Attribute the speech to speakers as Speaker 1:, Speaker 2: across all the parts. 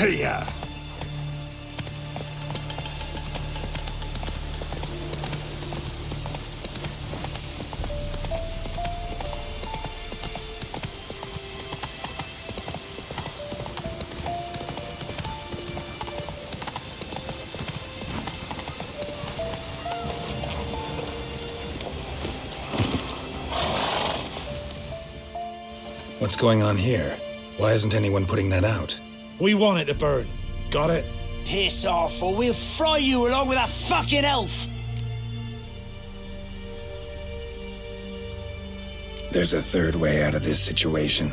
Speaker 1: Hey-ya!
Speaker 2: What's going on here? Why isn't anyone putting that out?
Speaker 3: We want it to burn. Got it?
Speaker 4: Piss off, or we'll fry you along with that fucking elf!
Speaker 2: There's a third way out of this situation.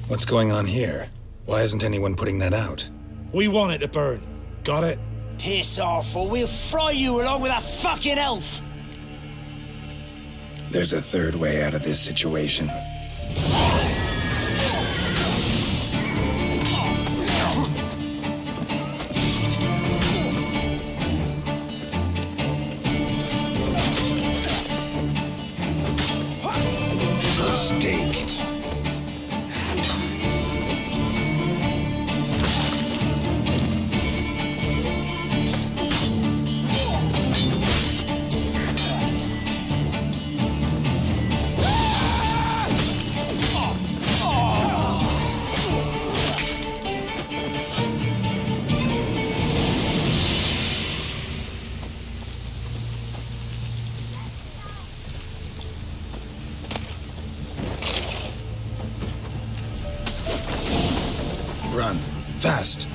Speaker 2: What's going on here? Why isn't anyone putting that out?
Speaker 3: We want it to burn. Got it?
Speaker 4: Piss off, or we'll fry you along with that fucking elf!
Speaker 2: There's a third way out of this situation. Mistake. Run. Fast.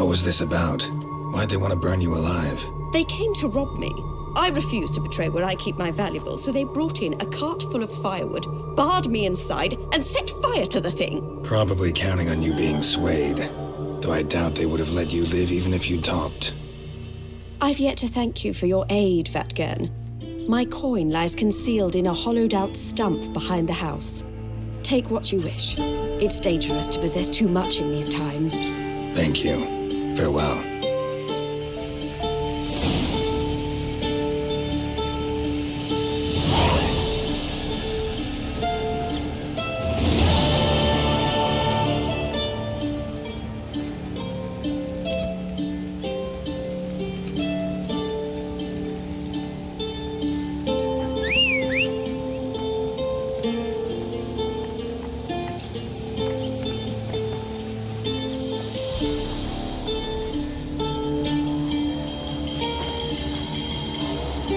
Speaker 2: What was this about? Why'd they want to burn you alive?
Speaker 1: They came to rob me. I refused to betray where I keep my valuables, so they brought in a cart full of firewood, barred me inside, and set fire to the thing.
Speaker 2: Probably counting on you being swayed. Though I doubt they would have let you live even if you talked.
Speaker 1: I've yet to thank you for your aid, Vatgern. My coin lies concealed in a hollowed-out stump behind the house. Take what you wish. It's dangerous to possess too much in these times.
Speaker 2: Thank you. Farewell.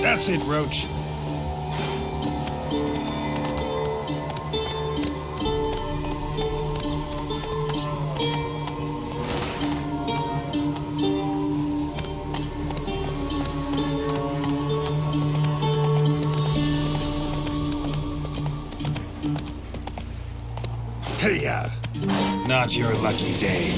Speaker 3: That's it, Roach.
Speaker 5: Hey-ya! Not your lucky day.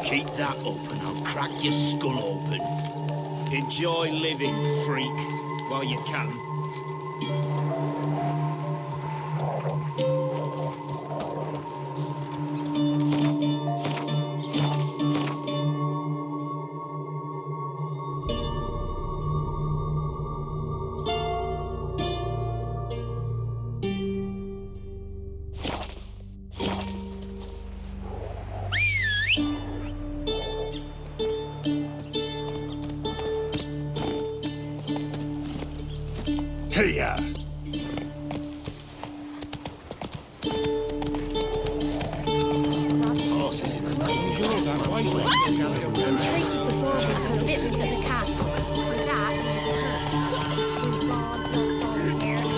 Speaker 4: Keep that up and I'll crack your skull open. Enjoy living, freak, while you can.
Speaker 5: Hiya!
Speaker 6: Traces the borders for victims at the castle. With that, he was cursed. We've gone, lost all his hair, and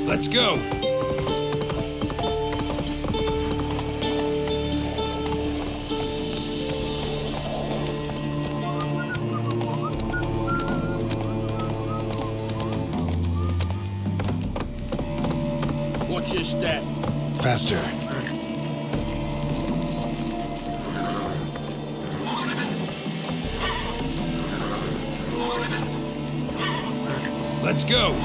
Speaker 5: Let's go!
Speaker 4: Watch your step.
Speaker 2: Faster.
Speaker 5: Let's go!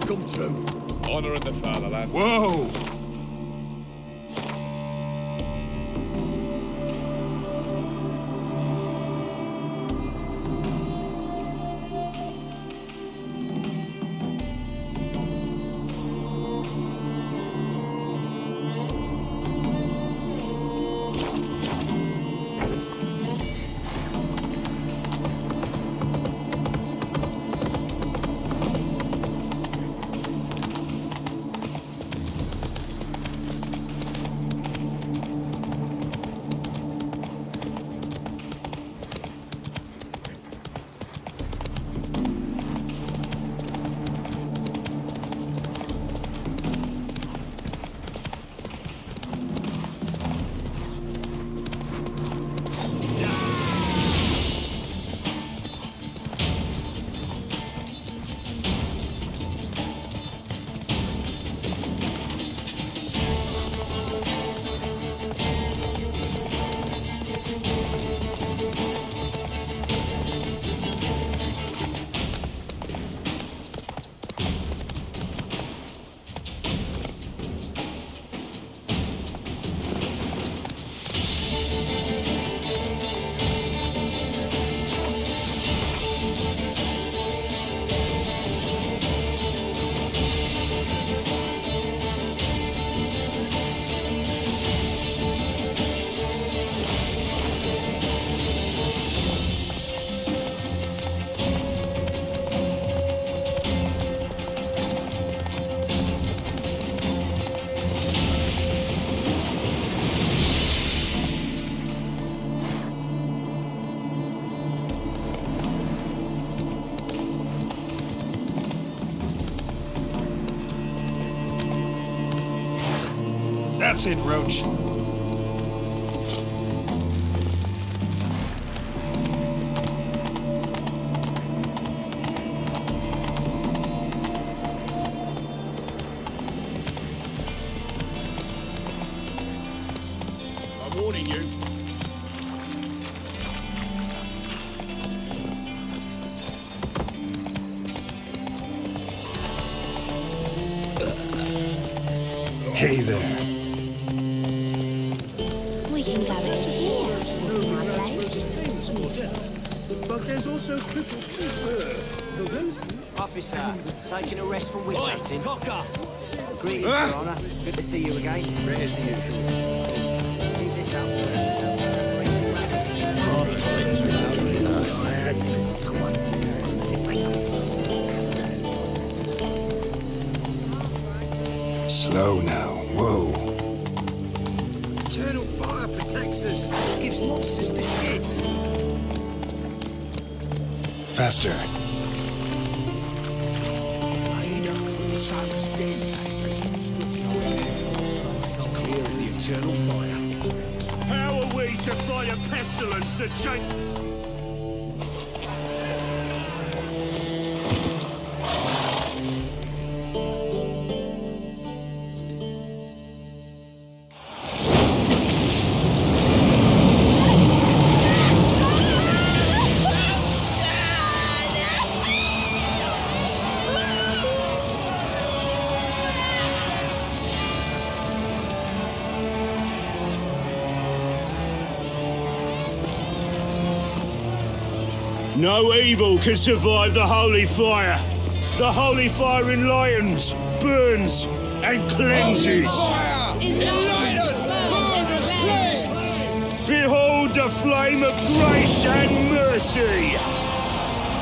Speaker 7: Come through. Honor in the fatherland.
Speaker 5: Whoa! That's it, Roach.
Speaker 4: I'm warning you.
Speaker 2: Hey there.
Speaker 6: we can go in here. My place.
Speaker 8: But there's also Cripple Creek. The Rosewood.
Speaker 9: Officer, taking a rest from witch
Speaker 4: Oi,
Speaker 9: hunting.
Speaker 4: cocker!
Speaker 9: Greetings, Your Honour. Good to see you again.
Speaker 8: As the usual.
Speaker 9: Keep this up.
Speaker 2: Slow now. Whoa.
Speaker 8: eternal fire protects us. Gives monsters the shits.
Speaker 2: Faster.
Speaker 8: The silence dead. It's clear as the eternal fire.
Speaker 4: How are we to fight a pestilence that change? No evil can survive the holy fire. The holy fire enlightens, burns, and cleanses. Behold the flame of grace and mercy.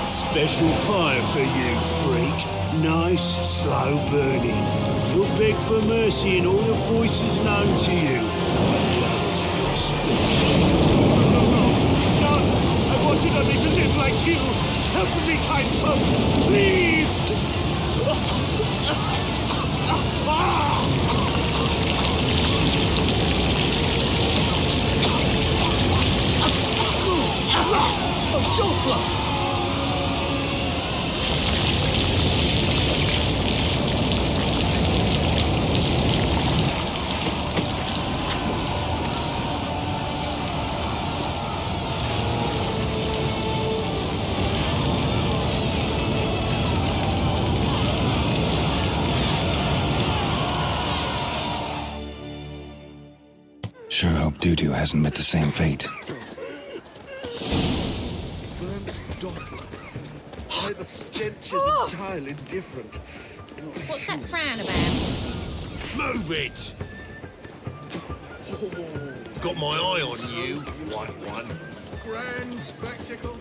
Speaker 4: Special fire for you, freak. Nice, slow burning. You'll beg for mercy in all the voices known to you. Your speech. I wanted only to live like you. Help me, kind folk, please!
Speaker 8: Doppler!
Speaker 2: Sure hope Dudu hasn't met the same fate.
Speaker 8: Burnt Doppler. Why the stench is entirely different.
Speaker 6: What's that frown about?
Speaker 4: Move it! Got my eye on you, white one.
Speaker 8: Grand spectacle.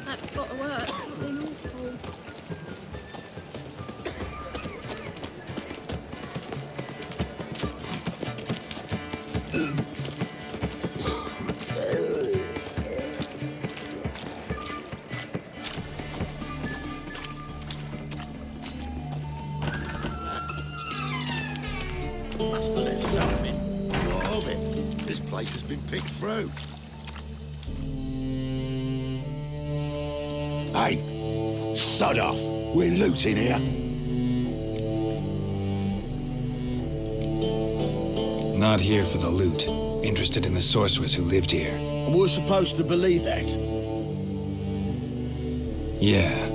Speaker 6: That's got to work. Something awful.
Speaker 4: Must have left something. What of it? This place has been picked through. Hey, sod off. We're looting here.
Speaker 2: Not here for the loot. Interested in the sorceress who lived here.
Speaker 8: And we're supposed to believe that?
Speaker 2: Yeah.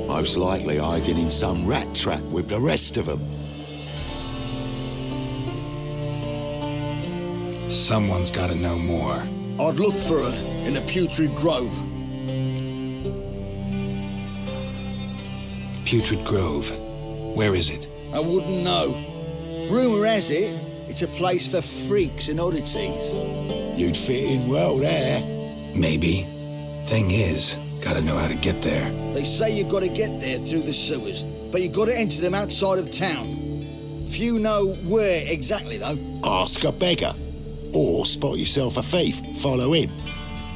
Speaker 4: Most likely hiding in some rat trap with the rest of them.
Speaker 2: Someone's gotta know more.
Speaker 8: I'd look for her in a putrid grove.
Speaker 2: Putrid Grove. Where is it?
Speaker 8: I wouldn't know. Rumour has it, it's a place for freaks and oddities.
Speaker 4: You'd fit in well there.
Speaker 2: Maybe. Thing is, gotta know how to get there.
Speaker 8: They say you've got to get there through the sewers, but you've got to enter them outside of town. Few know where exactly, though.
Speaker 4: Ask a beggar. Or spot yourself a thief, follow him.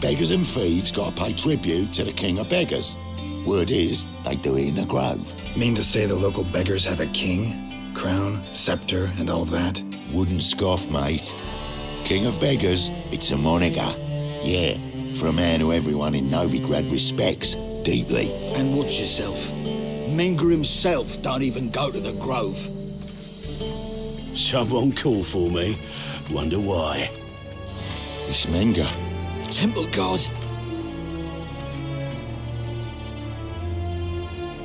Speaker 4: Beggars and thieves gotta pay tribute to the king of beggars. Word is, they do it in the grove.
Speaker 2: Mean to say the local beggars have a king? Crown, scepter, and all that?
Speaker 4: Wouldn't scoff, mate. King of beggars, it's a moniker. Yeah, for a man who everyone in Novigrad respects deeply.
Speaker 8: And watch yourself. Menger himself don't even go to the grove.
Speaker 4: Someone call for me. Wonder why. It's Menger.
Speaker 8: Temple God.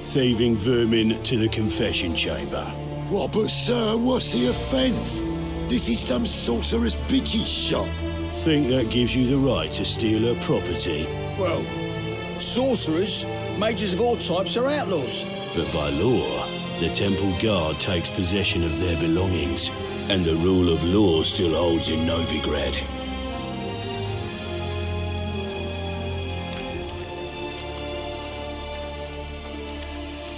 Speaker 4: Thieving vermin to the confession chamber. What, but sir, what's the offence? This is some sorcerer's bitchy shop. Think that gives you the right to steal her property?
Speaker 8: Well, sorcerers, mages of all types are outlaws.
Speaker 4: But by law, the temple guard takes possession of their belongings, and the rule of law still holds in Novigrad.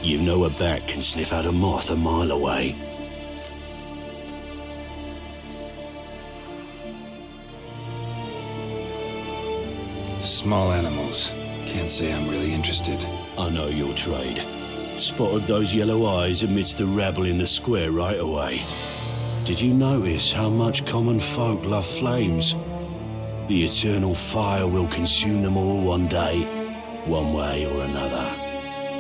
Speaker 4: You know a bat can sniff out a moth a mile away.
Speaker 2: Small animals. Can't say I'm really interested.
Speaker 4: I know your trade. Spotted those yellow eyes amidst the rabble in the square right away. Did you notice how much common folk love flames? The eternal fire will consume them all one day, one way or another.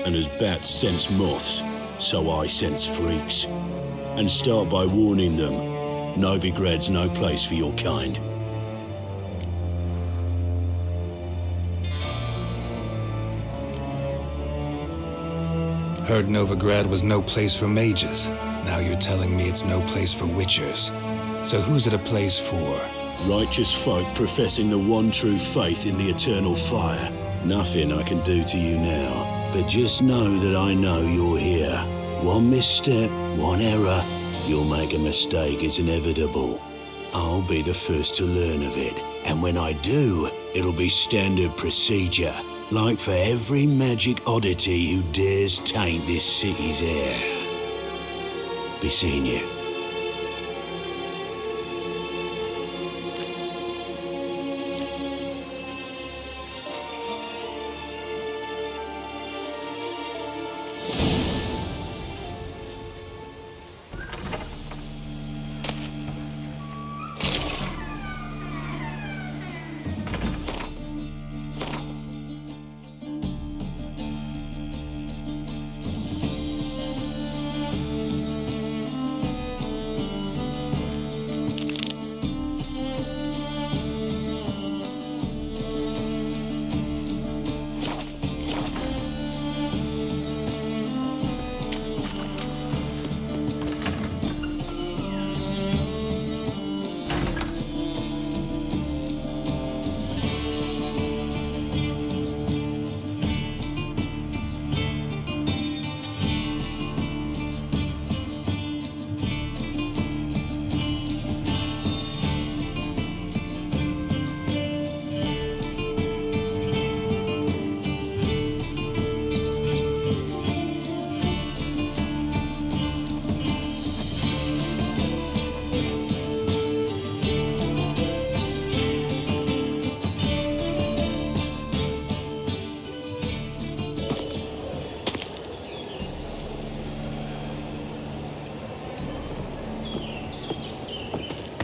Speaker 4: And as bats sense moths, so I sense freaks. And start by warning them, Novigrad's no place for your kind.
Speaker 2: Heard Novigrad was no place for mages. Now you're telling me it's no place for witchers. So who's it a place for?
Speaker 4: Righteous folk professing the one true faith in the eternal fire. Nothing I can do to you now, but just know that I know you're here. One misstep, one error, you'll make a mistake, it's inevitable. I'll be the first to learn of it, and when I do, it'll be standard procedure. Like for every magic oddity who dares taint this city's air. Be seeing you.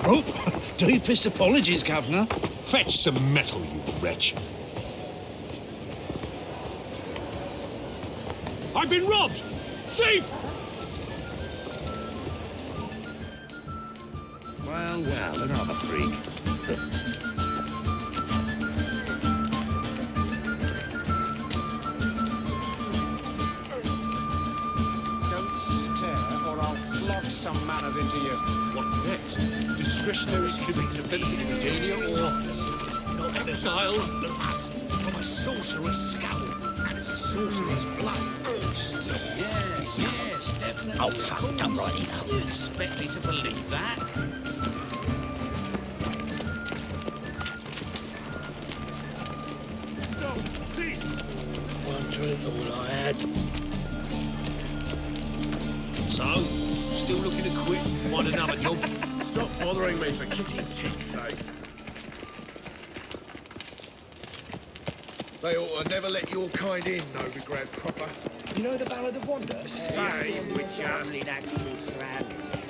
Speaker 4: Oh, deepest apologies, Governor. Fetch some metal, you wretch. I've been robbed! Thief!
Speaker 10: Well, well, another freak.
Speaker 7: Don't stare, or I'll flog some manners into you. What next? Discretionary tribute to Benedict or not exile? From a sorcerer's skull, and it's a sorcerer's blood. Yes, yes, definitely.
Speaker 10: Oh, fuck, don't write it up.
Speaker 7: You expect me to believe that? Stop, thief!
Speaker 4: One drink, all I had.
Speaker 7: So, still looking to quit? Want another job?
Speaker 5: Stop bothering me for kitty tit's sake. They ought to never let your kind in, Novigrad proper. You know the Ballad of Wonder? Say, which
Speaker 9: Only natural surroundings.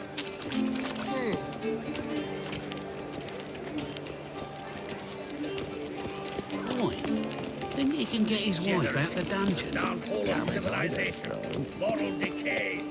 Speaker 10: Boy, think he can get his wife out the dungeon?
Speaker 7: Downfall of civilization, moral decay.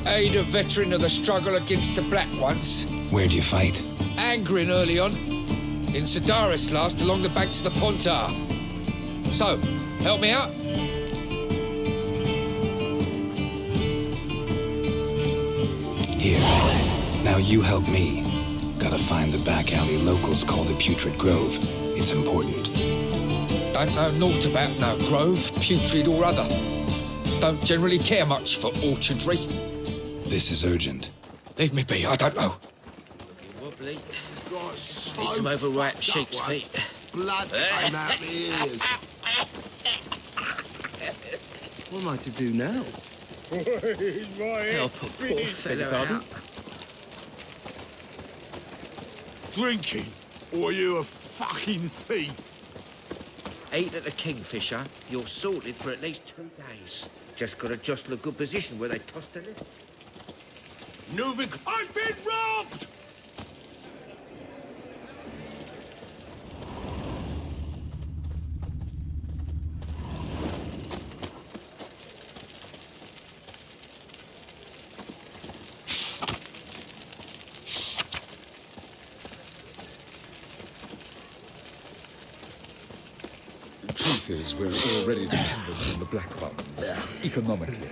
Speaker 11: Aid a veteran of the struggle against the Black once.
Speaker 2: Where'd you fight?
Speaker 11: angering early on. In Sidaris last, along the banks of the Pontar. So, help me out?
Speaker 2: Here. Now you help me. Gotta find the back alley locals call the Putrid Grove. It's important.
Speaker 11: Don't know naught about no grove, putrid or other. Don't generally care much for orchardry.
Speaker 2: This is urgent.
Speaker 11: Leave me be, I don't know.
Speaker 10: Wobbly. Need some overripe sheep's feet.
Speaker 4: Blood came out the ears.
Speaker 9: What am I to do now?
Speaker 10: Help a poor fellow out.
Speaker 4: Drinking? Or are you a fucking thief?
Speaker 10: Eat at the Kingfisher, you're sorted for at least 2 days. Just gotta jostle a good position where they toss the lid.
Speaker 4: Novigrad, I've been robbed!
Speaker 12: The truth is, we're already dependent on the Black Ones, economically.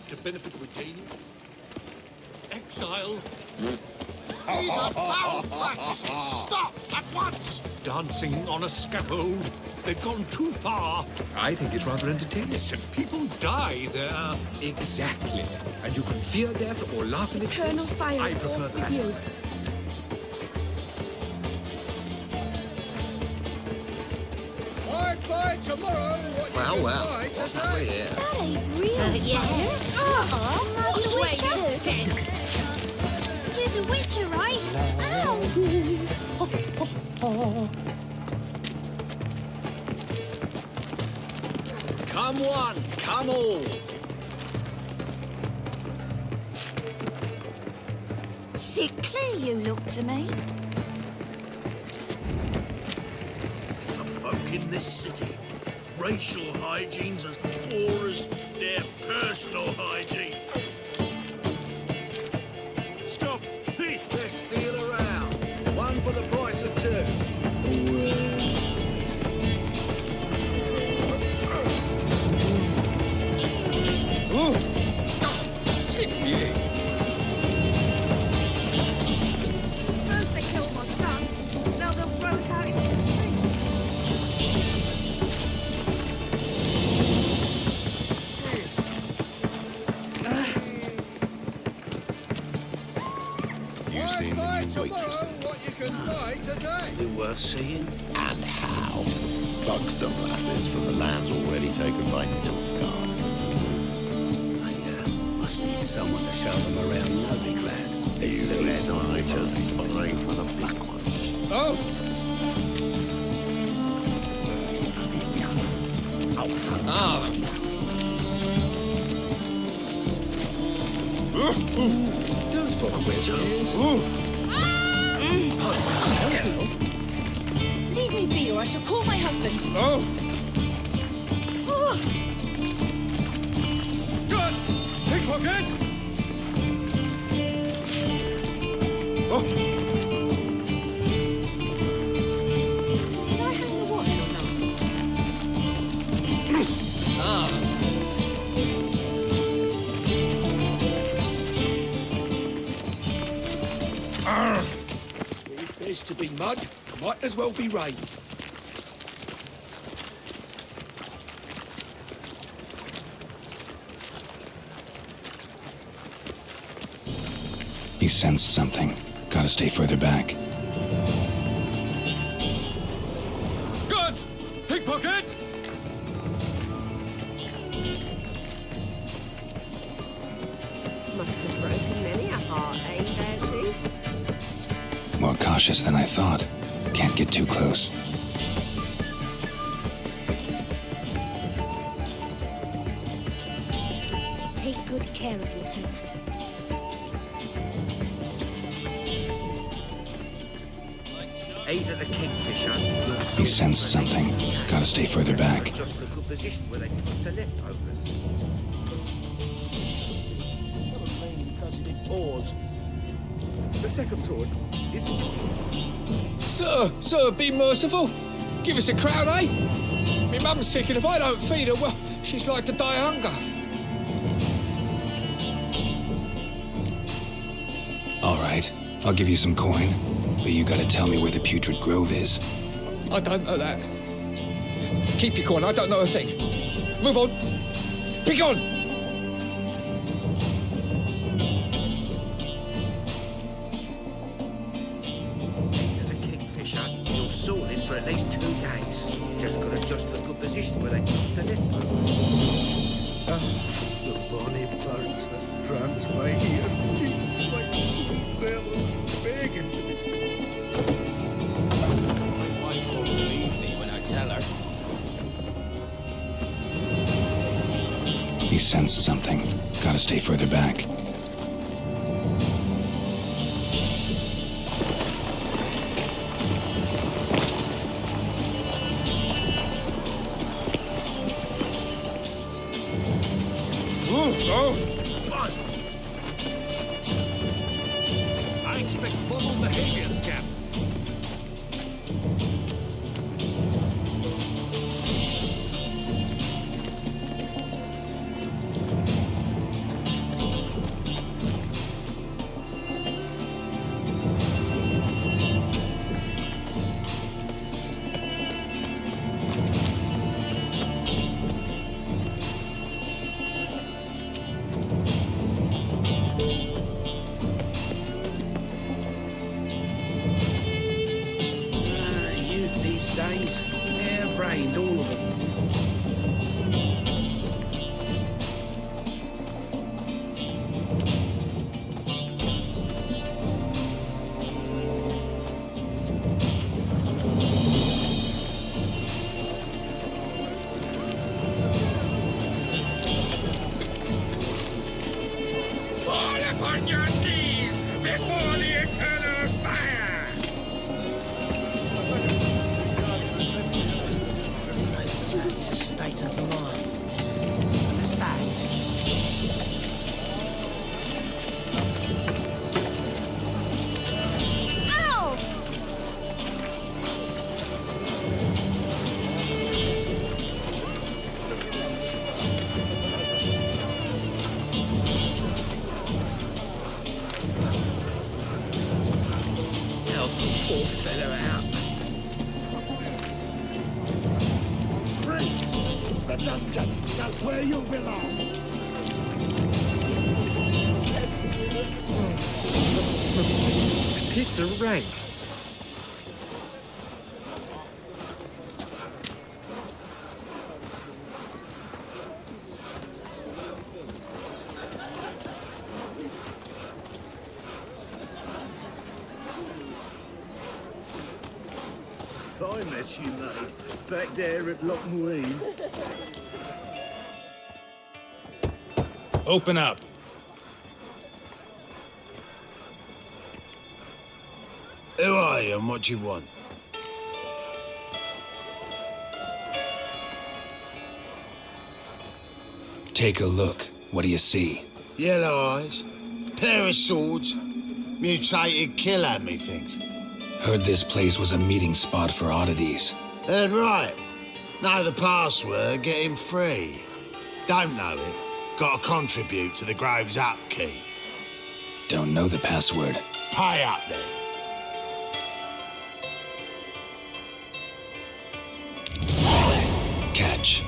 Speaker 7: To benefit retaining. Exile.
Speaker 4: These are foul practices! Stop at once!
Speaker 7: Dancing on a scaffold. They've gone too far.
Speaker 12: I think it's rather entertaining.
Speaker 7: People die there.
Speaker 12: Exactly. And you can fear death or laugh in its face. I prefer that.
Speaker 4: I'd buy tomorrow what you can buy today.
Speaker 6: That ain't real. Master Witcher. He's a witcher, right? Ow!
Speaker 10: Come one, come all.
Speaker 13: Sickly you look to me.
Speaker 4: The folk in this city, racial hygiene's as poor as their personal hygiene. Stop! Thief!
Speaker 10: Let's deal around. One for the price of 2.
Speaker 13: First they killed my son, now they'll throw us out into the street.
Speaker 4: You've seen the new waitresses. What you can buy today.
Speaker 10: You worth seeing?
Speaker 14: And how? Buxom lasses from the lands already taken by Nilfgaard.
Speaker 10: I must need someone to show them around Novigrad.
Speaker 14: You decide to spy for the Black Ones.
Speaker 11: Oh! Ah!
Speaker 10: Don't bother with yours.
Speaker 6: Leave me be, or I shall call my husband.
Speaker 11: Oh!
Speaker 7: Good! Pickpocket!
Speaker 11: Oh!
Speaker 6: Did I hang the watch or not?
Speaker 11: Ah!
Speaker 5: If there's to be mud, might as well be rain.
Speaker 2: He sensed something. Gotta stay further back.
Speaker 7: Good! Pickpocket!
Speaker 15: Must have broken many a heart, eh, Daddy?
Speaker 2: More cautious than I thought. Can't get too close.
Speaker 13: Take good care of yourself.
Speaker 10: Eight at the Kingfisher.
Speaker 2: He sensed something. Gotta stay further back.
Speaker 10: Just a good position where they tossed the leftovers.
Speaker 7: Pause. The second sword is...
Speaker 11: Sir, be merciful. Give us a crown, eh? Me mum's sick, and if I don't feed her, well, she's like to die of hunger.
Speaker 2: All right, I'll give you some coin, but you gotta tell me where the Putrid Grove is.
Speaker 11: I don't know that. Keep your coin, I don't know a thing. Move on. Be gone!
Speaker 10: Sorted for at least 2 days. Just got to adjust the good position where they tossed the leftovers.
Speaker 4: The bonny birds that prance by here, jeans like sweet bellows, begging to be seen.
Speaker 16: My wife won't believe me when I tell her.
Speaker 2: He sensed something. Gotta stay further back.
Speaker 5: I expect formal behavior, Scap.
Speaker 7: Days, hair-brained, all of them. Fall upon your knees before the eternal fire! It's a state of mind. Understand?
Speaker 6: Ow!
Speaker 10: Help the poor fellow out.
Speaker 4: The dungeon, that's where you belong.
Speaker 9: Pits are rank.
Speaker 4: I met you, mate, back there at Lochmuine.
Speaker 3: Open up.
Speaker 4: Who are you and what do you want?
Speaker 2: Take a look. What do you see?
Speaker 4: Yellow eyes, pair of swords, mutated killer, methinks.
Speaker 2: Heard this place was a meeting spot for oddities.
Speaker 4: Heard right. Know the password, get him free. Don't know it, gotta contribute to the Grove's upkeep.
Speaker 2: Don't know the password.
Speaker 4: Pay up then.
Speaker 2: Catch.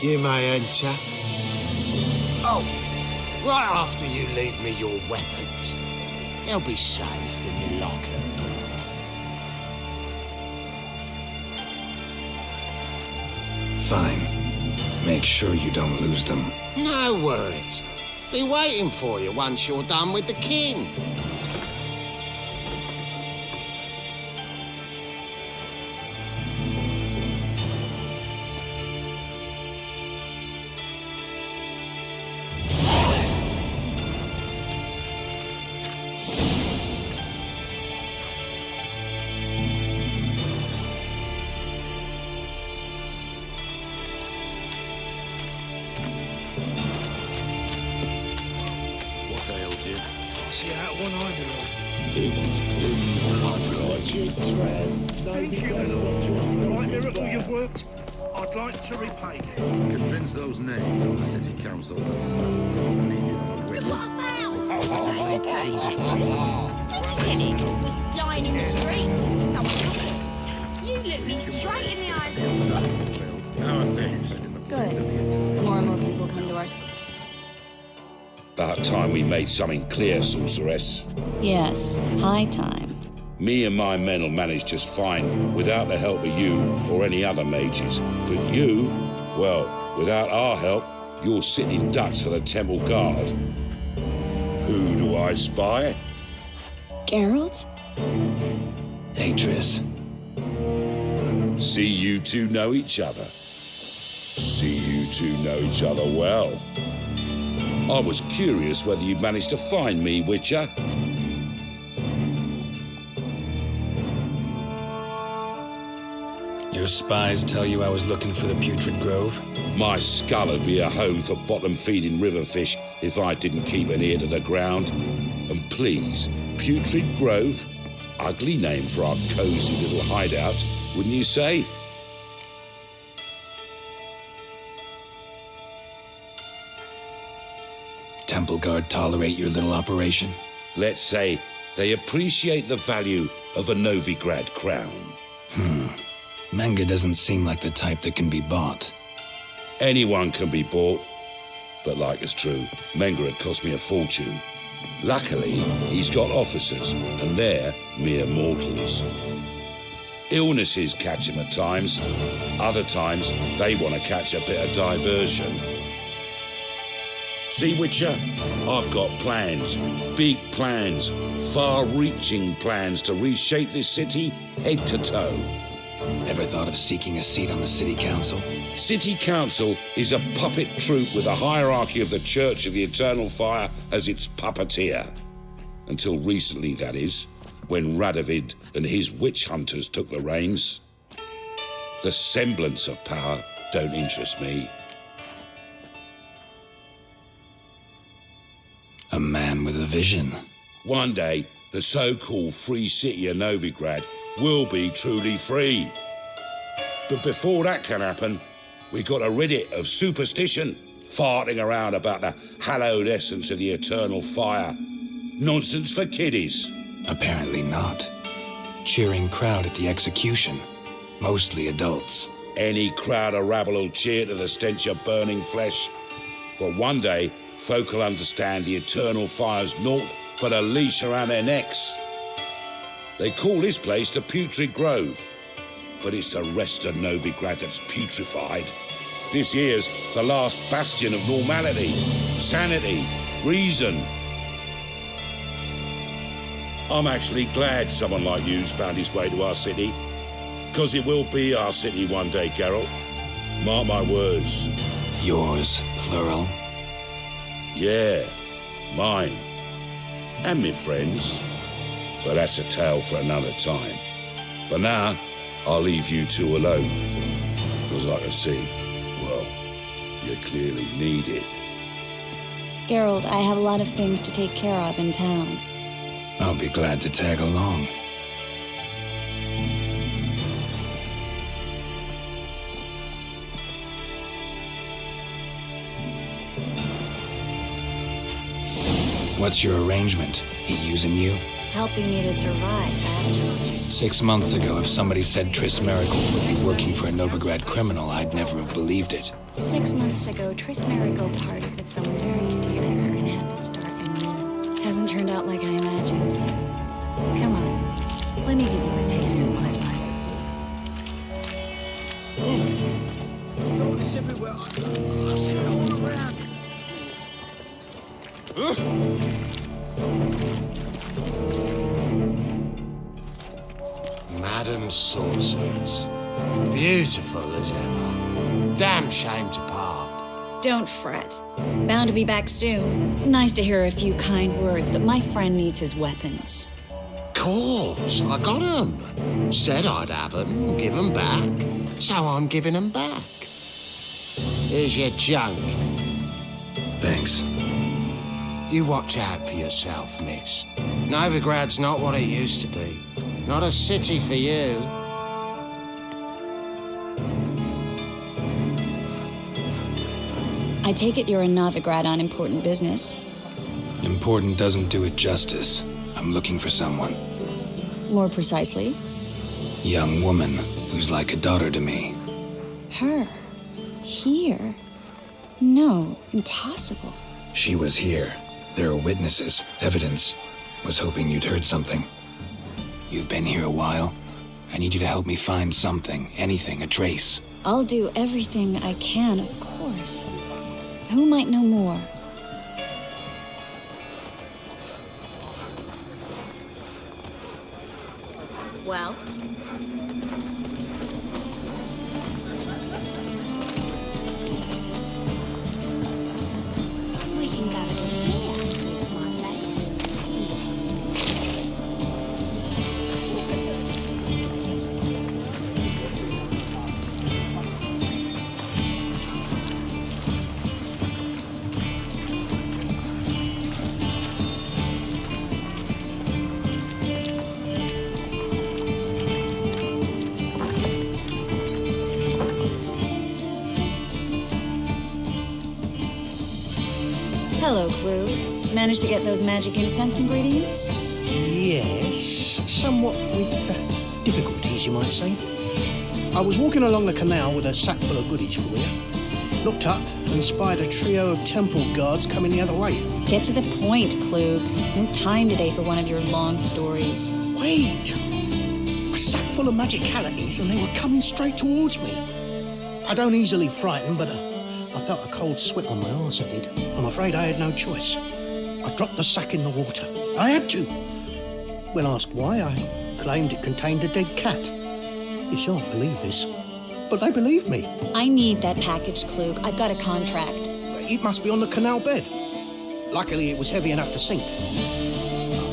Speaker 4: You may enter. Oh, right after you leave me your weapons. They'll be safe in my locker.
Speaker 2: Fine. Make sure you don't lose them.
Speaker 4: No worries. Be waiting for you once you're done with the king.
Speaker 3: See out one eye,
Speaker 5: Thank you, little Rogers. The right miracle you've worked. I'd like to repay you.
Speaker 14: Convince those names on the city council that spells are not needed on a witness.
Speaker 6: Kidding. Was lying in the street. Someone took us. You look me straight in the eyes.
Speaker 15: Good. More and more people come to our school.
Speaker 17: About time we made something clear, sorceress.
Speaker 15: Yes, high time.
Speaker 17: Me and my men will manage just fine without the help of you or any other mages. But you, well, without our help, you're sitting ducks for the temple guard. Who do I spy?
Speaker 1: Geralt?
Speaker 2: Hey, Triss.
Speaker 17: See you two know each other. See you two know each other well. I was curious whether you'd managed to find me, Witcher.
Speaker 2: Your spies tell you I was looking for the Putrid Grove?
Speaker 17: My skull would be a home for bottom-feeding river fish if I didn't keep an ear to the ground. And please, Putrid Grove? Ugly name for our cosy little hideout, wouldn't you say?
Speaker 2: Temple Guard tolerate your little operation?
Speaker 17: Let's say they appreciate the value of a Novigrad crown.
Speaker 2: Menga doesn't seem like the type that can be bought.
Speaker 17: Anyone can be bought. But like it's true, Menga had cost me a fortune. Luckily, he's got officers, and they're mere mortals. Illnesses catch him at times. Other times, they want to catch a bit of diversion. See, Witcher, I've got plans, big plans, far-reaching plans to reshape this city head to toe.
Speaker 2: Ever thought of seeking a seat on the city council?
Speaker 17: City council is a puppet troupe with a hierarchy of the Church of the Eternal Fire as its puppeteer. Until recently, that is, when Radovid and his witch hunters took the reins. The semblance of power don't interest me.
Speaker 2: A man with a vision.
Speaker 17: One day, the so-called free city of Novigrad will be truly free. But before that can happen, we got to rid it of superstition, farting around about the hallowed essence of the eternal fire. Nonsense for kiddies.
Speaker 2: Apparently not. Cheering crowd at the execution. Mostly adults.
Speaker 17: Any crowd of rabble will cheer to the stench of burning flesh. But one day, folk will understand the eternal fire's naught but a leash around their necks. They call this place the Putrid Grove, but it's the rest of Novigrad that's putrefied. This here's the last bastion of normality, sanity, reason. I'm actually glad someone like you's found his way to our city, because it will be our city one day, Geralt. Mark my words.
Speaker 2: Yours, plural?
Speaker 17: Yeah, mine. And me friends. But that's a tale for another time. For now, I'll leave you two alone. Because I can see, well, you clearly need it.
Speaker 15: Geralt, I have a lot of things to take care of in town.
Speaker 2: I'll be glad to tag along. What's your arrangement? He using you?
Speaker 15: Helping me to survive, Dad.
Speaker 2: 6 months ago, if somebody said Triss Merigold would be working for a Novigrad criminal, I'd never have believed it.
Speaker 15: 6 months ago, Triss Merigold parted with someone very dear to her and had to start anew. Hasn't turned out like I imagined. Come on, let me give you a taste of my life.
Speaker 8: Darkness everywhere. I see it all around.
Speaker 18: Madam Sorceress, beautiful as ever. Damn shame to part.
Speaker 15: Don't fret. Bound to be back soon. Nice to hear a few kind words, but my friend needs his weapons.
Speaker 18: Course, I got 'em. Said I'd have 'em, give 'em back. So I'm giving 'em back. Here's your junk.
Speaker 2: Thanks.
Speaker 18: You watch out for yourself, miss. Novigrad's not what it used to be. Not a city for you.
Speaker 15: I take it you're in Novigrad on important business.
Speaker 2: Important doesn't do it justice. I'm looking for someone.
Speaker 15: More precisely?
Speaker 2: Young woman who's like a daughter to me.
Speaker 15: Her? Here? No, impossible.
Speaker 2: She was here. There are witnesses, evidence. Was hoping you'd heard something. You've been here a while. I need you to help me find something, anything, a trace.
Speaker 15: I'll do everything I can, of course. Who might know more? Well?
Speaker 6: We can go in here, my place.
Speaker 15: Hello, Clue. Managed to get those magic incense ingredients?
Speaker 19: Yes, somewhat with difficulties, you might say. I was walking along the canal with a sack full of goodies for you. Looked up and spied a trio of temple guards coming the other way.
Speaker 15: Get to the point, Klug. No time today for one of your long stories.
Speaker 19: Wait! A sack full of magicalities and they were coming straight towards me. I don't easily frighten, but I felt a cold sweat on my arse, I did. I'm afraid I had no choice. I dropped the sack in the water. I had to. When asked why, I claimed it contained a dead cat. You shan't believe this, but they believed me.
Speaker 15: I need that package, Klug. I've got a contract.
Speaker 19: It must be on the canal bed. Luckily, it was heavy enough to sink.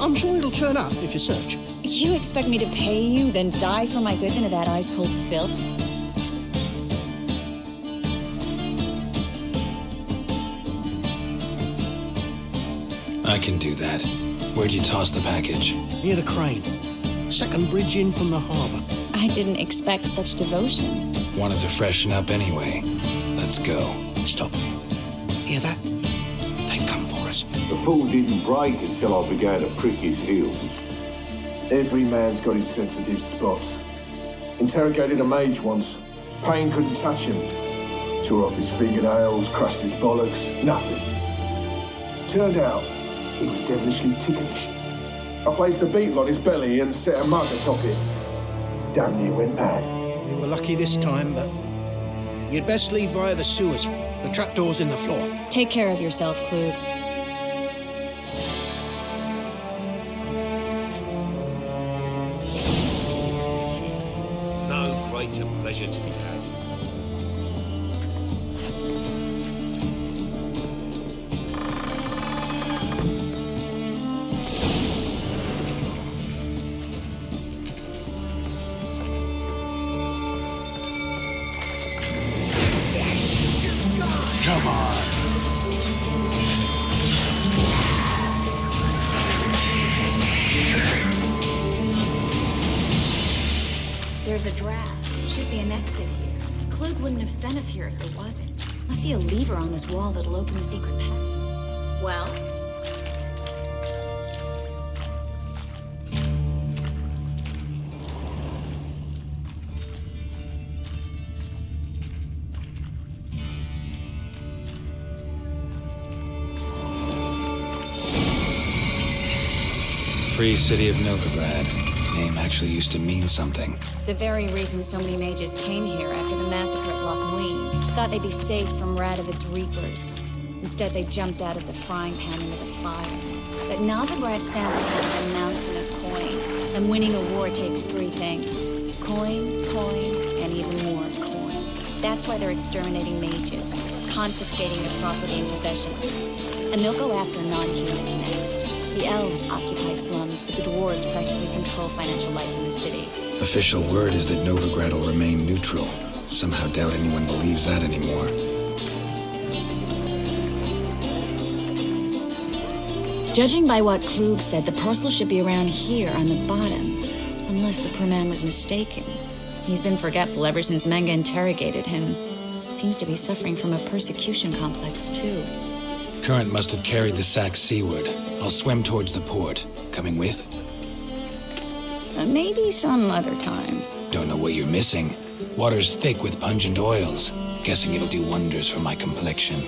Speaker 19: I'm sure it'll turn up if you search.
Speaker 15: You expect me to pay you, then dive for my goods into that ice-cold filth?
Speaker 2: I can do that. Where'd you toss the package?
Speaker 19: Near the crane. Second bridge in from the harbour.
Speaker 15: I didn't expect such devotion.
Speaker 2: Wanted to freshen up anyway. Let's go.
Speaker 19: Stop. Hear that? They've come for us.
Speaker 20: The fool didn't break until I began to prick his heels.
Speaker 21: Every man's got his sensitive spots. Interrogated a mage once. Pain couldn't touch him. Tore off his fingernails, crushed his bollocks. Nothing. Turned out, he was devilishly ticklish. I placed a beetle on his belly and set a mug atop it. Damn near went bad.
Speaker 19: We were lucky this time, but you'd best leave via the sewers. The trapdoor's in the floor.
Speaker 15: Take care of yourself, Klug.
Speaker 4: No greater pleasure to be had. Come on.
Speaker 15: There's a draft. Should be an exit here. Klug wouldn't have sent us here if there wasn't. Must be a lever on this wall that'll open the secret path. Well?
Speaker 2: Free city of Novigrad. Name actually used to mean something.
Speaker 15: The very reason so many mages came here after the massacre at Loch Muin. Thought they'd be safe from Radovid's reapers. Instead, they jumped out of the frying pan into the fire. But Novigrad stands on top of a mountain of coin. And winning a war takes three things. Coin, and even more coin. That's why they're exterminating mages, confiscating their property and possessions. And they'll go after non-humans next. The elves occupy slums, but the dwarves practically control financial life in the city.
Speaker 2: Official word is that Novigrad will remain neutral. Somehow doubt anyone believes that anymore.
Speaker 15: Judging by what Klug said, the parcel should be around here on the bottom. Unless the poor man was mistaken. He's been forgetful ever since Manga interrogated him. Seems to be suffering from a persecution complex, too.
Speaker 2: Current must have carried the sack seaward. I'll swim towards the port. Coming with?
Speaker 15: Maybe some other time.
Speaker 2: Don't know what you're missing. Water's thick with pungent oils. Guessing it'll do wonders for my complexion.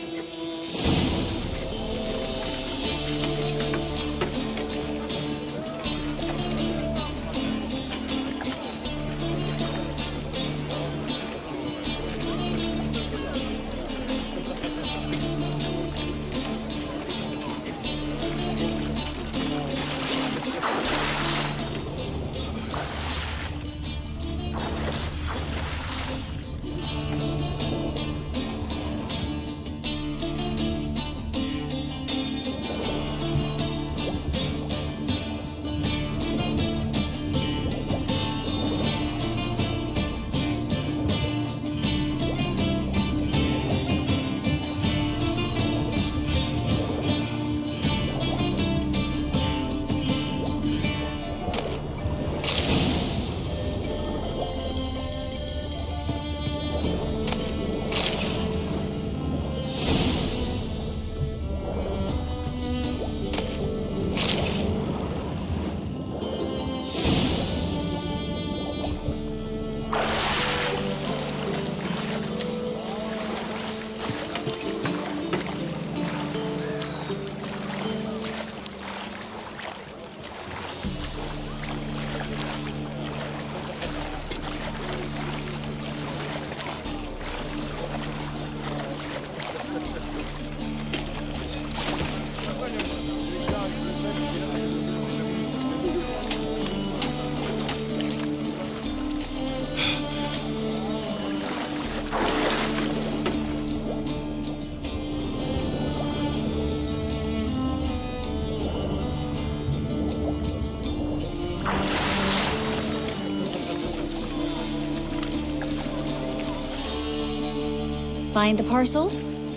Speaker 15: Find the parcel?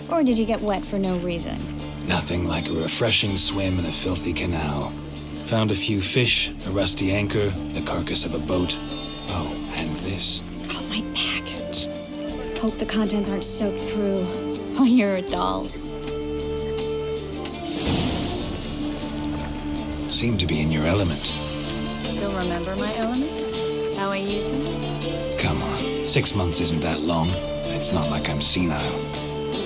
Speaker 15: Or did you get wet for no reason?
Speaker 2: Nothing like a refreshing swim in a filthy canal. Found a few fish, a rusty anchor, the carcass of a boat. Oh, and this.
Speaker 15: Oh, my package. Hope the contents aren't soaked through. Oh, you're a doll.
Speaker 2: Seem to be in your element.
Speaker 15: Still remember my elements? How I use them?
Speaker 2: Come on, 6 months isn't that long. It's not like I'm senile.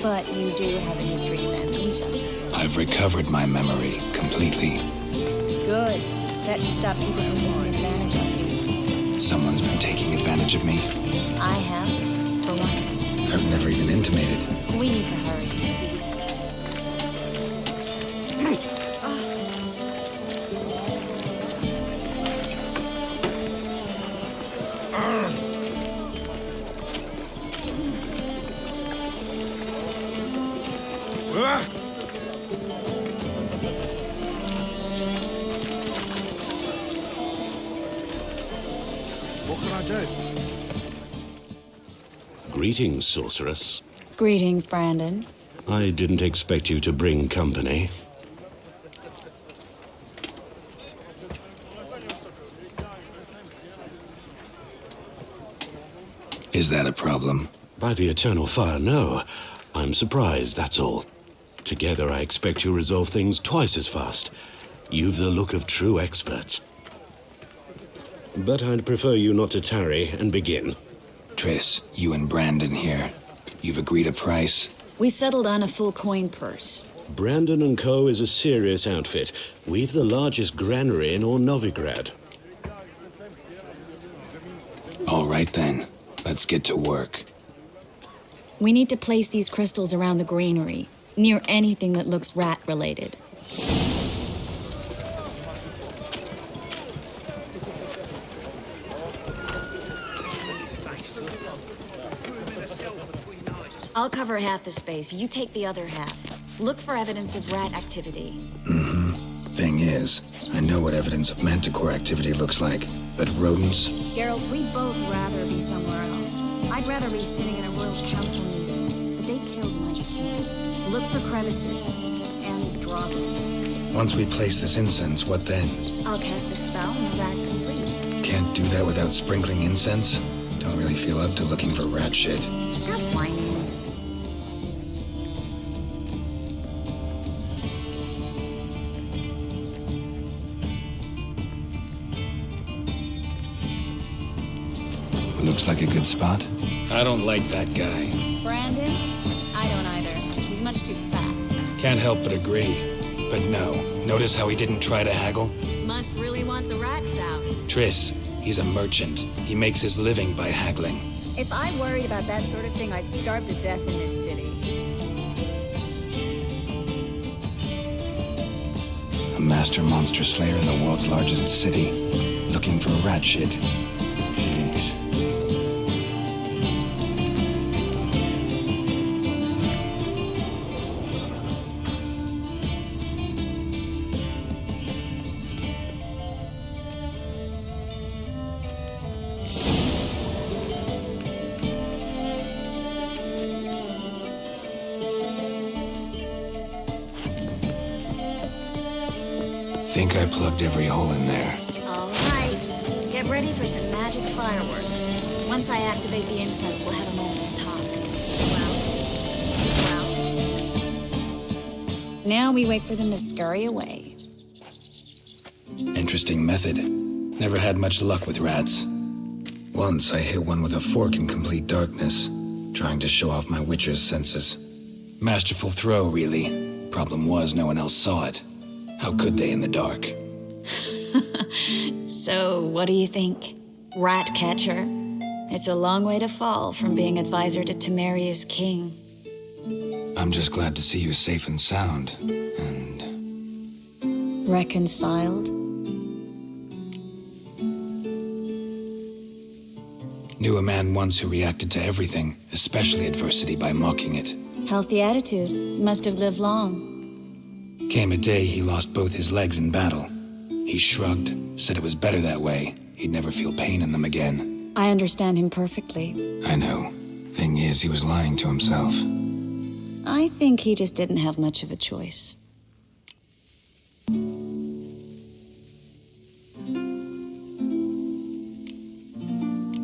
Speaker 15: But you do have a history of amnesia.
Speaker 2: I've recovered my memory completely.
Speaker 15: Good. That should stop people from taking advantage of you.
Speaker 2: Someone's been taking advantage of me.
Speaker 15: I have, for one.
Speaker 2: I've never even intimated.
Speaker 15: We need to hurry.
Speaker 7: What can I do?
Speaker 12: Greetings, sorceress.
Speaker 15: Greetings, Brandon.
Speaker 12: I didn't expect you to bring company.
Speaker 2: Is that a problem?
Speaker 12: By the eternal fire, no. I'm surprised, that's all. Together, I expect you resolve things twice as fast. You've the look of true experts. But I'd prefer you not to tarry and begin.
Speaker 2: Triss, you and Brandon here. You've agreed a price?
Speaker 15: We settled on a full coin purse.
Speaker 12: Brandon & Co. is a serious outfit. We've the largest granary in all Novigrad.
Speaker 2: All right then. Let's get to work.
Speaker 15: We need to place these crystals around the granary, near anything that looks rat-related. I'll cover half the space. You take the other half. Look for evidence of rat activity.
Speaker 2: Thing is, I know what evidence of manticore activity looks like, but rodents?
Speaker 15: Geralt, we'd both rather be somewhere else. I'd rather be sitting in a royal council meeting, but they killed my king. Look for crevices and problems.
Speaker 2: Once we place this incense, what then?
Speaker 15: I'll cast a spell and the rats will leave.
Speaker 2: Can't do that without sprinkling incense? Don't really feel up to looking for rat shit.
Speaker 15: Stop whining.
Speaker 2: Looks like a good spot. I don't like that guy.
Speaker 15: Brandon? I don't either. He's much too fat.
Speaker 2: Can't help but agree. But no, notice how he didn't try to haggle?
Speaker 15: Must really want the rats out.
Speaker 2: Triss, he's a merchant. He makes his living by haggling.
Speaker 15: If I worried about that sort of thing, I'd starve to death in this city.
Speaker 2: A master monster slayer in the world's largest city. Looking for rat shit. Jeez. Think I plugged every hole in there.
Speaker 15: All right. Get ready for some magic fireworks. Once I activate the incense, we'll have a moment to talk. Well. Now we wait for them to scurry away.
Speaker 2: Interesting method. Never had much luck with rats. Once I hit one with a fork in complete darkness, trying to show off my witcher's senses. Masterful throw, really. Problem was, no one else saw it. How could they in the dark?
Speaker 15: So, what do you think? Rat catcher? It's a long way to fall from being advisor to Temeria's king.
Speaker 2: I'm just glad to see you safe and sound, and...
Speaker 15: Reconciled?
Speaker 2: Knew a man once who reacted to everything, especially adversity, by mocking it.
Speaker 15: Healthy attitude. Must have lived long.
Speaker 2: Came a day he lost both his legs in battle. He shrugged, said it was better that way. He'd never feel pain in them again.
Speaker 15: I understand him perfectly.
Speaker 2: I know. Thing is, he was lying to himself.
Speaker 15: I think he just didn't have much of a choice.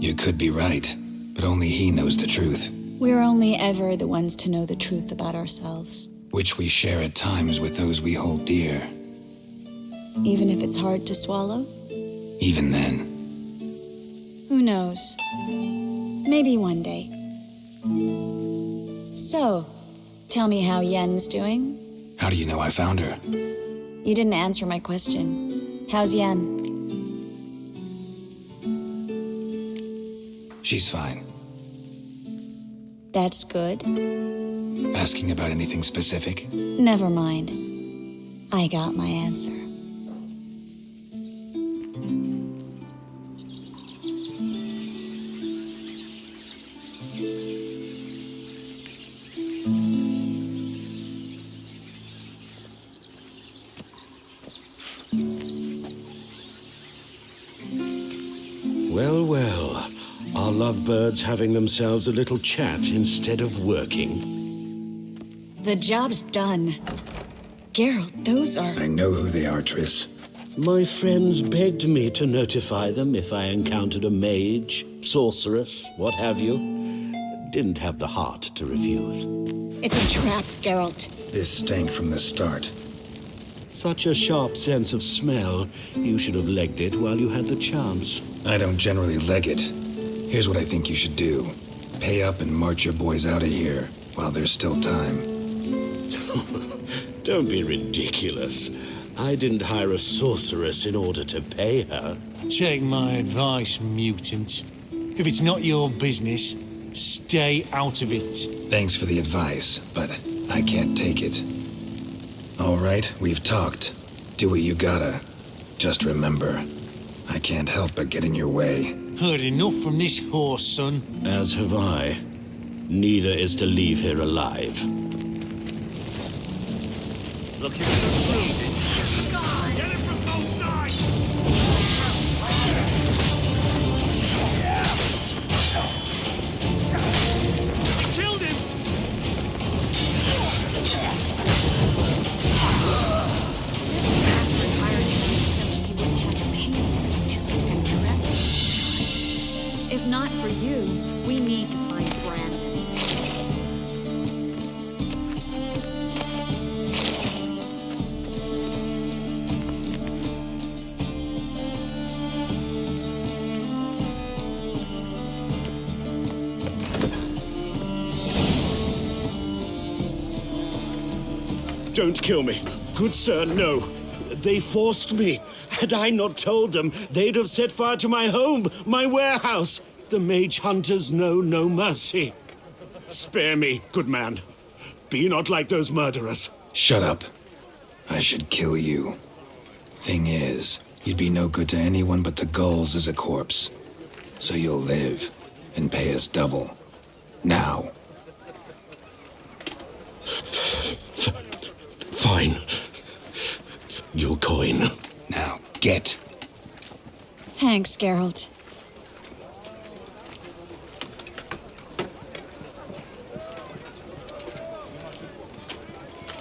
Speaker 2: You could be right, but only he knows the truth.
Speaker 15: We're only ever the ones to know the truth about ourselves.
Speaker 2: Which we share at times with those we hold dear.
Speaker 15: Even if it's hard to swallow?
Speaker 2: Even then.
Speaker 15: Who knows? Maybe one day. So, tell me how Yen's doing?
Speaker 2: How do you know I found her?
Speaker 15: You didn't answer my question. How's Yen?
Speaker 2: She's fine.
Speaker 15: That's good.
Speaker 2: Asking about anything specific?
Speaker 15: Never mind. I got my answer.
Speaker 12: Well, well. Are lovebirds having themselves a little chat instead of working?
Speaker 15: The job's done. Geralt, those are...
Speaker 2: I know who they are, Triss.
Speaker 12: My friends begged me to notify them if I encountered a mage, sorceress, what have you. Didn't have the heart to refuse.
Speaker 15: It's a trap, Geralt.
Speaker 2: This stank from the start.
Speaker 12: Such a sharp sense of smell. You should have legged it while you had the chance.
Speaker 2: I don't generally leg it. Here's what I think you should do. Pay up and march your boys out of here while there's still time.
Speaker 12: Don't be ridiculous. I didn't hire a sorceress in order to pay her.
Speaker 4: Take my advice, mutant. If it's not your business, stay out of it.
Speaker 2: Thanks for the advice, but I can't take it. All right, we've talked. Do what you gotta. Just remember, I can't help but get in your way.
Speaker 4: Heard enough from this horse, son.
Speaker 12: As have I. Neither is to leave here alive.
Speaker 4: Looking for the food. Get it from both sides! Killed him!
Speaker 6: need to find Brandon.
Speaker 4: Don't kill me. Good sir, no. They forced me. Had I not told them, they'd have set fire to my home, my warehouse. The mage hunters know no mercy. Spare me, good man. Be not like those murderers.
Speaker 2: Shut up. I should kill you. Thing is, you'd be no good to anyone but the gulls as a corpse. So you'll live and pay us double. Now.
Speaker 12: Fine. Your coin.
Speaker 2: Now, get.
Speaker 15: Thanks, Geralt.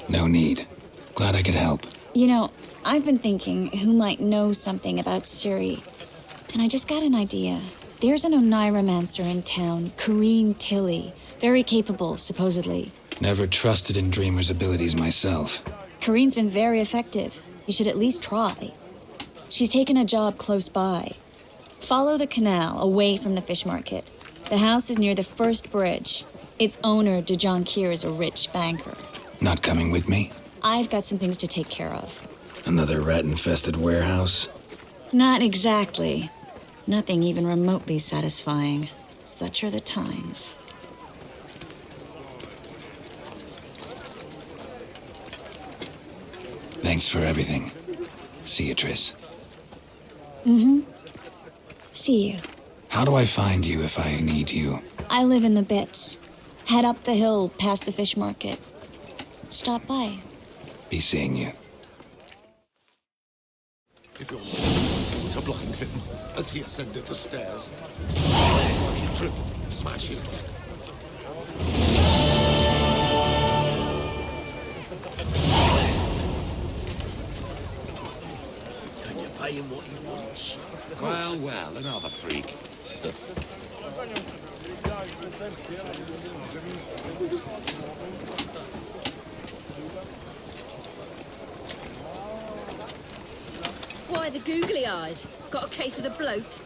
Speaker 2: No need. Glad I could help.
Speaker 15: You know, I've been thinking who might know something about Ciri. And I just got an idea. There's an Oneiromancer in town, Corrine Tilly. Very capable, supposedly.
Speaker 2: Never trusted in Dreamer's abilities myself.
Speaker 15: Corrine's been very effective. You should at least try. She's taken a job close by. Follow the canal away from the fish market. The house is near the first bridge. Its owner, de Jonquier, is a rich banker.
Speaker 2: Not coming with me?
Speaker 15: I've got some things to take care of.
Speaker 2: Another rat-infested warehouse?
Speaker 15: Not exactly. Nothing even remotely satisfying. Such are the times.
Speaker 2: Thanks for everything. See you, Triss.
Speaker 15: Mm-hmm. See you.
Speaker 2: How do I find you if I need you?
Speaker 15: I live in the Bits. Head up the hill past the fish market. Stop by.
Speaker 2: Be seeing you.
Speaker 18: If you're not to blind him as he ascended the stairs, he drew, smash his back.
Speaker 4: Can you pay him what he wants?
Speaker 18: Well, another freak.
Speaker 6: Why the googly eyes? Got a case of the bloat?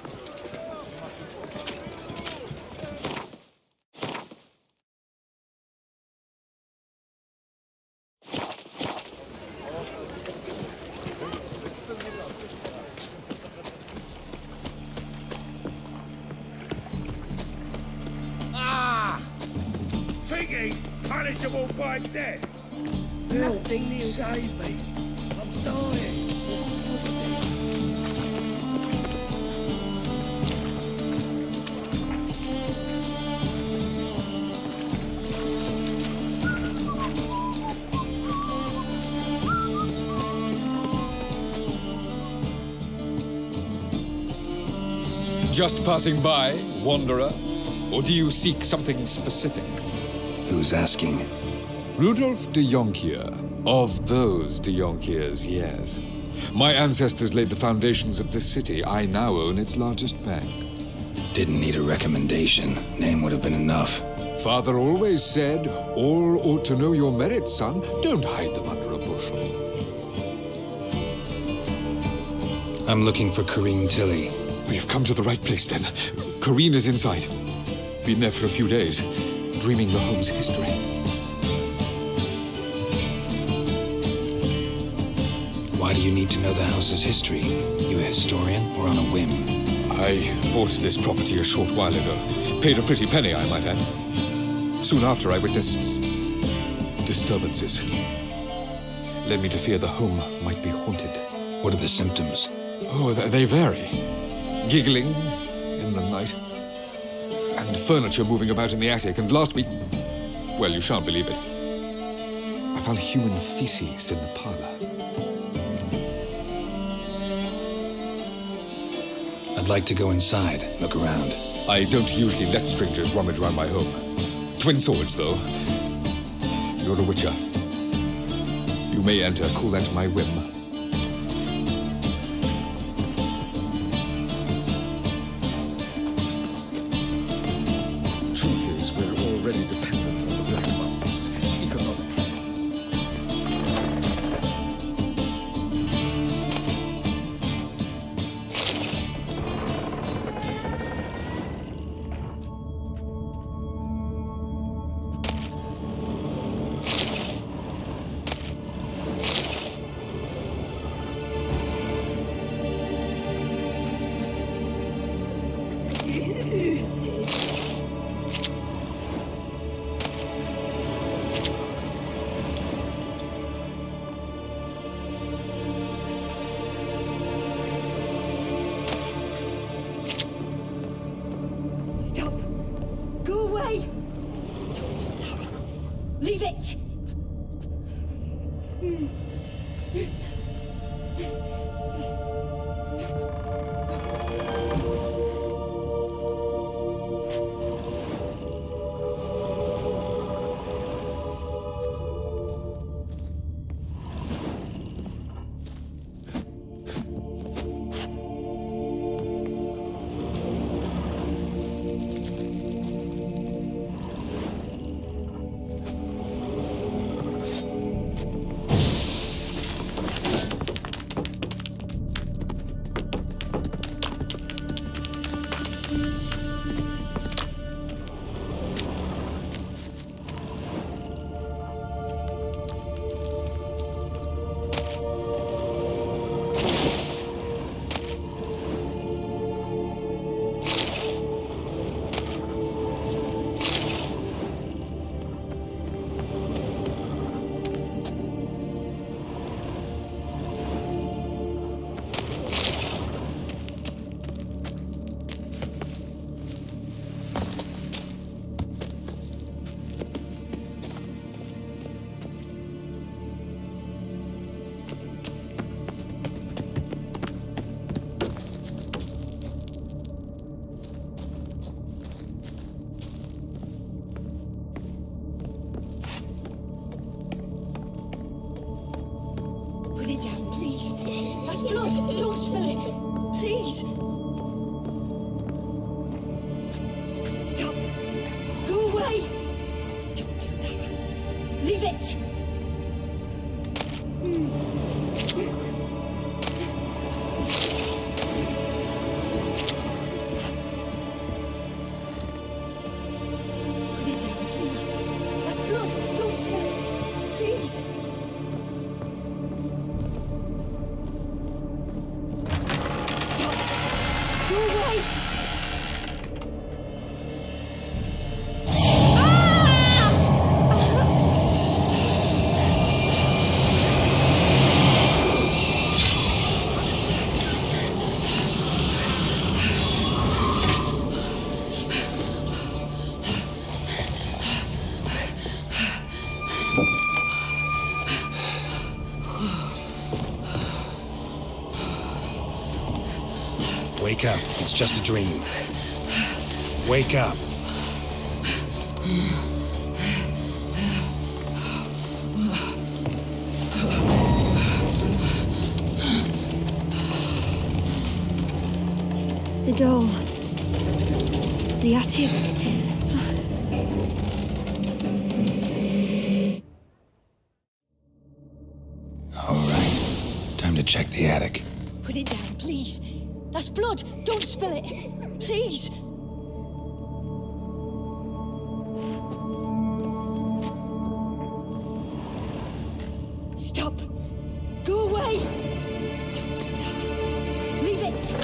Speaker 4: Think he's punishable by death? Nothing new. Save me. I'm dying.
Speaker 11: Just passing by, wanderer? Or do you seek something specific?
Speaker 2: Who's asking?
Speaker 11: Rudolf de Jonquier. Of those de Jonquiers, yes. My ancestors laid the foundations of this city. I now own its largest bank.
Speaker 2: Didn't need a recommendation. Name would have been enough.
Speaker 11: Father always said, all ought to know your merits, son. Don't hide them under a bushel.
Speaker 2: I'm looking for Corrine Tilly.
Speaker 11: You've come to the right place, then. Corrine is inside. Been there for a few days, dreaming the home's history.
Speaker 2: Why do you need to know the house's history? You a historian or on a whim?
Speaker 11: I bought this property a short while ago. Paid a pretty penny, I might add. Soon after, I witnessed disturbances. Led me to fear the home might be haunted.
Speaker 2: What are the symptoms?
Speaker 11: Oh, they vary. Giggling in the night. And furniture moving about in the attic. And last week, well, you shan't believe it, I found human feces in the parlor.
Speaker 2: I'd like to go inside, look around.
Speaker 11: I don't usually let strangers rummage around my home. Twin swords, though. You're a witcher. You may enter, call that my whim.
Speaker 1: Blood! Don't spill it! Please! Stop! Go away! Don't do that! Leave it! Put it down, please. That's blood! Don't spill it! Please!
Speaker 2: Wake up. It's just a dream. Wake up.
Speaker 1: The door. The attic.
Speaker 2: All right. Time to check the attic.
Speaker 1: Put it down, please. That's blood! Don't spill it! Please! Stop! Go away! Don't do that! Leave it!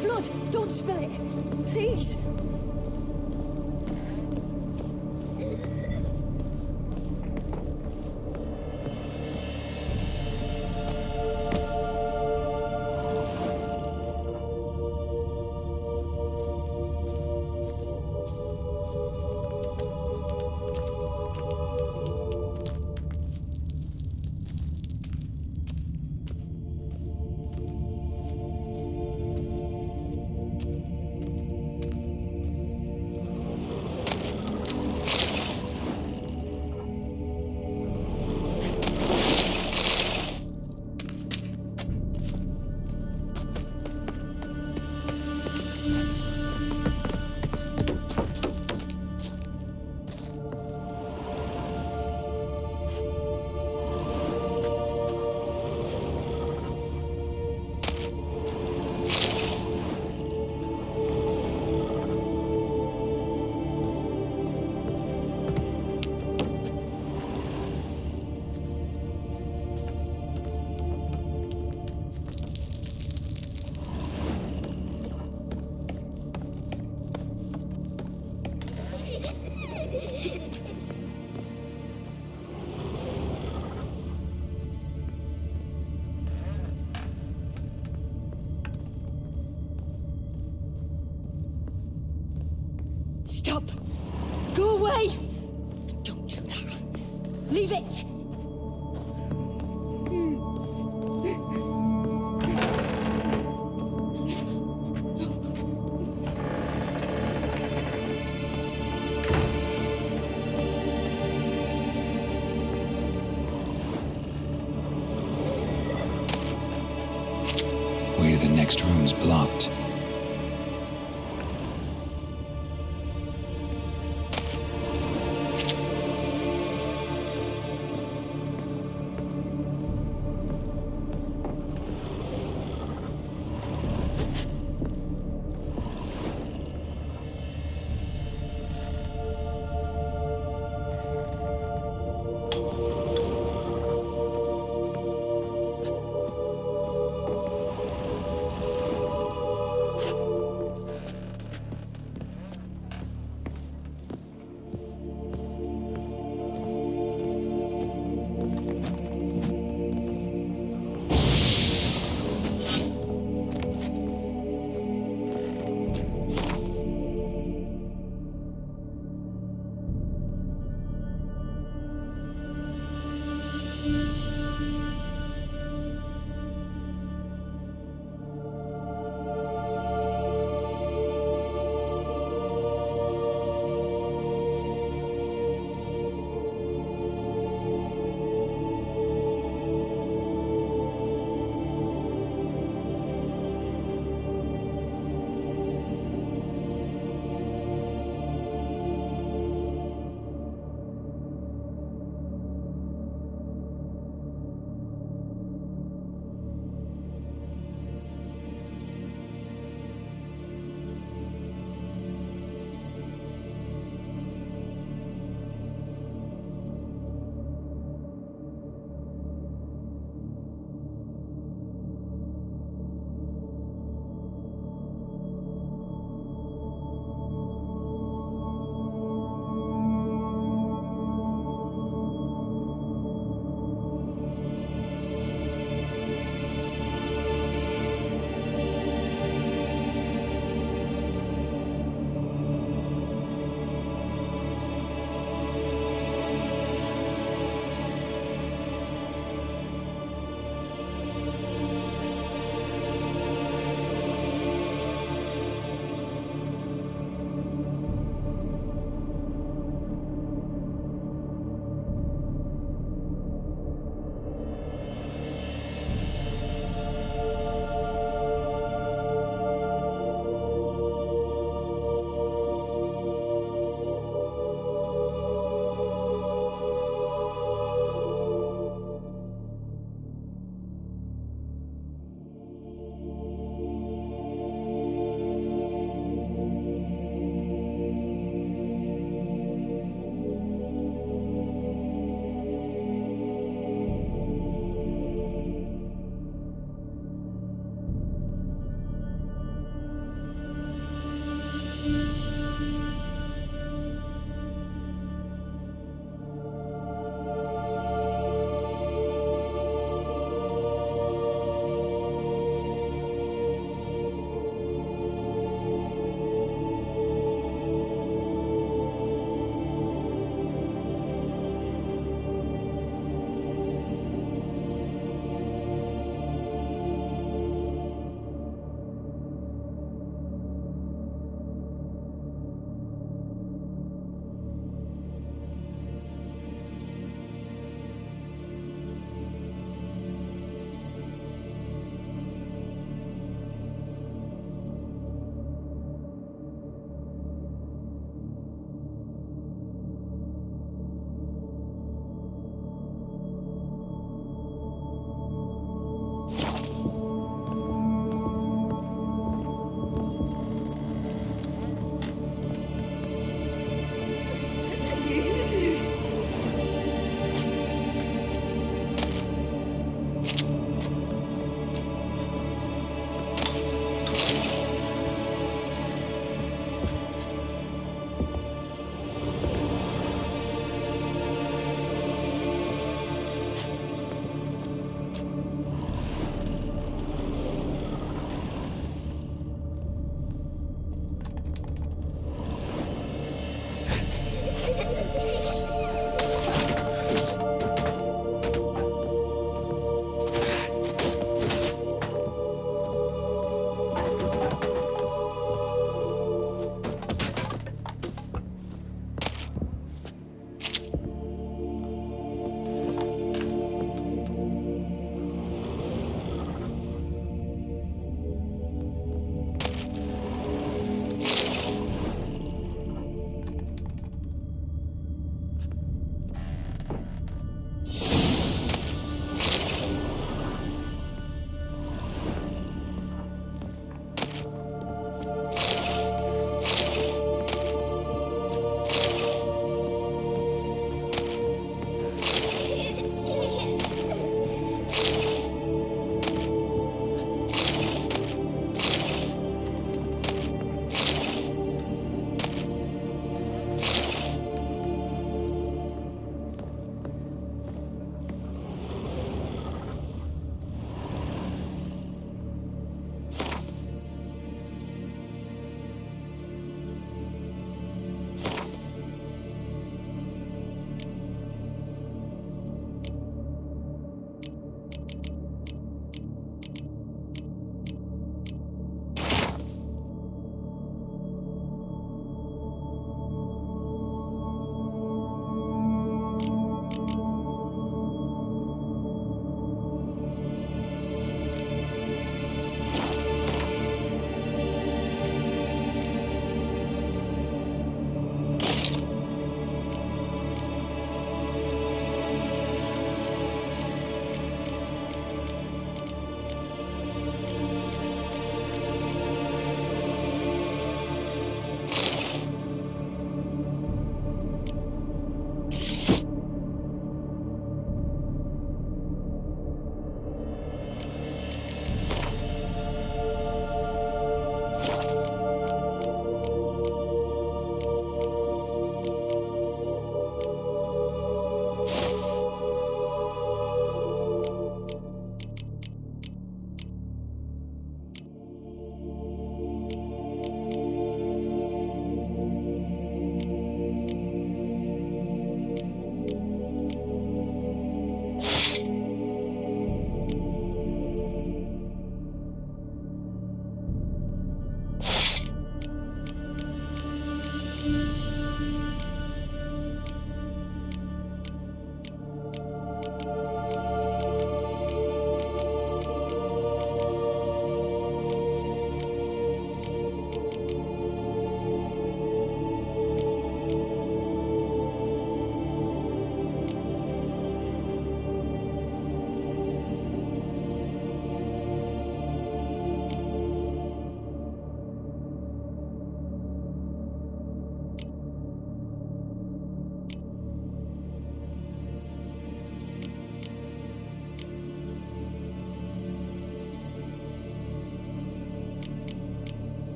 Speaker 1: Blood! Don't spill it! Please! Stop! Go away! Don't do that. Leave it!
Speaker 2: Way to the next room's blocked.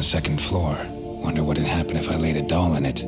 Speaker 2: second floor. Wonder what'd happen if I laid a doll in it.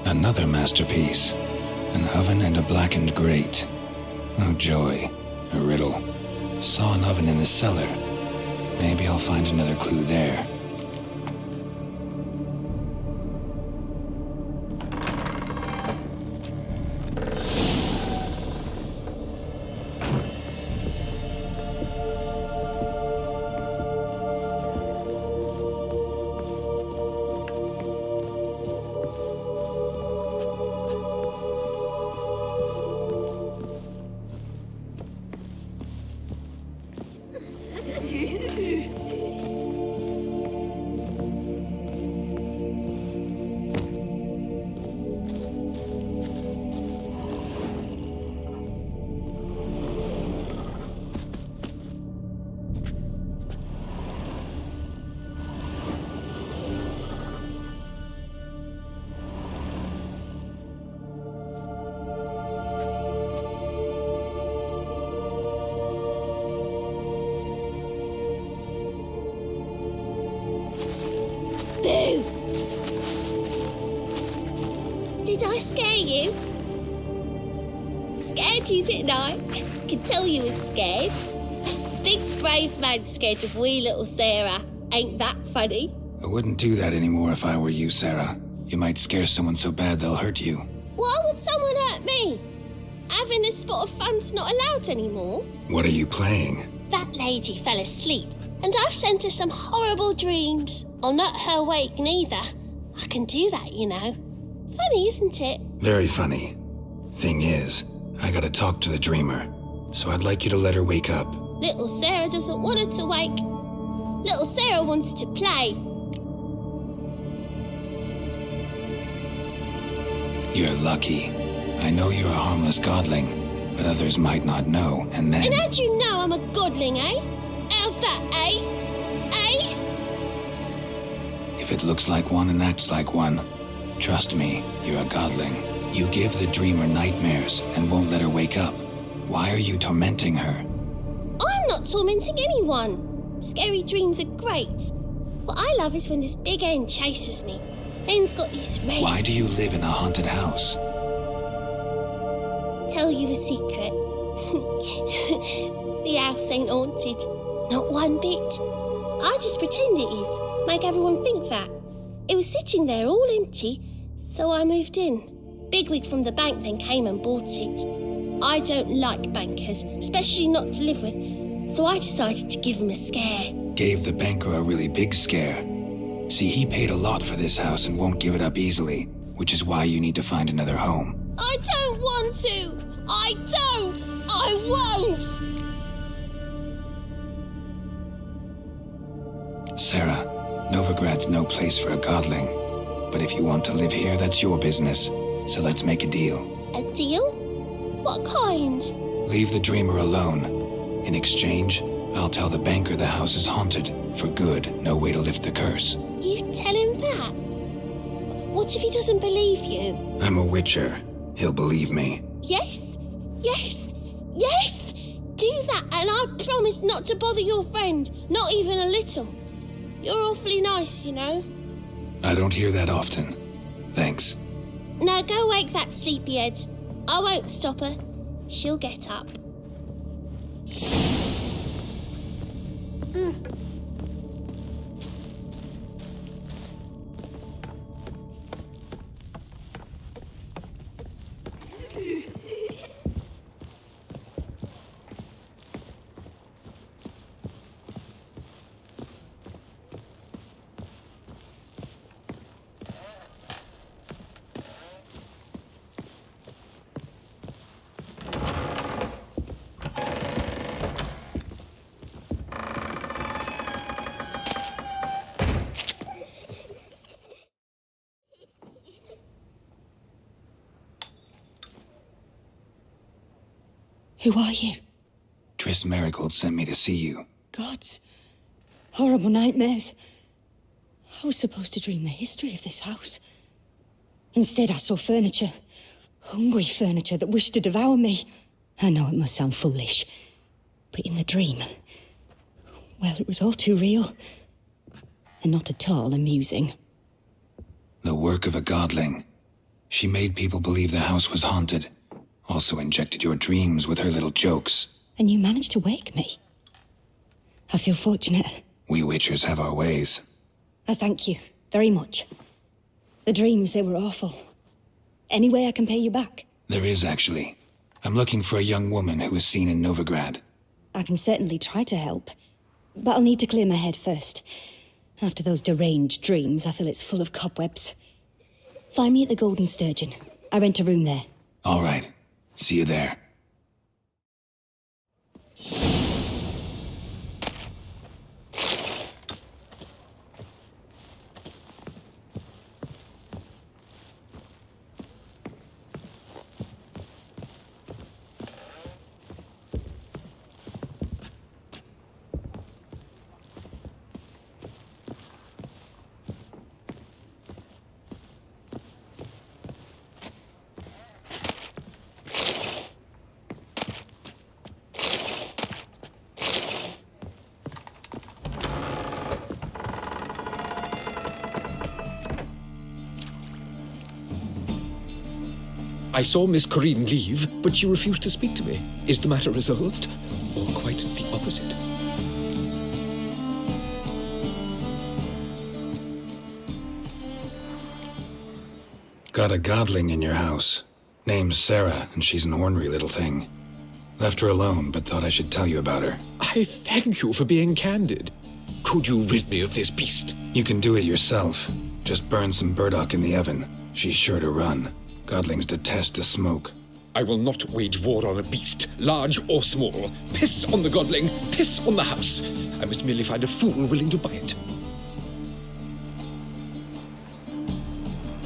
Speaker 2: Another masterpiece. An oven and a blackened grate. Oh joy. A riddle. Saw an oven in the cellar. Maybe I'll find another clue there.
Speaker 6: Boo! Did I scare you? Scared you, didn't I? Could tell you was scared. Big brave man scared of wee little Sarah. Ain't that funny?
Speaker 2: I wouldn't do that anymore if I were you, Sarah. You might scare someone so bad they'll hurt you.
Speaker 6: Why would someone hurt me? Having a spot of fun's not allowed anymore.
Speaker 2: What are you playing?
Speaker 6: That lady fell asleep, and I've sent her some horrible dreams. I'll not her wake neither. I can do that, you know. Funny, isn't it?
Speaker 2: Very funny. Thing is, I gotta talk to the dreamer, so I'd like you to let her wake up.
Speaker 6: Little Sarah doesn't want her to wake. Little Sarah wants to play.
Speaker 2: You're lucky. I know you're a harmless godling, but others might not know, and then...
Speaker 6: And how'd you know I'm a godling, eh? How's that, eh? Eh?
Speaker 2: If it looks like one and acts like one, trust me, you're a godling. You give the dreamer nightmares and won't let her wake up. Why are you tormenting her?
Speaker 6: I'm not tormenting anyone. Scary dreams are great. What I love is when this big hen chases me. Hen's got these red...
Speaker 2: Why do you live in a haunted house?
Speaker 6: Tell you a secret. The house ain't haunted. Not one bit. I just pretend it is. Make everyone think that. It was sitting there all empty, so I moved in. Bigwig from the bank then came and bought it. I don't like bankers, especially not to live with, so I decided to give him a scare.
Speaker 2: Gave the banker a really big scare. See, he paid a lot for this house and won't give it up easily, which is why you need to find another home.
Speaker 6: I don't want to! I don't! I won't!
Speaker 2: Sarah, Novigrad's no place for a godling. But if you want to live here, that's your business. So let's make a deal.
Speaker 6: A deal? What kind?
Speaker 2: Leave the dreamer alone. In exchange, I'll tell the banker the house is haunted. For good, no way to lift the curse.
Speaker 6: You tell him that? What if he doesn't believe you?
Speaker 2: I'm a witcher. He'll believe me.
Speaker 6: Yes, yes, yes! Do that and I promise not to bother your friend, not even a little. You're awfully nice, you know.
Speaker 2: I don't hear that often. Thanks.
Speaker 6: Now go wake that sleepyhead. I won't stop her. She'll get up.
Speaker 13: Who are you?
Speaker 2: Triss Merigold sent me to see you.
Speaker 13: Gods. Horrible nightmares. I was supposed to dream the history of this house. Instead, I saw furniture. Hungry furniture that wished to devour me. I know it must sound foolish, but in the dream, well, it was all too real. And not at all amusing.
Speaker 2: The work of a godling. She made people believe the house was haunted. Also injected your dreams with her little jokes.
Speaker 13: And you managed to wake me. I feel fortunate.
Speaker 2: We witchers have our ways.
Speaker 13: I thank you very much. The dreams, they were awful. Any way I can pay you back?
Speaker 2: There is, actually. I'm looking for a young woman who was seen in Novigrad.
Speaker 13: I can certainly try to help. But I'll need to clear my head first. After those deranged dreams, I feel it's full of cobwebs. Find me at the Golden Sturgeon. I rent a room there.
Speaker 2: All right. See you there.
Speaker 11: I saw Miss Corinne leave, but she refused to speak to me. Is the matter resolved? Or quite the opposite?
Speaker 2: Got a godling in your house. Name's Sarah, and she's an ornery little thing. Left her alone, but thought I should tell you about her.
Speaker 11: I thank you for being candid. Could you rid me of this beast?
Speaker 2: You can do it yourself. Just burn some burdock in the oven. She's sure to run. Godlings detest the smoke.
Speaker 11: I will not wage war on a beast, large or small. Piss on the godling, piss on the house. I must merely find a fool willing to buy it.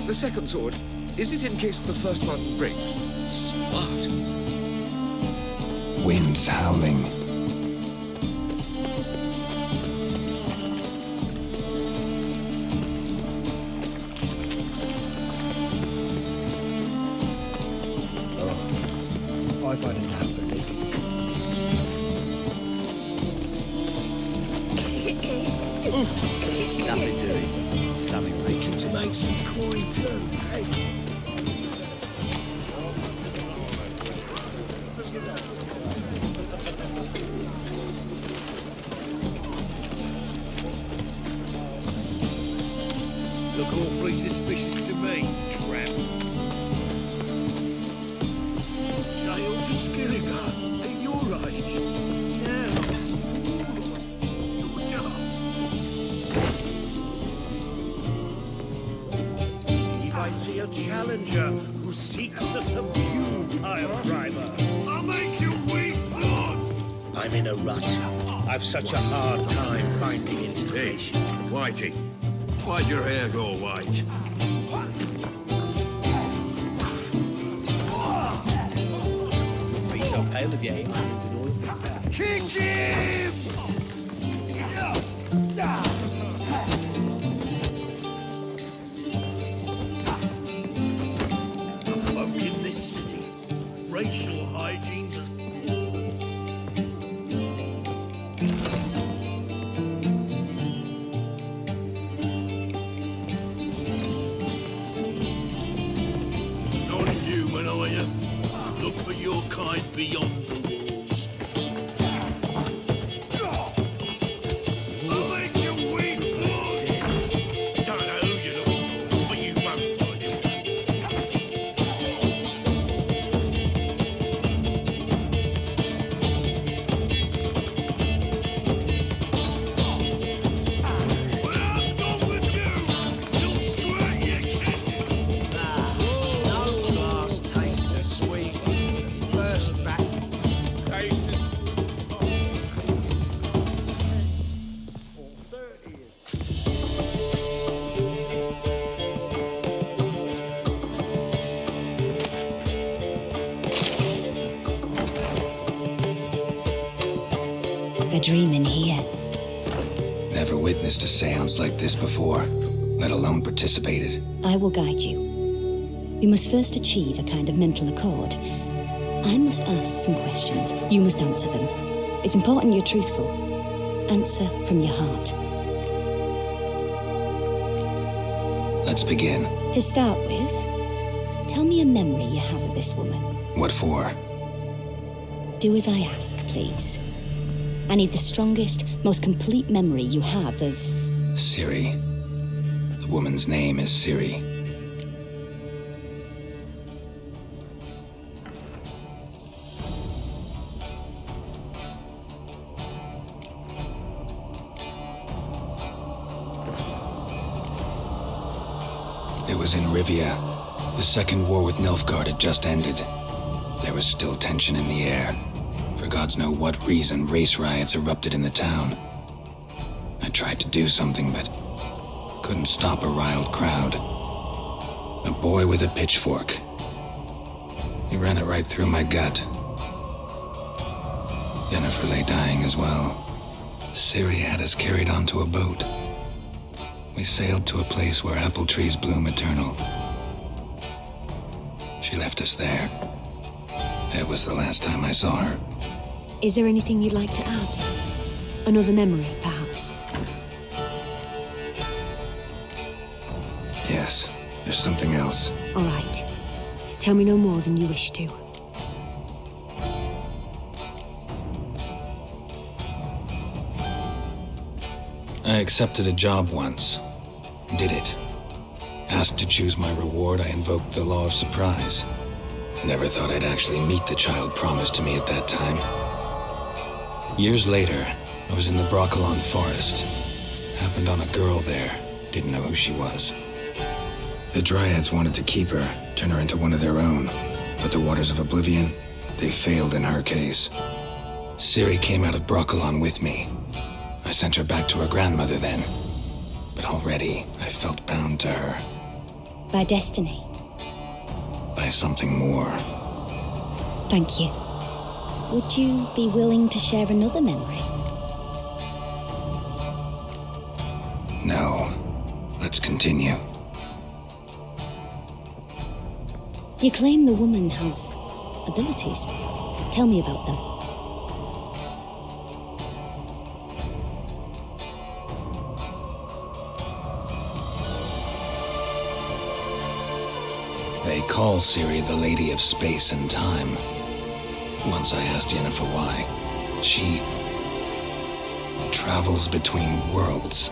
Speaker 11: The second sword, is it in case the first one breaks? Smart.
Speaker 2: Wind's howling.
Speaker 5: I've had enough of living.
Speaker 4: Nothing doing. Something making to make some coin too, hey? Look awfully suspicious to me, tramp. Sail to Skilligan at your age. Now, you're done. If I see a challenger who seeks to subdue Pile Driver, I'll make you weep blood. I'm in a rut. I've such a hard time finding inspiration.
Speaker 22: Whitey, why'd your hair go white?
Speaker 4: Be so pale if you ain't hands at all. Kick him! racial hygiene's as... Non-human, are you? Look for your kind beyond the walls. I'll make you weep, blood! Don't know who you're looking for, but you won't find him. When I'm done with you, you'll squirt your kid.
Speaker 7: No glass tastes as sweet as the first bath.
Speaker 13: They're dreaming here.
Speaker 2: Never witnessed a seance like this before, let alone participated.
Speaker 13: I will guide you. We must first achieve a kind of mental accord. I must ask some questions. You must answer them. It's important you're truthful. Answer from your heart.
Speaker 2: Let's begin.
Speaker 13: To start with, tell me a memory you have of this woman.
Speaker 2: What for?
Speaker 13: Do as I ask, please. I need the strongest, most complete memory you have of...
Speaker 2: Ciri. The woman's name is Ciri. It was in Rivia. The second war with Nilfgaard had just ended. There was still tension in the air. For gods know what reason, race riots erupted in the town. I tried to do something, but couldn't stop a riled crowd. A boy with a pitchfork. He ran it right through my gut. Yennefer lay dying as well. Ciri had us carried onto a boat. We sailed to a place where apple trees bloom eternal. She left us there. That was the last time I saw her.
Speaker 13: Is there anything you'd like to add? Another memory, perhaps?
Speaker 2: Yes, there's something else.
Speaker 13: All right. Tell me no more than you wish to.
Speaker 2: I accepted a job once. Did it. Asked to choose my reward, I invoked the law of surprise. Never thought I'd actually meet the child promised to me at that time. Years later, I was in the Broccolon forest. Happened on a girl there. Didn't know who she was. The Dryads wanted to keep her, turn her into one of their own. But the Waters of Oblivion, they failed in her case. Ciri came out of Broccolon with me. I sent her back to her grandmother then. But already, I felt bound to her.
Speaker 13: By destiny?
Speaker 2: By something more.
Speaker 13: Thank you. Would you be willing to share another memory?
Speaker 2: No. Let's continue.
Speaker 13: You claim the woman has abilities. Tell me about them.
Speaker 2: They call Ciri the Lady of Space and Time. Once I asked Yennefer why. She travels between worlds.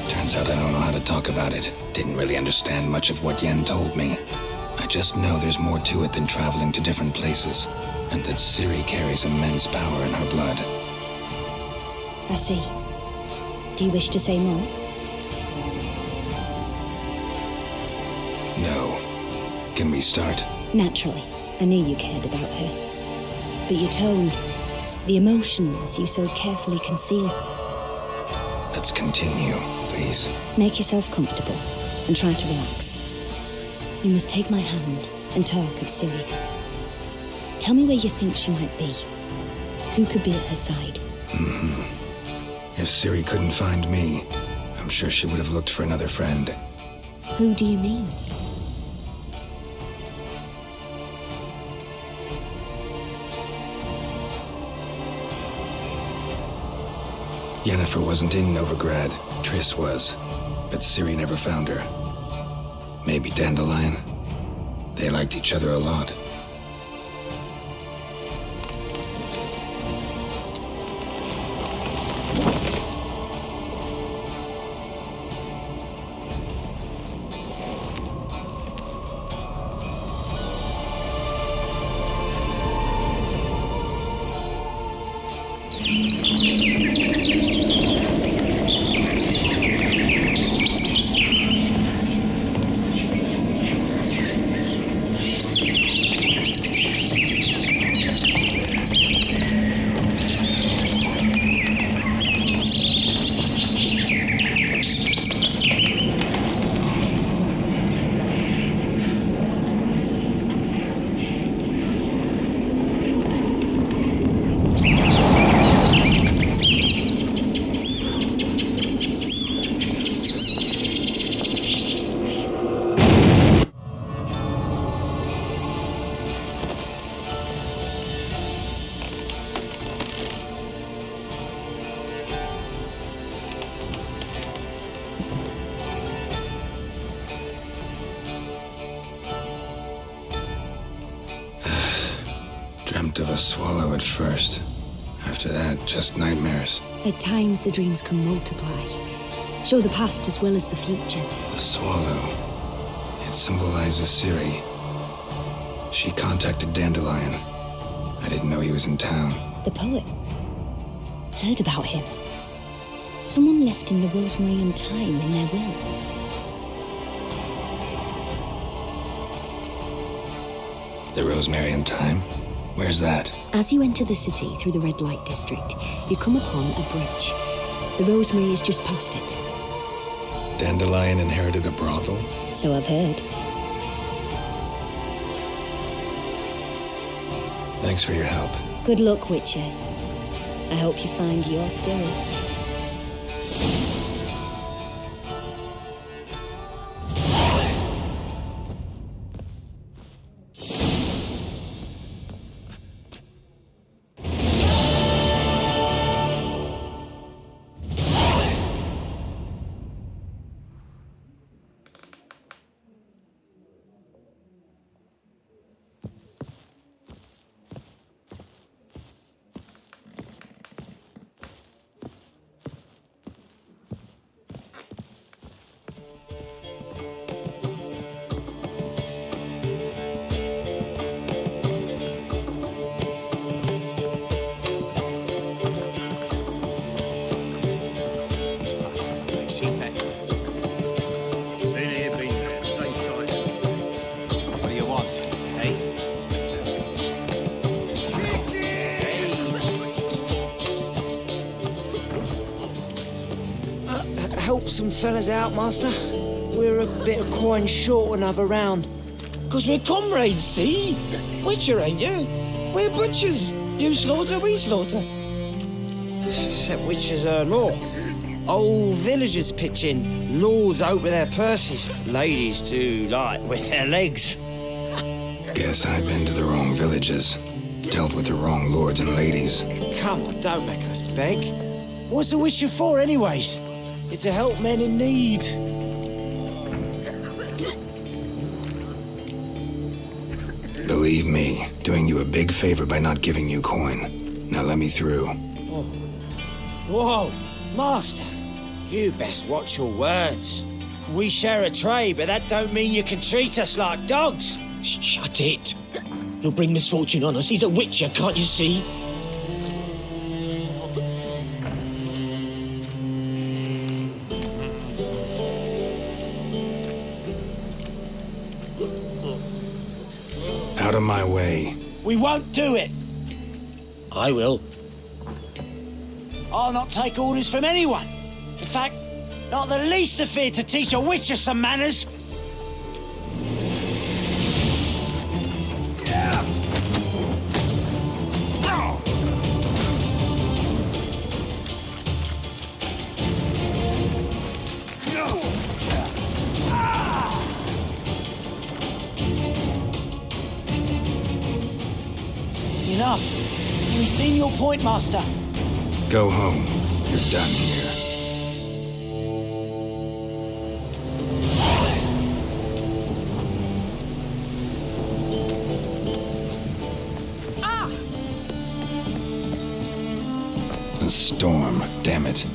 Speaker 2: Turns out I don't know how to talk about it. Didn't really understand much of what Yen told me. I just know there's more to it than traveling to different places, and that Ciri carries immense power in her blood.
Speaker 13: I see. Do you wish to say more?
Speaker 2: No. Can we start?
Speaker 13: Naturally. I knew you cared about her. But your tone, the emotions you so carefully conceal.
Speaker 2: Let's continue, please.
Speaker 13: Make yourself comfortable and try to relax. You must take my hand and talk of Ciri. Tell me where you think she might be. Who could be at her side?
Speaker 2: If Ciri couldn't find me, I'm sure she would have looked for another friend.
Speaker 13: Who do you mean?
Speaker 2: Yennefer wasn't in Novigrad. Triss was. But Ciri never found her. Maybe Dandelion? They liked each other a lot. Dreamt of a swallow at first. After that, just nightmares.
Speaker 13: At times, the dreams can multiply. Show the past as well as the future.
Speaker 2: The swallow. It symbolizes Ciri. She contacted Dandelion. I didn't know he was in town.
Speaker 13: The poet. Heard about him. Someone left him the rosemary and thyme in their will.
Speaker 2: The rosemary and thyme? Where's that?
Speaker 13: As you enter the city through the red light district, you come upon a bridge. The rosemary is just past it.
Speaker 2: Dandelion inherited a brothel?
Speaker 13: So I've heard.
Speaker 2: Thanks for your help.
Speaker 13: Good luck, Witcher. I hope you find your Ciri.
Speaker 10: Help some fellas out, master. We're a bit of coin short another round. 'Cause we're comrades, see? Witcher, ain't you? We're butchers. You slaughter, we slaughter. Except witchers earn more. Old villagers pitch in. Lords out with their purses. Ladies do like with their legs.
Speaker 2: Guess I've been to the wrong villages. Dealt with the wrong lords and ladies.
Speaker 10: Come on, don't make us beg. What's a witcher for, anyways? It's to help men in need.
Speaker 2: Believe me, doing you a big favor by not giving you coin. Now let me through.
Speaker 10: Oh. Whoa, master. You best watch your words. We share a trade, but that don't mean you can treat us like dogs.
Speaker 19: Shut it. He'll bring misfortune on us. He's a witcher, can't you see?
Speaker 2: Out of my way.
Speaker 10: We won't do it.
Speaker 19: I will.
Speaker 10: I'll not take orders from anyone. In fact, not the least afeard to teach a witcher some manners. Enough. We've seen your point, master.
Speaker 2: Go home. You're done here. A storm, damn it.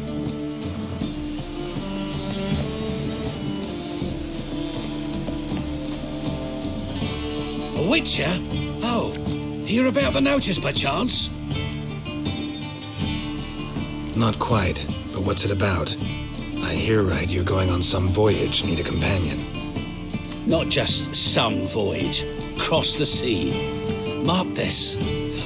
Speaker 4: A witcher? Oh, hear about the notice by chance?
Speaker 2: Not quite, but what's it about? I hear right you're going on some voyage, need a companion.
Speaker 4: Not just some voyage. Cross the sea. Mark this.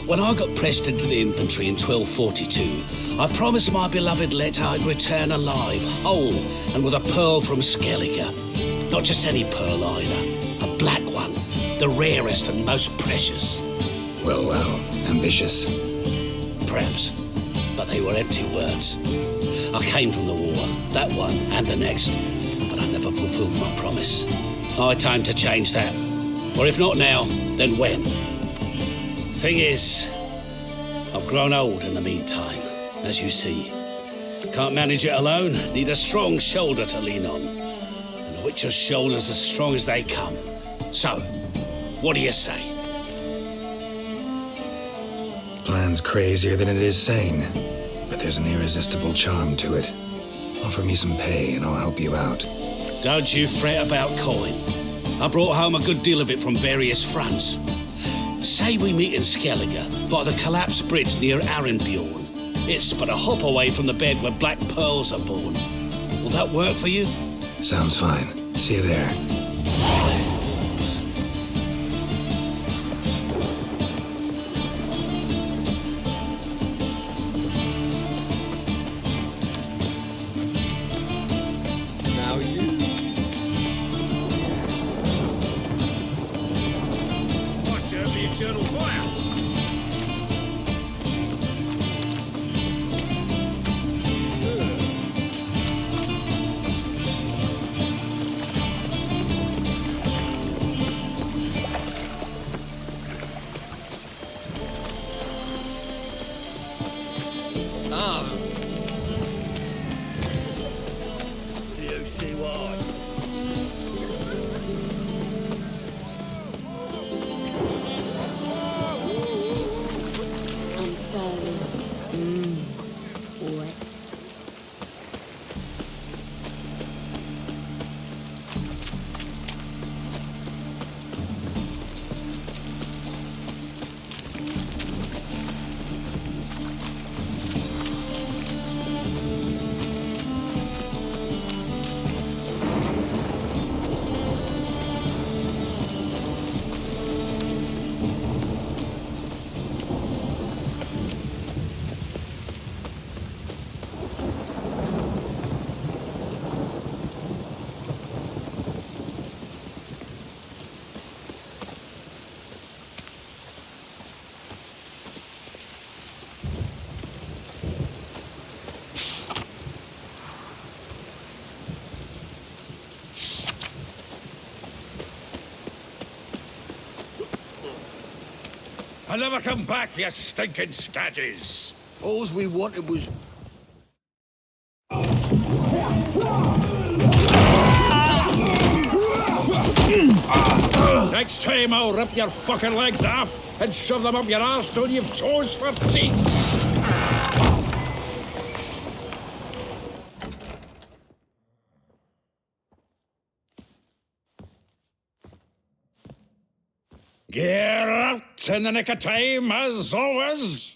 Speaker 4: When I got pressed into the infantry in 1242, I promised my beloved Let I'd return alive, whole, and with a pearl from Skellige. Not just any pearl either. A black one. The rarest and most precious.
Speaker 2: Well, ambitious.
Speaker 4: Perhaps. But they were empty words. I came from the war, that one and the next, but I never fulfilled my promise. High time to change that. Or if not now, then when? Thing is, I've grown old in the meantime, as you see. Can't manage it alone, need a strong shoulder to lean on. And a witcher's shoulder's as strong as they come. So, what do you say?
Speaker 2: Plan's crazier than it is sane, but there's an irresistible charm to it. Offer me some pay and I'll help you out.
Speaker 4: Don't you fret about coin. I brought home a good deal of it from various fronts. Say we meet in Skellige, by the collapsed bridge near Arenbjorn. It's but a hop away from the bed where black pearls are born. Will that work for you?
Speaker 2: Sounds fine. See you there.
Speaker 22: Eternal fire!
Speaker 4: Do you see what I see?
Speaker 22: I'll never come back, you stinking scadges!
Speaker 8: All we wanted was...
Speaker 22: Next time I'll rip your fucking legs off and shove them up your arse till you've toes for teeth! Get out in the nick of time, as always!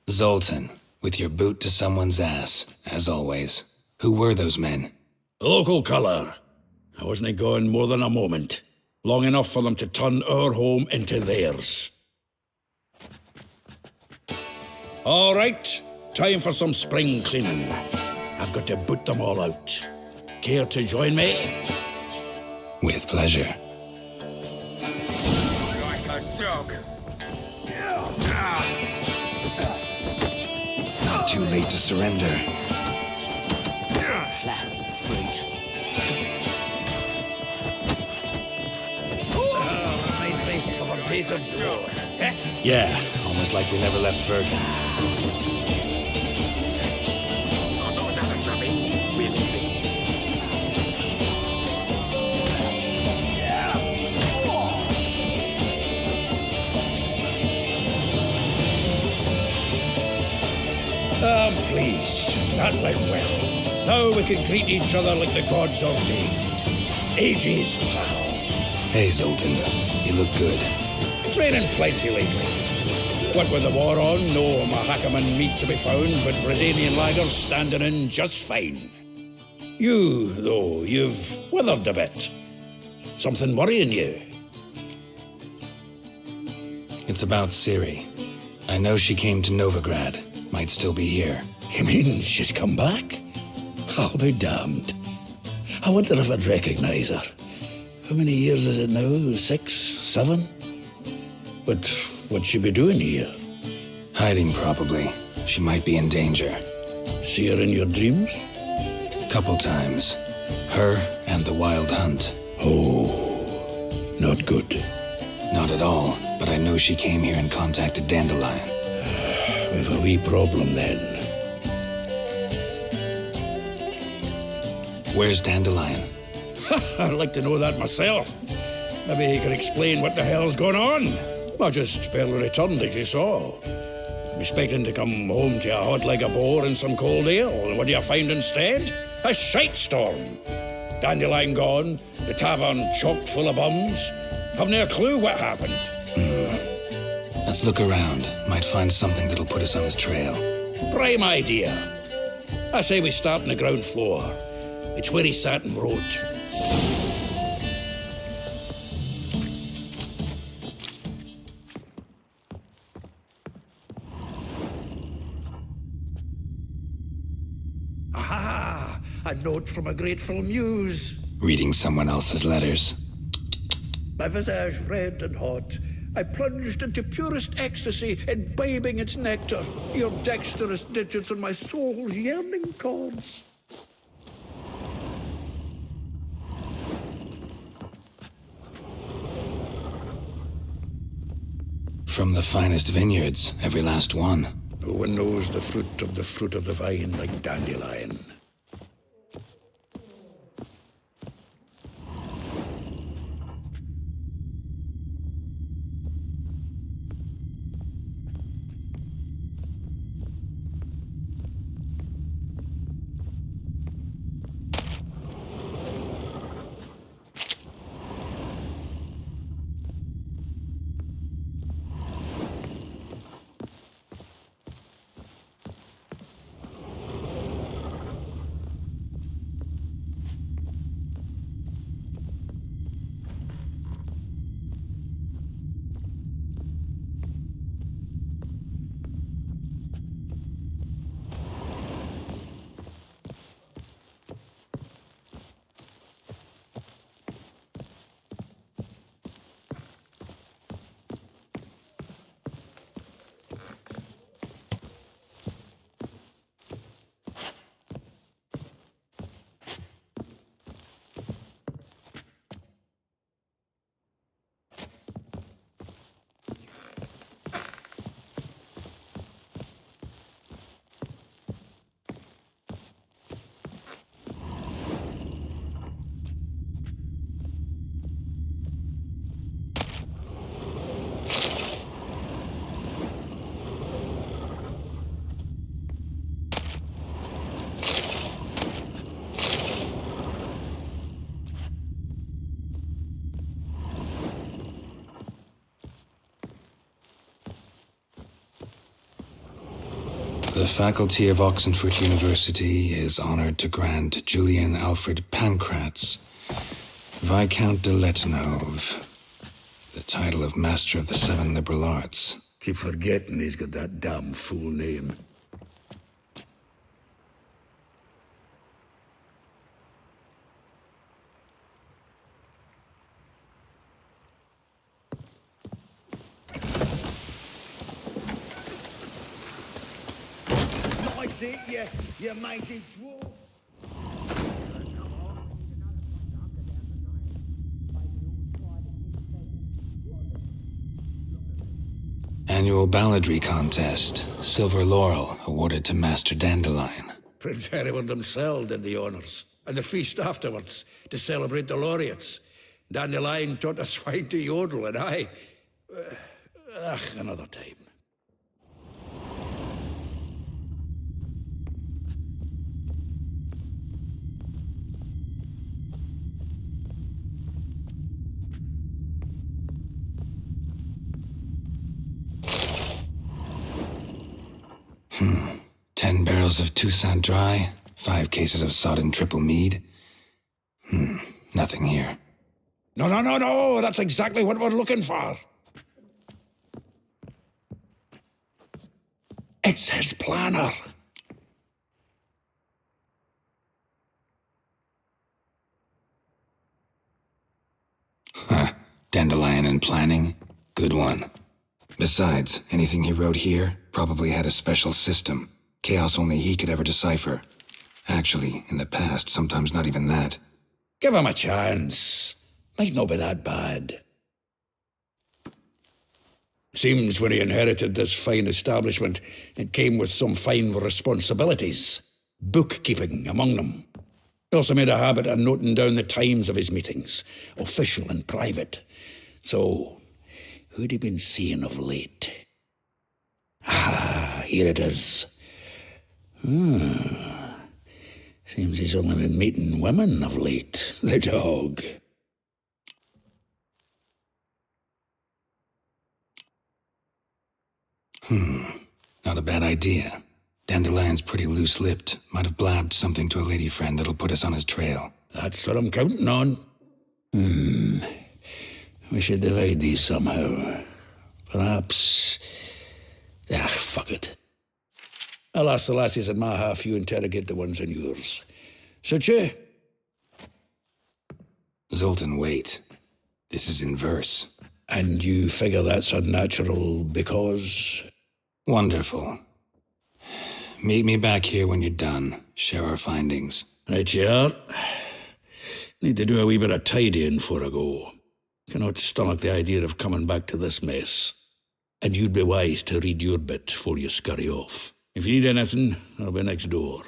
Speaker 2: Zoltan, with your boot to someone's ass, as always. Who were those men?
Speaker 4: Local colour. I wasn't going more than a moment. Long enough for them to turn our home into theirs. All right, time for some spring cleaning. I've got to boot them all out. Care to join me?
Speaker 2: With pleasure.
Speaker 22: Like a dog.
Speaker 2: Not too late to surrender.
Speaker 4: Flat freak. Reminds me of a piece of war.
Speaker 2: Yeah, almost like we never left Virgin.
Speaker 4: pleased. That went well. Now we can greet each other like the gods ordained. Ages, pal.
Speaker 2: Hey, Zoltan. You look good.
Speaker 4: Training plenty lately. What with the war on, no Mahakaman meat to be found, but Redanian lagers standing in just fine. You, though, you've withered a bit. Something worrying you?
Speaker 2: It's about Ciri. I know she came to Novigrad. Might still be here.
Speaker 4: You mean she's come back? I'll be damned. I wonder if I'd recognize her. How many years is it now? 6, 7? But what'd she be doing here?
Speaker 2: Hiding, probably. She might be in danger.
Speaker 4: See her in your dreams?
Speaker 2: Couple times. Her and the Wild Hunt.
Speaker 4: Oh, not good.
Speaker 2: Not at all, but I know she came here and contacted Dandelion.
Speaker 4: We've a wee problem then.
Speaker 2: Where's Dandelion?
Speaker 4: I'd like to know that myself. Maybe he could explain what the hell's going on. I just barely returned, as you saw. I'm expecting to come home to a hot like a boar and some cold ale, and what do you find instead? A shite storm. Dandelion gone, the tavern chock full of bums. Haven't a clue what happened.
Speaker 2: Let's look around. Might find something that'll put us on his trail.
Speaker 4: Prime idea. I say we start on the ground floor. It's where he sat and wrote. Aha! A note from a grateful muse.
Speaker 2: Reading someone else's letters.
Speaker 4: My visage red and hot, I plunged into purest ecstasy, imbibing its nectar, your dexterous digits on my soul's yearning chords.
Speaker 2: From the finest vineyards, every last one.
Speaker 4: No one knows the fruit of the vine like Dandelion.
Speaker 2: The faculty of Oxenfurt University is honored to grant Julian Alfred Pancratz, Viscount de Letonov, the title of Master of the Seven Liberal Arts.
Speaker 4: Keep forgetting he's got that damn fool name.
Speaker 8: Nice it, you matey dwarf.
Speaker 2: Annual balladry contest. Silver laurel awarded to Master Dandelion.
Speaker 4: Prince Hereward himself did the honours, and the feast afterwards to celebrate the laureates. Dandelion taught a swine to yodel, and another time.
Speaker 2: 10 barrels of Toussaint Dry, 5 cases of sodden triple mead. Nothing here.
Speaker 22: No, that's exactly what we're looking for. It's his planner.
Speaker 2: Dandelion and planning? Good one. Besides, anything he wrote here probably had a special system. Chaos only he could ever decipher. Actually, in the past, sometimes not even that.
Speaker 22: Give him a chance. Might not be that bad. Seems when he inherited this fine establishment, it came with some fine responsibilities. Bookkeeping among them. He also made a habit of noting down the times of his meetings, official and private. So, who'd he been seeing of late? Here it is. Seems he's only been meeting women of late, the dog.
Speaker 2: Not a bad idea. Dandelion's pretty loose-lipped. Might have blabbed something to a lady friend that'll put us on his trail.
Speaker 22: That's what I'm counting on. We should divide these somehow. Perhaps... fuck it. I'll ask the lassies in my half, you interrogate the ones in yours. Suit you?
Speaker 2: Zoltan, wait. This is in verse.
Speaker 22: And you figure that's unnatural because...
Speaker 2: Wonderful. Meet me back here when you're done. Share our findings.
Speaker 22: Right you are. Need to do a wee bit of tidying before I go. Cannot stomach the idea of coming back to this mess. And you'd be wise to read your bit before you scurry off. If you need anything, I'll be next door.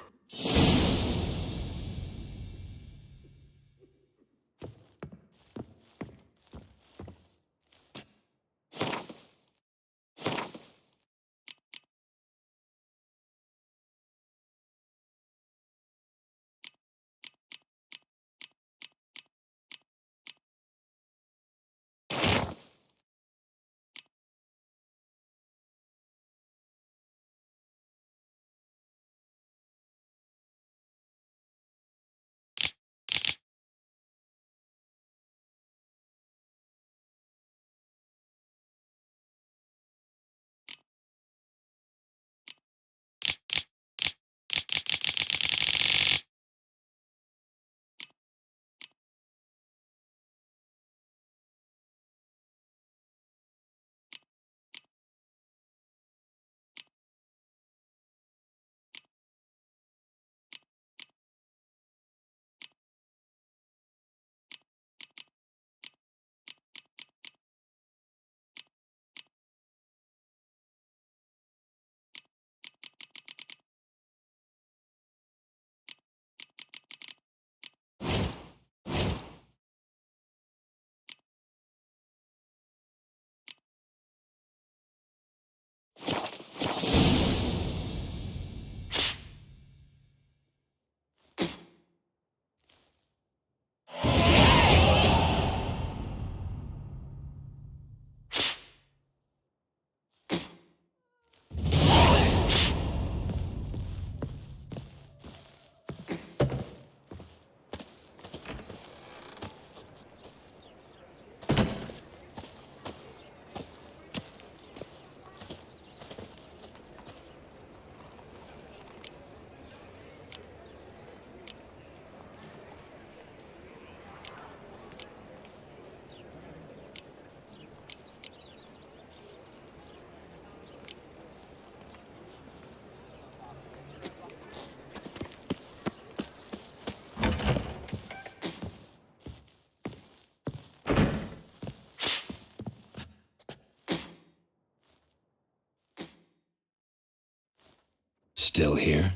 Speaker 2: Still here?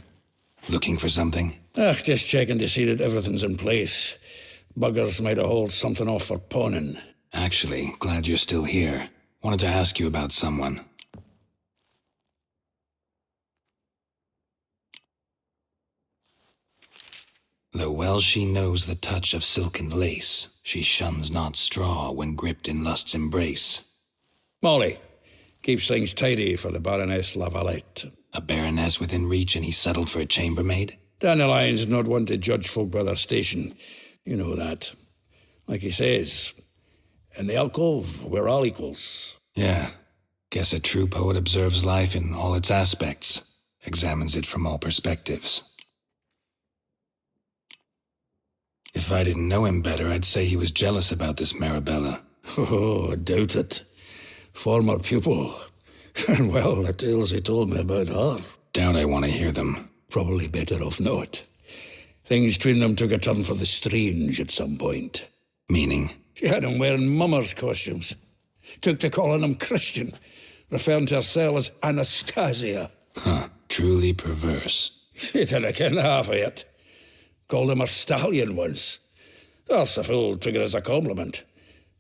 Speaker 2: Looking for something?
Speaker 22: Just checking to see that everything's in place. Buggers might have hauled something off for pawning.
Speaker 2: Actually, glad you're still here. Wanted to ask you about someone. Though well she knows the touch of silken lace, she shuns not straw when gripped in lust's embrace.
Speaker 22: Molly, Keeps things tidy for the Baroness Lavalette.
Speaker 2: A baroness within reach and he settled for a chambermaid?
Speaker 22: Dandelion's not one to judge folk by their station. You know that. Like he says, in the alcove, we're all equals.
Speaker 2: Yeah. Guess a true poet observes life in all its aspects, examines it from all perspectives. If I didn't know him better, I'd say he was jealous about this Marabella.
Speaker 22: Oh, I doubt it. Former pupil. And well, the tales he told me about her.
Speaker 2: Doubt I want to hear them.
Speaker 22: Probably better off not. Things between them took a turn for the strange at some point.
Speaker 2: Meaning?
Speaker 22: She had him wearing mummers' costumes. Took to calling him Christian, referring to herself as Anastasia.
Speaker 2: Huh, truly perverse.
Speaker 22: He didn't ken half of it. Called him her stallion once. That's the fool took it as a compliment,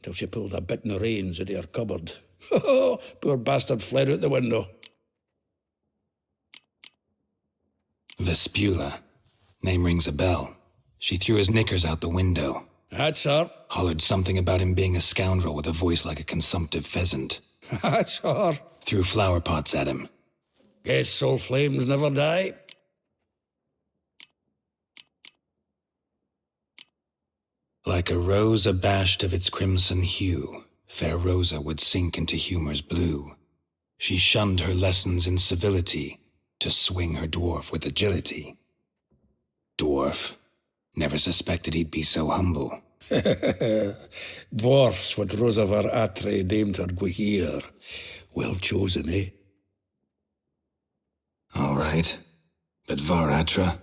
Speaker 22: till she pulled a bit in the reins out of her cupboard. Oh, poor bastard fled out the window.
Speaker 2: Vespula. Name rings a bell. She threw his knickers out the window.
Speaker 22: That's her.
Speaker 2: Hollered something about him being a scoundrel with a voice like a consumptive pheasant.
Speaker 22: That's her.
Speaker 2: Threw flower pots at him.
Speaker 22: Guess soul flames never die.
Speaker 2: Like a rose abashed of its crimson hue, fair Rosa would sink into humor's blue. She shunned her lessons in civility, to swing her dwarf with agility. Dwarf. Never suspected he'd be so humble.
Speaker 22: Dwarfs what Rosa var Atre deemed her Guihir. Well chosen, eh?
Speaker 2: All right. But Var Atra?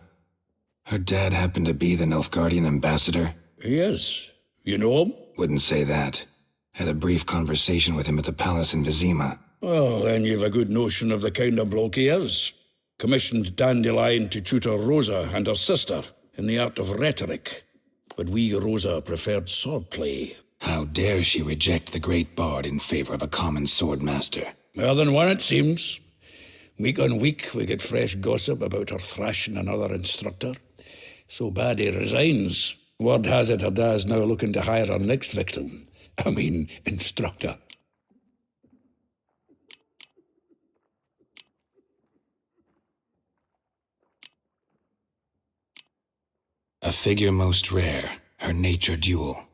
Speaker 2: Her dad happened to be the Nilfgaardian ambassador?
Speaker 22: He is. You know him?
Speaker 2: Wouldn't say that. Had a brief conversation with him at the palace in Vizima.
Speaker 22: Well, then you've a good notion of the kind of bloke he is. Commissioned Dandelion to tutor Rosa and her sister in the art of rhetoric. But we, Rosa, preferred swordplay.
Speaker 2: How dare she reject the great bard in favor of a common swordmaster?
Speaker 22: More than one, it seems. Week on week, we get fresh gossip about her thrashing another instructor. So bad he resigns. Word has it her dad's now looking to hire her next victim. I mean, instructor.
Speaker 2: A figure most rare, her nature dual.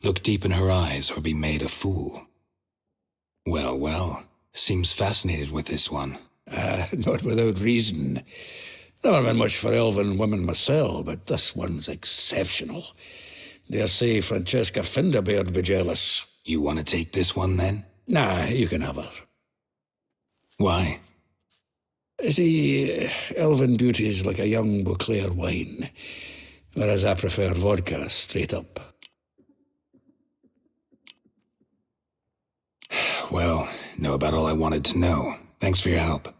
Speaker 2: Look deep in her eyes or be made a fool. Well, well, seems fascinated with this one.
Speaker 22: Not without reason. Never been much for elven women myself, but this one's exceptional. Dare say Francesca Finderbeard be jealous.
Speaker 2: You want to take this one, then?
Speaker 22: Nah, you can have her.
Speaker 2: Why?
Speaker 22: See, elven beauty's like a young Beauclair wine, whereas I prefer vodka straight up.
Speaker 2: Well, know about all I wanted to know. Thanks for your help.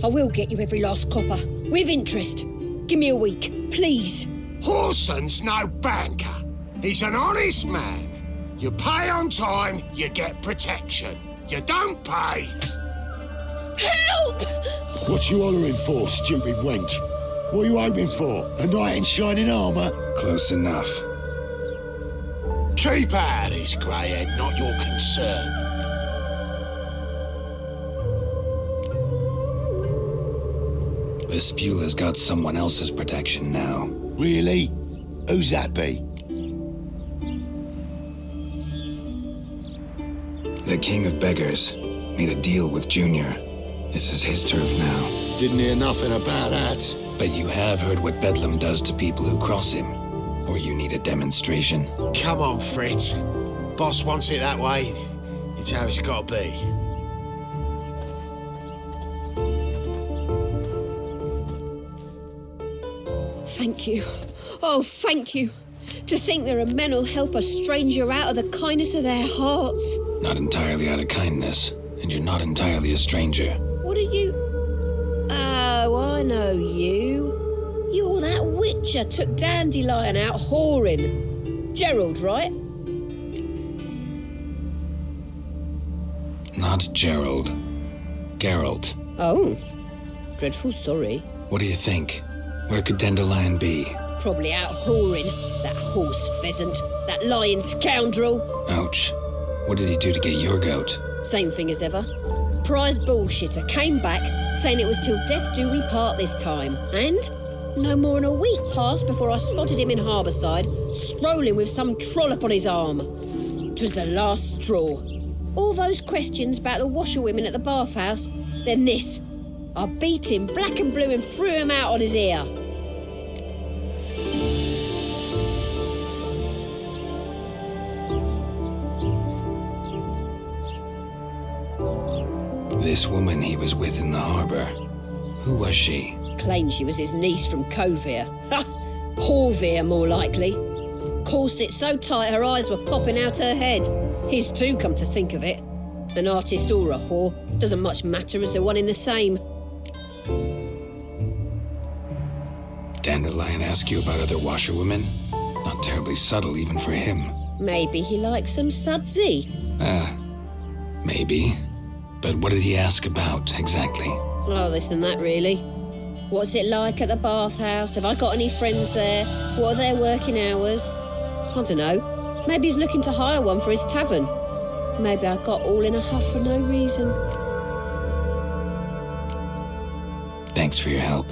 Speaker 13: I will get you every last copper, with interest. Give me a week, please.
Speaker 18: Horson's no banker. He's an honest man. You pay on time, you get protection. You don't pay...
Speaker 13: Help!
Speaker 8: What you hollering for, stupid wench? What are you hoping for? A knight in shining armour?
Speaker 2: Close enough.
Speaker 18: Keep out of this, greyhead, not your concern.
Speaker 2: Vespula's got someone else's protection now.
Speaker 8: Really? Who's that be?
Speaker 2: The King of Beggars made a deal with Junior. This is his turf now.
Speaker 8: Didn't hear nothing about that.
Speaker 2: But you have heard what Bedlam does to people who cross him. Or you need a demonstration?
Speaker 18: Come on, Fritz. Boss wants it that way. It's how it's got to be.
Speaker 13: Thank you. Oh, thank you.
Speaker 9: To think there are men who'll help a stranger out of the kindness of their hearts.
Speaker 2: Not entirely out of kindness, and you're not entirely a stranger.
Speaker 9: What are you... Oh, I know you. You're that witcher took Dandelion out whoring. Gerald, right?
Speaker 2: Not Gerald. Geralt.
Speaker 9: Oh, dreadful sorry.
Speaker 2: What do you think? Where could Dandelion be?
Speaker 9: Probably out whoring. That horse pheasant. That lying scoundrel.
Speaker 2: Ouch. What did he do to get your goat?
Speaker 9: Same thing as ever. Prize bullshitter came back saying it was till death do we part this time. And no more than a week passed before I spotted him in Harbourside, strolling with some trollop on his arm. 'Twas the last straw. All those questions about the washerwomen at the bathhouse, then this. I beat him black and blue and threw him out on his ear.
Speaker 2: This woman he was with in the harbour. Who was she?
Speaker 9: Claimed she was his niece from Kovir. Ha! Horvir, more likely. Corset so tight her eyes were popping out her head. His too, come to think of it. An artist or a whore. Doesn't much matter as they're one in the same.
Speaker 2: Dandelion ask you about other washerwomen? Not terribly subtle even for him.
Speaker 9: Maybe he likes some sudsy.
Speaker 2: Maybe. But what did he ask about, exactly?
Speaker 9: Oh, this and that, really. What's it like at the bathhouse? Have I got any friends there? What are their working hours? I don't know. Maybe he's looking to hire one for his tavern. Maybe I got all in a huff for no reason.
Speaker 2: Thanks for your help.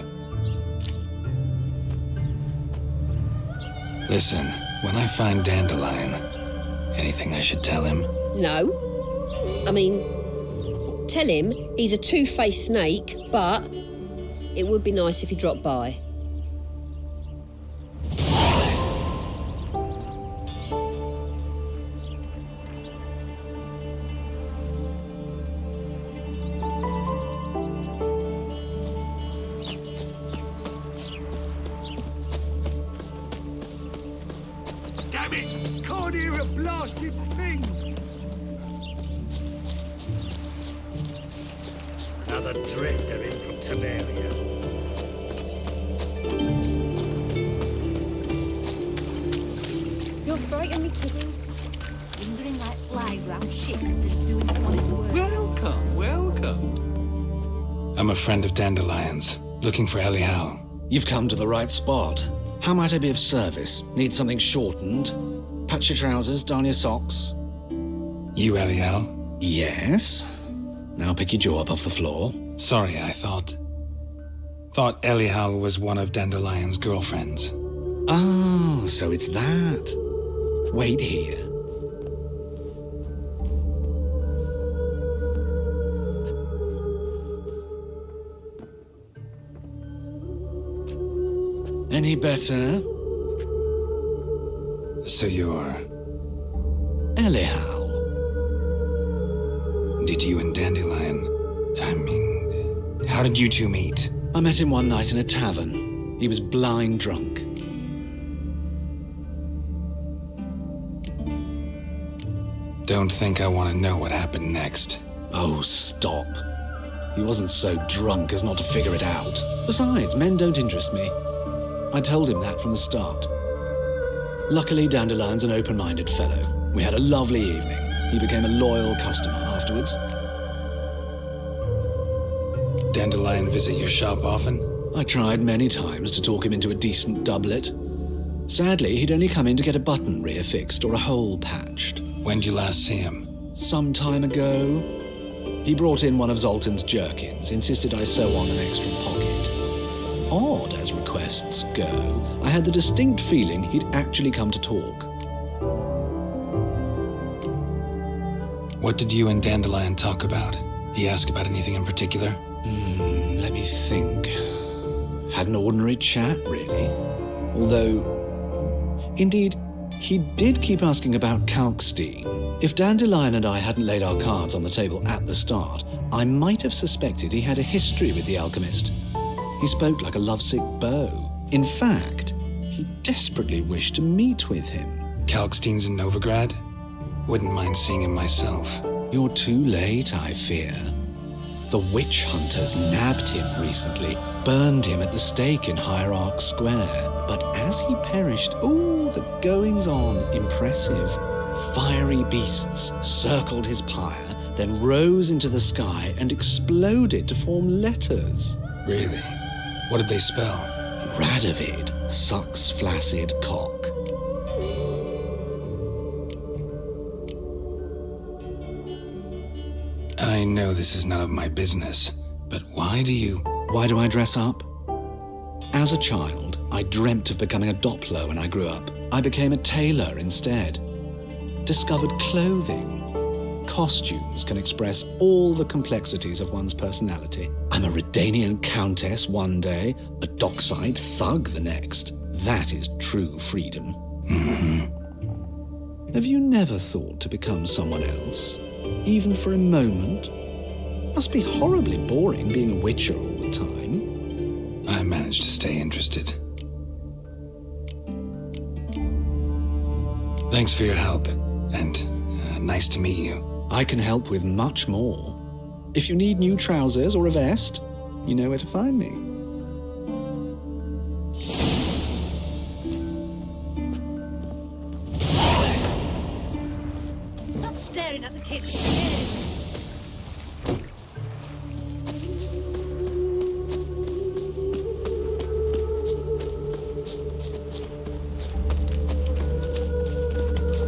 Speaker 2: Listen, when I find Dandelion, anything I should tell him?
Speaker 9: No. I mean, tell him he's a two-faced snake, but it would be nice if he dropped by.
Speaker 4: Damn it! Can't hear a blasted thing! Another drifter in from Temeria.
Speaker 15: You're frightening me, kiddies. Lingering like flies round shit instead of doing some honest work.
Speaker 16: Welcome, welcome.
Speaker 2: I'm a friend of Dandelion's, looking for Elial.
Speaker 23: You've come to the right spot. How might I be of service? Need something shortened? Patch your trousers, darn your socks.
Speaker 2: You Elial?
Speaker 23: Yes. Now pick your jaw up off the floor.
Speaker 2: Sorry, I thought Elial was one of Dandelion's girlfriends.
Speaker 23: Oh, so it's that. Wait here. Any better?
Speaker 2: So you're...
Speaker 23: Elial.
Speaker 2: Did you and Dandelion... how did you two meet?
Speaker 23: I met him one night in a tavern. He was blind drunk.
Speaker 2: Don't think I want to know what happened next.
Speaker 23: Oh, stop. He wasn't so drunk as not to figure it out. Besides, men don't interest me. I told him that from the start. Luckily, Dandelion's an open-minded fellow. We had a lovely evening. He became a loyal customer afterwards.
Speaker 2: Dandelion visit your shop often?
Speaker 23: I tried many times to talk him into a decent doublet. Sadly, he'd only come in to get a button rear-fixed or a hole patched.
Speaker 2: When'd you last see him?
Speaker 23: Some time ago. He brought in one of Zoltan's jerkins, insisted I sew on an extra pocket. Odd as requests go, I had the distinct feeling he'd actually come to talk.
Speaker 2: What did you and Dandelion talk about? He ask about anything in particular?
Speaker 23: Let me think. Had an ordinary chat, really. Although, indeed, he did keep asking about Kalkstein. If Dandelion and I hadn't laid our cards on the table at the start, I might have suspected he had a history with the alchemist. He spoke like a lovesick beau. In fact, He desperately wished to meet with him.
Speaker 2: Kalkstein's in Novigrad? Wouldn't mind seeing him myself.
Speaker 23: You're too late, I fear. The witch hunters nabbed him recently, burned him at the stake in Hierarch Square. But as he perished, the goings-on impressive. Fiery beasts circled his pyre, then rose into the sky and exploded to form letters.
Speaker 2: Really? What did they spell?
Speaker 23: Radovid sucks flaccid cock.
Speaker 2: I know this is none of my business, but why do
Speaker 23: I dress up? As a child, I dreamt of becoming a Doppler when I grew up. I became a tailor instead. Discovered clothing. Costumes can express all the complexities of one's personality. I'm a Redanian countess one day, a dockside thug the next. That is true freedom.
Speaker 2: Mm-hmm.
Speaker 23: Have you never thought to become someone else? Even for a moment? Must be horribly boring being a witcher all the time.
Speaker 2: I managed to stay interested. Thanks for your help, and nice to meet you.
Speaker 23: I can help with much more. If you need new trousers or a vest, you know where to find me.
Speaker 13: Stop staring at the kid.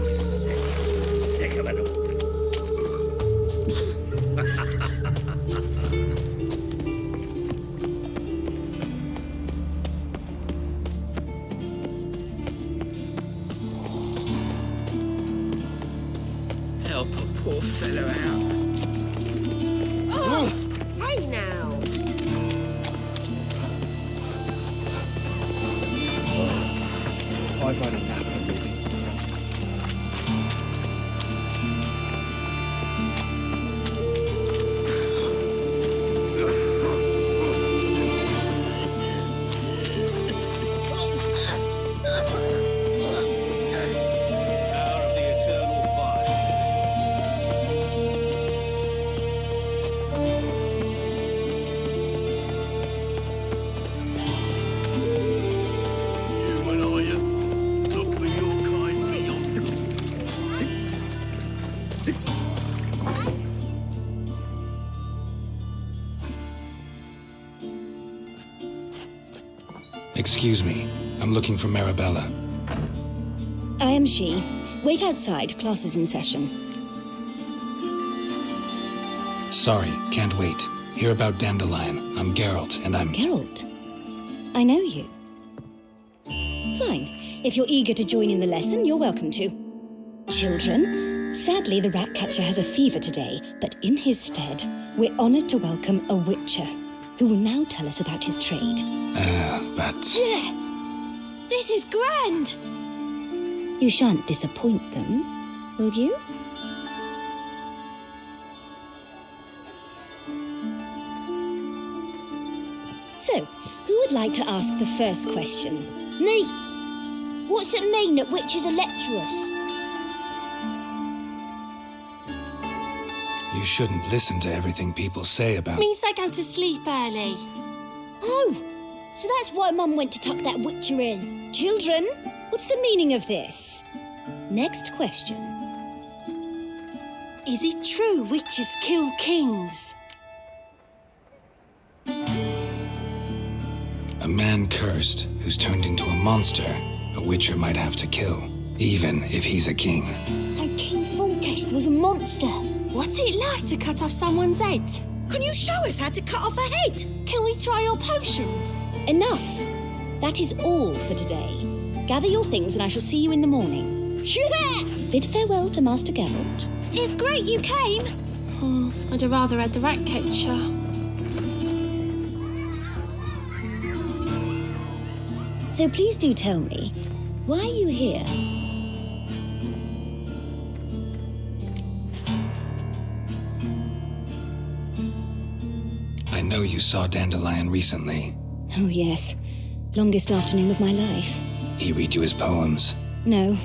Speaker 13: He's scared.
Speaker 4: Sick of it all.
Speaker 10: Help a poor fellow out.
Speaker 6: Oh, hey now.
Speaker 5: I've had enough of living.
Speaker 2: Excuse me, I'm looking for Marabella.
Speaker 13: I am she. Wait outside. Class is in session.
Speaker 2: Sorry, can't wait. Hear about Dandelion. I'm Geralt, and I'm...
Speaker 13: Geralt? I know you. Fine. If you're eager to join in the lesson, you're welcome to. Children, sadly the rat catcher has a fever today, but in his stead, we're honoured to welcome a witcher, who will now tell us about his trade.
Speaker 2: But...
Speaker 6: This is grand!
Speaker 13: You shan't disappoint them, will you? So, who would like to ask the first question?
Speaker 6: Me! What's it mean that witches are lecturers?
Speaker 2: You shouldn't listen to everything people say about...
Speaker 6: Means they go to sleep early. Oh, so that's why Mum went to tuck that witcher in.
Speaker 13: Children, what's the meaning of this? Next question.
Speaker 6: Is it true witches kill kings?
Speaker 2: A man cursed who's turned into a monster, a witcher might have to kill, even if he's a king.
Speaker 6: So King Foltest was a monster. What's it like to cut off someone's head?
Speaker 13: Can you show us how to cut off a head?
Speaker 6: Can we try your potions?
Speaker 13: Enough. That is all for today. Gather your things and I shall see you in the morning.
Speaker 6: Yeah!
Speaker 13: Bid farewell to Master Geralt.
Speaker 6: It's great you came. Oh, I'd have rather had the rat catcher.
Speaker 13: So please do tell me, why are you here?
Speaker 2: I know you saw Dandelion recently.
Speaker 13: Oh yes, longest afternoon of my life.
Speaker 2: He read you his poems?
Speaker 13: No.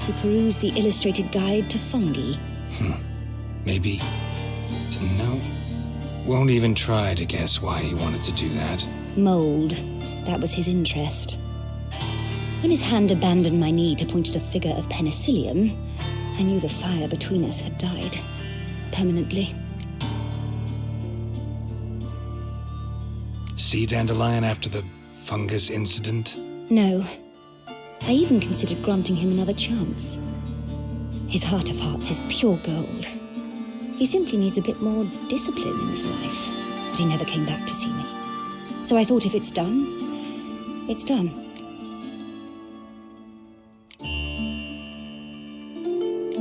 Speaker 13: He perused the illustrated guide to fungi.
Speaker 2: Maybe. No. Won't even try to guess why he wanted to do that.
Speaker 13: Mold. That was his interest. When his hand abandoned my knee to point at a figure of penicillium, I knew the fire between us had died. Permanently.
Speaker 2: See Dandelion after the fungus incident?
Speaker 13: No. I even considered granting him another chance. His heart of hearts is pure gold. He simply needs a bit more discipline in his life. But he never came back to see me. So I thought if it's done, it's done.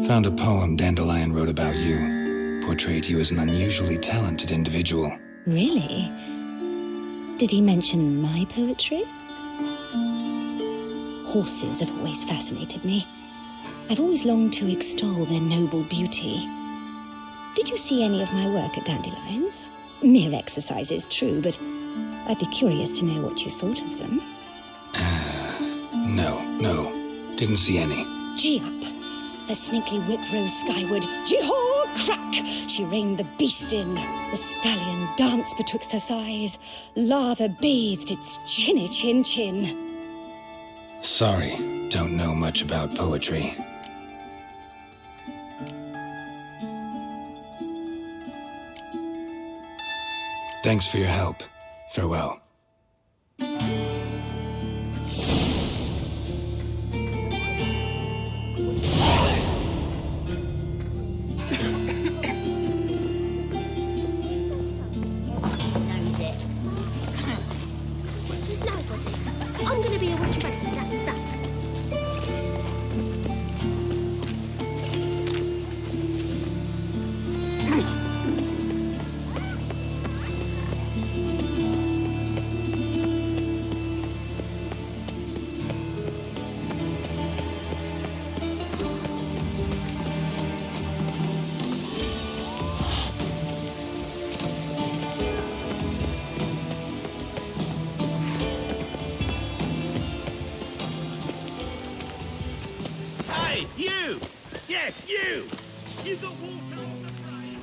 Speaker 2: Found a poem Dandelion wrote about you. Portrayed you as an unusually talented individual.
Speaker 13: Really? Did he mention my poetry? Horses have always fascinated me. I've always longed to extol their noble beauty. Did you see any of my work at Dandelion's? Mere exercises, true, but I'd be curious to know what you thought of them.
Speaker 2: No. Didn't see any.
Speaker 13: Gee up! A snaky whip rose skyward. Jee-haw! Crack! She reined the beast in. The stallion danced betwixt her thighs. Lather bathed its chinny chin.
Speaker 2: Sorry, don't know much about poetry. Thanks for your help. Farewell.
Speaker 6: Knows it. Witches nobody. I'm gonna be a witcheress and that's that.
Speaker 4: Hey, you! Yes, you! You got water on the brain!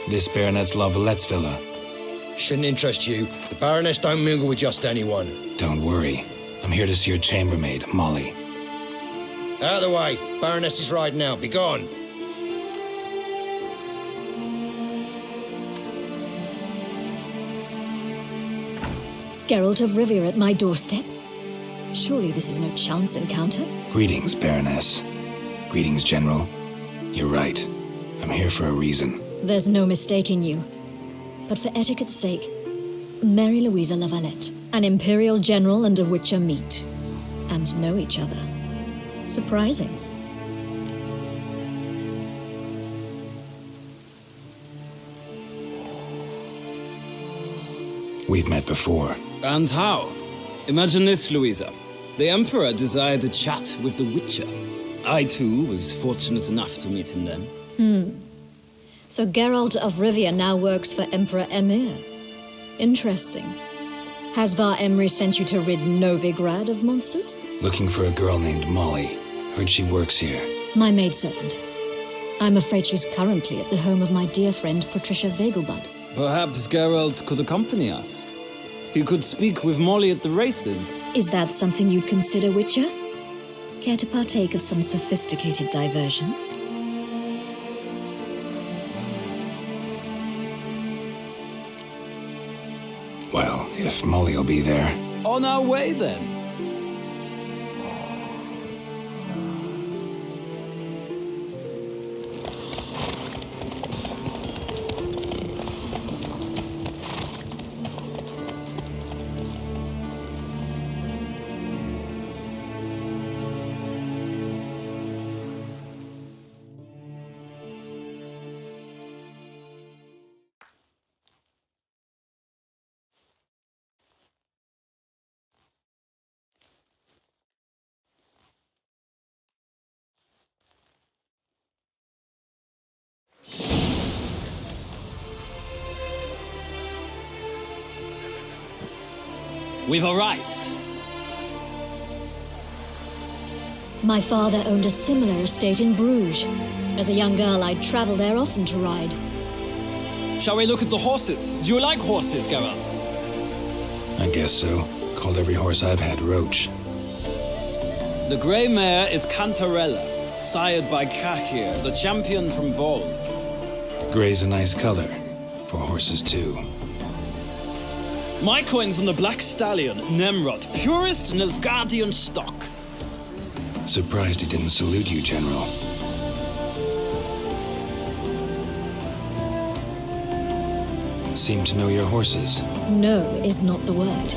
Speaker 2: This Baronet's Lavallette's villa.
Speaker 3: Shouldn't interest you. The Baroness don't mingle with just anyone.
Speaker 2: Don't worry. I'm here to see your chambermaid, Molly.
Speaker 3: Out of the way. Baroness is riding out. Be gone.
Speaker 14: Geralt of Rivia at my doorstep? Surely this is no chance encounter?
Speaker 2: Greetings, Baroness. Greetings, General. You're right. I'm here for a reason.
Speaker 14: There's no mistaking you. But for etiquette's sake, Mary Louisa Lavalette, an Imperial General and a Witcher meet. And know each other. Surprising.
Speaker 2: We've met before.
Speaker 17: And how? Imagine this, Louisa. The Emperor desired a chat with the Witcher. I, too, was fortunate enough to meet him then.
Speaker 14: So Geralt of Rivia now works for Emperor Emir. Interesting. Has Var Emry sent you to rid Novigrad of monsters?
Speaker 2: Looking for a girl named Molly. Heard she works here.
Speaker 14: My maidservant. I'm afraid she's currently at the home of my dear friend Patricia Vegelbud.
Speaker 17: Perhaps Geralt could accompany us. He could speak with Molly at the races.
Speaker 14: Is that something you'd consider, Witcher? Care to partake of some sophisticated diversion?
Speaker 2: Well, if Molly will be there.
Speaker 17: On our way, then. We've arrived.
Speaker 14: My father owned a similar estate in Bruges. As a young girl, I'd travel there often to ride.
Speaker 17: Shall we look at the horses? Do you like horses, Geralt?
Speaker 2: I guess so. Called every horse I've had Roach.
Speaker 17: The grey mare is Cantarella, sired by Cahir, the champion from Vol.
Speaker 2: Grey's a nice color. For horses, too.
Speaker 17: My coin's on the black stallion, Nemrod, purest Nilfgaardian stock.
Speaker 2: Surprised he didn't salute you, General. Seem to know your horses.
Speaker 14: No is not the word.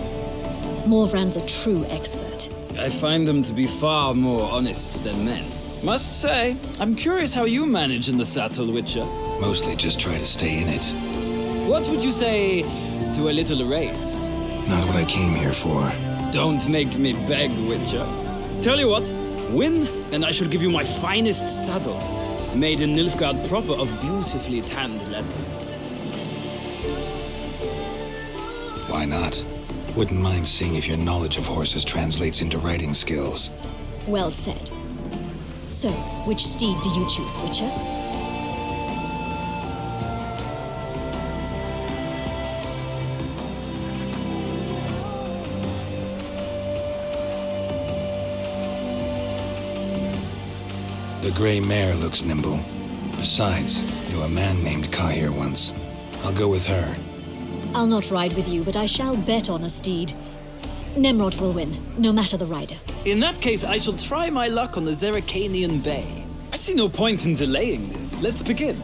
Speaker 14: Morvran's a true expert.
Speaker 17: I find them to be far more honest than men. Must say, I'm curious how you manage in the saddle, Witcher.
Speaker 2: Mostly just try to stay in it.
Speaker 17: What would you say to a little race?
Speaker 2: Not what I came here for.
Speaker 17: Don't make me beg, Witcher. Tell you what, win, and I shall give you my finest saddle, made in Nilfgaard proper of beautifully tanned leather.
Speaker 2: Why not? Wouldn't mind seeing if your knowledge of horses translates into riding skills.
Speaker 14: Well said. So, which steed do you choose, Witcher?
Speaker 2: The gray mare looks nimble. Besides, knew a man named Cahir once. I'll go with her.
Speaker 14: I'll not ride with you, but I shall bet on a steed. Nemrod will win, no matter the rider.
Speaker 17: In that case, I shall try my luck on the Zeracanian Bay. I see no point in delaying this. Let's begin.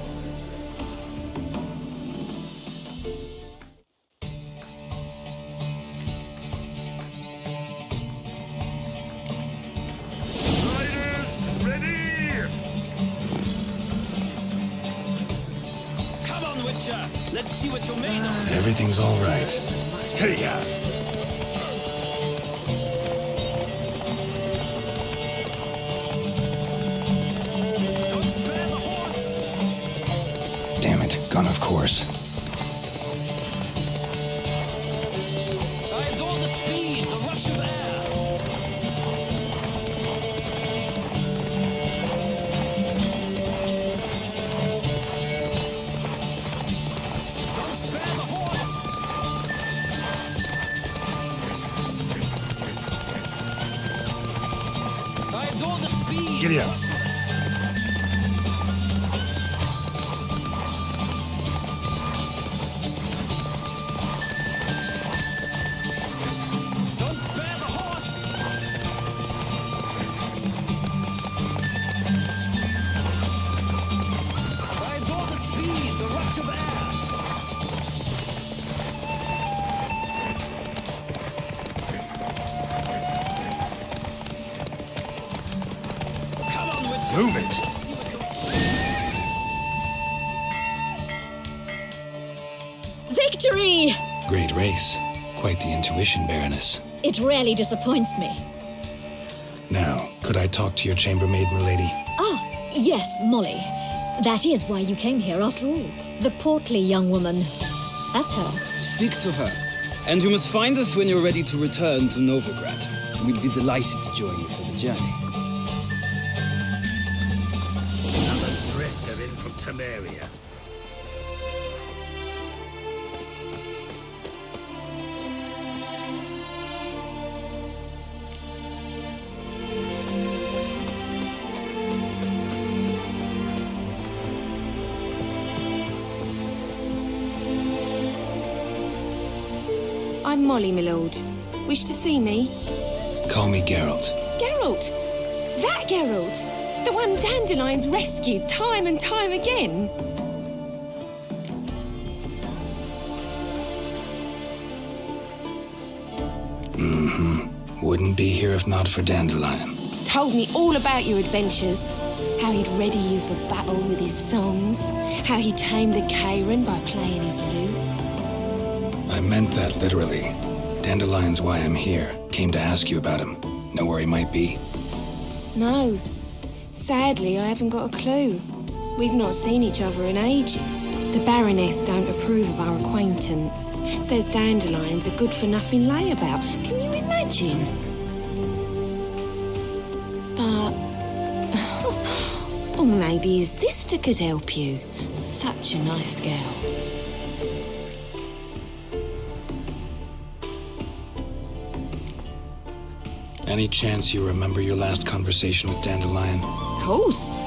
Speaker 5: Riders, ready!
Speaker 17: Come on, Witcher. Let's see what you're made of.
Speaker 2: Everything's all right.
Speaker 5: Hey, ya!
Speaker 17: Don't spare the horse.
Speaker 2: Damn it, gone off course.
Speaker 17: I adore the speed, the rush of air. Don't spare the horse. I adore the speed.
Speaker 5: Giddy up.
Speaker 17: Don't spare the horse. I adore the speed, the rush of air. Come on, Witcher.
Speaker 5: Move it!
Speaker 14: Victory!
Speaker 2: Great race. Quite the intuition, Baroness.
Speaker 14: It rarely disappoints me.
Speaker 2: Now, could I talk to your chambermaid, milady?
Speaker 14: Ah, yes, Molly. That is why you came here after all. The portly young woman. That's her.
Speaker 17: Speak to her. And you must find us when you're ready to return to Novigrad. We'd be delighted to join you for the journey.
Speaker 4: Another drifter in from Temeria.
Speaker 12: I'm Molly, my lord. Wish to see me?
Speaker 2: Call me Geralt.
Speaker 12: Geralt! That Geralt! The one Dandelion's rescued time and time again.
Speaker 2: Mm-hmm. Wouldn't be here if not for Dandelion.
Speaker 12: Told me all about your adventures. How he'd ready you for battle with his songs. How he tamed the Kairan by playing his lute.
Speaker 2: I meant that literally. Dandelion's why I'm here. Came to ask you about him. Know where he might be?
Speaker 12: No. Sadly, I haven't got a clue. We've not seen each other in ages. The Baroness don't approve of our acquaintance. Says dandelions are good for nothing layabout. Can you imagine? But... or maybe his sister could help you. Such a nice girl.
Speaker 2: Any chance you remember your last conversation with Dandelion?
Speaker 12: Of course.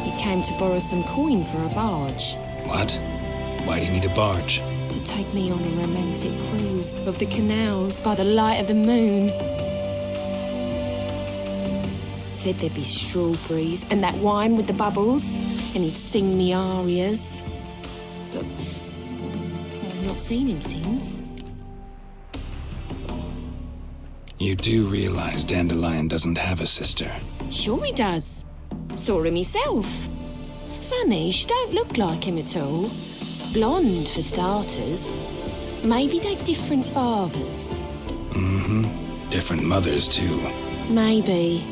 Speaker 12: He came to borrow some coin for a barge.
Speaker 2: What? Why do you need a barge?
Speaker 12: To take me on a romantic cruise of the canals by the light of the moon. Said there'd be strawberries and that wine with the bubbles, and he'd sing me arias. But I've not seen him since.
Speaker 2: You do realize Dandelion doesn't have a sister?
Speaker 12: Sure he does. Saw him myself. Funny, she don't look like him at all. Blonde, for starters. Maybe they've different fathers.
Speaker 2: Mm-hmm. Different mothers, too.
Speaker 12: Maybe.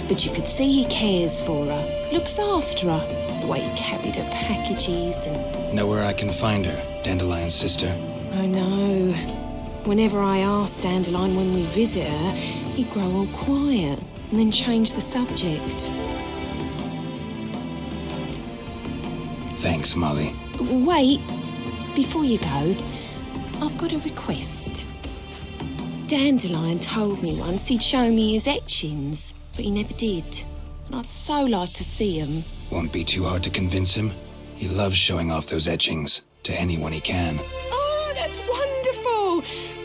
Speaker 12: But you could see he cares for her. Looks after her. The way he carried her packages and...
Speaker 2: Know where I can find her, Dandelion's sister?
Speaker 12: I know. Whenever I asked Dandelion when we'd visit her, he'd grow all quiet and then change the subject.
Speaker 2: Thanks, Molly.
Speaker 12: Wait, before you go, I've got a request. Dandelion told me once he'd show me his etchings, but he never did. And I'd so like to see them.
Speaker 2: Won't be too hard to convince him. He loves showing off those etchings to anyone he can.
Speaker 12: Oh, that's wonderful!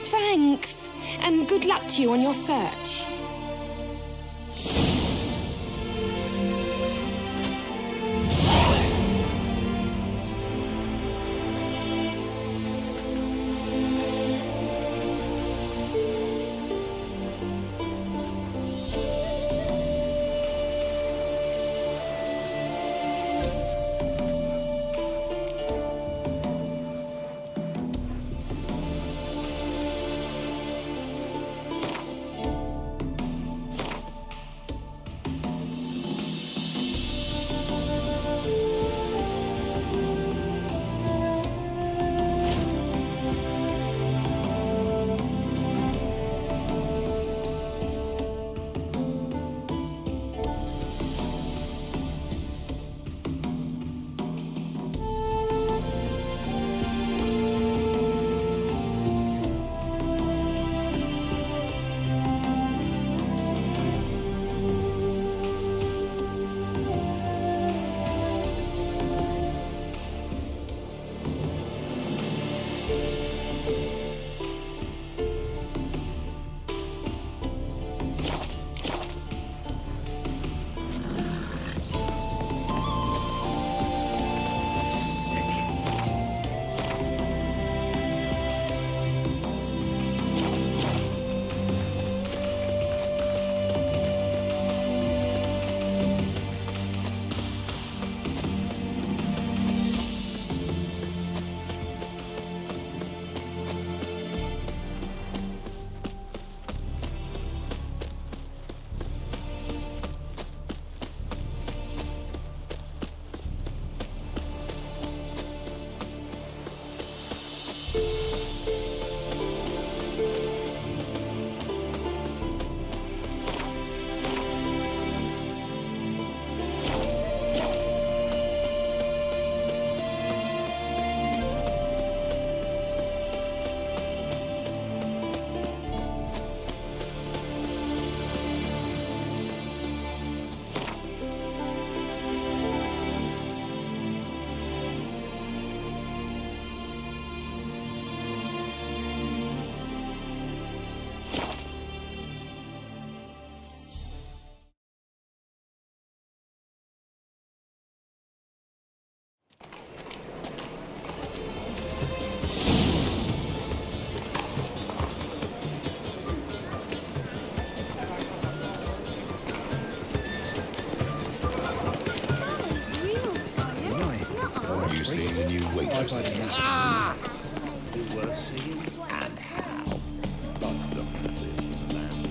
Speaker 12: Thanks, and good luck to you on your search.
Speaker 1: seeing the new waitress.
Speaker 4: Ah! Be worth seeing? And how? Like someone says from the land.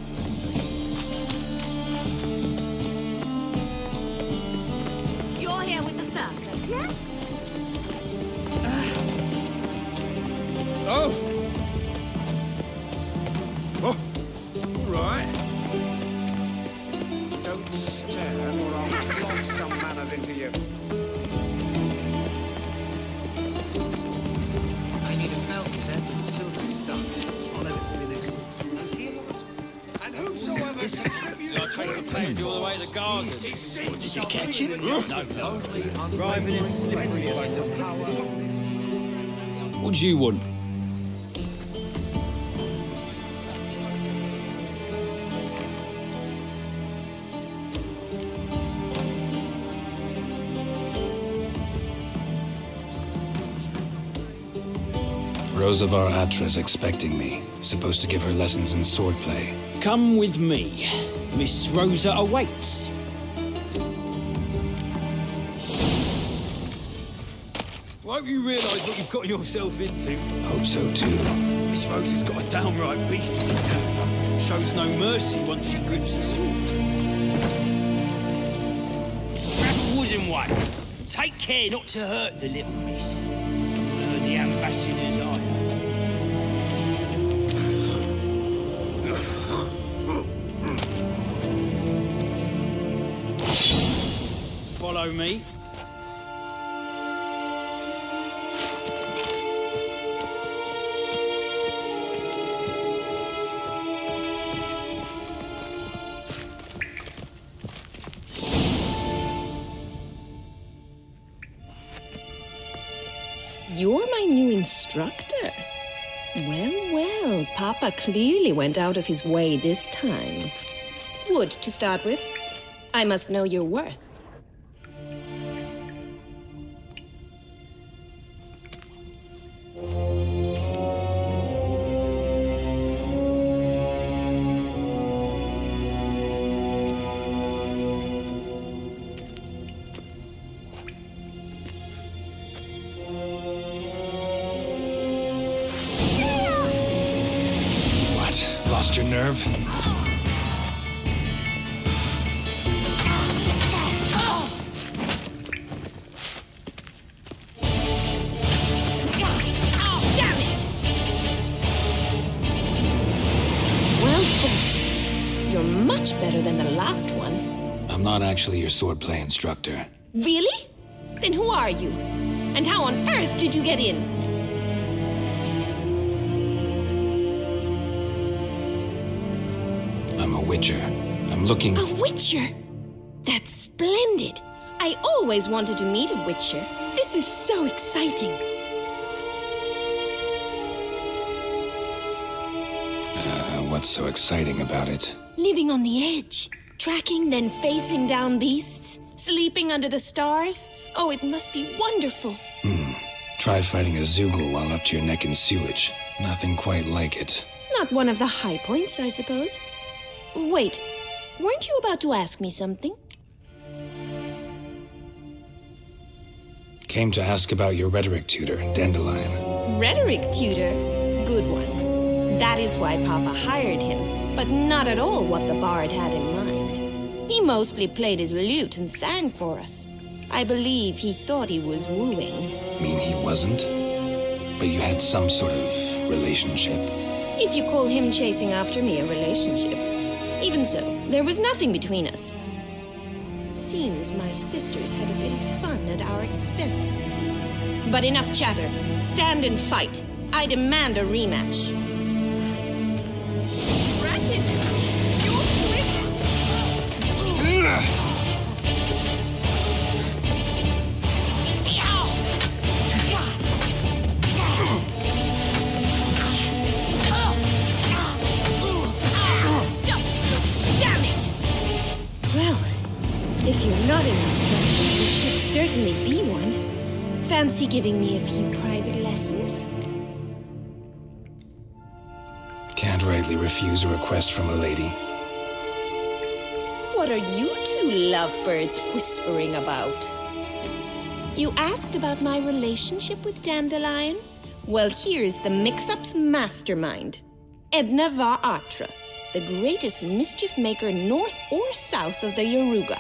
Speaker 20: You're here with the serf.
Speaker 17: all the way to the garden.
Speaker 19: Did you catch him?
Speaker 17: No. Reuven is slippery. What do you want?
Speaker 2: Rosavar Atra's expecting me. Supposed to give her lessons in swordplay.
Speaker 17: Come with me. Miss Rosa awaits. Won't you realise what you've got yourself into?
Speaker 2: Hope so too.
Speaker 17: Miss Rosa's got a downright beastly temper. Shows no mercy once she grips a sword. Grab a wooden one. Take care not to hurt the little miss. You'll earn the ambassador's honour. Follow me.
Speaker 12: You're my new instructor. Well, Papa clearly went out of his way this time. Wood, to start with. I must know your worth.
Speaker 2: Lost your nerve?
Speaker 12: Damn it! Well fought. You're much better than the last one.
Speaker 2: I'm not actually your swordplay instructor.
Speaker 12: Really? Then who are you? And how on earth did you get in?
Speaker 2: I'm a witcher. I'm looking...
Speaker 12: A witcher? That's splendid. I always wanted to meet a witcher. This is so exciting.
Speaker 2: What's so exciting about it?
Speaker 12: Living on the edge. Tracking, then facing down beasts. Sleeping under the stars. Oh, it must be wonderful.
Speaker 2: Try fighting a Zoogle while up to your neck in sewage. Nothing quite like it.
Speaker 12: Not one of the high points, I suppose. Wait, weren't you about to ask me something?
Speaker 2: Came to ask about your rhetoric tutor, Dandelion.
Speaker 12: Rhetoric tutor? Good one. That is why Papa hired him, but not at all what the bard had in mind. He mostly played his lute and sang for us. I believe he thought he was wooing.
Speaker 2: Mean he wasn't? But you had some sort of relationship?
Speaker 12: If you call him chasing after me a relationship. Even so, there was nothing between us. Seems my sisters had a bit of fun at our expense. But enough chatter. Stand and fight. I demand a rematch.
Speaker 1: Granted. You're quick.
Speaker 12: If you're not an instructor, you should certainly be one. Fancy giving me a few private lessons?
Speaker 2: Can't rightly refuse a request from a lady.
Speaker 12: What are you two lovebirds whispering about? You asked about my relationship with Dandelion? Well, here's the mix-up's mastermind. Edna var Atra, the greatest mischief maker north or south of the Yaruga.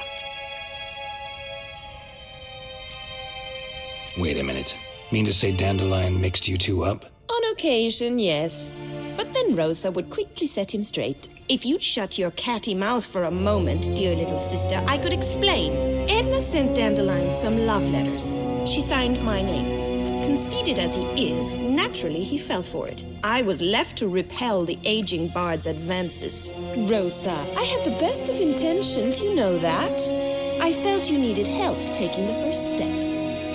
Speaker 2: Wait a minute. Mean to say Dandelion mixed you two up?
Speaker 12: On occasion, yes. But then Rosa would quickly set him straight. If you'd shut your catty mouth for a moment, dear little sister, I could explain. Edna sent Dandelion some love letters. She signed my name.
Speaker 11: Conceited as he is, naturally he fell for it. I was left to repel the aging bard's advances. Rosa, I had the best of intentions, you know that. I felt you needed help taking the first step.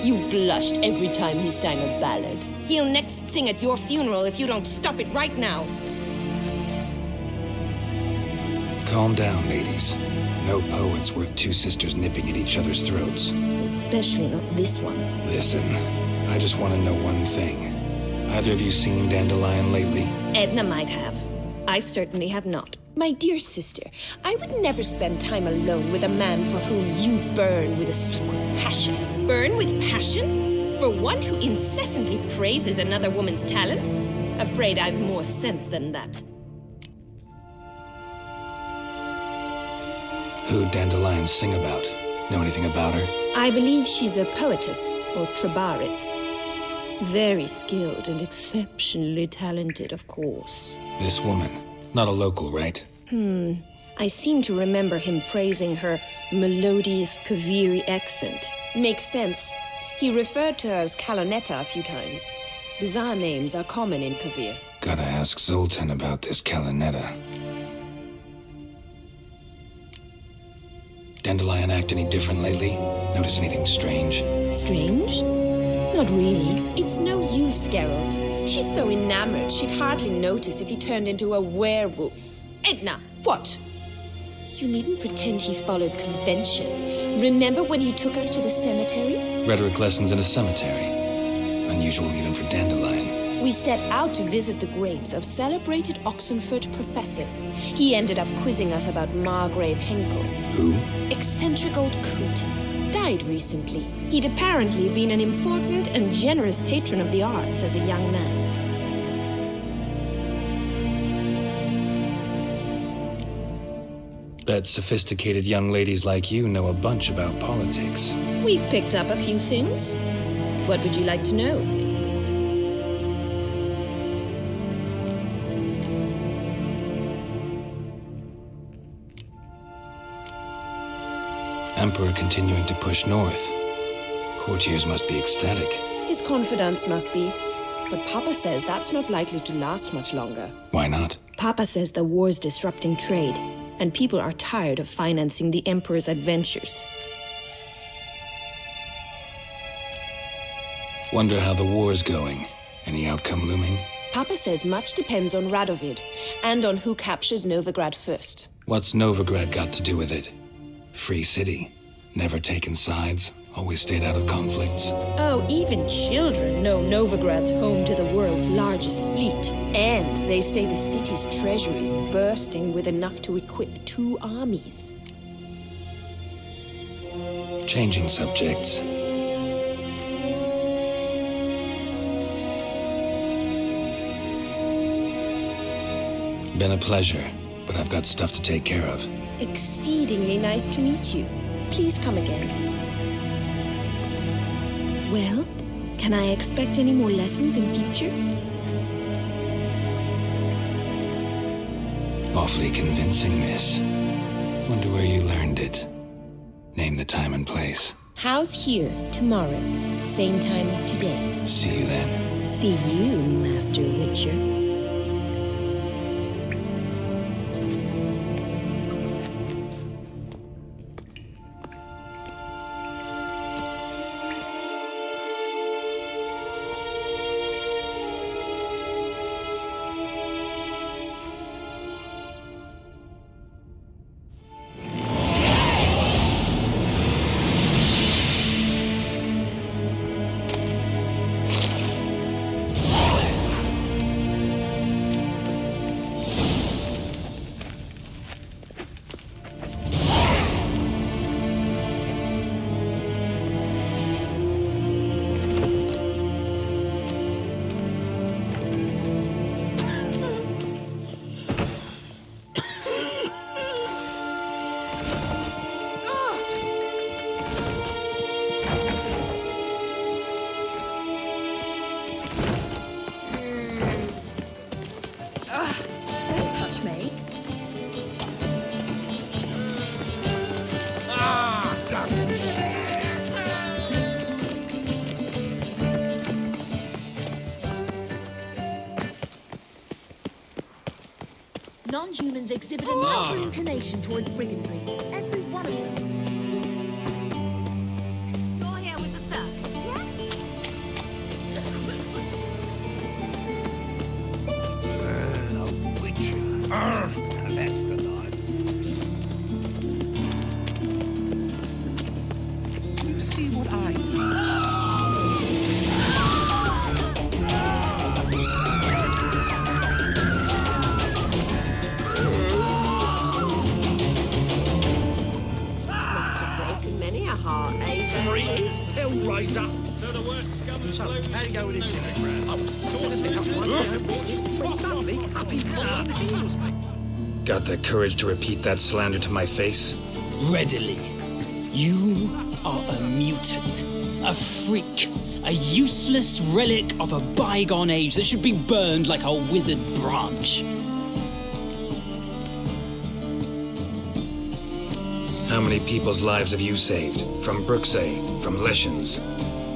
Speaker 11: You blushed every time he sang a ballad. He'll next sing at your funeral if you don't stop it right now.
Speaker 2: Calm down, ladies. No poet's worth two sisters nipping at each other's throats.
Speaker 11: Especially not this one.
Speaker 2: Listen, I just want to know one thing. Either of you seen Dandelion lately?
Speaker 11: Edna might have. I certainly have not. My dear sister, I would never spend time alone with a man for whom you burn with a secret passion. Burn with passion? For one who incessantly praises another woman's talents? Afraid I've more sense than that.
Speaker 2: Who'd Dandelion sing about? Know anything about her?
Speaker 11: I believe she's a poetess, or trabaritz. Very skilled and exceptionally talented, of course.
Speaker 2: This woman. Not a local, right?
Speaker 11: I seem to remember him praising her melodious Kaviri accent. Makes sense. He referred to her as Kalonetta a few times. Bizarre names are common in Kavir.
Speaker 2: Gotta ask Zoltan about this Kalonetta. Dandelion act any different lately? Notice anything strange?
Speaker 11: Strange? Not really. It's no use, Geralt. She's so enamored she'd hardly notice if he turned into a werewolf. Edna, what? You needn't pretend he followed convention. Remember when he took us to the cemetery?
Speaker 2: Rhetoric lessons in a cemetery. Unusual even for Dandelion.
Speaker 11: We set out to visit the graves of celebrated Oxenfurt professors. He ended up quizzing us about Margrave Henkel.
Speaker 2: Who?
Speaker 11: Eccentric old coot. Died recently. He'd apparently been an important and generous patron of the arts as a young man.
Speaker 2: Bet sophisticated young ladies like you know a bunch about politics.
Speaker 11: We've picked up a few things. What would you like to know?
Speaker 2: Emperor continuing to push north. Courtiers must be ecstatic.
Speaker 11: His confidants must be. But Papa says that's not likely to last much longer.
Speaker 2: Why not?
Speaker 11: Papa says the war's disrupting trade, and people are tired of financing the Emperor's adventures.
Speaker 2: Wonder how the war's going. Any outcome looming?
Speaker 11: Papa says much depends on Radovid, and on who captures Novigrad first.
Speaker 2: What's Novigrad got to do with it? Free city. Never taken sides. Always stayed out of conflicts.
Speaker 11: Oh, even children know Novigrad's home to the world's largest fleet. And they say the city's treasury's bursting with enough to equip 2 armies.
Speaker 2: Changing subjects. Been a pleasure, but I've got stuff to take care of.
Speaker 11: Exceedingly nice to meet you. Please come again. Well, can I expect any more lessons in future?
Speaker 2: Awfully convincing, miss. Wonder where you learned it. Name the time and place.
Speaker 11: House here, tomorrow. Same time as today.
Speaker 2: See you then.
Speaker 11: See you, Master Witcher.
Speaker 14: Non-humans exhibit a natural inclination towards brigandry. Every one of them.
Speaker 7: You're here with the circus, yes?
Speaker 4: A witcher. That's the line. You see what I
Speaker 9: Many a heart, eh?
Speaker 4: Freak, Hellraiser.
Speaker 5: So the worst scum flows.
Speaker 4: How do you go with this thing? I was thinking about my own business when suddenly up he comes and heals me.
Speaker 2: Got the courage to repeat that slander to my face?
Speaker 17: Readily. You are a mutant, a freak, a useless relic of a bygone age that should be burned like a withered branch.
Speaker 2: How many people's lives have you saved? From Bruxay, from Leshens?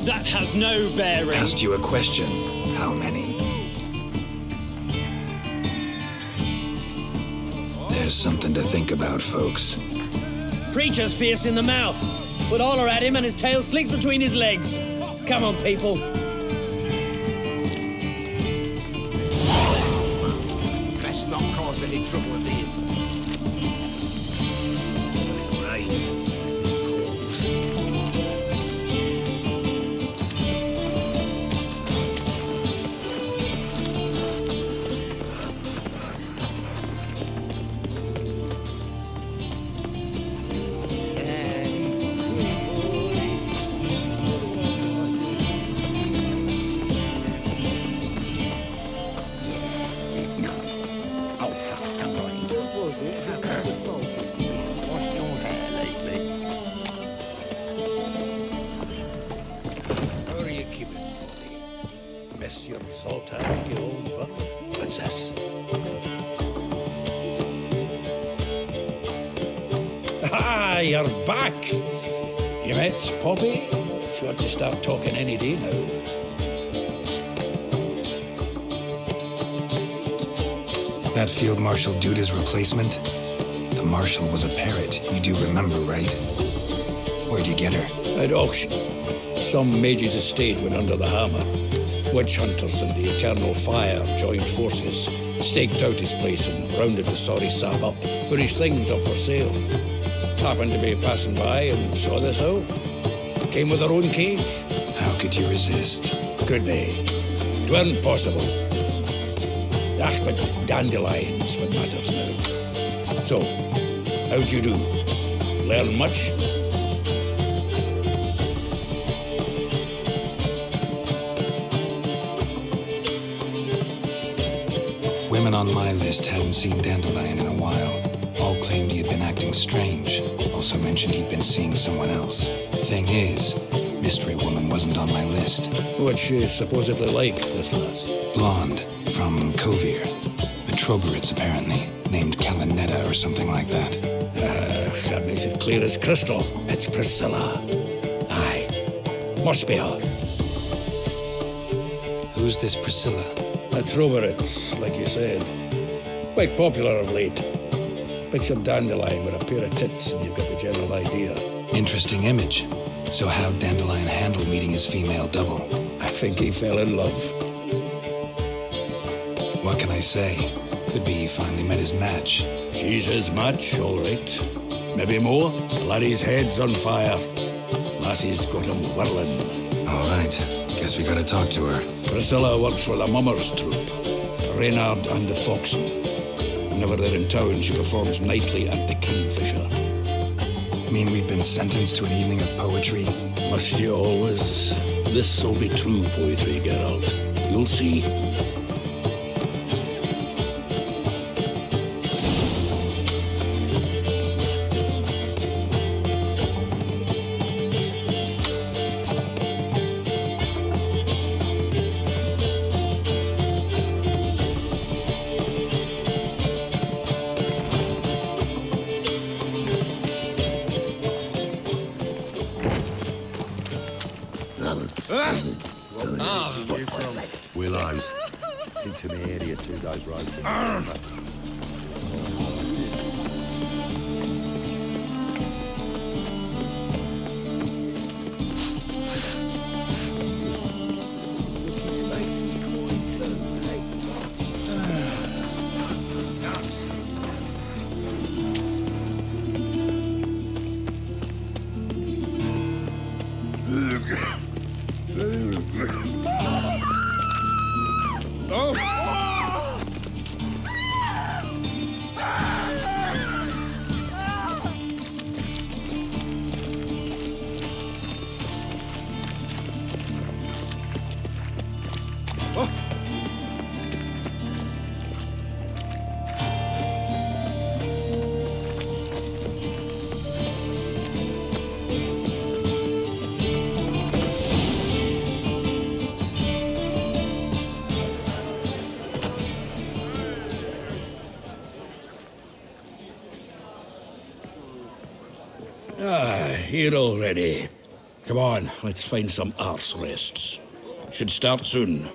Speaker 17: That has no bearing.
Speaker 2: Asked you a question. How many? There's something to think about, folks.
Speaker 10: Preacher's fierce in the mouth. Put holler at him and his tail slinks between his legs. Come on, people.
Speaker 4: Best not cause any trouble at the inn. Rains.
Speaker 22: Monsieur Zoltan, you old buck princess. Ah, you're back. You met Poppy? She ought to start talking any day now.
Speaker 2: That Field Marshal Duda's replacement? The Marshal was a parrot, you do remember, right? Where'd you get her?
Speaker 22: At auction. Some mage's estate went under the hammer. Witch hunters and the Eternal Fire joined forces, staked out his place and rounded the sorry sap up, put his things up for sale. Happened to be passing by and saw this out. Came with her own cage.
Speaker 2: How could you resist?
Speaker 22: Could they? 'Tweren't possible. Ah, but dandelions what matters now. So, how'd you do? Learn much?
Speaker 2: Women on my list hadn't seen Dandelion in a while. All claimed he had been acting strange. Also mentioned he'd been seeing someone else. Thing is, Mystery Woman wasn't on my list.
Speaker 22: What's she supposedly like, this lass?
Speaker 2: Blonde, from Kovir. A Troberitz, apparently. Named Kalinetta or something like that.
Speaker 22: That makes it clear as crystal. It's Priscilla. Aye. Must be her.
Speaker 2: Who's this Priscilla?
Speaker 22: A Troberitz, like you said. Quite popular of late. Picture Dandelion with a pair of tits and you've got the general idea.
Speaker 2: Interesting image. So how'd Dandelion handle meeting his female double?
Speaker 22: I think he fell in love.
Speaker 2: What can I say? Could be he finally met his match.
Speaker 22: She's his match, all right. Maybe more. Laddie's head's on fire. Lassie's got him whirling.
Speaker 2: All right. Guess we gotta talk to her.
Speaker 22: Priscilla works for the Mummers troupe. Reynard and the Foxen. Whenever they're in town, she performs nightly at the Kingfisher.
Speaker 2: Mean we've been sentenced to an evening of poetry?
Speaker 22: Must you always? This'll be true poetry, Geralt. You'll see.
Speaker 20: Willow's. It's into my area 2 days road from
Speaker 22: Here already. Come on, let's find some arse rests. Should start soon.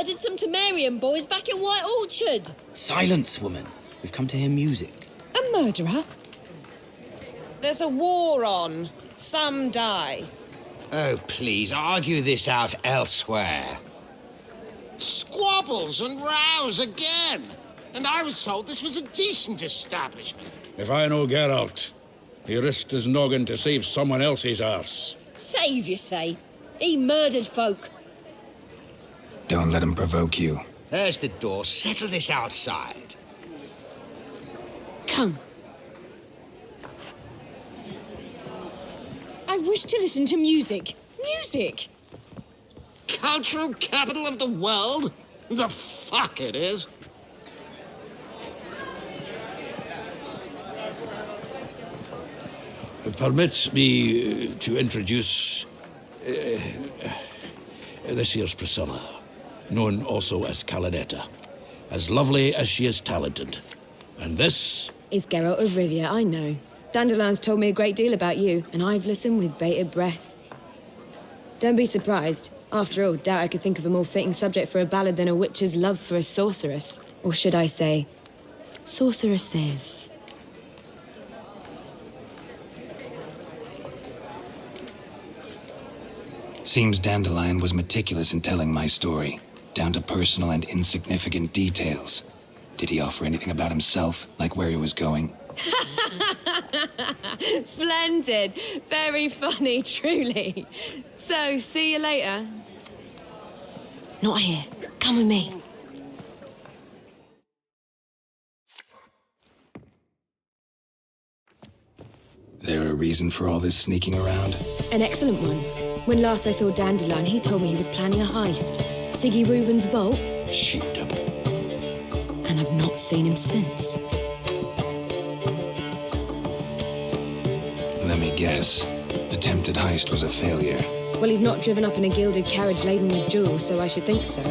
Speaker 9: murdered some Temerian boys back in White Orchard.
Speaker 10: Silence, woman. We've come to hear music.
Speaker 13: A murderer?
Speaker 11: There's a war on. Some die.
Speaker 18: Oh, please, argue this out elsewhere. Squabbles and rows again. And I was told this was a decent establishment.
Speaker 22: If I know Geralt, he risked his noggin to save someone else's arse.
Speaker 9: Save, you say? He murdered folk.
Speaker 2: Don't let him provoke you.
Speaker 18: There's the door. Settle this outside.
Speaker 13: Come. I wish to listen to music. Music!
Speaker 18: Cultural capital of the world? The fuck it is.
Speaker 22: Permit me to introduce this here's Priscilla, known also as Calinetta. As lovely as she is talented. And this
Speaker 8: is Geralt of Rivia, I know. Dandelion's told me a great deal about you, and I've listened with bated breath. Don't be surprised. After all, doubt I could think of a more fitting subject for a ballad than a witch's love for a sorceress. Or should I say, sorceresses.
Speaker 2: Seems Dandelion was meticulous in telling my story, down to personal and insignificant details. Did he offer anything about himself, like where he was going?
Speaker 8: Splendid. Very funny, truly. So, see you later.
Speaker 13: Not here. Come with me.
Speaker 2: There a reason for all this sneaking around?
Speaker 8: An excellent one. When last I saw Dandelion, he told me he was planning a heist. Siggy Reuven's vault.
Speaker 22: Sheepdom.
Speaker 8: And I've not seen him since.
Speaker 2: Let me guess. Attempted heist was a failure.
Speaker 8: Well, he's not driven up in a gilded carriage laden with jewels, so I should think so.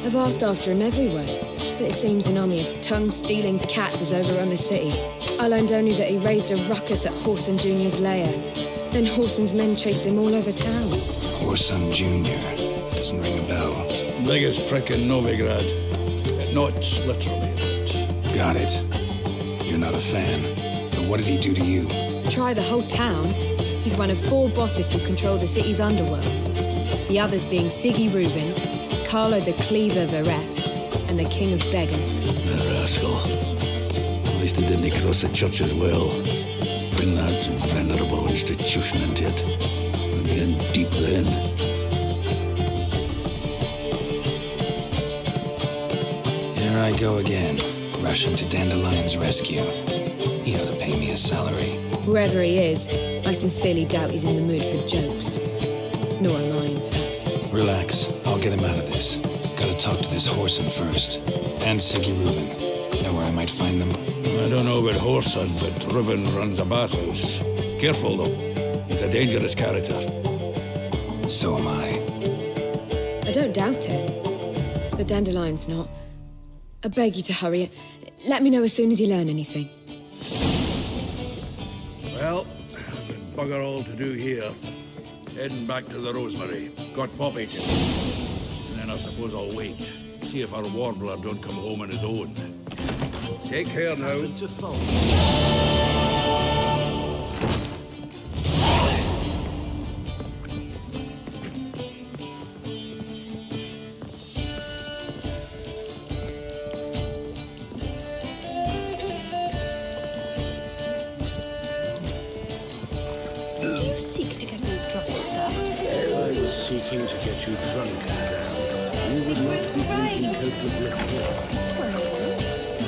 Speaker 8: I've asked after him everywhere, but it seems an army of tongue-stealing cats has overrun the city. I learned only that he raised a ruckus at Whoreson Jr.'s lair. Then Whoreson's men chased him all over town.
Speaker 2: Whoreson Jr. Doesn't ring a bell.
Speaker 22: Biggest prick in Novigrad. Not literally, but...
Speaker 2: Got it. You're not a fan. But what did he do to you?
Speaker 8: Try the whole town. He's one of 4 bosses who control the city's underworld. The others being Siggy Reuven, Carlo the Cleaver Varese, and the King of Beggars.
Speaker 22: The rascal. At least he didn't cross the church as well. Bring that venerable institution into it. We'll be in deep then.
Speaker 2: Here I go again, rushing to Dandelion's rescue. He ought to pay me a salary.
Speaker 8: Whoever he is, I sincerely doubt he's in the mood for jokes. Nor am I, in fact.
Speaker 2: Relax, I'll get him out of this. Gotta talk to this Whoreson first. And Siggy Reuven. Know where I might find them?
Speaker 22: I don't know about Whoreson, but Reuven runs a bathhouse. Careful, though. He's a dangerous character.
Speaker 2: So am I.
Speaker 8: I don't doubt it. But Dandelion's not. I beg you to hurry. Let me know as soon as you learn anything.
Speaker 22: Well, I've got bugger all to do here. Heading back to the Rosemary. Got Poppy to. And then I suppose I'll wait. See if our warbler don't come home on his own. Take care now.
Speaker 6: Do you seek to get me drunk, sir?
Speaker 4: I was seeking to get you drunk, madame. You would not be drinking Cote de Bleu.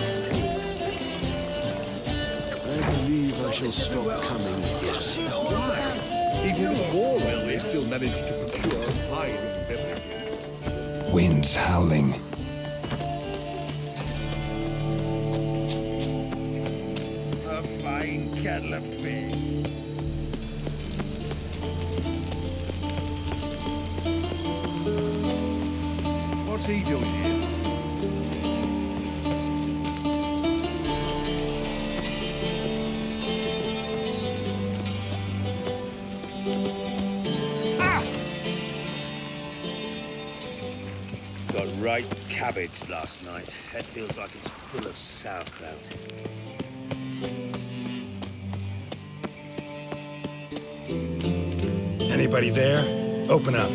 Speaker 4: It's too expensive. I believe I shall stop coming here.
Speaker 5: Why? Even in the war realm, they still manage to procure fine beverages.
Speaker 2: Winds howling.
Speaker 5: A fine kettle of fish. What's he doing here?
Speaker 4: Got right cabbage last night. Head feels like it's full of sauerkraut.
Speaker 2: Anybody there? Open up.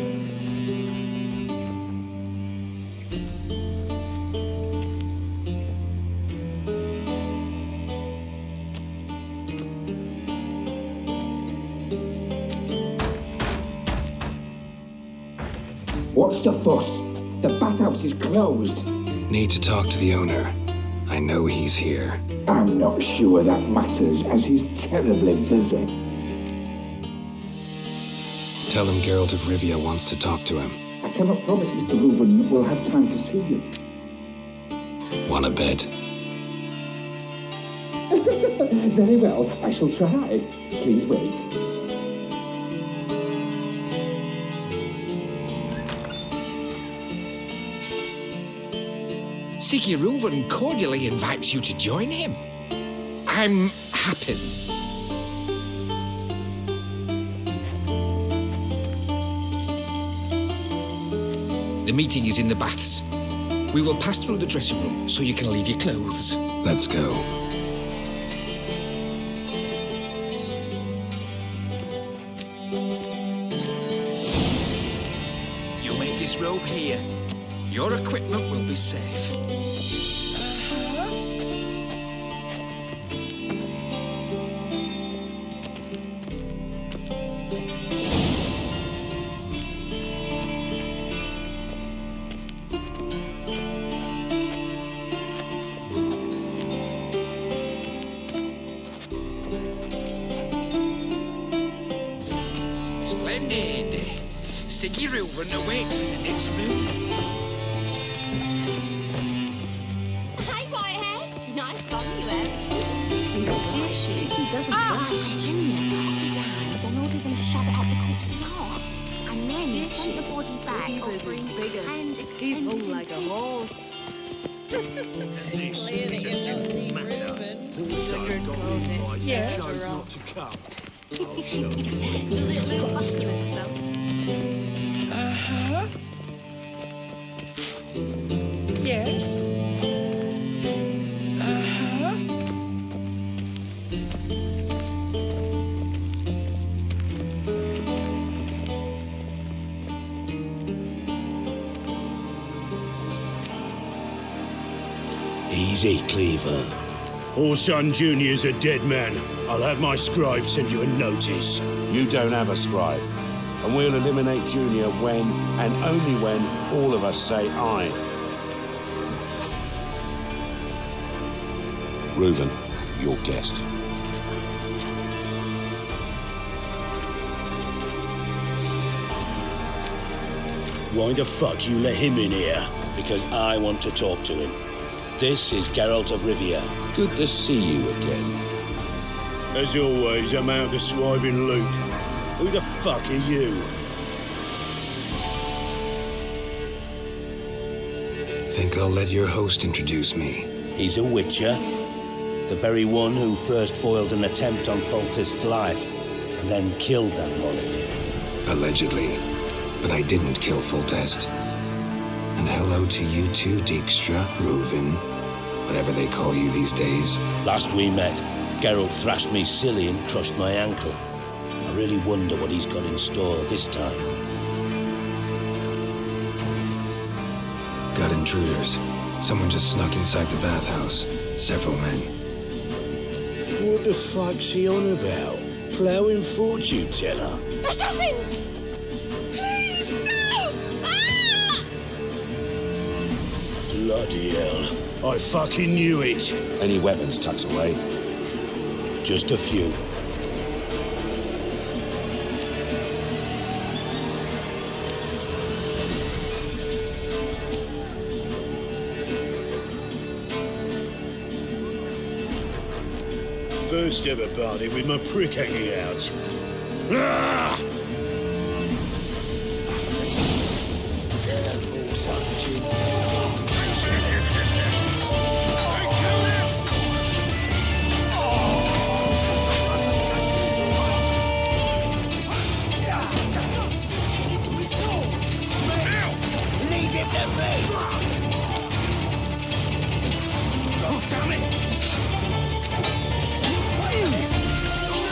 Speaker 15: What's the fuss? The bathhouse is closed.
Speaker 2: Need to talk to the owner. I know he's here.
Speaker 15: I'm not sure that matters, as he's terribly busy.
Speaker 2: Tell him Geralt of Rivia wants to talk to him.
Speaker 15: I cannot promise Mr. Reuven will have time to see you.
Speaker 2: Wanna bet?
Speaker 15: Very well, I shall try. Please wait.
Speaker 20: Ciri Reuven cordially invites you to join him. I'm happy. The meeting is in the baths. We will pass through the dressing room so you can leave your clothes.
Speaker 2: Let's go.
Speaker 20: You may disrobe here. Your equipment will be safe. Splendid. Ciri Reuven awaits in the next room.
Speaker 6: Hey, Whitehead. Nice bum you have.
Speaker 21: He doesn't blush. Junior cut off his hand, then ordered them to shove it up the corpse's arse. And then he sent the body back, offering hand extended.
Speaker 24: He's hung like a horse.
Speaker 4: This is a simple matter. Also got me invited.
Speaker 24: Yes.
Speaker 4: Chose not to come. I'll show you.
Speaker 21: Does it look busting itself?
Speaker 24: Uh-huh. Yes. Uh-huh.
Speaker 4: Easy, Cleaver. Orson Jr.'s a dead man. I'll have my scribe send you a notice.
Speaker 25: You don't have a scribe. And we'll eliminate Junior when, and only when, all of us say aye. Reuven, your guest.
Speaker 4: Why the fuck you let him in here? Because I want to talk to him. This is Geralt of Rivia.
Speaker 25: Good to see you again.
Speaker 4: As always, I'm out of the swiving loop. Who the fuck are you?
Speaker 2: Think I'll let your host introduce me.
Speaker 4: He's a witcher. The very one who first foiled an attempt on Foltest's life, and then killed that monarch.
Speaker 2: Allegedly. But I didn't kill Foltest. And hello to you too, Dijkstra, Reuven, whatever they call you these days.
Speaker 4: Last we met, Geralt thrashed me silly and crushed my ankle. I really wonder what he's got in store this time.
Speaker 2: Got intruders. Someone just snuck inside the bathhouse. Several men.
Speaker 4: What the fuck's he on about? Ploughing fortune teller?
Speaker 6: Assassins! Please, no! Ah!
Speaker 4: Bloody hell. I fucking knew it.
Speaker 25: Any weapons tucked away?
Speaker 4: Just a few. First ever party with my prick hanging out. Ah!
Speaker 20: Leave him
Speaker 4: Get me! Oh, damn it! Please! All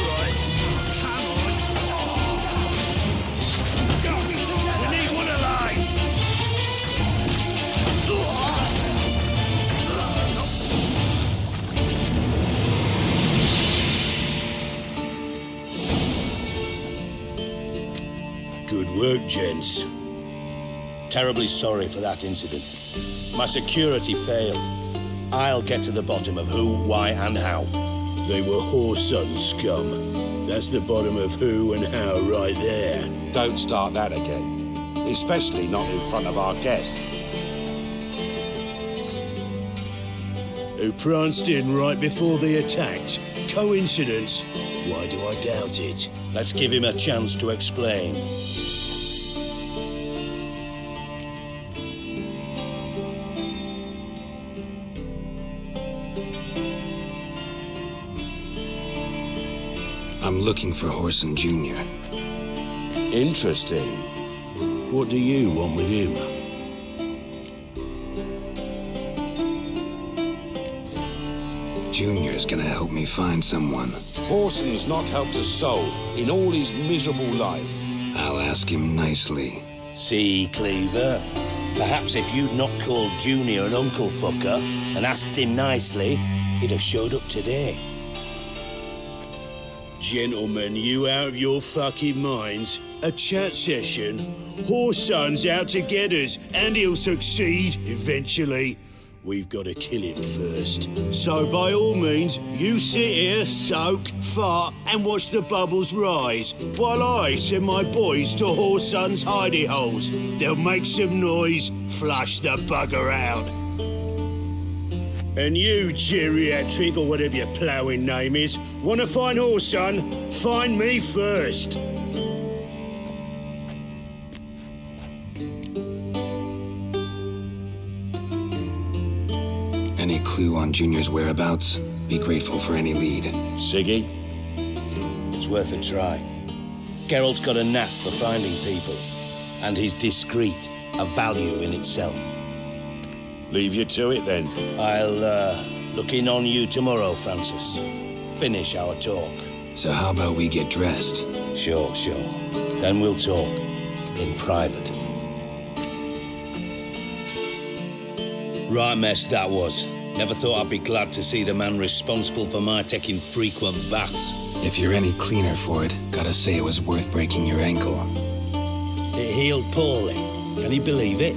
Speaker 4: right, come on. We need one alive!
Speaker 25: Good work, gents. Terribly sorry for that incident. My security failed. I'll get to the bottom of who, why, and how.
Speaker 4: They were whoreson scum. That's the bottom of who and how right there.
Speaker 25: Don't start that again. Especially not in front of our guest.
Speaker 4: Who pranced in right before they attacked. Coincidence? Why do I doubt it?
Speaker 25: Let's give him a chance to explain.
Speaker 2: I'm looking for Whoreson Jr.
Speaker 4: Interesting. What do you want with him?
Speaker 2: Junior's gonna help me find someone.
Speaker 25: Whoreson's not helped a soul in all his miserable life.
Speaker 2: I'll ask him nicely.
Speaker 25: See, Cleaver? Perhaps if you'd not called Junior an uncle fucker and asked him nicely, he'd have showed up today.
Speaker 4: Gentlemen, you out of your fucking minds? A chat session? Whoreson's out to get us, and he'll succeed eventually. We've got to kill him first. So by all means, you sit here, soak, fart, and watch the bubbles rise, while I send my boys to Whoreson's hidey holes. They'll make some noise, flush the bugger out. And you, geriatric, or whatever your ploughing name is, want to find Whoreson? Find me first.
Speaker 2: Any clue on Junior's whereabouts? Be grateful for any lead.
Speaker 25: Siggy? It's worth a try. Geralt's got a knack for finding people, and he's discreet, a value in itself. Leave you to it, then. I'll, look in on you tomorrow, Francis. Finish our talk.
Speaker 2: So how about we get dressed?
Speaker 25: Sure. Then we'll talk. In private. Right mess that was. Never thought I'd be glad to see the man responsible for my taking frequent baths.
Speaker 2: If you're any cleaner for it, gotta say it was worth breaking your ankle.
Speaker 25: It healed poorly. Can you believe it?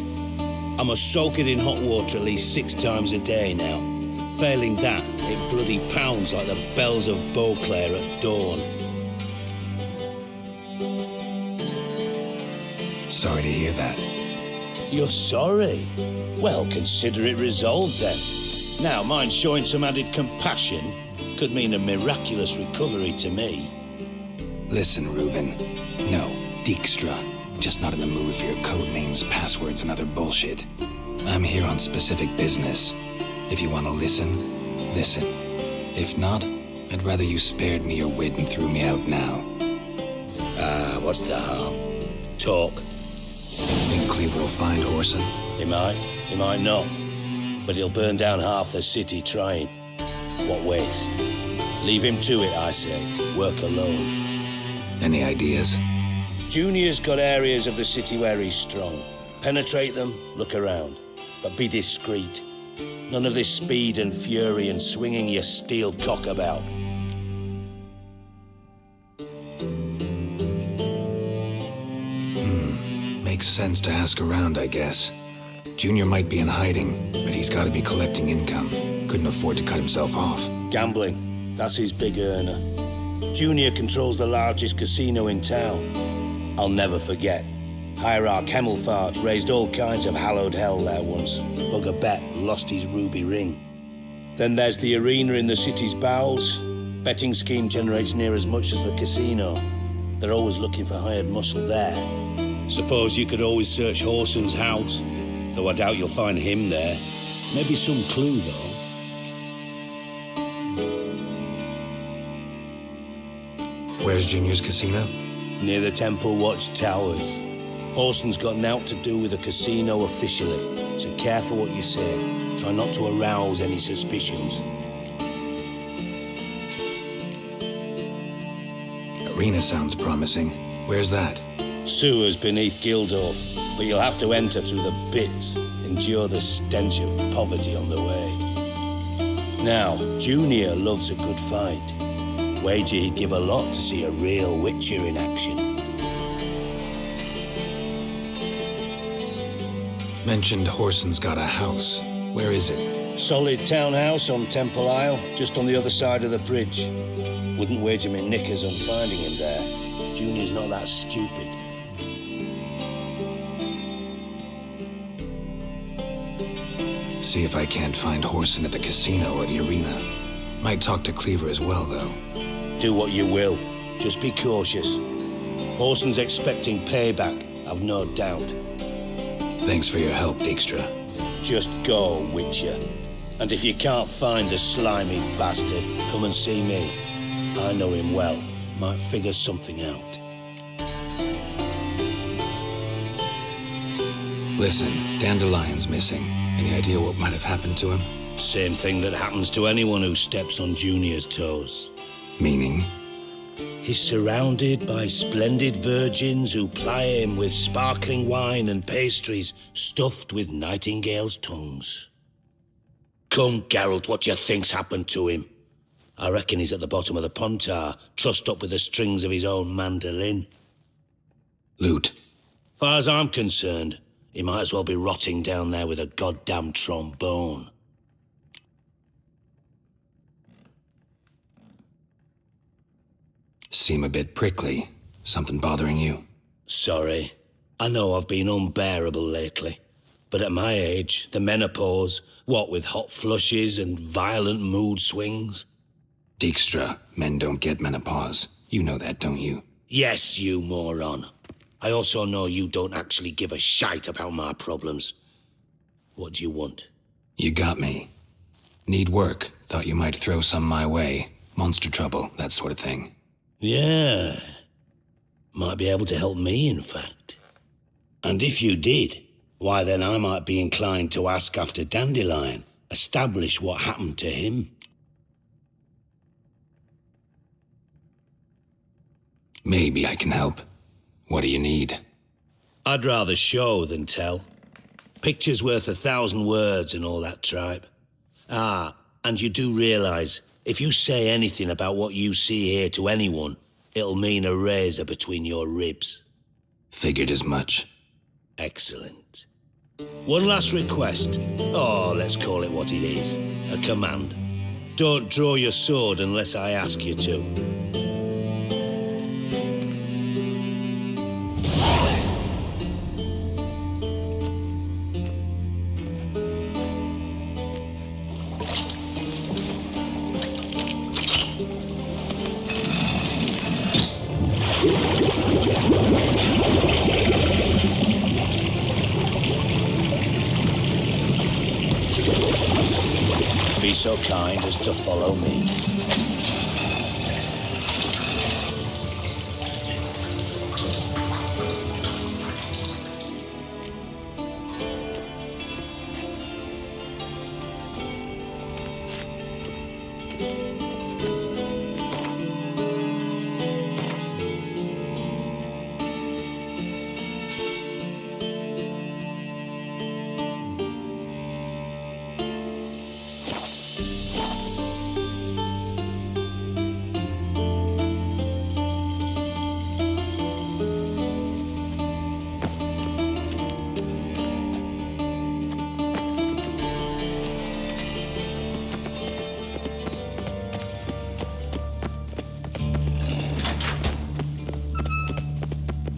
Speaker 25: I must soak it in hot water at least 6 times a day now. Failing that, it bloody pounds like the bells of Beauclair at dawn.
Speaker 2: Sorry to hear that.
Speaker 25: You're sorry? Well, consider it resolved then. Now, mind showing some added compassion could mean a miraculous recovery to me.
Speaker 2: Listen, Reuven. No, Dijkstra. Just not in the mood for your code names, passwords, and other bullshit. I'm here on specific business. If you want to listen, listen. If not, I'd rather you spared me your wit and threw me out now.
Speaker 25: What's the harm? Talk.
Speaker 2: Think Cleaver will find Whoreson?
Speaker 25: He might not. But he'll burn down half the city trying. What waste? Leave him to it, I say. Work alone.
Speaker 2: Any ideas?
Speaker 25: Junior's got areas of the city where he's strong. Penetrate them, look around. But be discreet. None of this speed and fury and swinging your steel cock about.
Speaker 2: Makes sense to ask around, I guess. Junior might be in hiding, but he's got to be collecting income. Couldn't afford to cut himself off.
Speaker 25: Gambling, that's his big earner. Junior controls the largest casino in town. I'll never forget. Hierarch Hemmelfart raised all kinds of hallowed hell there once. Bugger bet and lost his ruby ring. Then there's the arena in the city's bowels. Betting scheme generates near as much as the casino. They're always looking for hired muscle there. Suppose you could always search Whoreson's house, though I doubt you'll find him there. Maybe some clue, though.
Speaker 2: Where's Junior's casino?
Speaker 25: Near the Temple Watch Towers. Orson's got nought to do with the casino officially, so careful what you say. Try not to arouse any suspicions.
Speaker 2: Arena sounds promising. Where's that?
Speaker 25: Sewers beneath Gildorf, but you'll have to enter through the pits, endure the stench of poverty on the way. Now, Junior loves a good fight. Wager he'd give a lot to see a real Witcher in action.
Speaker 2: Mentioned Horson's got a house. Where is it?
Speaker 25: Solid townhouse on Temple Isle, just on the other side of the bridge. Wouldn't wager me knickers on finding him there. Junior's not that stupid.
Speaker 2: See if I can't find Horson at the casino or the arena. Might talk to Cleaver as well, though.
Speaker 25: Do what you will. Just be cautious. Horson's expecting payback, I've no doubt.
Speaker 2: Thanks for your help, Dijkstra.
Speaker 25: Just go, Witcher. And if you can't find the slimy bastard, come and see me. I know him well. Might figure something out.
Speaker 2: Listen, Dandelion's missing. Any idea what might have happened to him?
Speaker 25: Same thing that happens to anyone who steps on Junior's toes.
Speaker 2: Meaning?
Speaker 25: He's surrounded by splendid virgins who ply him with sparkling wine and pastries stuffed with nightingales' tongues. Come, Geralt, what do you think's happened to him? I reckon he's at the bottom of the Pontar, trussed up with the strings of his own mandolin.
Speaker 2: Loot.
Speaker 25: Far as I'm concerned, he might as well be rotting down there with a goddamn trombone.
Speaker 2: Seem a bit prickly. Something bothering you?
Speaker 25: Sorry. I know I've been unbearable lately. But at my age, the menopause, what with hot flushes and violent mood swings.
Speaker 2: Dijkstra, men don't get menopause. You know that, don't you?
Speaker 25: Yes, you moron. I also know you don't actually give a shite about my problems. What do you want?
Speaker 2: You got me. Need work. Thought you might throw some my way. Monster trouble, that sort of thing.
Speaker 25: Yeah. Might be able to help me, in fact. And if you did, why then I might be inclined to ask after Dandelion, establish what happened to him.
Speaker 2: Maybe I can help. What do you need?
Speaker 25: I'd rather show than tell. Picture's worth 1,000 words and all that tripe. Ah, and you do realise, if you say anything about what you see here to anyone, it'll mean a razor between your ribs.
Speaker 2: Figured as much.
Speaker 25: Excellent. One last request. Oh, let's call it what it is. A command. Don't draw your sword unless I ask you to. Be so kind as to follow me.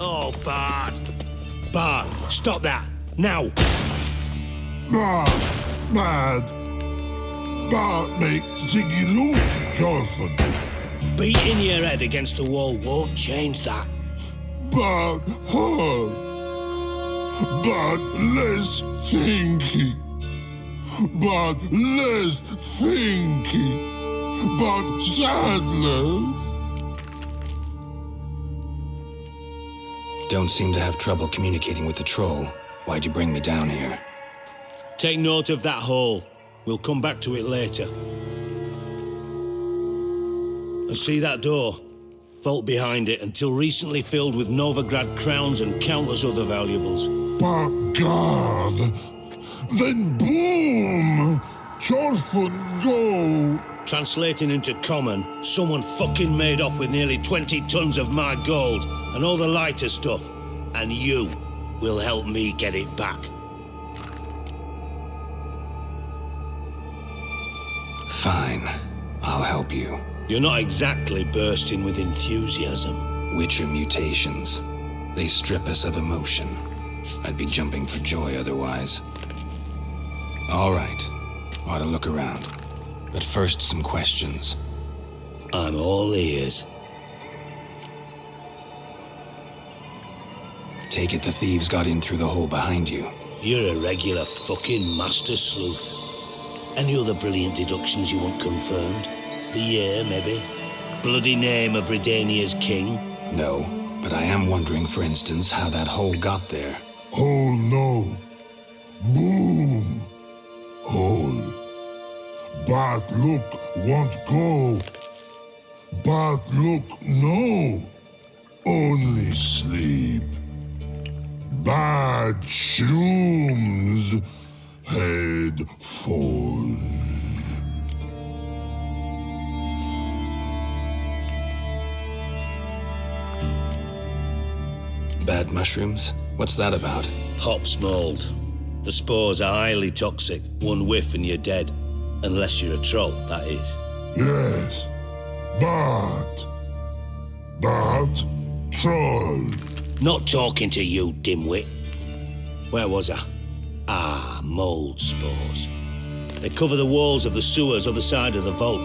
Speaker 25: Oh, Bart! Bart, stop that! Now!
Speaker 1: Bad. Bart makes Ziggy lose, Jonathan.
Speaker 25: Beating your head against the wall won't change that.
Speaker 1: Bad hurt. Bad less thinky. Bad less thinky. Bad sadness.
Speaker 2: Don't seem to have trouble communicating with the troll. Why'd you bring me down here?
Speaker 4: Take note of that hole. We'll come back to it later. And see that door? Vault behind it, until recently filled with Novigrad crowns and countless other valuables.
Speaker 1: By God! Then boom! Chorfun go!
Speaker 4: Translating into common, someone fucking made off with nearly 20 tons of my gold and all the lighter stuff. And you will help me get it back.
Speaker 2: Fine. I'll help you.
Speaker 4: You're not exactly bursting with enthusiasm.
Speaker 2: Witcher mutations. They strip us of emotion. I'd be jumping for joy otherwise. All right. Ought to look around. But first, some questions.
Speaker 4: I'm all ears.
Speaker 2: Take it the thieves got in through the hole behind you.
Speaker 4: You're a regular fucking master sleuth. Any other brilliant deductions you want confirmed? The year, maybe? Bloody name of Redania's king?
Speaker 2: No, but I am wondering, for instance, how that hole got there.
Speaker 1: Hole no. Boom. Hole. Bad look won't go. Bad look no. Only sleep. Bad shrooms. Head falls.
Speaker 2: Bad mushrooms? What's that about?
Speaker 4: Pop's mold. The spores are highly toxic. One whiff and you're dead. Unless you're a troll, that is.
Speaker 1: Yes. But troll.
Speaker 4: Not talking to you, dimwit. Where was I? Ah, mold spores. They cover the walls of the sewers other side of the vault.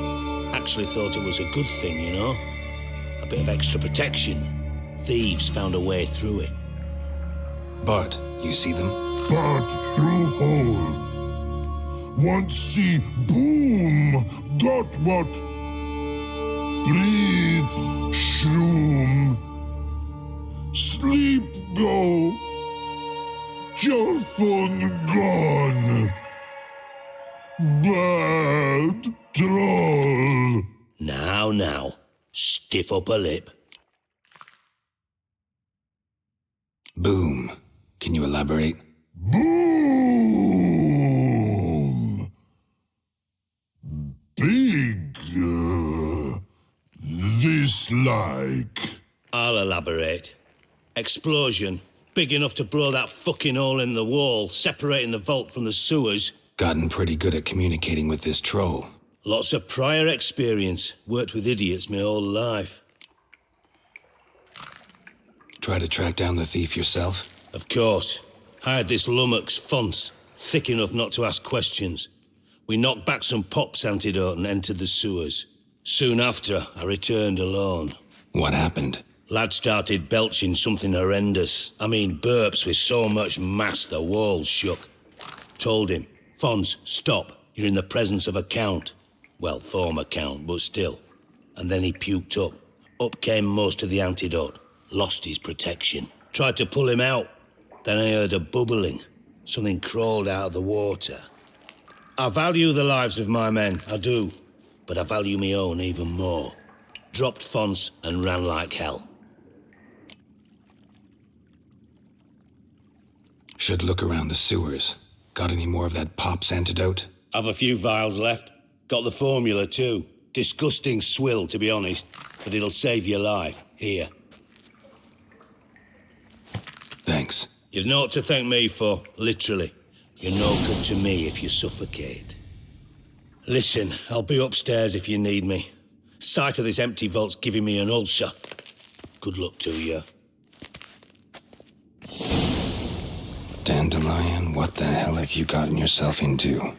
Speaker 4: Actually thought it was a good thing, you know? A bit of extra protection. Thieves found a way through it.
Speaker 2: Bart, you see them?
Speaker 1: Bart through hole. Want see boom. Got what? Breathe. Shroom. Sleep go. Your phone gone. Bad troll.
Speaker 4: Now. Stiff up a lip.
Speaker 2: Boom. Can you elaborate?
Speaker 1: Boom. Big. This like.
Speaker 4: I'll elaborate. Explosion. Big enough to blow that fucking hole in the wall, separating the vault from the sewers.
Speaker 2: Gotten pretty good at communicating with this troll.
Speaker 4: Lots of prior experience. Worked with idiots my whole life.
Speaker 2: Try to track down the thief yourself?
Speaker 4: Of course. Hired this lummox, Fons, thick enough not to ask questions. We knocked back some Pop's antidote and entered the sewers. Soon after, I returned alone.
Speaker 2: What happened?
Speaker 4: Lad started belching something horrendous. I mean, burps with so much mass the walls shook. Told him, Fons, stop. You're in the presence of a count. Well, former count, but still. And then he puked up. Up came most of the antidote. Lost his protection. Tried to pull him out. Then I heard a bubbling. Something crawled out of the water. I value the lives of my men, I do. But I value my own even more. Dropped Fons and ran like hell.
Speaker 2: Should look around the sewers. Got any more of that Pop's antidote?
Speaker 4: I've a few vials left. Got the formula too. Disgusting swill, to be honest. But it'll save your life. Here.
Speaker 2: Thanks.
Speaker 4: You've naught to thank me for, literally. You're no good to me if you suffocate. Listen, I'll be upstairs if you need me. Sight of this empty vault's giving me an ulcer. Good luck to you.
Speaker 2: Dandelion, what the hell have you gotten yourself into?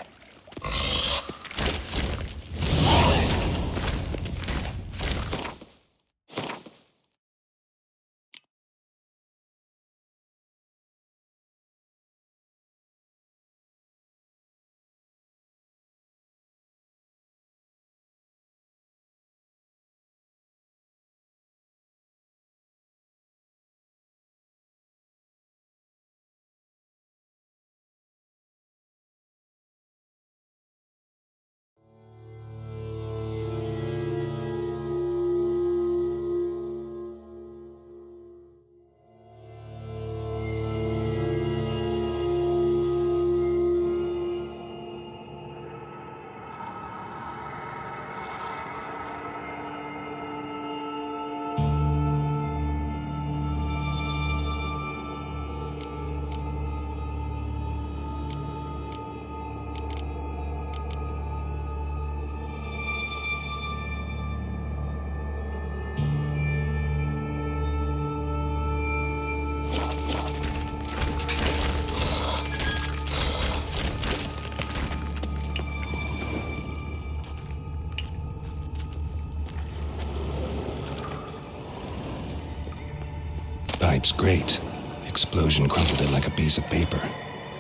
Speaker 2: Pipe's grate. Explosion crumpled it like a piece of paper.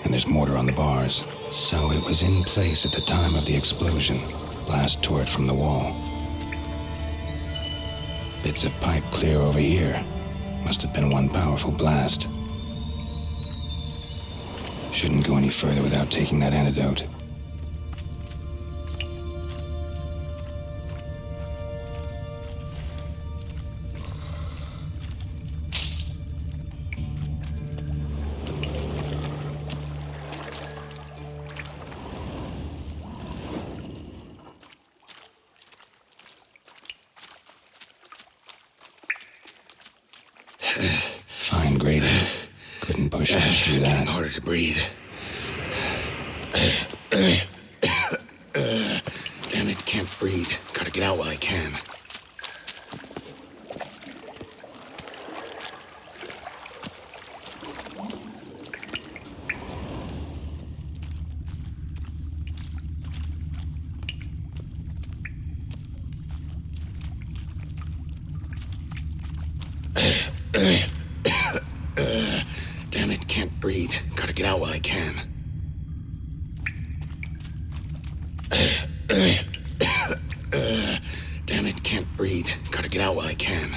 Speaker 2: And there's mortar on the bars. So it was in place at the time of the explosion. Blast tore it from the wall. Bits of pipe clear over here. Must have been one powerful blast. Shouldn't go any further without taking that antidote. Fine grading. Couldn't push much through that.
Speaker 20: Getting harder to breathe. Damn it, can't breathe. Gotta get out while I can. Damn it, can't breathe. Gotta get out while I can. Damn it, can't breathe. Gotta get out while I can.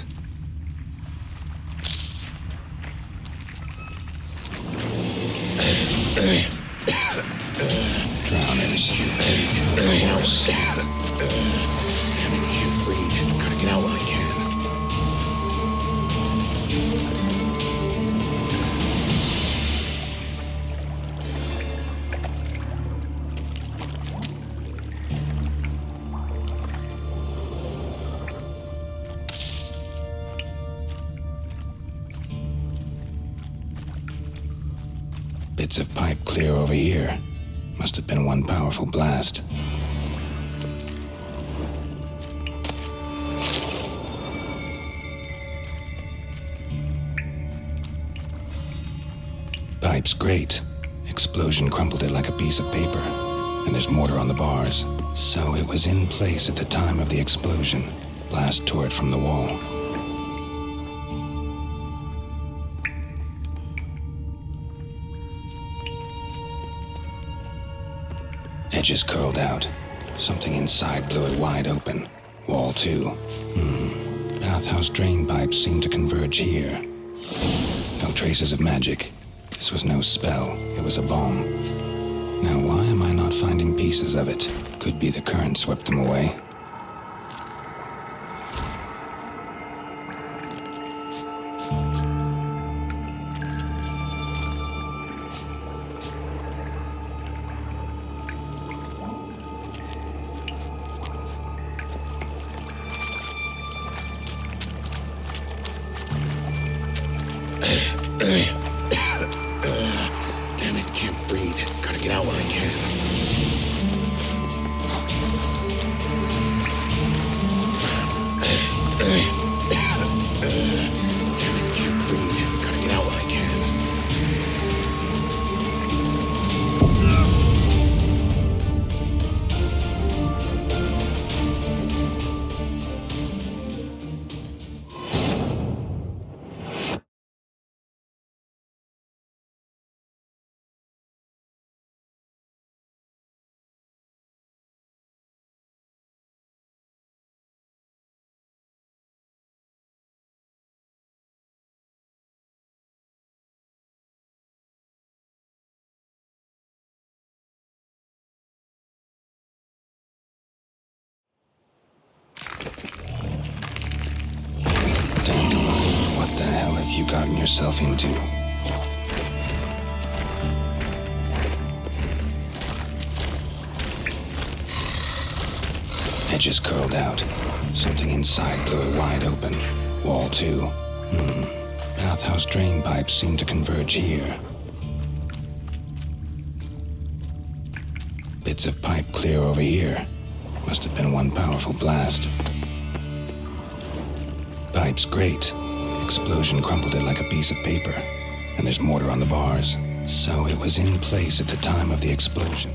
Speaker 2: Drowners.
Speaker 20: Gross. Damn it, can't breathe. Gotta get out while I can.
Speaker 2: Bits of pipe clear over here. Must have been one powerful blast. Pipe's grate. Explosion crumpled it like a piece of paper. And there's mortar on the bars. So it was in place at the time of the explosion. Blast tore it from the wall. Edges curled out. Something inside blew it wide open. Wall too. Bathhouse drain pipes seemed to converge here. No traces of magic. This was no spell. It was a bomb. Now why am I not finding pieces of it? Could be the current swept them away.
Speaker 20: Damn it, can't breathe. Gotta get out while I can. Damn it, can't breathe. Gotta get out while I can.
Speaker 2: What the hell have you gotten yourself into? Edges curled out. Something inside blew it wide open. Wall too. Bathhouse drain pipes seemed to converge here. Bits of pipe clear over here. Must have been one powerful blast. Pipe's grate. Explosion crumpled it like a piece of paper. And there's mortar on the bars. So it was in place at the time of the explosion.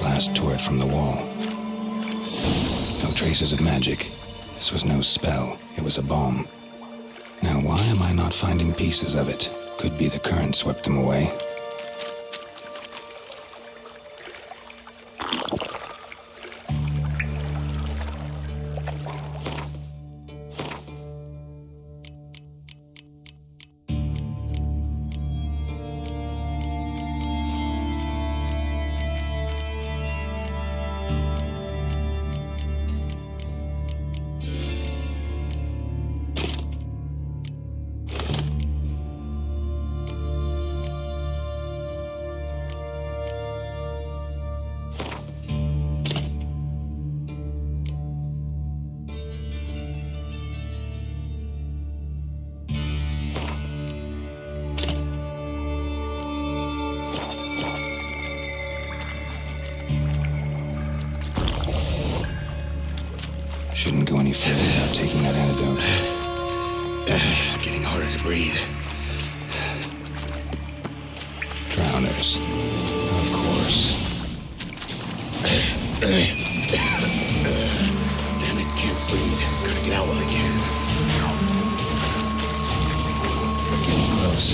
Speaker 2: glass turret from the wall. No traces of magic. This was no spell, it was a bomb. Now why am I not finding pieces of it? Could be the current swept them away. Shouldn't go any further without taking that antidote.
Speaker 20: Getting harder to breathe.
Speaker 2: Drowners. Of course.
Speaker 20: Damn it, can't breathe. Gotta get out while I can.
Speaker 2: Getting close.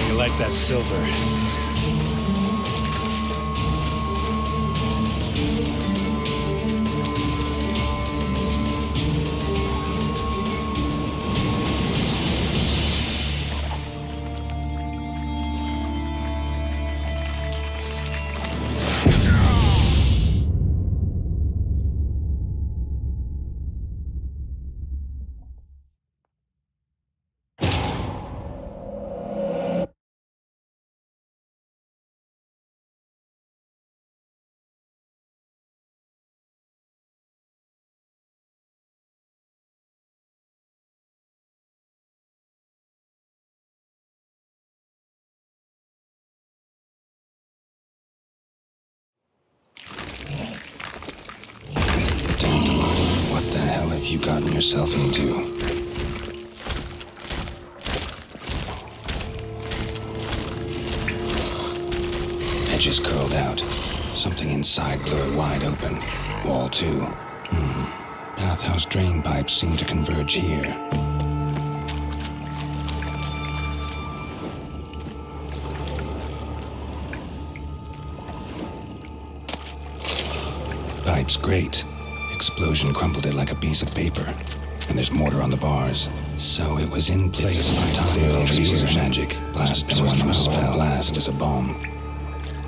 Speaker 4: You like that silver?
Speaker 2: What the hell have you gotten yourself into? Edges curled out. Something inside blew it wide open. Wall too. Bathhouse drain pipes seem to converge here. Pipe's great. Explosion crumpled it like a piece of paper. And there's mortar on the bars. So it was in place by clear traces of magic. Blast was no spell. Blast was a bomb.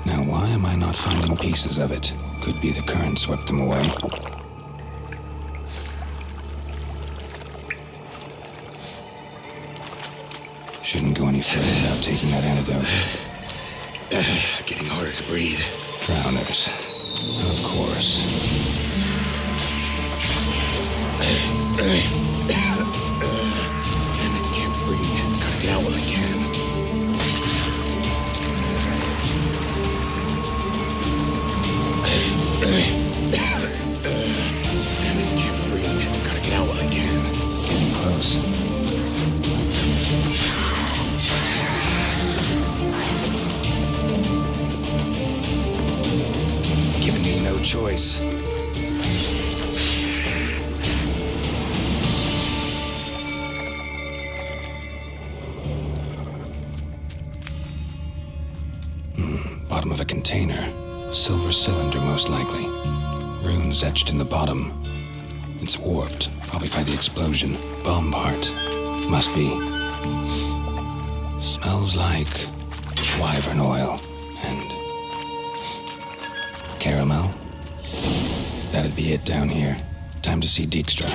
Speaker 2: Now why am I not finding pieces of it? Could be the current swept them away. Shouldn't go any further without taking that antidote.
Speaker 20: Getting harder to breathe.
Speaker 2: Drowners. Of course.
Speaker 20: Damn it, can't breathe. Gotta get out while I can. Damn it, can't breathe. Gotta get out while I can.
Speaker 2: Getting close. choice. Bottom of a container. Silver cylinder, most likely. Runes etched in the bottom. It's warped, probably by the explosion. Bomb part. Must be. Smells like wyvern oil and caramel. That'd be it down here. Time to see Dijkstra.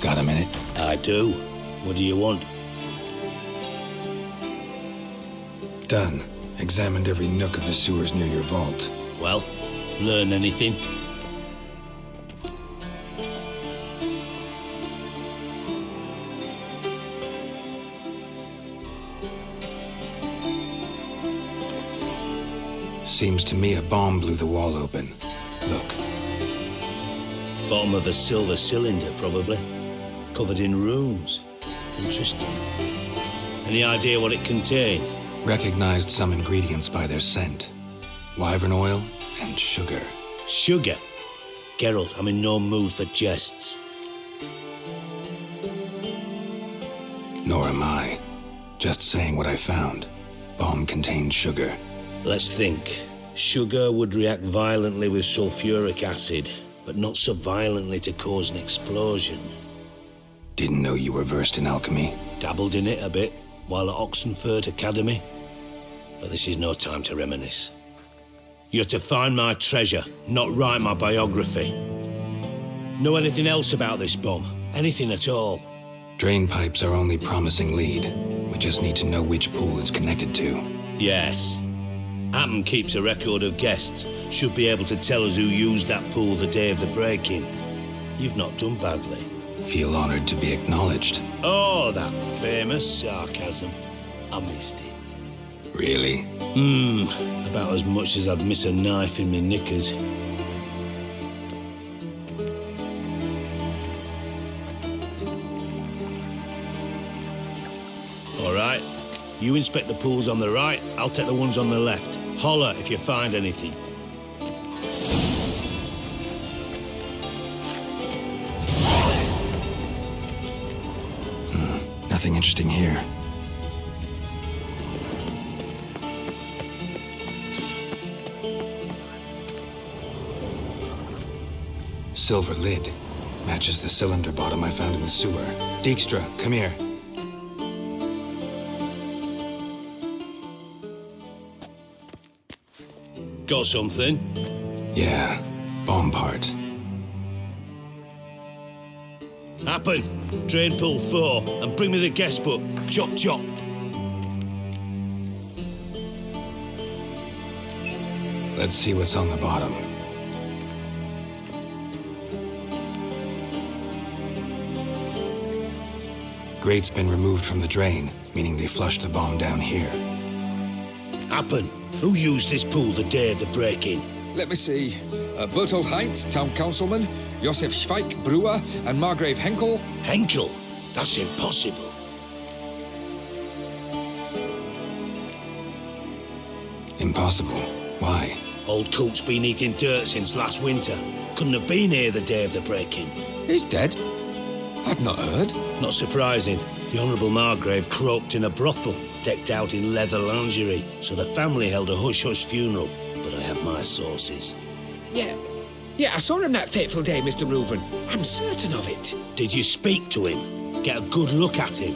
Speaker 2: Got a minute?
Speaker 25: I do. What do you want?
Speaker 2: Done. Examined every nook of the sewers near your vault.
Speaker 25: Well, learn anything?
Speaker 2: Seems to me a bomb blew the wall open. Look.
Speaker 25: Bottom of a silver cylinder, probably. Covered in runes. Interesting. Any idea what it contained?
Speaker 2: Recognized some ingredients by their scent. Wyvern oil and sugar.
Speaker 25: Sugar? Geralt, I'm in no mood for jests.
Speaker 2: Nor am I. Just saying what I found. Bomb contained sugar.
Speaker 25: Let's think. Sugar would react violently with sulfuric acid, but not so violently to cause an explosion.
Speaker 2: Didn't know you were versed in alchemy.
Speaker 25: Dabbled in it a bit, while at Oxenfurt Academy. But this is no time to reminisce. You're to find my treasure, not write my biography. Know anything else about this bomb? Anything at all?
Speaker 2: Drain pipes are only promising lead. We just need to know which pool it's connected to.
Speaker 25: Yes. Appen keeps a record of guests. Should be able to tell us who used that pool the day of the break-in. You've not done badly.
Speaker 2: Feel honored to be acknowledged.
Speaker 25: Oh, that famous sarcasm. I missed it.
Speaker 2: Really?
Speaker 25: About as much as I'd miss a knife in my knickers. All right. You inspect the pools on the right, I'll take the ones on the left. Holler if you find anything.
Speaker 2: Nothing interesting here. Silver lid. Matches the cylinder bottom I found in the sewer. Dijkstra, come here.
Speaker 25: Got something?
Speaker 2: Yeah, bomb part.
Speaker 4: Happen. Drain pool 4, and bring me the guest book. Chop chop.
Speaker 2: Let's see what's on the bottom. Grate's been removed from the drain, meaning they flushed the bomb down here.
Speaker 4: Happen. Who used this pool the day of the break-in?
Speaker 20: Let me see. Bertolt Heinz, town councilman, Josef Schweik, brewer, and Margrave Henkel.
Speaker 4: Henkel? That's impossible.
Speaker 2: Impossible? Why?
Speaker 4: Old Coot's been eating dirt since last winter. Couldn't have been here the day of the break-in.
Speaker 20: He's dead? I'd not heard.
Speaker 4: Not surprising. The Honourable Margrave croaked in a brothel, decked out in leather lingerie, so the family held a hush-hush funeral. But I have my sources.
Speaker 20: Yeah, I saw him that fateful day, Mr. Reuven. I'm certain of it.
Speaker 4: Did you speak to him? Get a good look at him?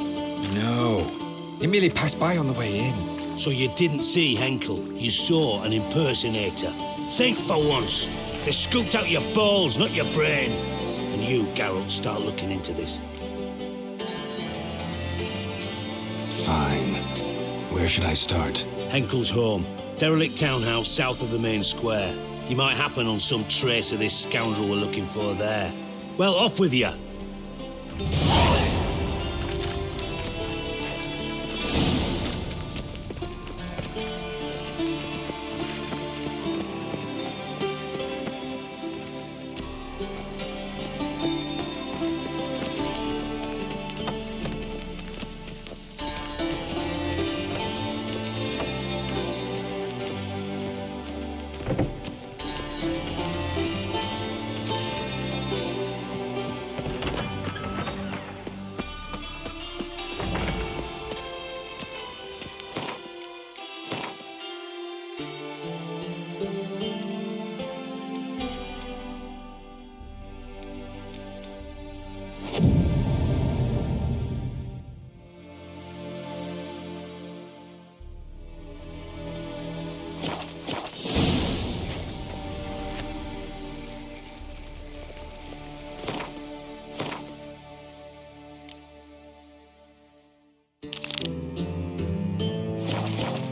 Speaker 20: No. He merely passed by on the way in.
Speaker 4: So you didn't see Henkel? You saw an impersonator? Think for once. They scooped out your balls, not your brain. And you, Geralt, start looking into this.
Speaker 2: Fine. Where should I start?
Speaker 4: Henkel's home. Derelict townhouse south of the main square. You might happen on some trace of this scoundrel we're looking for there. Well, off with you.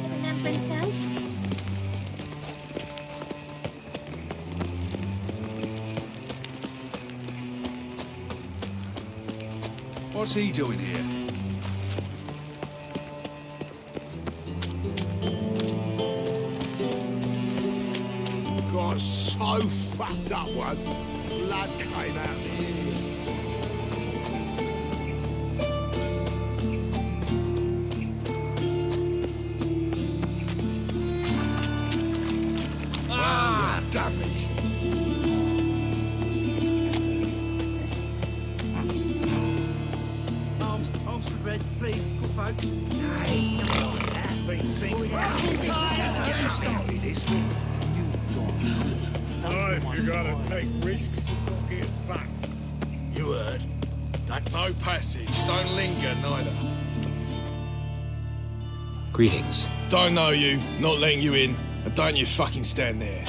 Speaker 21: Remember himself?
Speaker 5: What's he doing here?
Speaker 18: Got so fucked up once. Blood came out the ears. Ah, damn it.
Speaker 3: Arms for bread, please, good folk. Nay, not like that. Been thinking about getting started, isn't it? You've got
Speaker 12: If you gotta take risks, you'll get fucked.
Speaker 18: You heard?
Speaker 12: No passage. Don't linger, neither.
Speaker 2: Greetings.
Speaker 12: Don't know you, not letting you in, and don't you fucking stand there.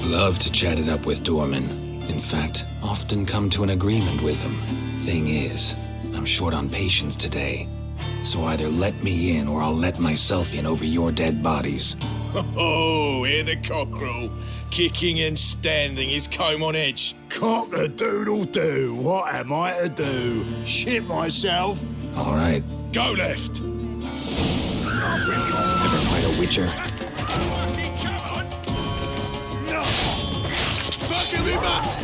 Speaker 2: Love to chat it up with doormen. In fact, often come to an agreement with them. Thing is, I'm short on patience today. So either let me in or I'll let myself in over your dead bodies.
Speaker 12: Oh, hear the cockerel. Kicking and standing, his comb on edge.
Speaker 18: Cock-a-doodle-doo, what am I to do? Shit myself?
Speaker 2: All right.
Speaker 12: Go left.
Speaker 2: Ever fight a witcher?
Speaker 12: Fucking me back!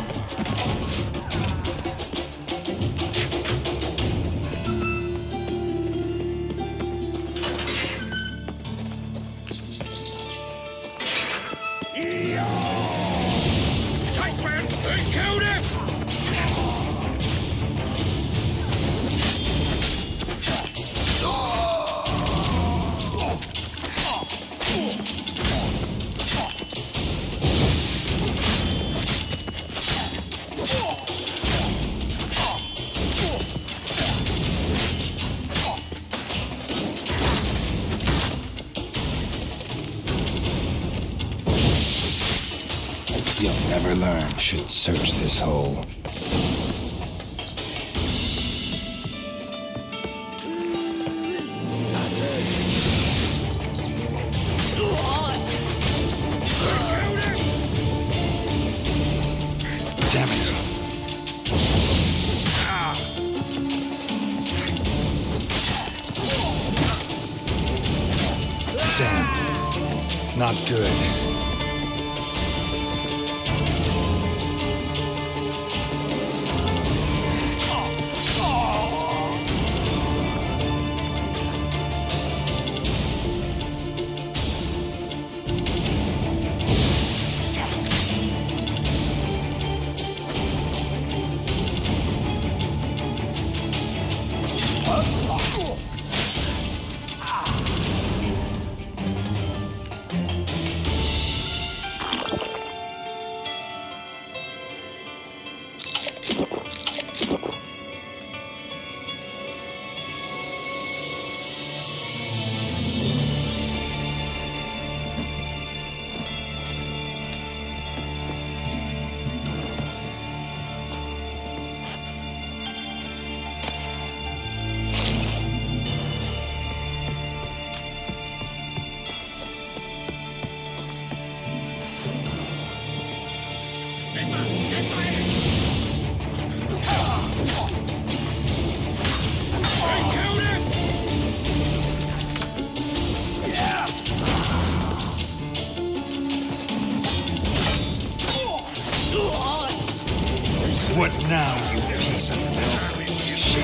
Speaker 2: You'll never learn. Should search this hole. Damn it. Damn. Not good.
Speaker 3: What now, you piece of filth? Shit.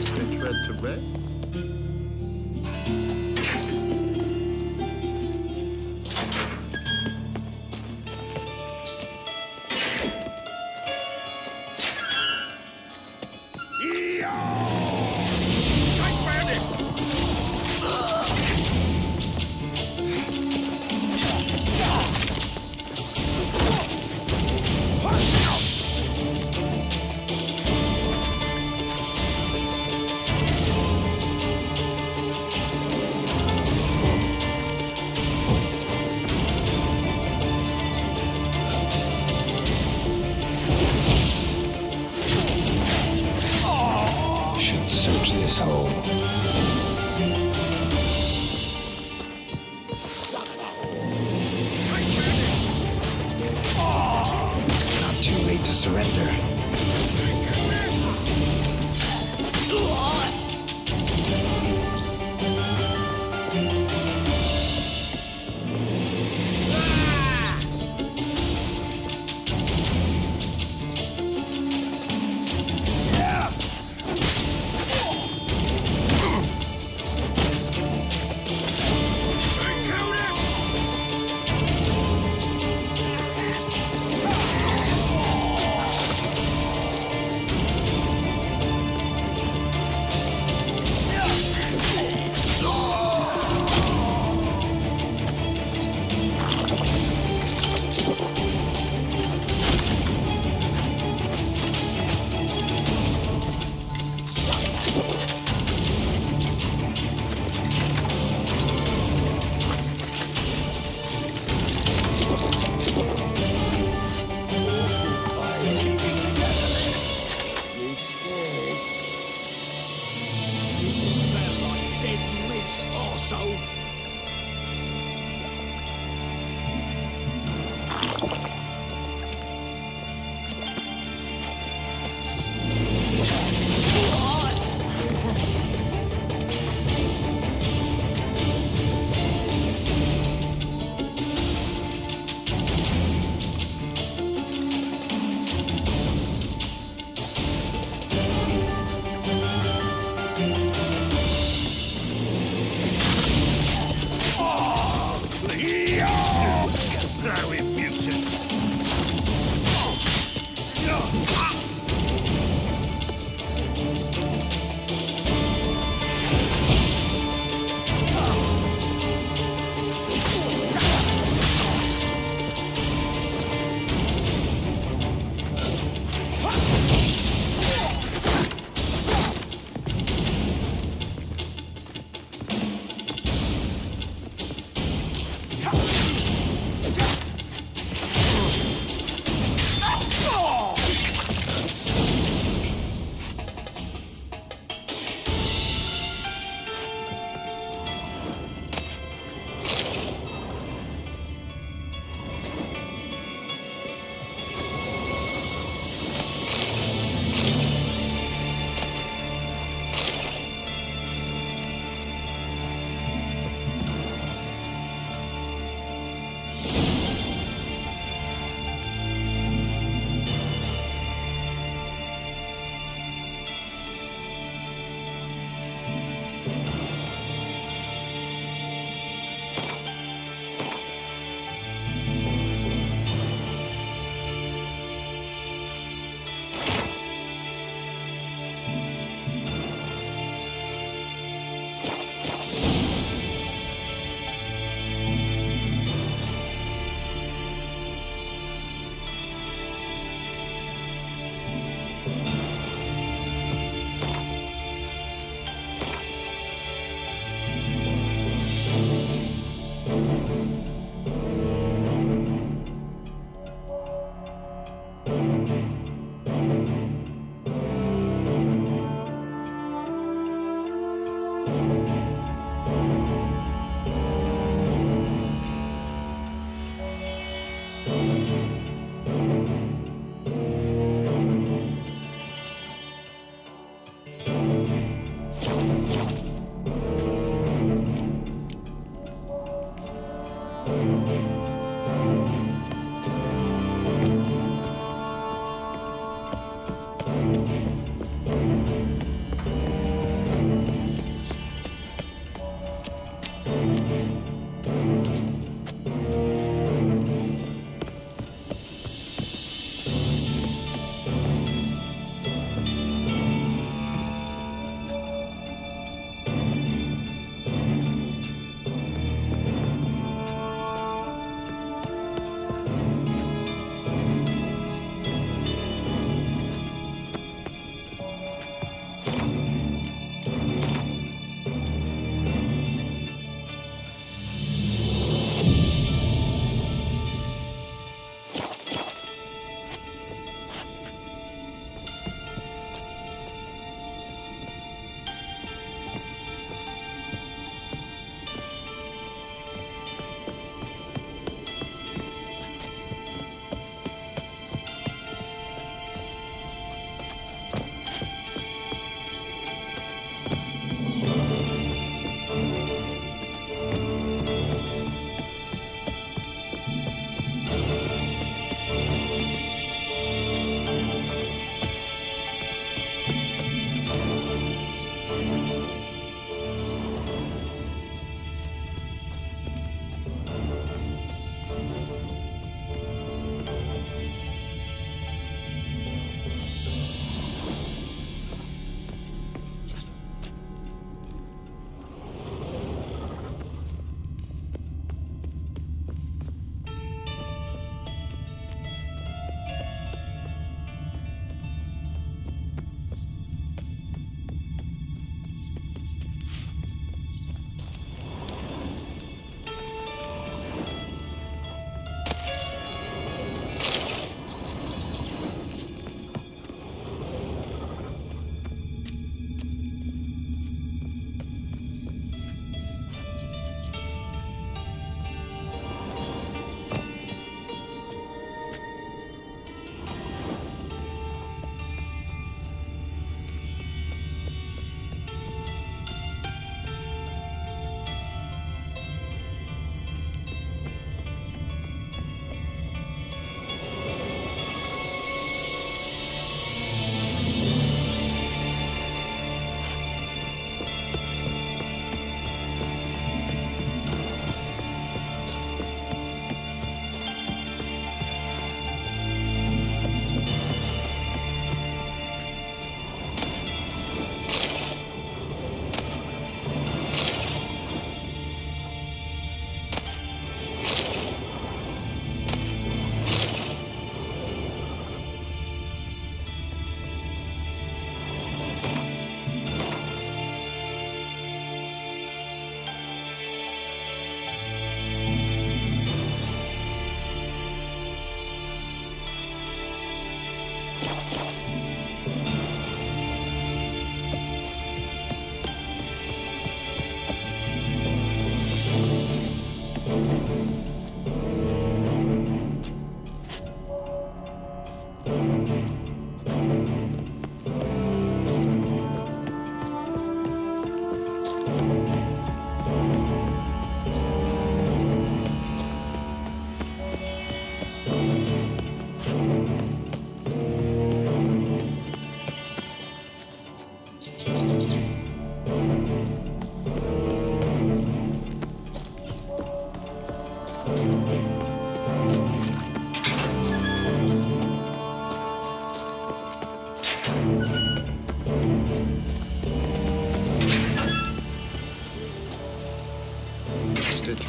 Speaker 5: Stitch red to red.
Speaker 2: Search this hole. Not too late to surrender.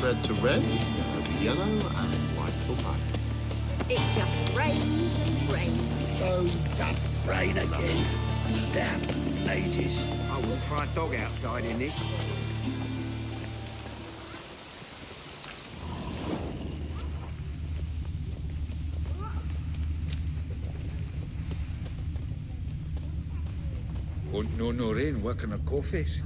Speaker 7: red to red, yellow and white for white.
Speaker 21: It just rains and rains.
Speaker 4: Oh, that's rain again. Damn ages.
Speaker 3: I wouldn't fry a dog outside in this.
Speaker 20: Won't know no rain working a coffees.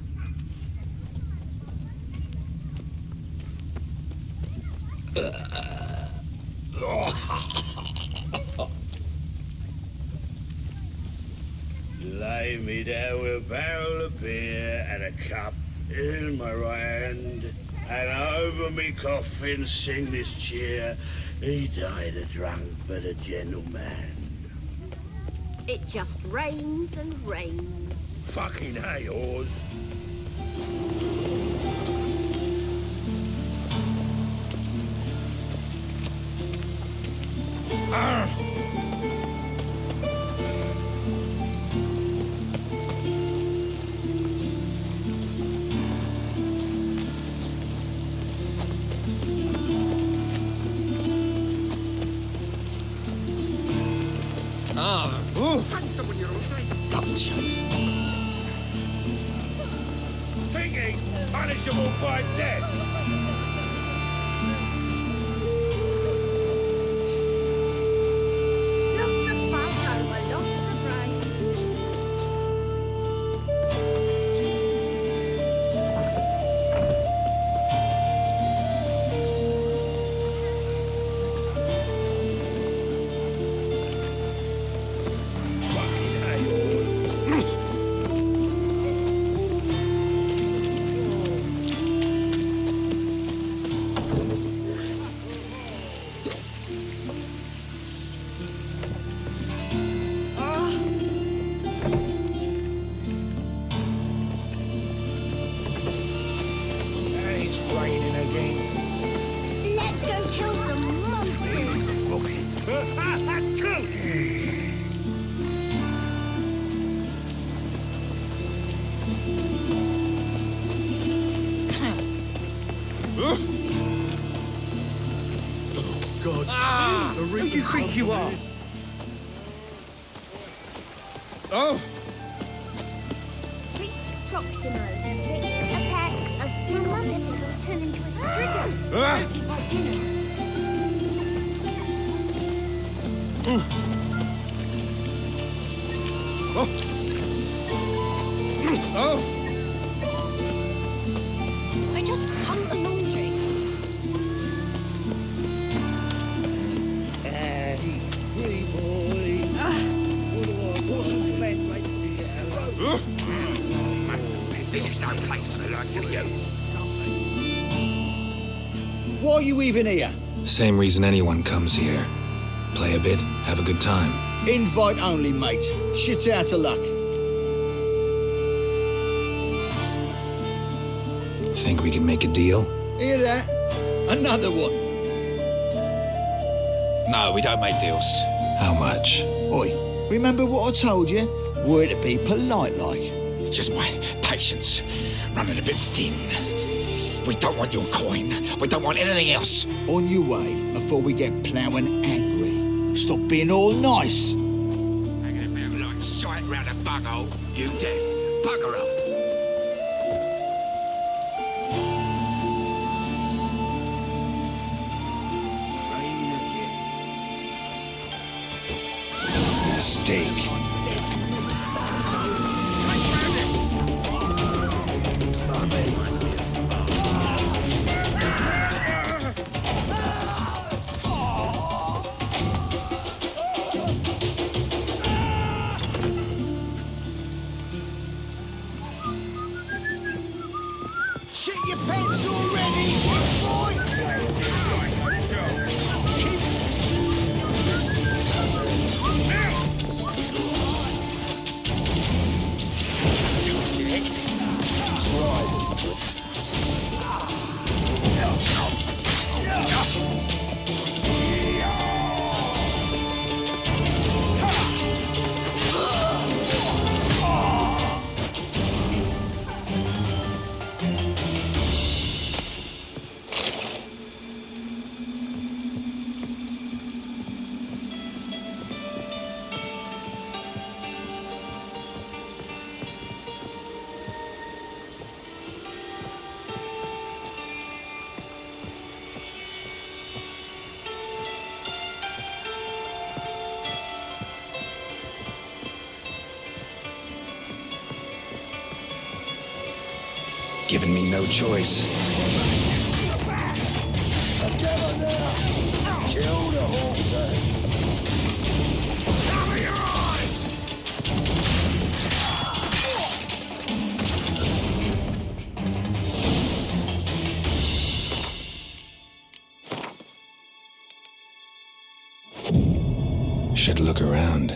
Speaker 4: Lay me down with a barrel of beer and a cup in my right hand, and over me coffin, sing this cheer. He died a drunk but a gentleman.
Speaker 21: It just rains and rains.
Speaker 4: Fucking hey, Oz.
Speaker 5: Find someone your own size.
Speaker 10: Double shows.
Speaker 4: Think he's punishable by death.
Speaker 21: Lots of fuss over lots of rain.
Speaker 4: It's raining again.
Speaker 21: Let's go kill some monsters.
Speaker 4: Buckets.
Speaker 5: God. Who do you think you are?
Speaker 4: Oh!
Speaker 21: Reach Proximo. It's a pack of big monsters has turned into a striga. Waiting by dinner. I just hung the laundry.
Speaker 4: Hey, pretty boy. Wasn't spent right to get out.
Speaker 5: This is no place for the likes of you.
Speaker 10: Why are you even here?
Speaker 2: Same reason anyone comes here. Play a bit, have a good time.
Speaker 10: Invite only, mate. Shit out of luck.
Speaker 2: Think we can make a deal?
Speaker 10: Hear that? Another one.
Speaker 20: No, we don't make deals.
Speaker 2: How much?
Speaker 10: Oi, remember what I told you? We're to be polite like.
Speaker 20: It's just my patience running a bit thin. We don't want your coin. We don't want anything else.
Speaker 10: On your way before we get ploughing angry. Stop being all nice.
Speaker 20: Hanging about like sight round a bunghole, you deaf. Bugger off.
Speaker 2: Mistake.
Speaker 10: Shit your pants already!
Speaker 2: Giving me no choice.
Speaker 4: Together now! Kill the horse! Cover your eyes!
Speaker 2: Should look around.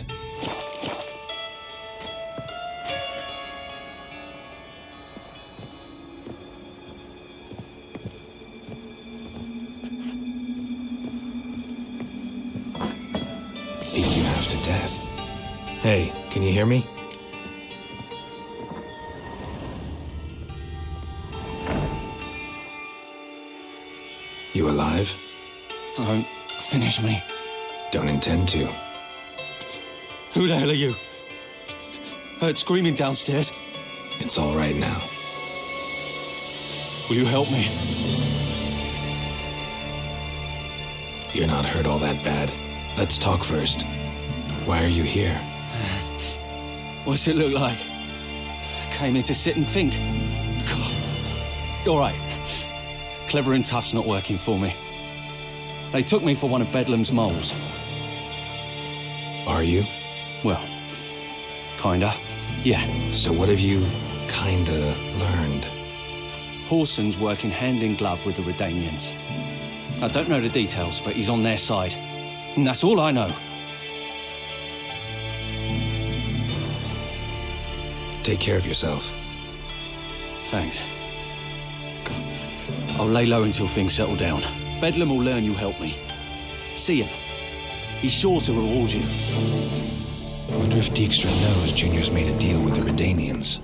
Speaker 2: Beat you half to death. Hey, can you hear me? You alive?
Speaker 14: Don't finish me.
Speaker 2: Don't intend to.
Speaker 14: Who the hell are you? Heard screaming downstairs.
Speaker 2: It's all right now.
Speaker 14: Will you help me?
Speaker 2: You're not hurt all that bad. Let's talk first. Why are you here?
Speaker 14: What's it look like? Came here to sit and think. God. All right. Clever and tough's not working for me. They took me for one of Bedlam's moles.
Speaker 2: Are you?
Speaker 14: Well, kinda. Yeah.
Speaker 2: So what have you kinda learned?
Speaker 14: Horson's working hand in glove with the Redanians. I don't know the details, but he's on their side. And that's all I know.
Speaker 2: Take care of yourself.
Speaker 14: Thanks. I'll lay low until things settle down. Bedlam will learn you helped me. See him. He's sure to reward you.
Speaker 2: Wonder if Dijkstra knows Junior's made a deal with the Redanians.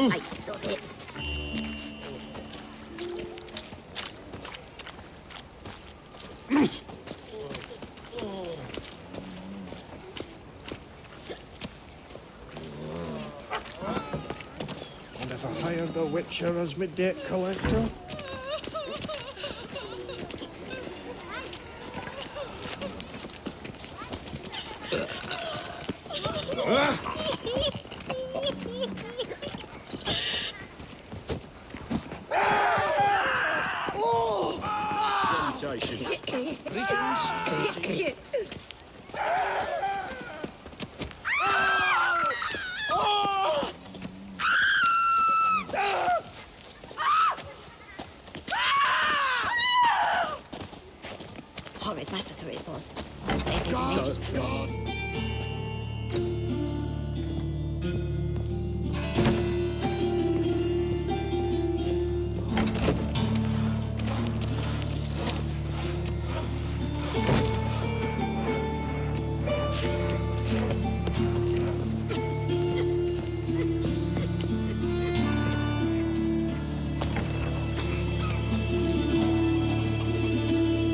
Speaker 21: I sod it.
Speaker 16: And if I hired a witcher as my debt collector?
Speaker 21: Horrid massacre it was. They said the natives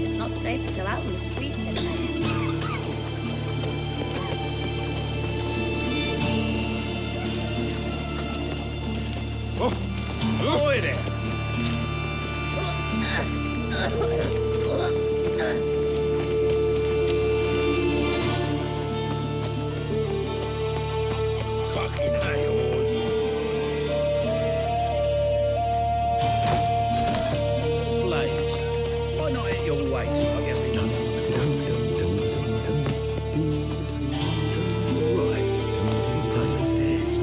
Speaker 21: It's not safe to go out on the streets anymore.
Speaker 18: Boy there! Fucking hay-horse. Blades, why not at your waist like everything else? Right, pain of death.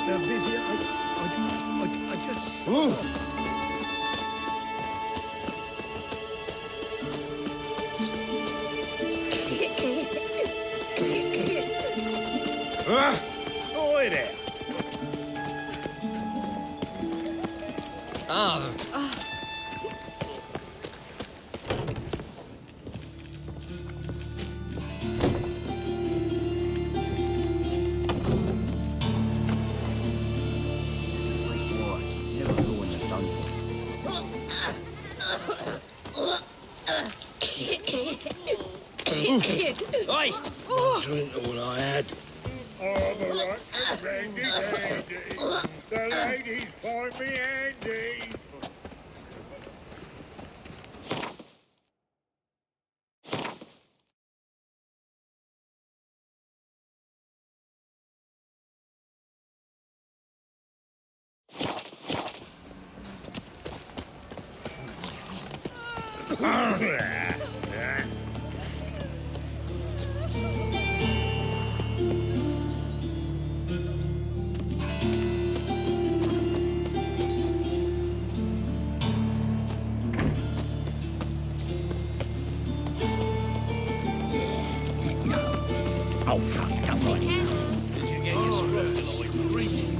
Speaker 3: They're busy. I just...
Speaker 4: Oi there!
Speaker 3: Never go when you're done for.
Speaker 4: Oi! Drink all I had.
Speaker 18: Oh, the right brandy dandy. The ladies find me handy.
Speaker 4: Oh, fuck, don't mind.
Speaker 3: Did you get your scruff like greeting?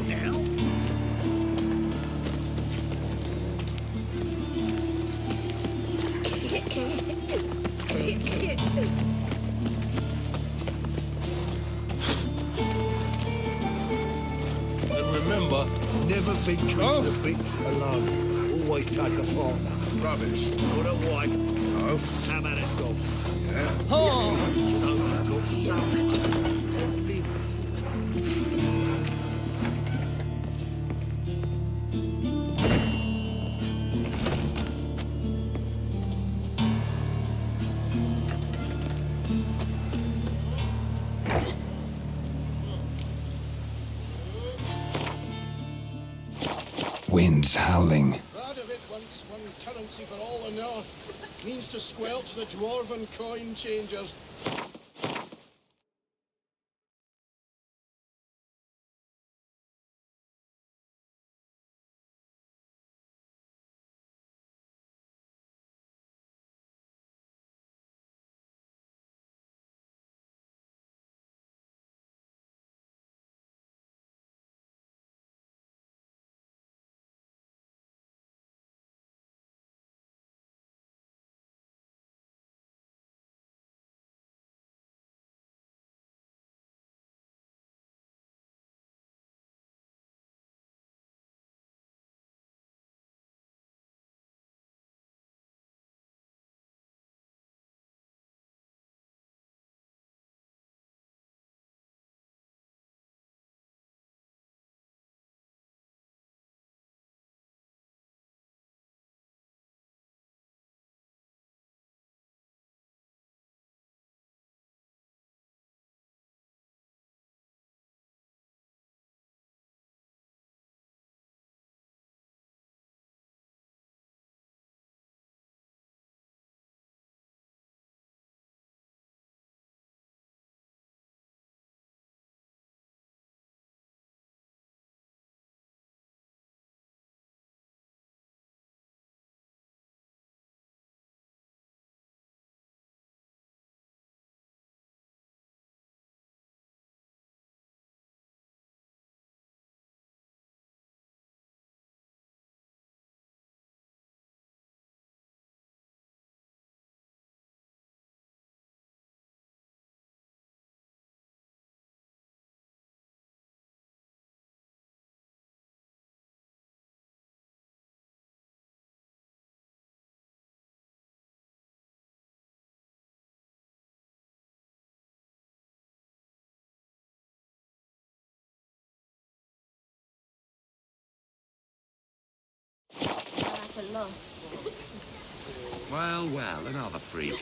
Speaker 3: Now? And remember, never venture into the pits alone. Always take a partner.
Speaker 5: Rubbish.
Speaker 3: Not a wife.
Speaker 5: No.
Speaker 3: How about a dog?
Speaker 5: Yeah.
Speaker 3: Oh! So got some.
Speaker 2: Winds howling.
Speaker 16: Radovid wants one currency for all the north. Means to squelch the dwarven coin changers.
Speaker 21: That's a loss.
Speaker 18: Well, well, another freak.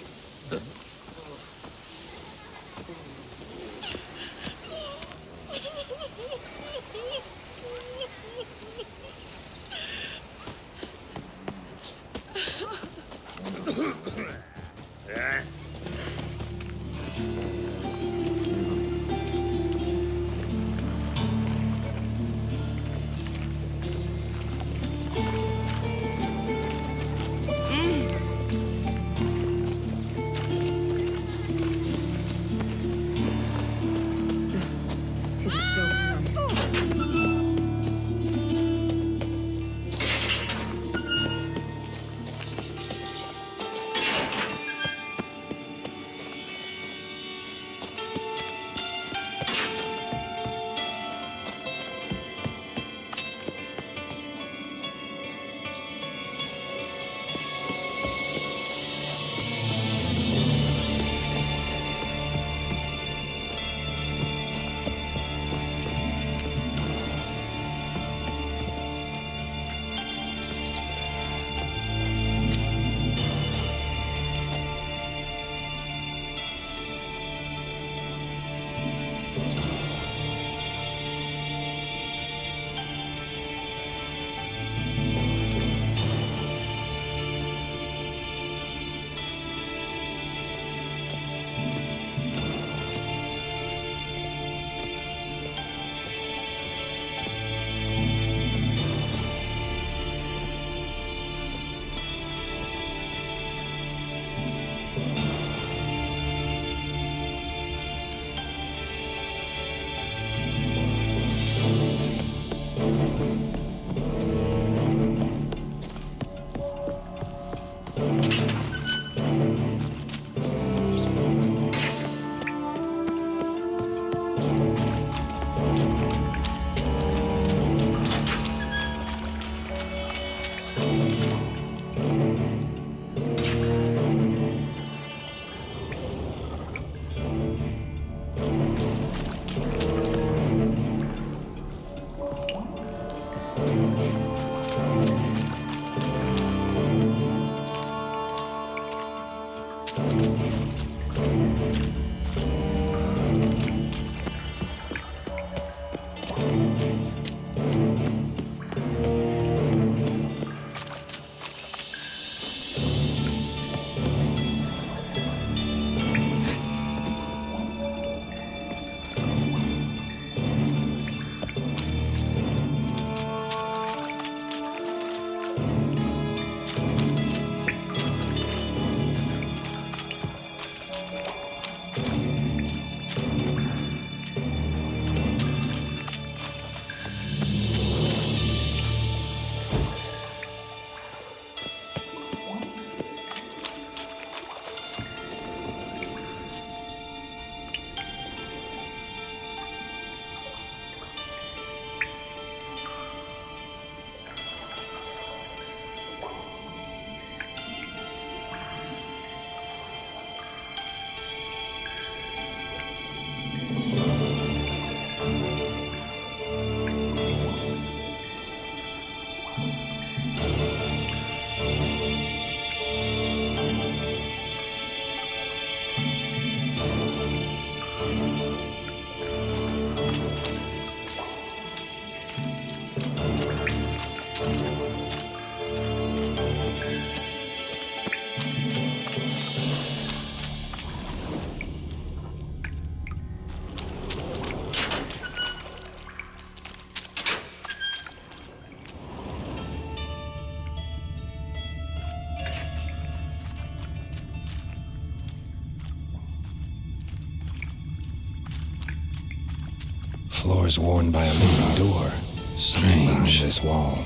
Speaker 2: Floor's worn by a moving door. Strange, this wall.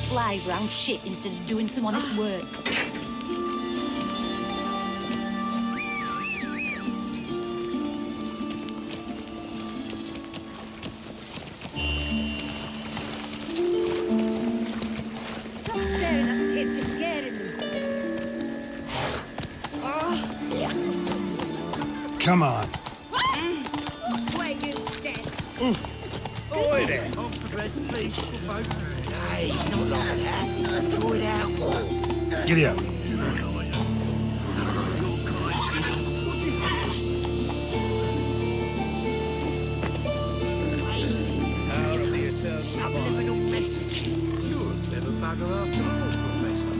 Speaker 21: Flies round shit instead of doing some honest work.
Speaker 3: Stop staring at the kids, you're scaring them.
Speaker 4: Come on.
Speaker 3: Which way you stand?
Speaker 4: Oi there.
Speaker 3: Off the bread, please, folk. Hey, not like that. Draw it out more.
Speaker 4: Giddy up.
Speaker 3: Subliminal message. You're a clever bugger after all, Professor.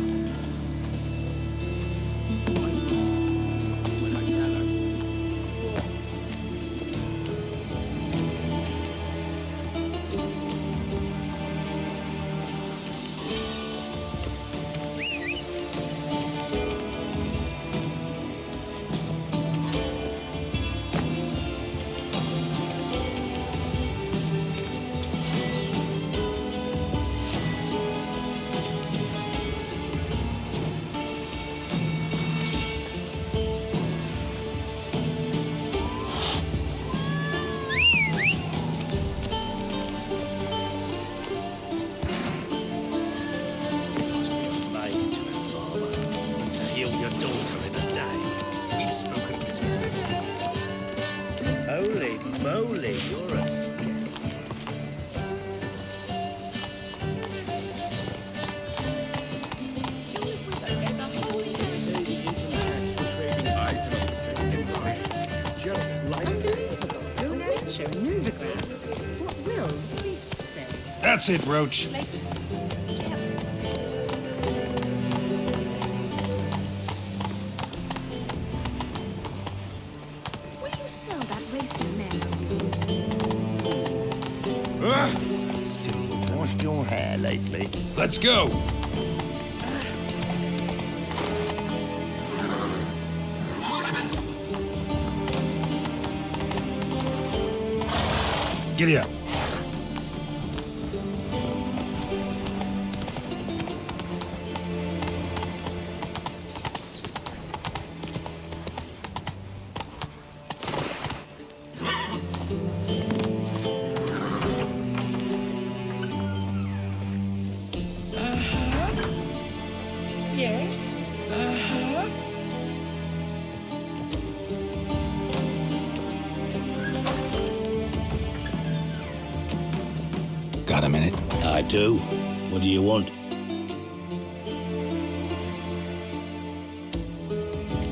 Speaker 25: Holy moly, you're a scared.
Speaker 21: Novigrad. What will the priest say?
Speaker 4: That's it, Roach.
Speaker 21: Will you sell that racing mare?
Speaker 3: Simpleton. Washed your hair lately?
Speaker 12: Let's go! Giddy up.
Speaker 3: Yes.
Speaker 2: Got a minute?
Speaker 25: I do. What do you want?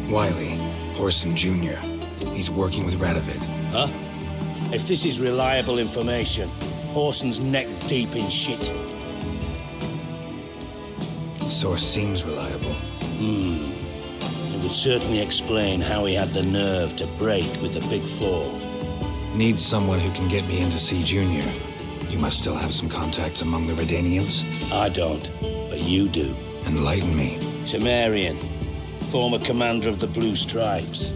Speaker 2: Wiley, Horson Jr. He's working with Radovid.
Speaker 25: Huh? If this is reliable information, Horson's neck deep in shit.
Speaker 2: Source seems reliable.
Speaker 25: It would certainly explain how he had the nerve to break with the Big Four.
Speaker 2: Need someone who can get me in to see Junior. You must still have some contacts among the Redanians?
Speaker 25: I don't, but you do.
Speaker 2: Enlighten me.
Speaker 25: Temerian, former commander of the Blue Stripes.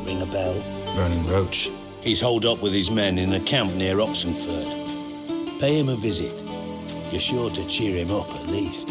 Speaker 25: Ring a bell?
Speaker 2: Vernon Roach.
Speaker 25: He's holed up with his men in a camp near Oxenfurt. Pay him a visit. You're sure to cheer him up, at least.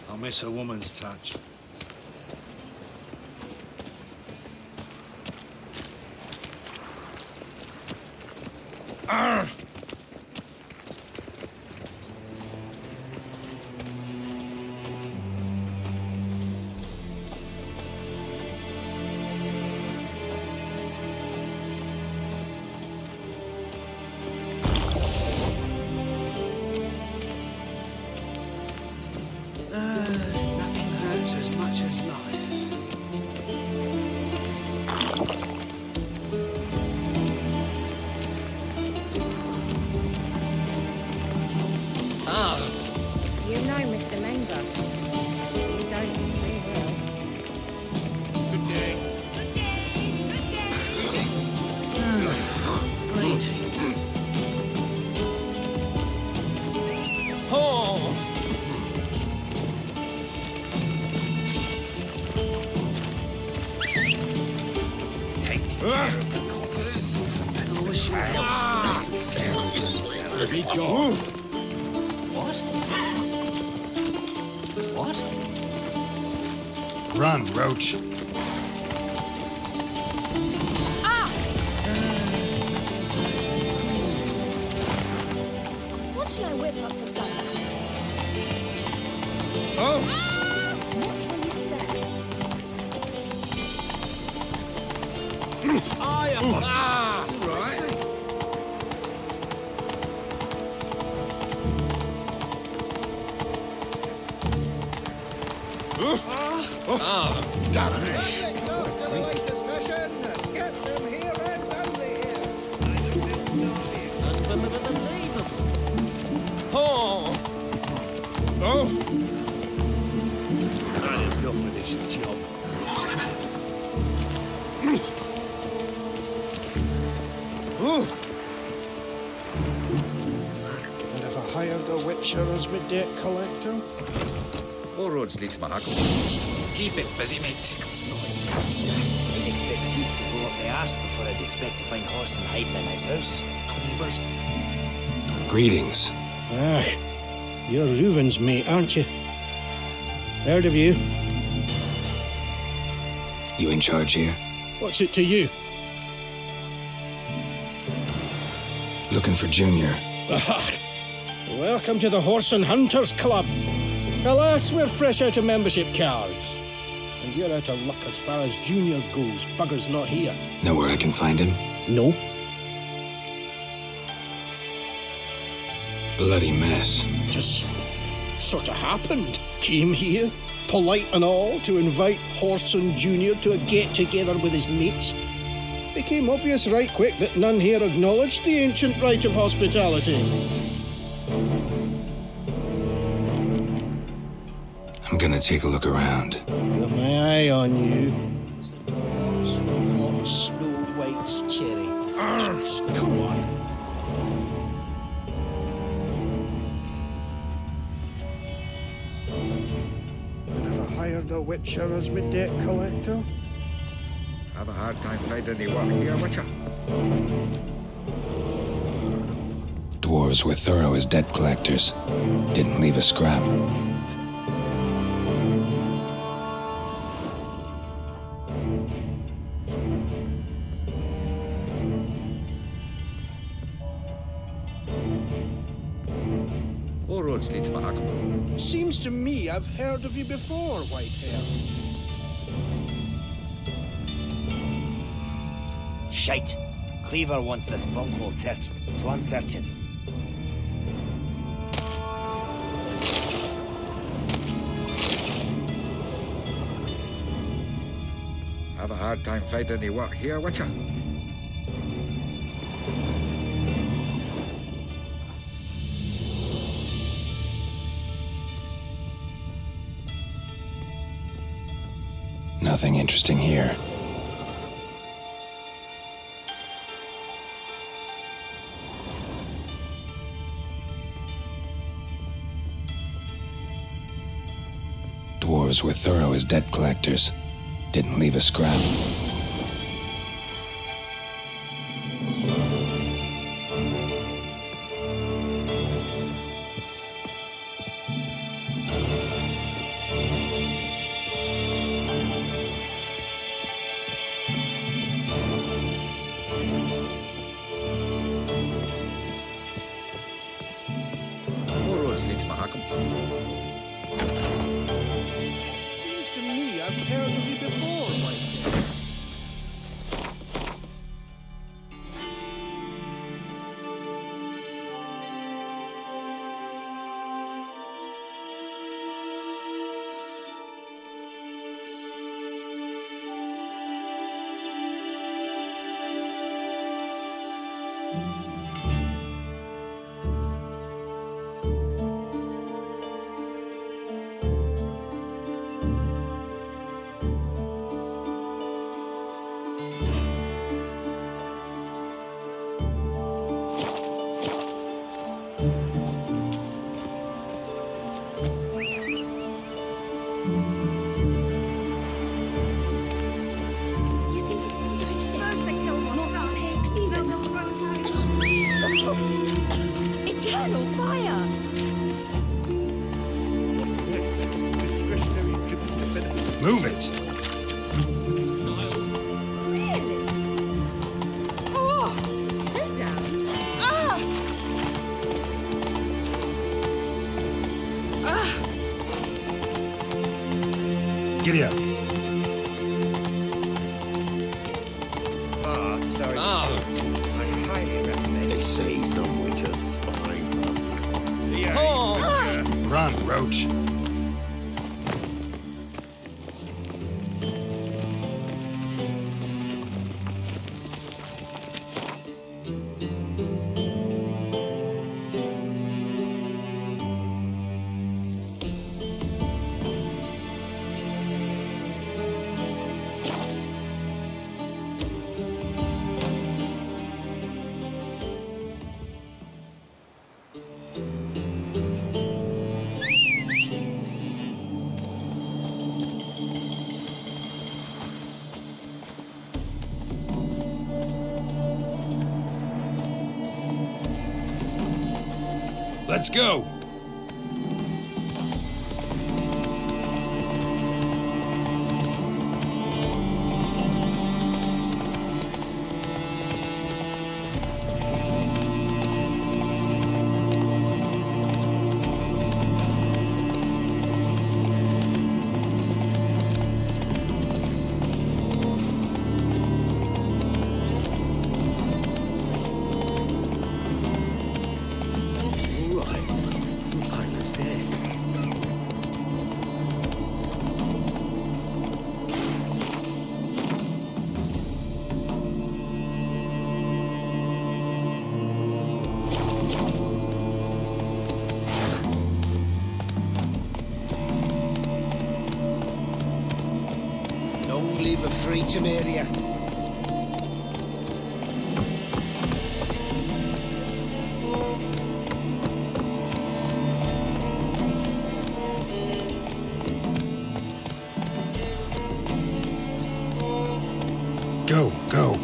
Speaker 4: I'll miss a woman's touch.
Speaker 12: Arr!
Speaker 3: Nothing hurts as much as life.
Speaker 8: You know me. Mr. Menga. You don't seem well.
Speaker 16: Good day.
Speaker 20: Greetings. Oh!
Speaker 3: Take care of the corpse. I wish you
Speaker 16: Be gone.
Speaker 20: What? What?
Speaker 2: Run, Roach.
Speaker 21: What shall I whip up for supper?
Speaker 2: Oh!
Speaker 21: Watch where you step.
Speaker 20: I am.
Speaker 16: Right.
Speaker 2: Damn it.
Speaker 16: Next up to the latest fashion. Get them here and only here.
Speaker 20: Unbelievable. Oh!
Speaker 2: Oh!
Speaker 4: I had enough of this job.
Speaker 16: And have I hired a witcher as my debt collector?
Speaker 20: All roads lead to Mahakam. Keep it busy, mate.
Speaker 10: I'd expect teeth to go up my arse before I'd expect to find Horson hiding in his house. Cleavers.
Speaker 2: Greetings.
Speaker 16: Ah, you're Reuven's mate, aren't you? Heard of you.
Speaker 2: You in charge here?
Speaker 16: What's it to you?
Speaker 2: Looking for Junior.
Speaker 16: Ah, welcome to the Horse and Hunters Club. Alas, we're fresh out of membership cards. And you're out of luck as far as Junior goes. Bugger's not here.
Speaker 2: Know where I can find him?
Speaker 16: No.
Speaker 2: Bloody mess.
Speaker 16: Just sort of happened. Came here, polite and all, to invite Horson Junior to a get-together with his mates. Became obvious right quick that none here acknowledged the ancient right of hospitality.
Speaker 2: I'm gonna take a look around.
Speaker 16: Got my eye on you. Dwarves, Pops, Snow Whites, Cherry. Come on. And have I hired a witcher as my debt collector?
Speaker 20: Have a hard time finding the work here, Witcher.
Speaker 2: Dwarves were thorough as debt collectors. Didn't leave a scrap.
Speaker 20: All roads lead to Mahakam.
Speaker 16: Seems to me I've heard of you before, Whitehair.
Speaker 10: Shite. Cleaver wants this bunghole searched, so I'm searching.
Speaker 20: Have a hard time finding the work here, Witcher.
Speaker 2: Nothing interesting here. Dwarves were thorough as debt collectors. Didn't leave a scrap.
Speaker 20: All roads lead to Mahakam.
Speaker 16: Seems to me I've heard of you before, Whitehair.
Speaker 22: Giddy up.
Speaker 18: Baths are I highly recommend. They say some witches spy from the
Speaker 22: Run, Roach.
Speaker 2: Let's go!
Speaker 18: Leave a free Temeria.
Speaker 22: Go, go.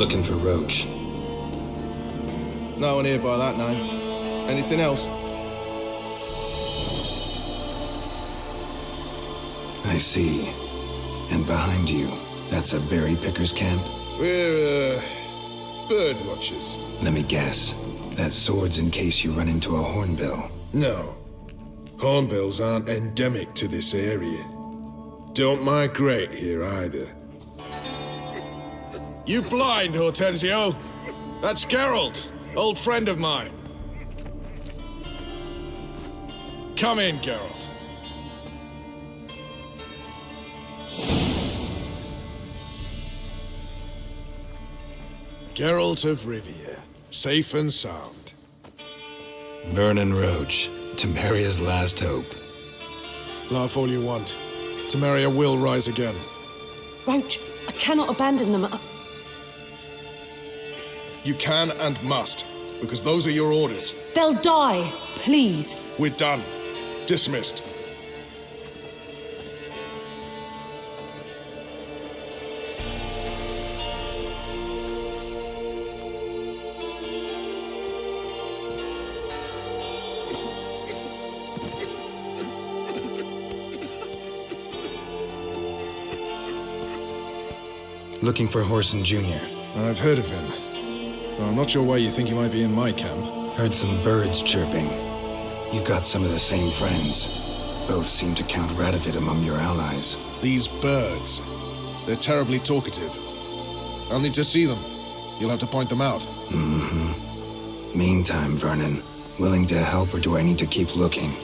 Speaker 2: Looking for Roach.
Speaker 9: No one here by that name. Anything else?
Speaker 2: I see. And behind you, that's a berry picker's camp?
Speaker 9: We're, bird watchers.
Speaker 2: Let me guess. That sword's in case you run into a hornbill.
Speaker 9: No. Hornbills aren't endemic to this area. Don't migrate here either.
Speaker 12: You blind, Hortensio? That's Geralt, old friend of mine. Come in, Geralt. Geralt of Rivia, safe and sound.
Speaker 2: Vernon Roach, Temeria's last hope.
Speaker 12: Laugh all you want. Temeria will rise again.
Speaker 13: Roach, I cannot abandon them.
Speaker 12: You can and must, because those are your orders.
Speaker 13: They'll die, please.
Speaker 12: We're done. Dismissed.
Speaker 2: Looking for Horson Jr.
Speaker 9: I've heard of him. Though I'm not sure why you think he might be in my camp.
Speaker 2: Heard some birds chirping. You've got some of the same friends. Both seem to count Radovid among your allies.
Speaker 9: These birds. They're terribly talkative. I'll need to see them. You'll have to point them out.
Speaker 2: Mm-hmm. Meantime, Vernon, willing to help or do I need to keep looking?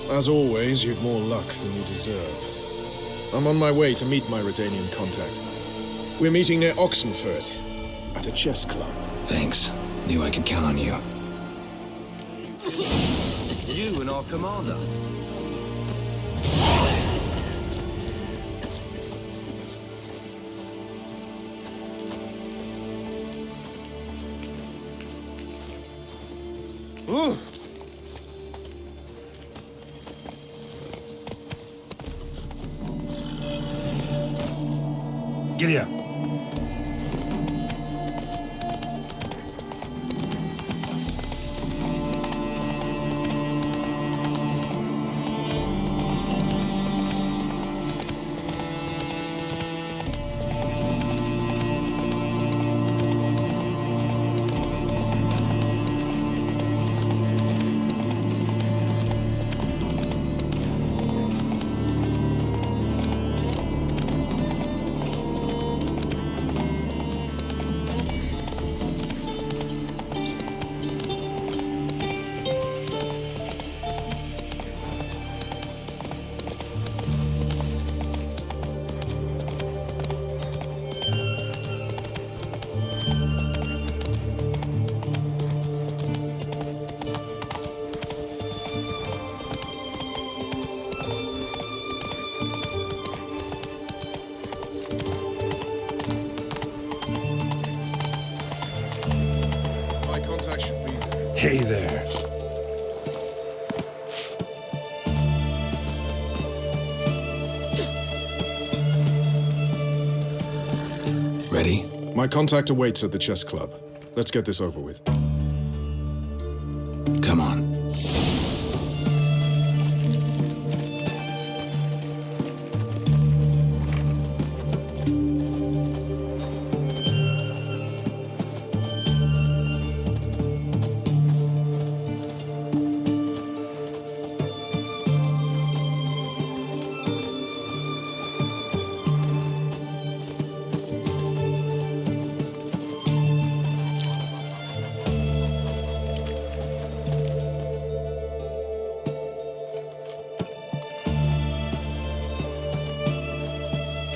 Speaker 9: As always, you've more luck than you deserve. I'm on my way to meet my Redanian contact. We're meeting near Oxenfurt, at a chess club.
Speaker 2: Thanks. Knew I could count on you.
Speaker 11: You and our commander.
Speaker 9: Ooh.
Speaker 22: Giddy up. Hey there.
Speaker 2: Ready?
Speaker 9: My contact awaits at the chess club. Let's get this over with.
Speaker 2: Come on.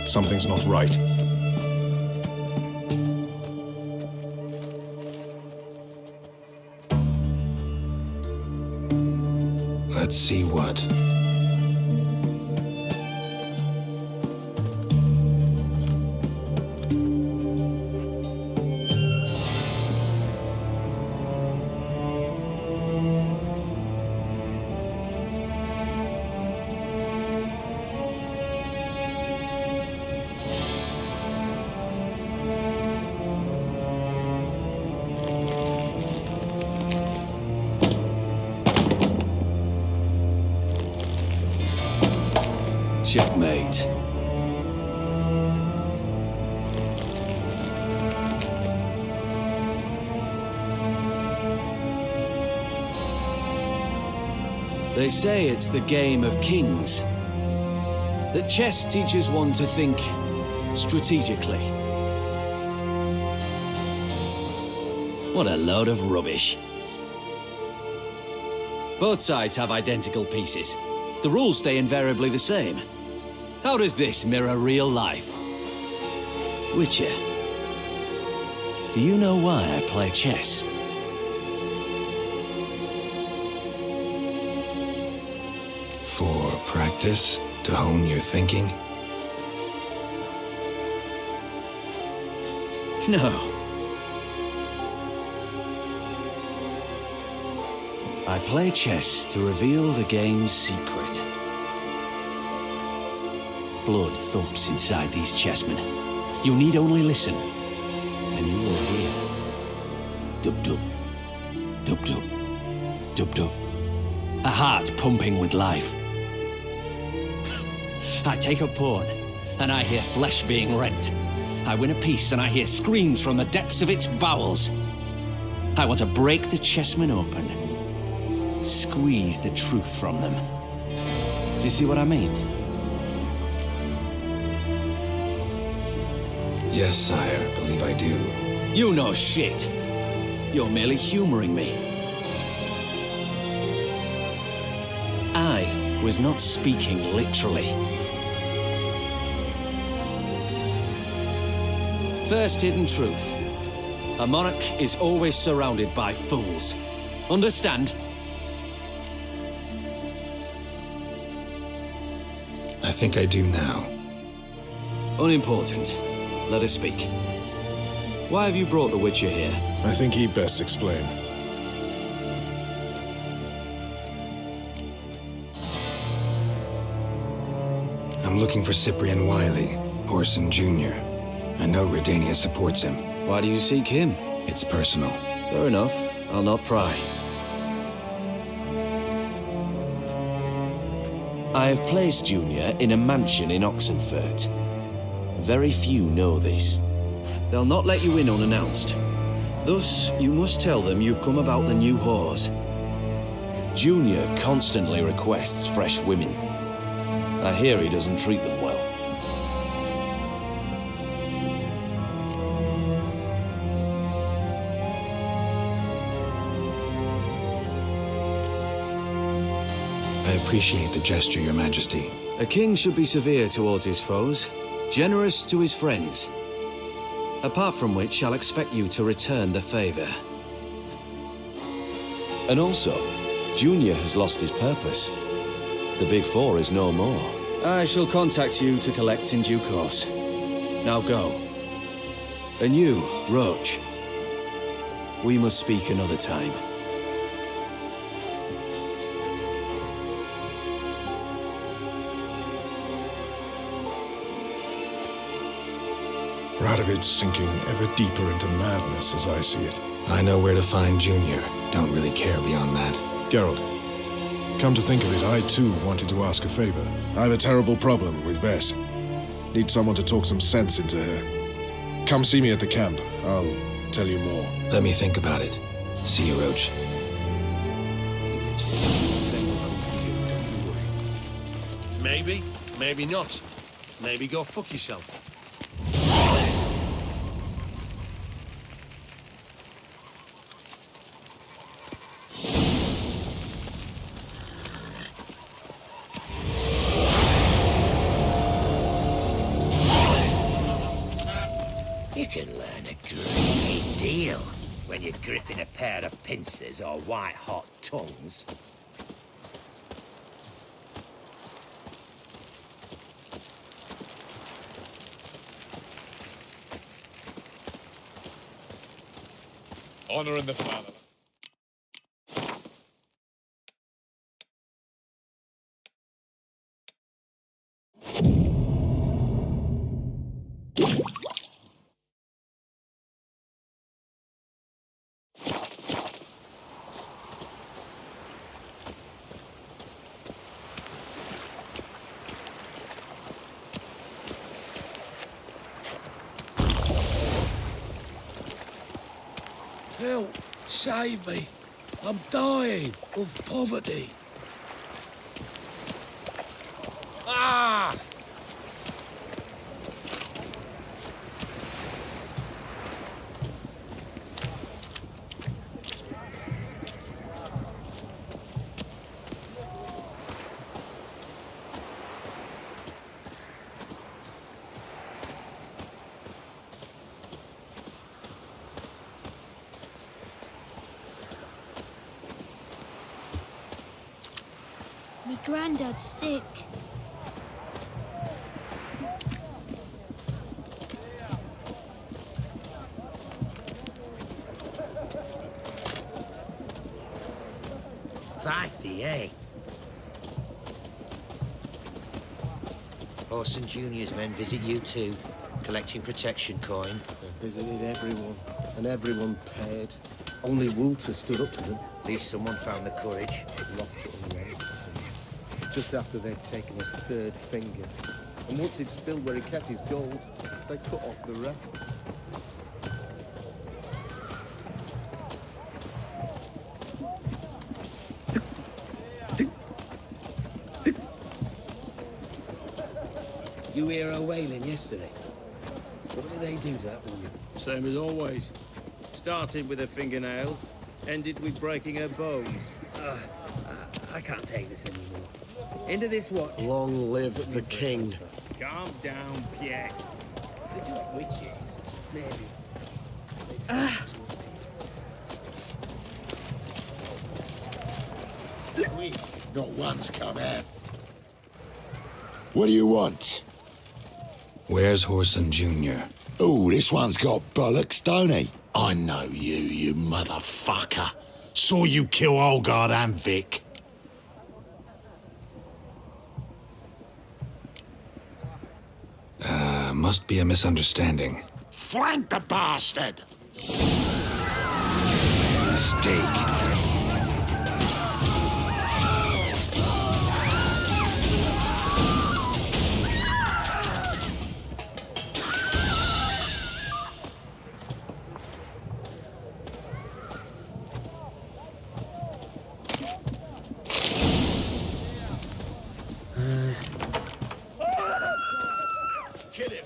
Speaker 9: Something's not right.
Speaker 2: Let's see what.
Speaker 14: Checkmate. They say it's the game of kings. That chess teaches one to think strategically. What a load of rubbish. Both sides have identical pieces. The rules stay invariably the same. How does this mirror real life? Witcher, do you know why I play chess?
Speaker 2: For practice? To hone your thinking?
Speaker 14: No. I play chess to reveal the game's secret. Blood thumps inside these chessmen. You need only listen, and you will hear. Dub-dub, dub-dub, dub-dub. A heart pumping with life. I take a pawn, and I hear flesh being rent. I win a peace, and I hear screams from the depths of its bowels. I want to break the chessmen open, squeeze the truth from them. Do you see what I mean?
Speaker 2: Yes, sire, believe I do.
Speaker 14: You know shit. You're merely humoring me. I was not speaking literally. First hidden truth. A monarch is always surrounded by fools. Understand?
Speaker 2: I think I do now.
Speaker 14: Unimportant. Let us speak. Why have you brought the Witcher here?
Speaker 9: I think he'd best explain.
Speaker 2: I'm looking for Cyprian Wiley, Orson Jr. I know Redania supports him.
Speaker 14: Why do you seek him?
Speaker 2: It's personal.
Speaker 14: Fair enough. I'll not pry. I have placed Junior in a mansion in Oxenfurt. Very few know this. They'll not let you in unannounced. Thus, you must tell them you've come about the new whores. Junior constantly requests fresh women. I hear he doesn't treat them well.
Speaker 2: I appreciate the gesture, Your Majesty.
Speaker 14: A king should be severe towards his foes, generous to his friends. Apart from which, I'll expect you to return the favor. And also, Junior has lost his purpose. The Big Four is no more. I shall contact you to collect in due course. Now go. And you, Roach. We must speak another time.
Speaker 9: Radovid's sinking ever deeper into madness as I see it.
Speaker 2: I know where to find Junior. Don't really care beyond that.
Speaker 9: Geralt, come to think of it, I too wanted to ask a favor. I have a terrible problem with Vess. Need someone to talk some sense into her. Come see me at the camp. I'll tell you more.
Speaker 2: Let me think about it. See you, Roach.
Speaker 18: Maybe, maybe not. Maybe go fuck yourself.
Speaker 3: You can learn a great deal when you're gripping a pair of pincers or white-hot tongues.
Speaker 5: Honor in the fatherland.
Speaker 4: Help! Save me! I'm dying of poverty. Ah!
Speaker 21: My granddad's sick.
Speaker 3: Feisty, eh? Orson Jr.'s men visit you too, collecting protection coin.
Speaker 16: They visited everyone, and everyone paid. Only Walter stood up to them.
Speaker 3: At least someone found the courage.
Speaker 16: Lost it in the end, it seemed. Just after they'd taken his third finger.
Speaker 7: And once he'd spilled where he kept his gold, they cut off the rest.
Speaker 11: You hear her wailing yesterday? What did they do to that woman?
Speaker 15: Same as always. Started with her fingernails, ended with breaking her bones.
Speaker 11: I can't take this anymore. End of this watch.
Speaker 18: Long live the king.
Speaker 15: Calm down, Piet.
Speaker 11: They're just witches. Maybe.
Speaker 18: We not once come out. What do you want?
Speaker 2: Where's Whoreson Jr.?
Speaker 18: Oh, this one's got bollocks, don't he? I know you, you motherfucker. Saw you kill Olgard and Vic.
Speaker 2: Must be a misunderstanding.
Speaker 18: Flank the bastard!
Speaker 2: Mistake.
Speaker 18: Kill him!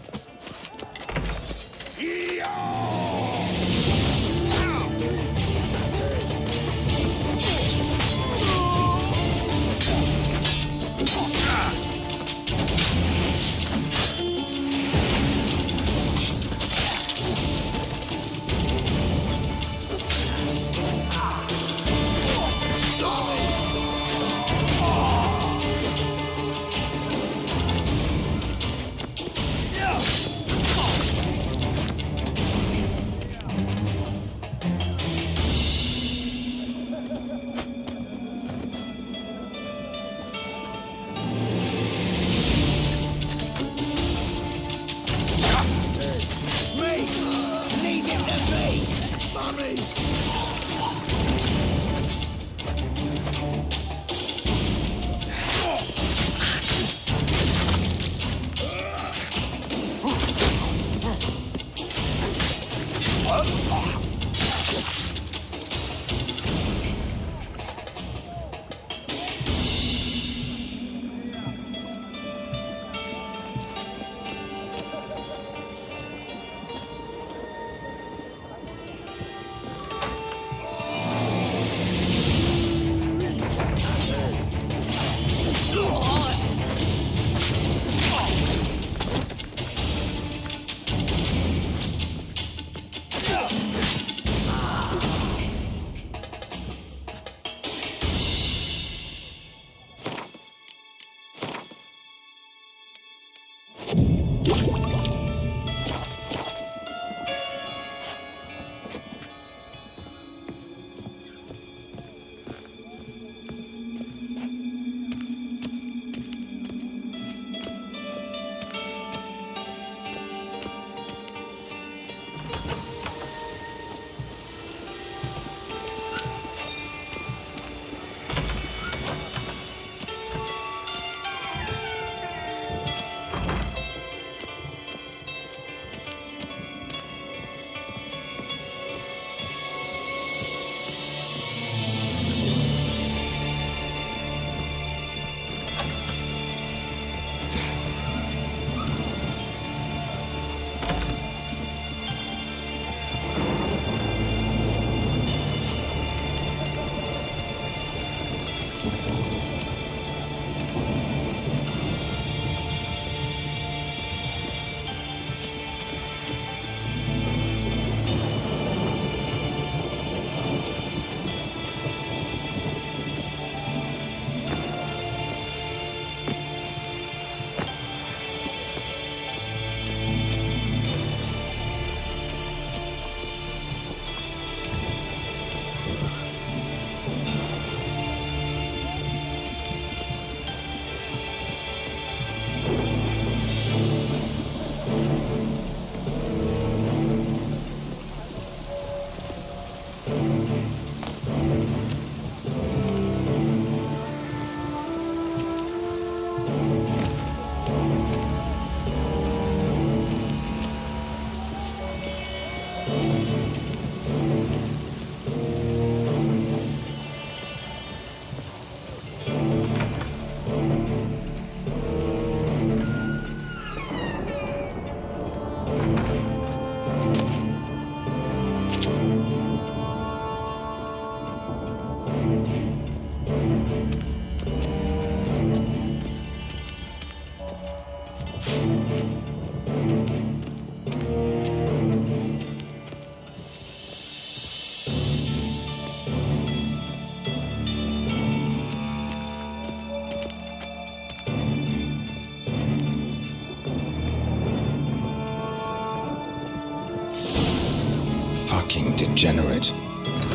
Speaker 2: fucking degenerate.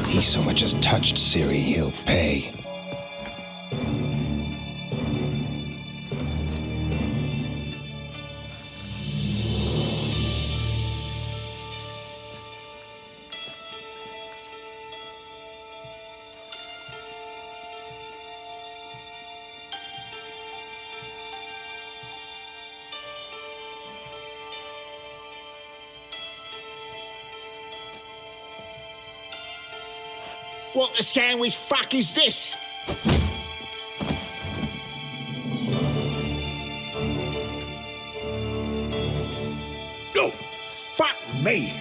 Speaker 2: He so much as touched Ciri, he'll pay.
Speaker 18: What the sandwich fuck is this? No, fuck me.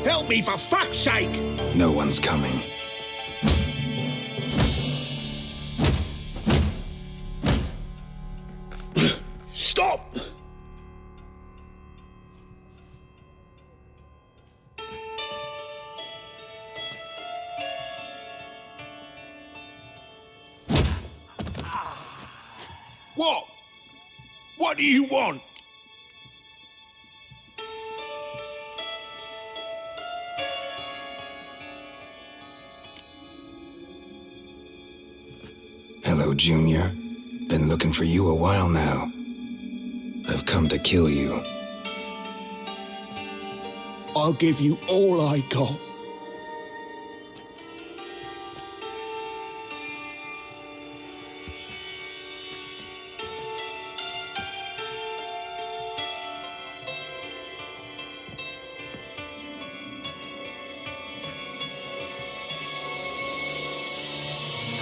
Speaker 18: Help me, for fuck's sake!
Speaker 2: No one's coming.
Speaker 18: Stop! What? What do you want?
Speaker 2: Hello, Junior. Been looking for you a while now. I've come to kill you.
Speaker 18: I'll give you all I got.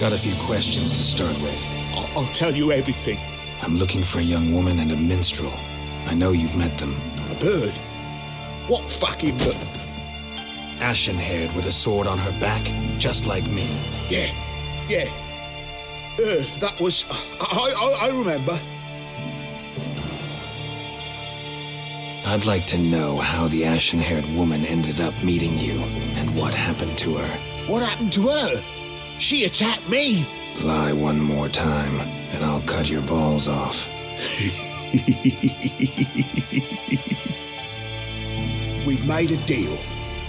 Speaker 2: Got a few questions to start with.
Speaker 18: I'll tell you everything.
Speaker 2: I'm looking for a young woman and a minstrel. I know you've met them.
Speaker 18: A bird? What fucking bird?
Speaker 2: Ashen-haired with a sword on her back, just like me.
Speaker 18: Yeah. That was... I remember.
Speaker 2: I'd like to know how the ashen-haired woman ended up meeting you, and what happened to her.
Speaker 18: What happened to her? She attacked me.
Speaker 2: Lie one more time, and I'll cut your balls off.
Speaker 18: We'd made a deal.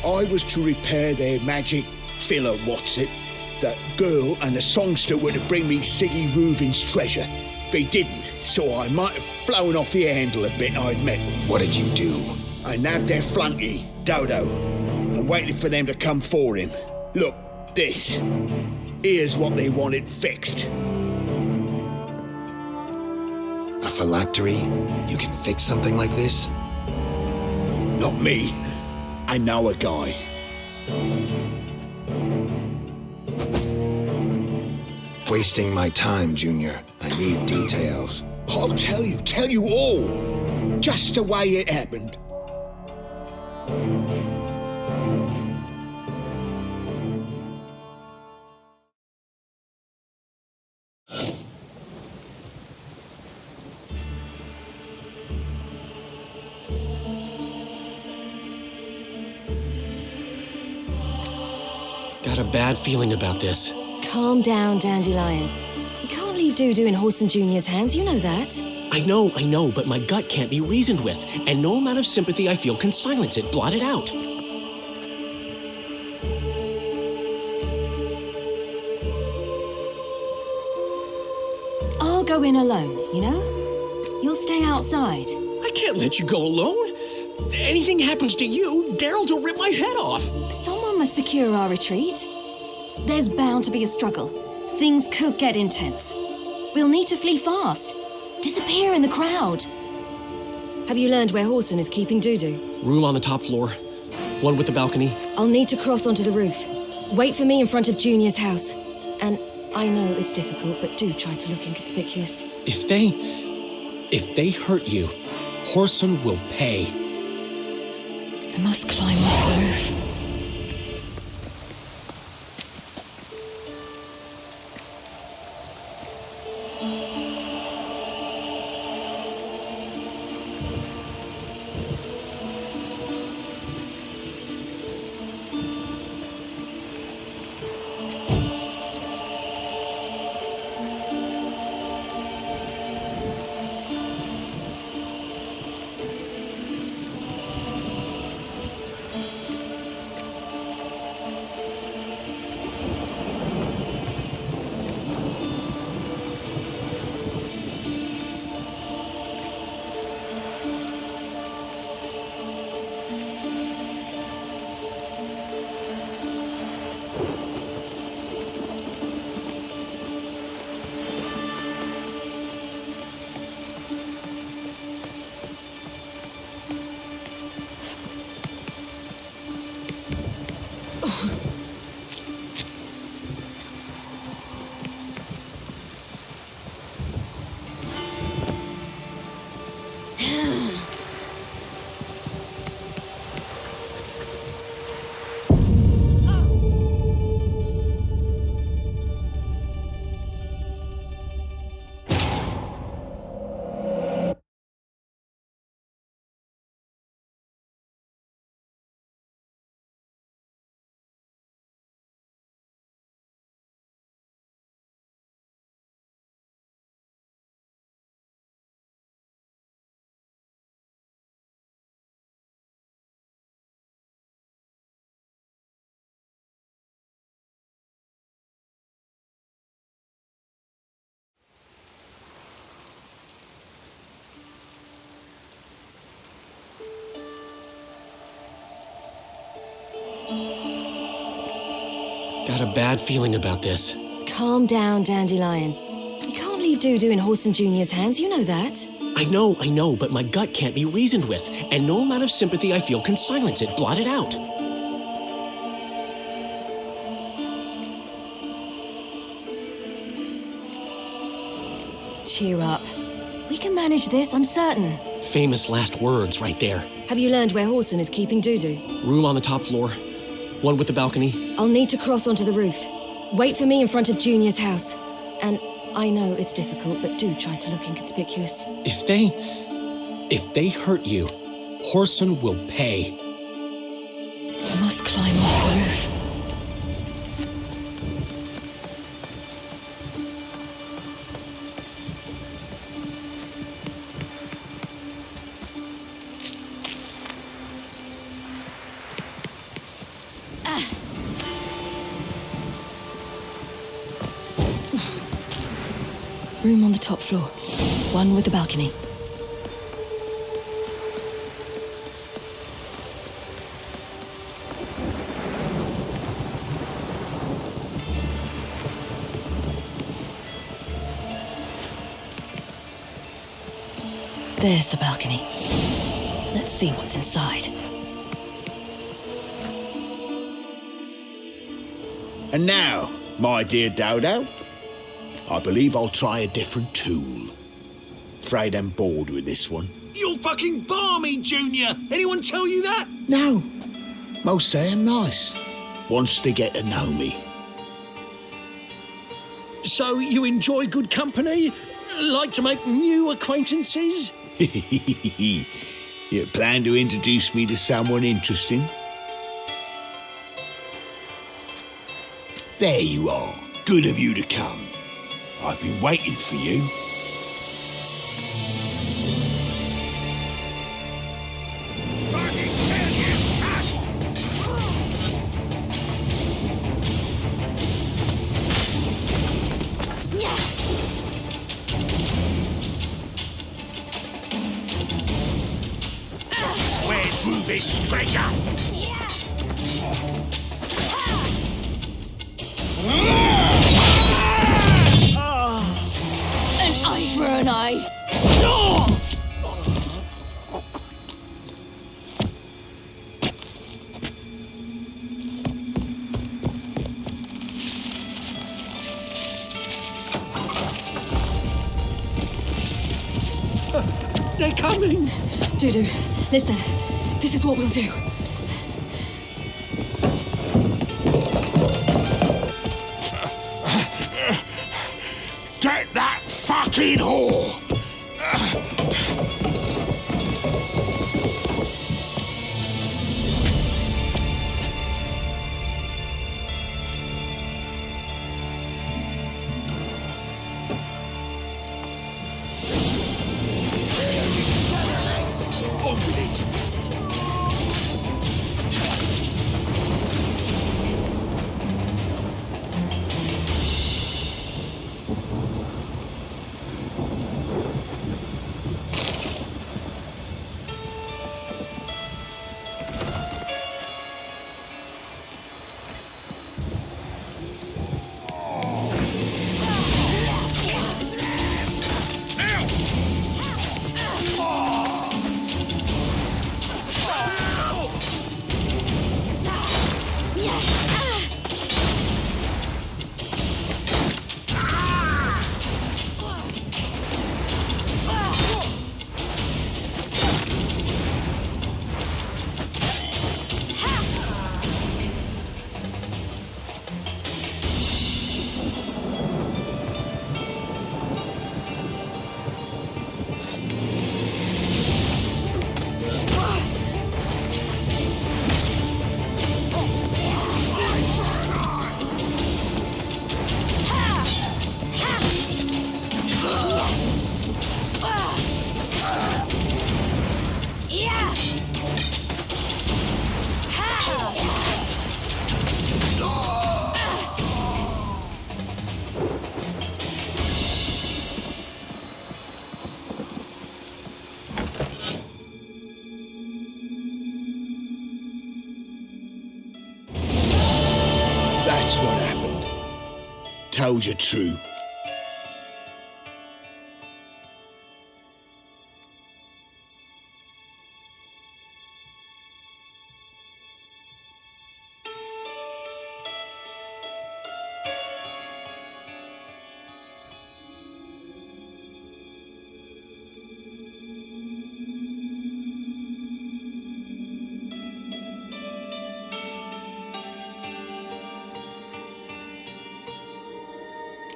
Speaker 18: I was to repair their magic filler, that girl and the songster were to bring me Siggy Reuven's treasure. They didn't, so I might have flown off the handle a bit, I admit.
Speaker 2: What did you do?
Speaker 18: I nabbed their flunky, Dodo, and waited for them to come for him. Look, this. Here's what they wanted fixed.
Speaker 2: A phylactery? You can fix something like this?
Speaker 18: Not me. I know a guy.
Speaker 2: Wasting my time, Junior. I need details.
Speaker 18: I'll tell you all. Just the way it happened.
Speaker 6: Got a bad feeling about this.
Speaker 8: Calm down, Dandelion. You can't leave Dudu in Horson Jr.'s hands, you know that.
Speaker 6: I know, but my gut can't be reasoned with, and no amount of sympathy I feel can silence it, blot it out.
Speaker 8: I'll go in alone, you know? You'll stay outside.
Speaker 6: I can't let you go alone. Anything happens to you, Daryl's will rip my head off.
Speaker 8: Someone must secure our retreat. There's bound to be a struggle. Things could get intense. We'll need to flee fast. Disappear in the crowd. Have you learned where Horson is keeping Dudu?
Speaker 6: Room on the top floor. One with the balcony.
Speaker 8: I'll need to cross onto the roof. Wait for me in front of Junior's house. And I know it's difficult, but do try to look inconspicuous.
Speaker 6: If they hurt you, Horson will pay.
Speaker 8: I must climb onto the roof.
Speaker 6: had a bad feeling about this.
Speaker 8: Calm down, Dandelion. You can't leave Dudu in Horson Jr.'s hands, you know that.
Speaker 6: I know, but my gut can't be reasoned with, and no amount of sympathy I feel can silence it, blot it out.
Speaker 8: Cheer up. We can manage this, I'm certain.
Speaker 6: Famous last words right there.
Speaker 8: Have you learned where Horson is keeping Dudu?
Speaker 6: Room on the top floor. One with the balcony.
Speaker 8: I'll need to cross onto the roof. Wait for me in front of Junior's house. And I know it's difficult, but do try to look inconspicuous.
Speaker 6: If they hurt you, Horson will pay.
Speaker 8: I must climb onto the roof. Room on the top floor. One with the balcony. There's the balcony. Let's see what's inside.
Speaker 18: And now, my dear Dodo, I believe I'll try a different tool. Afraid I'm bored with this one.
Speaker 3: You're fucking balmy, Junior! Anyone tell you that?
Speaker 18: No. Most say I'm nice. Once they get to know me.
Speaker 3: So you enjoy good company? Like to make new acquaintances?
Speaker 18: You plan to introduce me to someone interesting? There you are. Good of you to come. I've been waiting for you.
Speaker 3: Where's Reuven's treasure?
Speaker 8: An eye for an eye.
Speaker 3: They're coming!
Speaker 8: Dudu, listen. This is what we'll do.
Speaker 18: Get that fucking whore!
Speaker 3: On with it!
Speaker 18: told you true.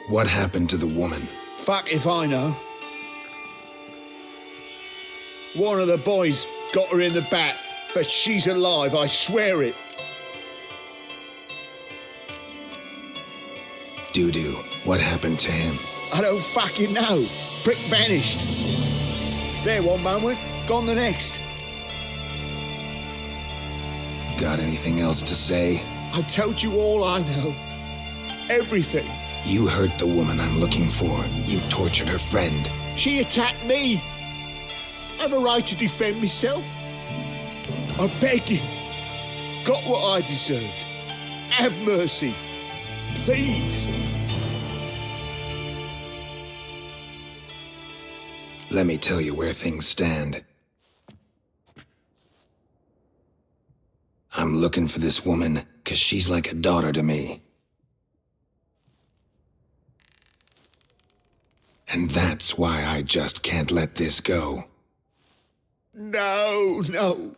Speaker 2: What happened to the woman?
Speaker 18: Fuck if I know. One of the boys got her in the back, but she's alive, I swear it.
Speaker 2: Doo-doo, what happened to him?
Speaker 18: I don't fucking know. Prick vanished. There one moment, gone the next.
Speaker 2: Got anything else to say?
Speaker 18: I've told you all I know. Everything.
Speaker 2: You hurt the woman I'm looking for. You tortured her friend.
Speaker 18: She attacked me. I have a right to defend myself. I beg you. Got what I deserved. Have mercy. Please.
Speaker 2: Let me tell you where things stand. I'm looking for this woman, 'cause she's like a daughter to me. And that's why I just can't let this go.
Speaker 18: No, no.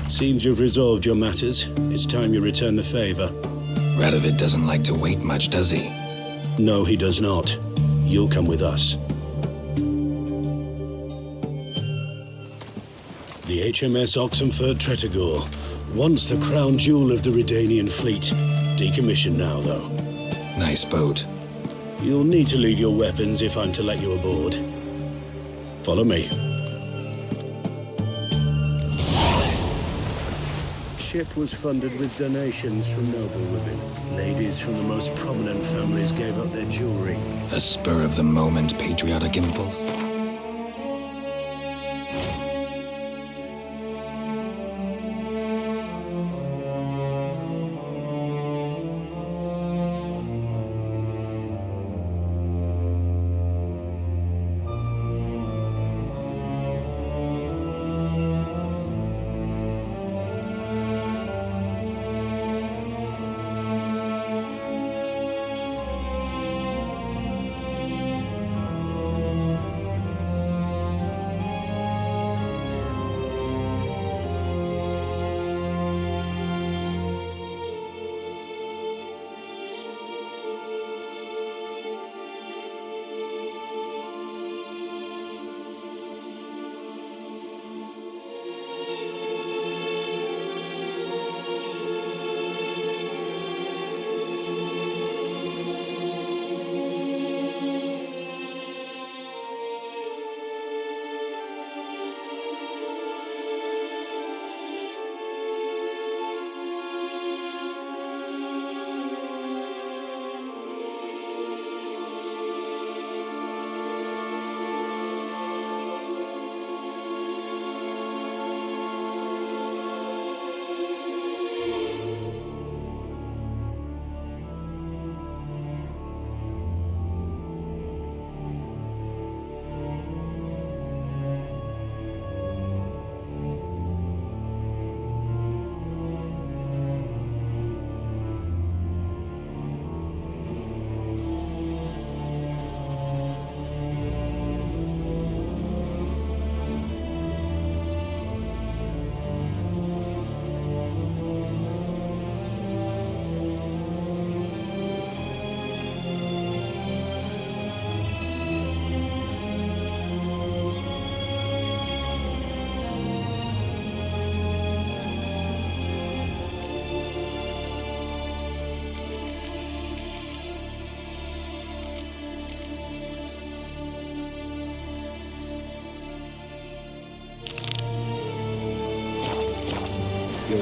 Speaker 25: Seems you've resolved your matters. It's time you return the favor.
Speaker 2: Radovid doesn't like to wait much, does he?
Speaker 25: No, he does not. You'll come with us. The HMS Oxenfurt Tretogor, once the crown jewel of the Redanian fleet. Decommissioned now, though.
Speaker 2: Nice boat.
Speaker 25: You'll need to leave your weapons if I'm to let you aboard. Follow me. Ship was funded with donations from noble women. Ladies from the most prominent families gave up their jewelry.
Speaker 2: A spur-of-the-moment patriotic impulse?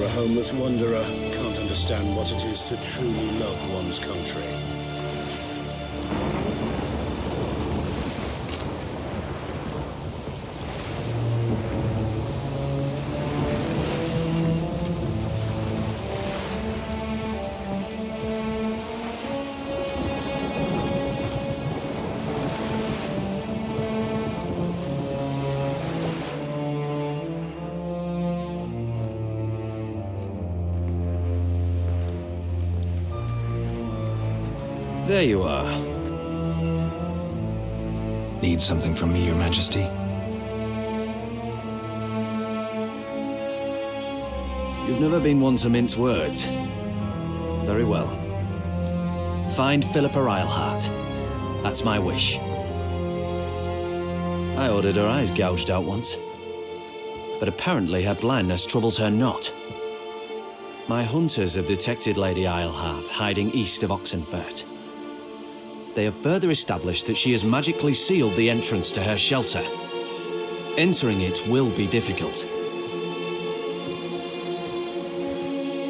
Speaker 1: a homeless wanderer. Can't understand what it is to truly love one's country.
Speaker 2: There you are. Need something from me, Your Majesty?
Speaker 6: You've never been one to mince words. Very well. Find Philippa Eilhart. That's my wish. I ordered her eyes gouged out once. But apparently her blindness troubles her not. My hunters have detected Lady Eilhart hiding east of Oxenfurt. They have further established that she has magically sealed the entrance to her shelter. Entering it will be difficult.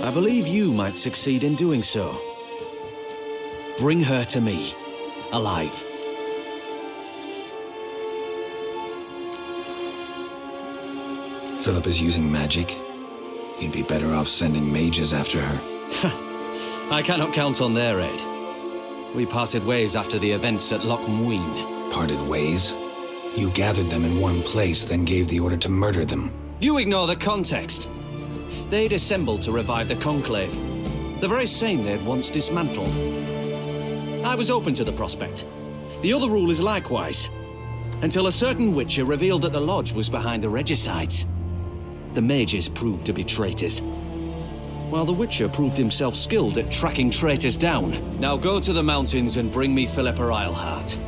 Speaker 6: I believe you might succeed in doing so. Bring her to me, alive.
Speaker 2: Philip is using magic. He'd be better off sending mages after her.
Speaker 6: I cannot count on their aid. We parted ways after the events at Loch Muin.
Speaker 2: Parted ways? You gathered them in one place, then gave the order to murder them.
Speaker 6: You ignore the context. They'd assembled to revive the Conclave, the very same they'd once dismantled. I was open to the prospect. The other rule is likewise, until a certain witcher revealed that the Lodge was behind the regicides. The mages proved to be traitors, while the Witcher proved himself skilled at tracking traitors down. Now go to the mountains and bring me Philippa Eilhart.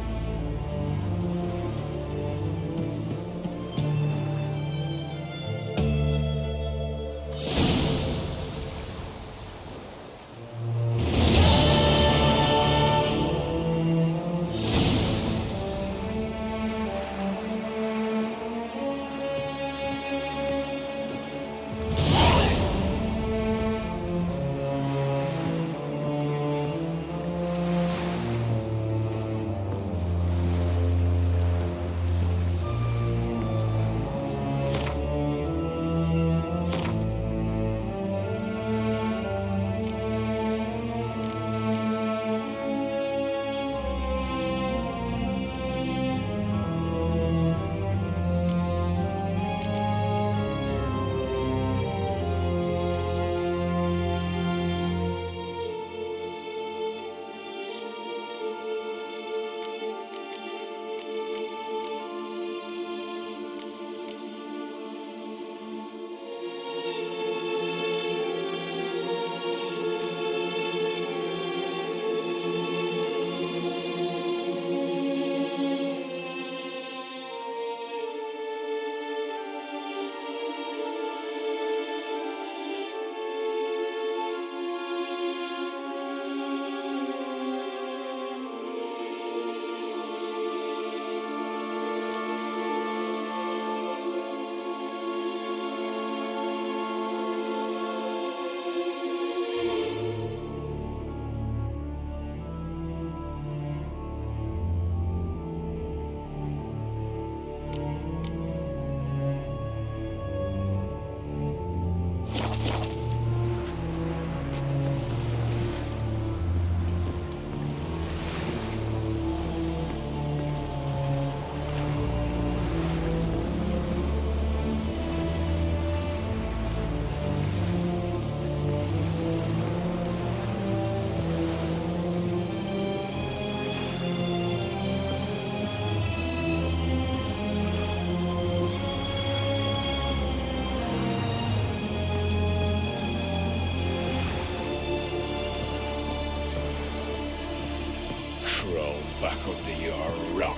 Speaker 4: Crawl back under your rock.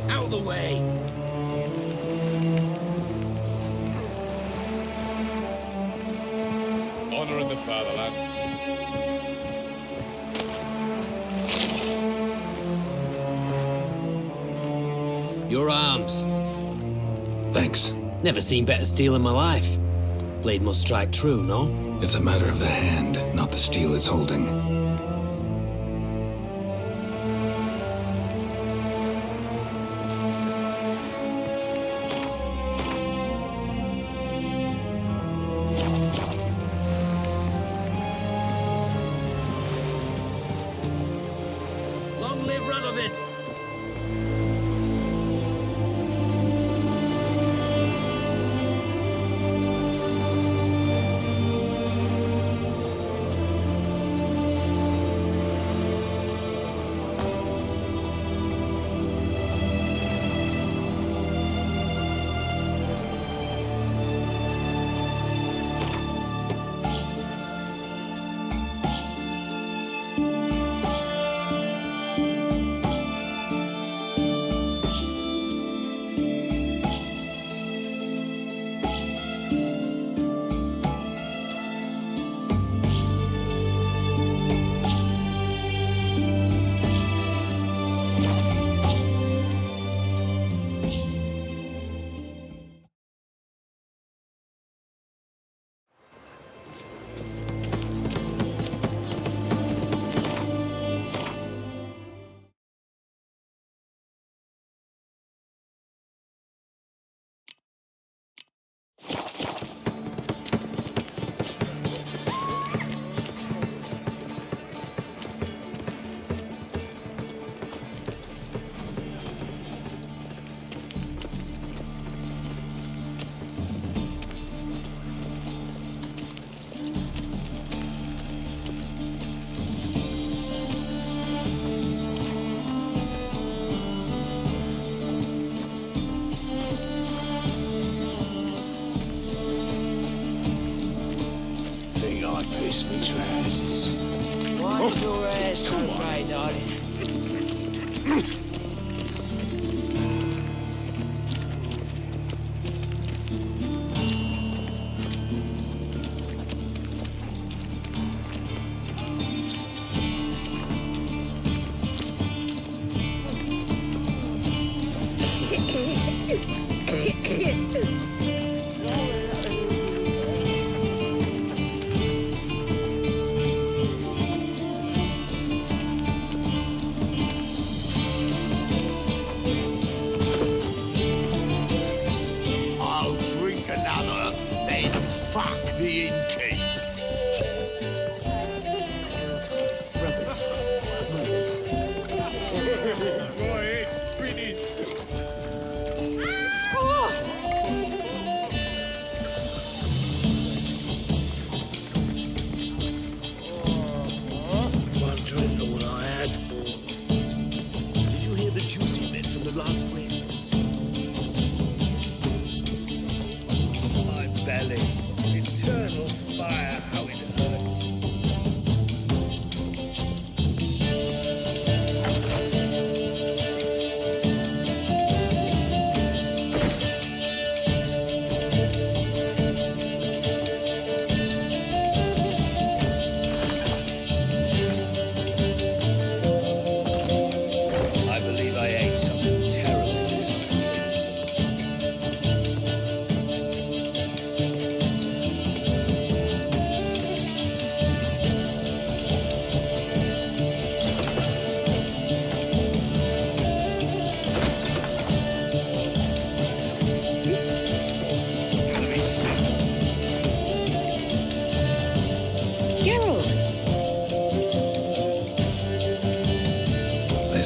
Speaker 3: Out of the way!
Speaker 5: honour and the fatherland.
Speaker 10: Your arms.
Speaker 2: Thanks.
Speaker 10: Never seen better steel in my life. Blade must strike true, no?
Speaker 2: It's a matter of the hand, not the steel it's holding.
Speaker 10: Long live Radovid!
Speaker 4: Piss me trousers.
Speaker 3: Why's your hair so grey, darling?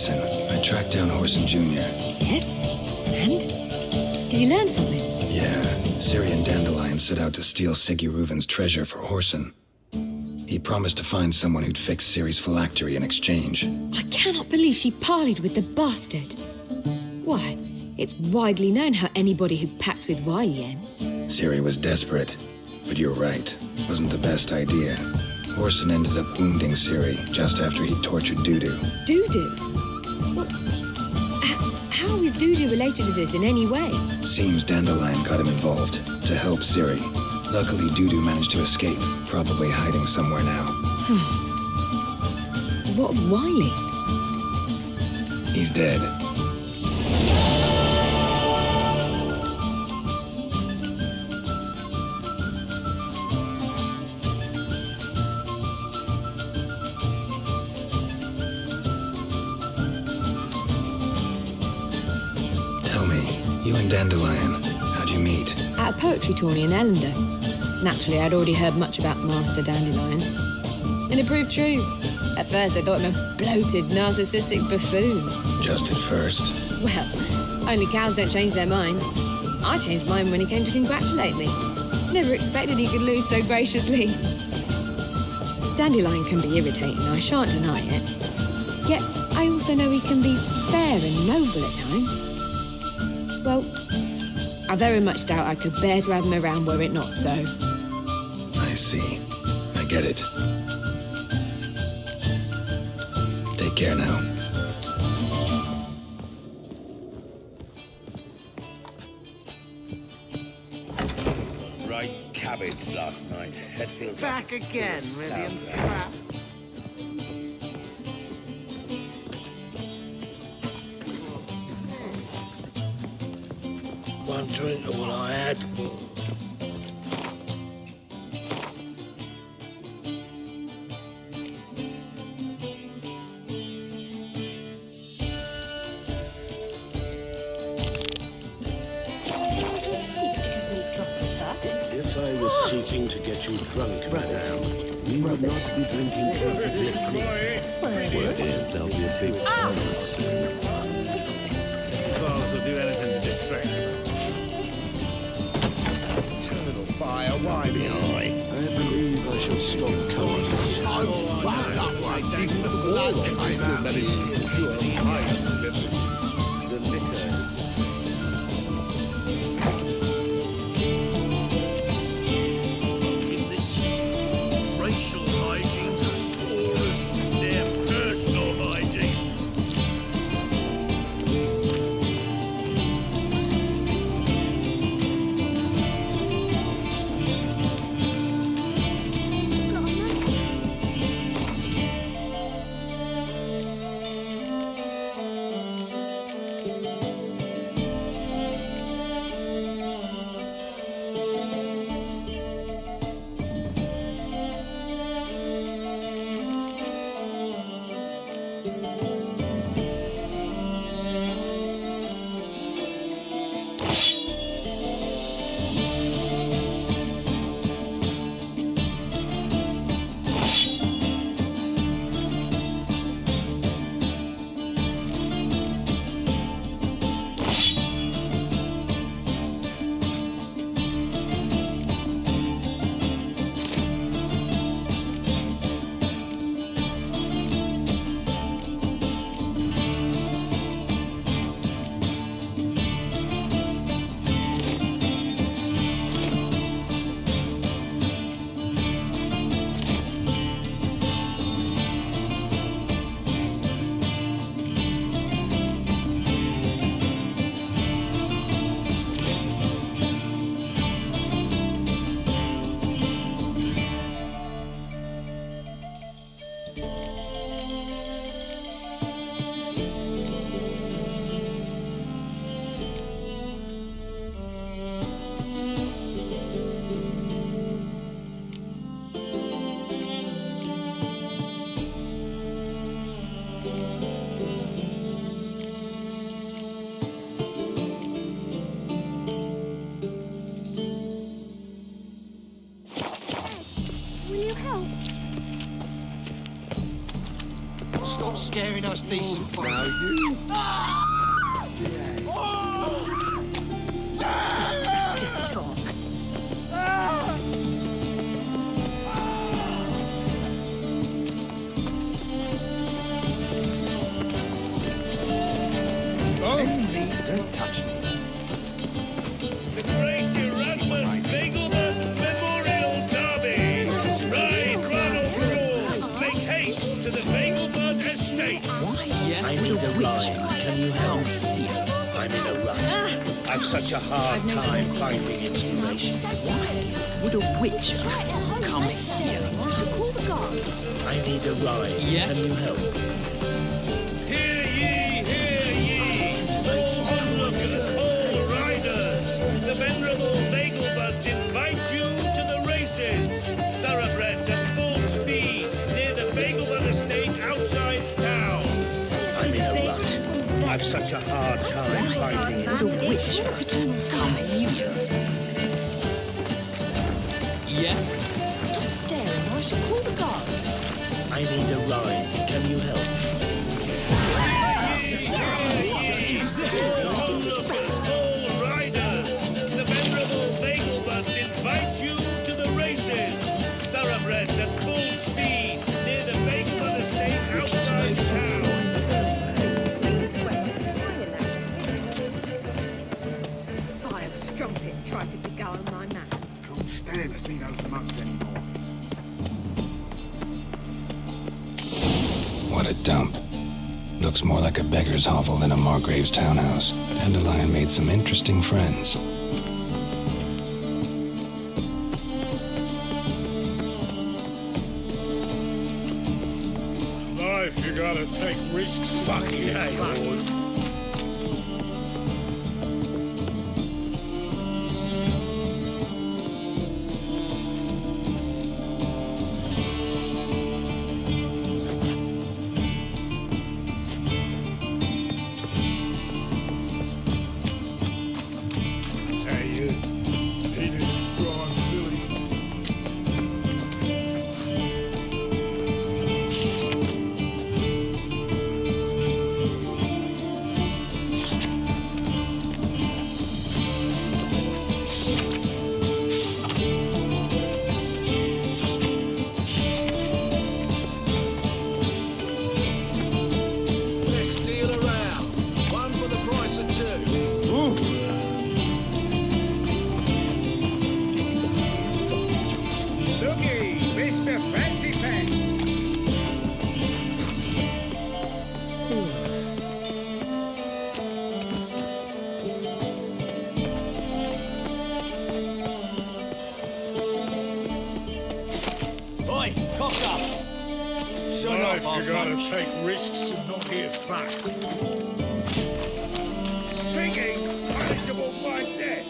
Speaker 2: Listen, I tracked down Horson Jr.
Speaker 8: Yes? And? Did you learn something?
Speaker 2: Yeah, Ciri and Dandelion set out to steal Siggy Reuven's treasure for Horson. He promised to find someone who'd fix Ciri's phylactery in exchange.
Speaker 8: I cannot believe she parleyed with the bastard. Why, it's widely known how anybody who pacts with wily ends.
Speaker 2: Ciri was desperate, but you're right. Wasn't the best idea. Horson ended up wounding Ciri just after he tortured Dudu.
Speaker 8: Dudu? Well, how is Dudu related to this in any way?
Speaker 2: Seems Dandelion got him involved to help Ciri. Luckily, Dudu managed to escape, probably hiding somewhere now.
Speaker 8: What of Wiley?
Speaker 2: He's dead. Tell me, you and Dandelion, how'd you meet?
Speaker 8: At a poetry tourney in Ellender. Naturally, I'd already heard much about Master Dandelion. And it proved true. At first, I thought him a bloated, narcissistic buffoon.
Speaker 2: Just at first.
Speaker 8: Well, only cows don't change their minds. I changed mine when he came to congratulate me. Never expected he could lose so graciously. Dandelion can be irritating, I shan't deny it. Yet, I also know he can be fair and noble at times. Well, I very much doubt I could bear to have him around were it not so.
Speaker 2: I see. I get it. Take care now.
Speaker 25: Right cabbage last night. Head feels
Speaker 3: Back
Speaker 25: like
Speaker 3: again, Reuven. Crap.
Speaker 25: One drink of what I had.
Speaker 1: If I was seeking to get you drunk, madame, we would not be drinking contemplatively.
Speaker 3: Word is there'll be a big tunnel soon.
Speaker 15: Fathers will do anything to distract them.
Speaker 3: Eternal fire, why me eye?
Speaker 1: I believe I shall stop coming.
Speaker 3: I'm fucked up like even with the wall
Speaker 5: I still manage to procure high beverage.
Speaker 15: The liquor is the same.
Speaker 4: In this city, racial hygiene's as poor as their personal hygiene.
Speaker 3: Stop scaring us decent folk.
Speaker 5: Now you.
Speaker 21: Just talk.
Speaker 3: Don't touch me.
Speaker 4: The Great Erasmus Begelman Memorial Derby. Ride, run or roll. Make haste to the Begelman Estate.
Speaker 25: I need a ride. Can you help me? I'm in a rut. I've such a hard time finding inspiration.
Speaker 3: Why would a witch come here?
Speaker 21: I shall call the gods.
Speaker 25: I need a ride.
Speaker 3: Yes.
Speaker 25: Can you help?
Speaker 15: Hear ye, hear ye! All onlookers, all riders! The venerable Nagelbuds invite you to the races! Thoroughbreds at full speed near the Nagelbud estate outside town.
Speaker 25: I'm in a rut. I've such a hard time finding
Speaker 3: The witch come here. Yes.
Speaker 21: Stop staring, I shall call the gods.
Speaker 25: I need a ride. Can you help?
Speaker 15: All riders! The venerable Nagelbuds invite you to the races! Thoroughbreds at full speed near the Nagelbud estate outside town.
Speaker 17: Vile strumpet tried to beguile my man.
Speaker 18: Can't stand to see those mugs anymore.
Speaker 2: What a dump. Looks more like a beggar's hovel than a Margrave's townhouse. Dandelion made some interesting friends.
Speaker 4: Life, you gotta take risks. Fucking yours. You gotta take risks and not hear facts.
Speaker 15: Thinking punishable by death.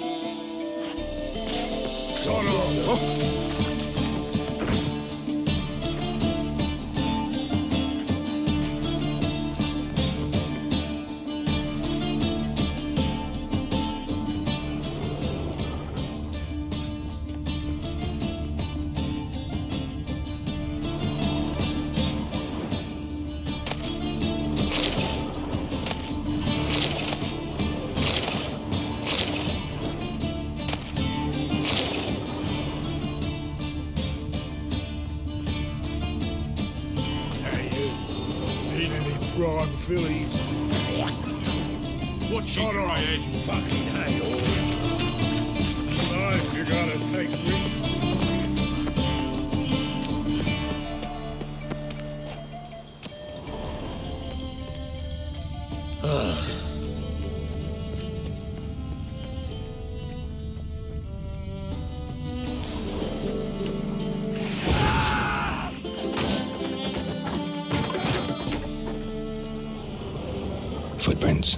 Speaker 4: Son of... Prime Philly. What's on our head? Fucking hay-horse. Life, you gotta take risks.
Speaker 2: Footprints.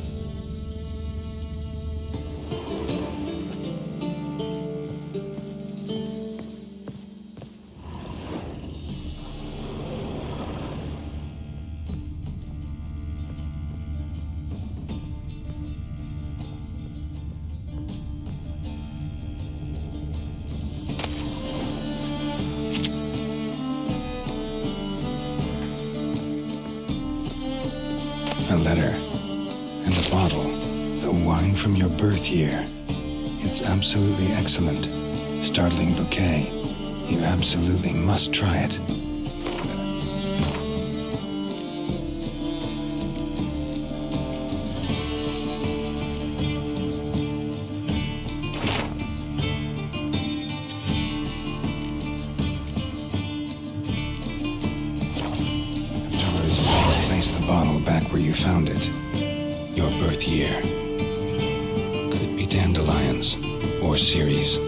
Speaker 2: A letter. And the bottle. The wine from your birth year. It's absolutely excellent. Startling bouquet. You absolutely must try it. Afterwards, please place the bottle back where you found it. Your birth year. Could be dandelions, or Ciri's.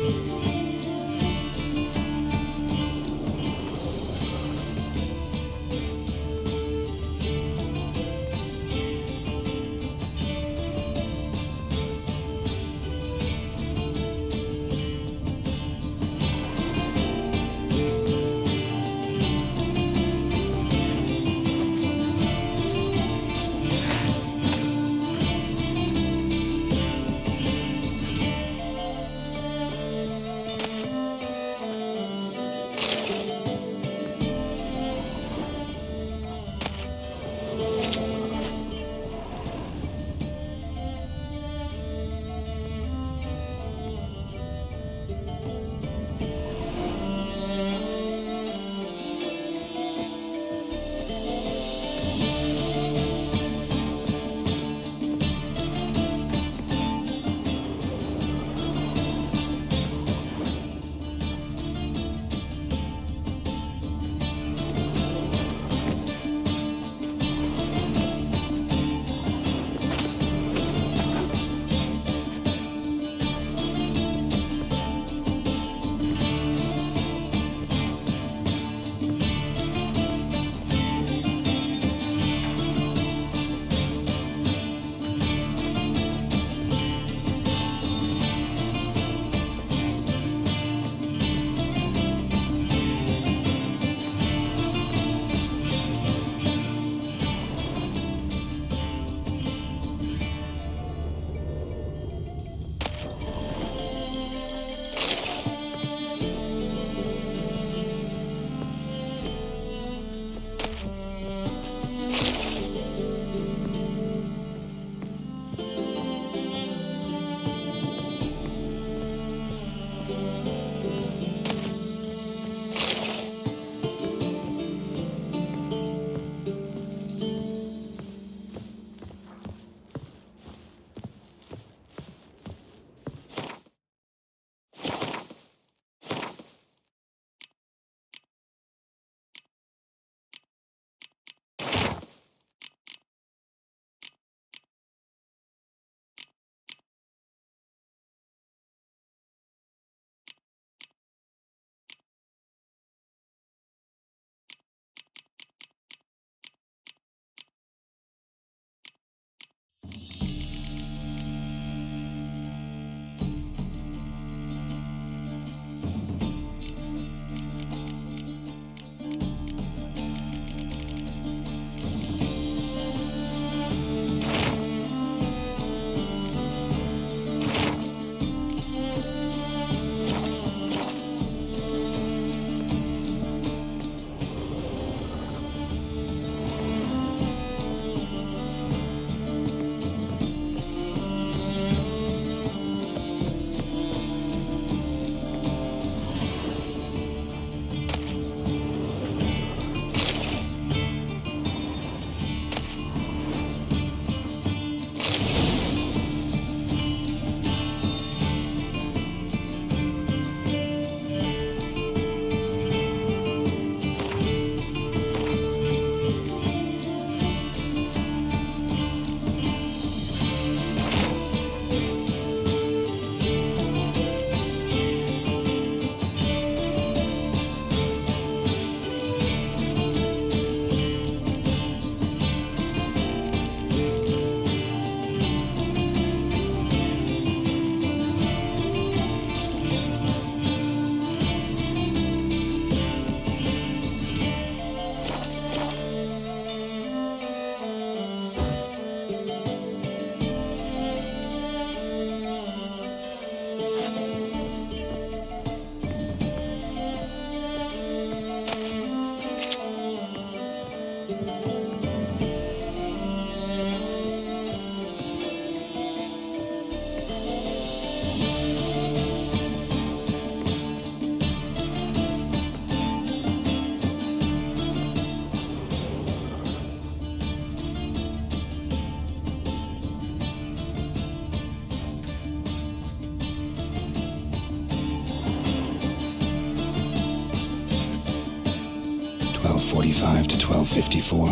Speaker 2: .45 to 12:54.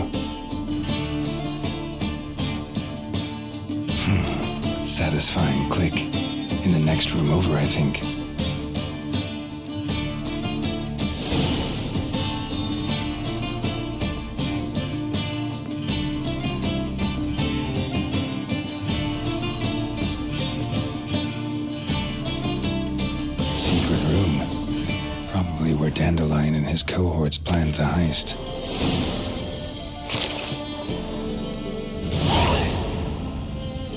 Speaker 2: Satisfying click. In the next room over, I think. Secret room. Probably where Dandelion and his cohorts planned the heist.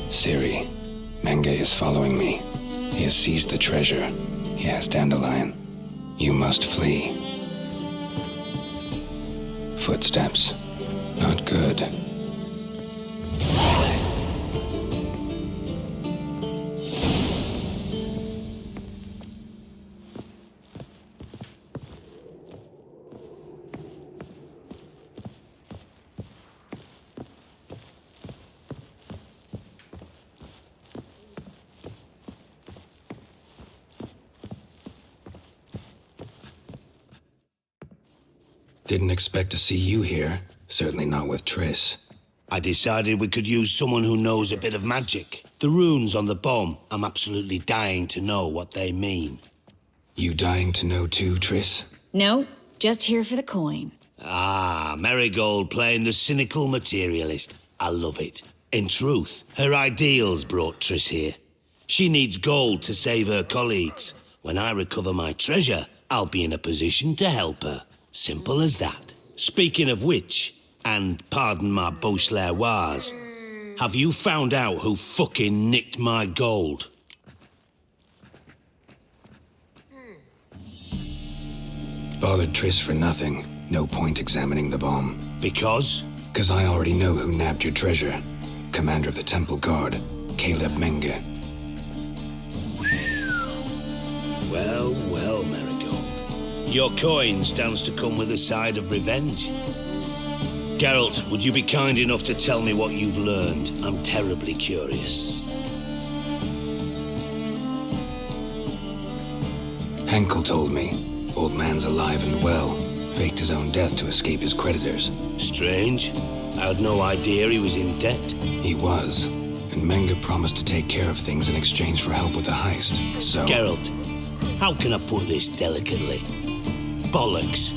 Speaker 2: Ciri, Menge is following me. He has seized the treasure. He has Dandelion. You must flee. Footsteps. Not good. Didn't expect to see you here. Certainly not with Triss.
Speaker 25: I decided we could use someone who knows a bit of magic. The runes on the bomb, I'm absolutely dying to know what they mean.
Speaker 2: You dying to know too, Triss?
Speaker 21: No, just here for the coin.
Speaker 25: Ah, Marigold playing the cynical materialist. I love it. In truth, her ideals brought Triss here. She needs gold to save her colleagues. When I recover my treasure, I'll be in a position to help her. Simple as that. Speaking of which, and pardon my Beauclervois, have you found out who fucking nicked my gold?
Speaker 2: Bothered Triss for nothing. No point examining the bomb.
Speaker 25: Because?
Speaker 2: 'Cause I already know who nabbed your treasure. Commander of the Temple Guard, Caleb Menge.
Speaker 25: Well, well, Marigold. Your coin stands to come with a side of revenge. Geralt, would you be kind enough to tell me what you've learned? I'm terribly curious.
Speaker 2: Henkel told me. Old man's alive and well. Faked his own death to escape his creditors.
Speaker 25: Strange. I had no idea he was in debt.
Speaker 2: He was. And Menge promised to take care of things in exchange for help with the heist. So...
Speaker 25: Geralt, how can I put this delicately? Bollocks.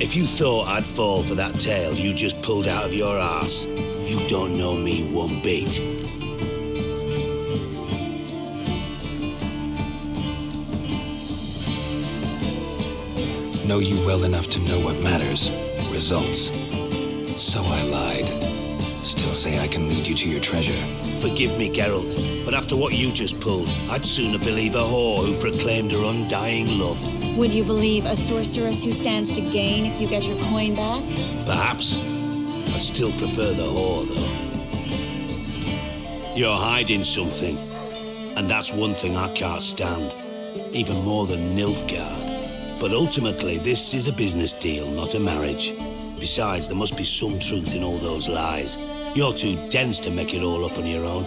Speaker 25: If you thought I'd fall for that tale you just pulled out of your arse, you don't know me one bit.
Speaker 2: Know you well enough to know what matters. Results. So I lied. Still say I can lead you to your treasure.
Speaker 25: Forgive me, Geralt, but after what you just pulled, I'd sooner believe a whore who proclaimed her undying love.
Speaker 21: Would you believe a sorceress who stands to gain if you get your coin back?
Speaker 25: Perhaps. I'd still prefer the whore, though. You're hiding something, and that's one thing I can't stand, even more than Nilfgaard. But ultimately, this is a business deal, not a marriage. Besides, there must be some truth in all those lies. You're too dense to make it all up on your own.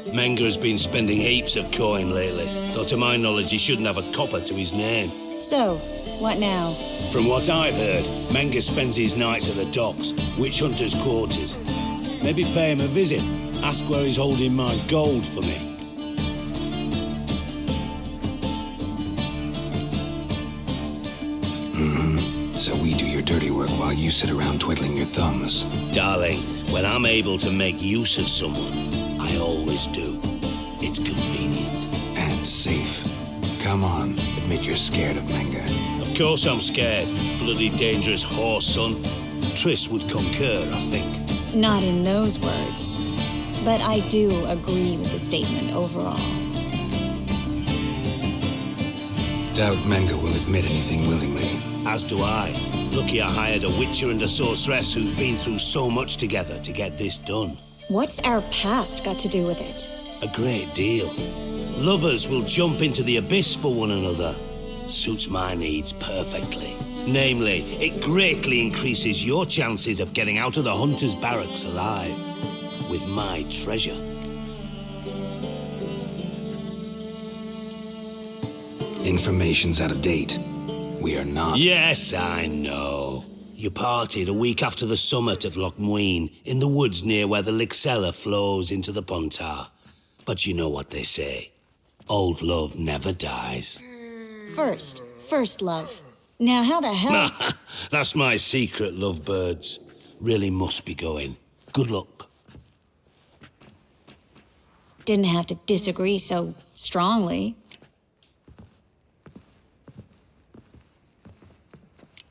Speaker 25: Menge has been spending heaps of coin lately, though to my knowledge he shouldn't have a copper to his name.
Speaker 21: So, what now?
Speaker 25: From what I've heard, Menge spends his nights at the docks, witch hunters' quarters. Maybe pay him a visit, ask where he's holding my gold for me.
Speaker 2: So we do your dirty work while you sit around twiddling your thumbs.
Speaker 25: Darling, when I'm able to make use of someone, I always do. It's convenient.
Speaker 2: And safe. Come on, admit you're scared of Menge.
Speaker 25: Of course I'm scared. Bloody dangerous horse, son. Triss would concur, I think.
Speaker 21: Not in those words. But I do agree with the statement overall.
Speaker 2: Doubt Menge will admit anything willingly.
Speaker 25: As do I. Lucky I hired a witcher and a sorceress who've been through so much together to get this done.
Speaker 21: What's our past got to do with it?
Speaker 25: A great deal. Lovers will jump into the abyss for one another. Suits my needs perfectly. Namely, it greatly increases your chances of getting out of the hunter's barracks alive. With my treasure.
Speaker 2: Information's out of date. We are not...
Speaker 25: Yes, I know. You parted a week after the summit at Loch Muin, in the woods near where the Lixella flows into the Pontar.
Speaker 1: But you know what they say. Old love never dies.
Speaker 21: First love. Now, how the hell...
Speaker 1: That's my secret, lovebirds. Really must be going. Good luck.
Speaker 21: Didn't have to disagree so strongly.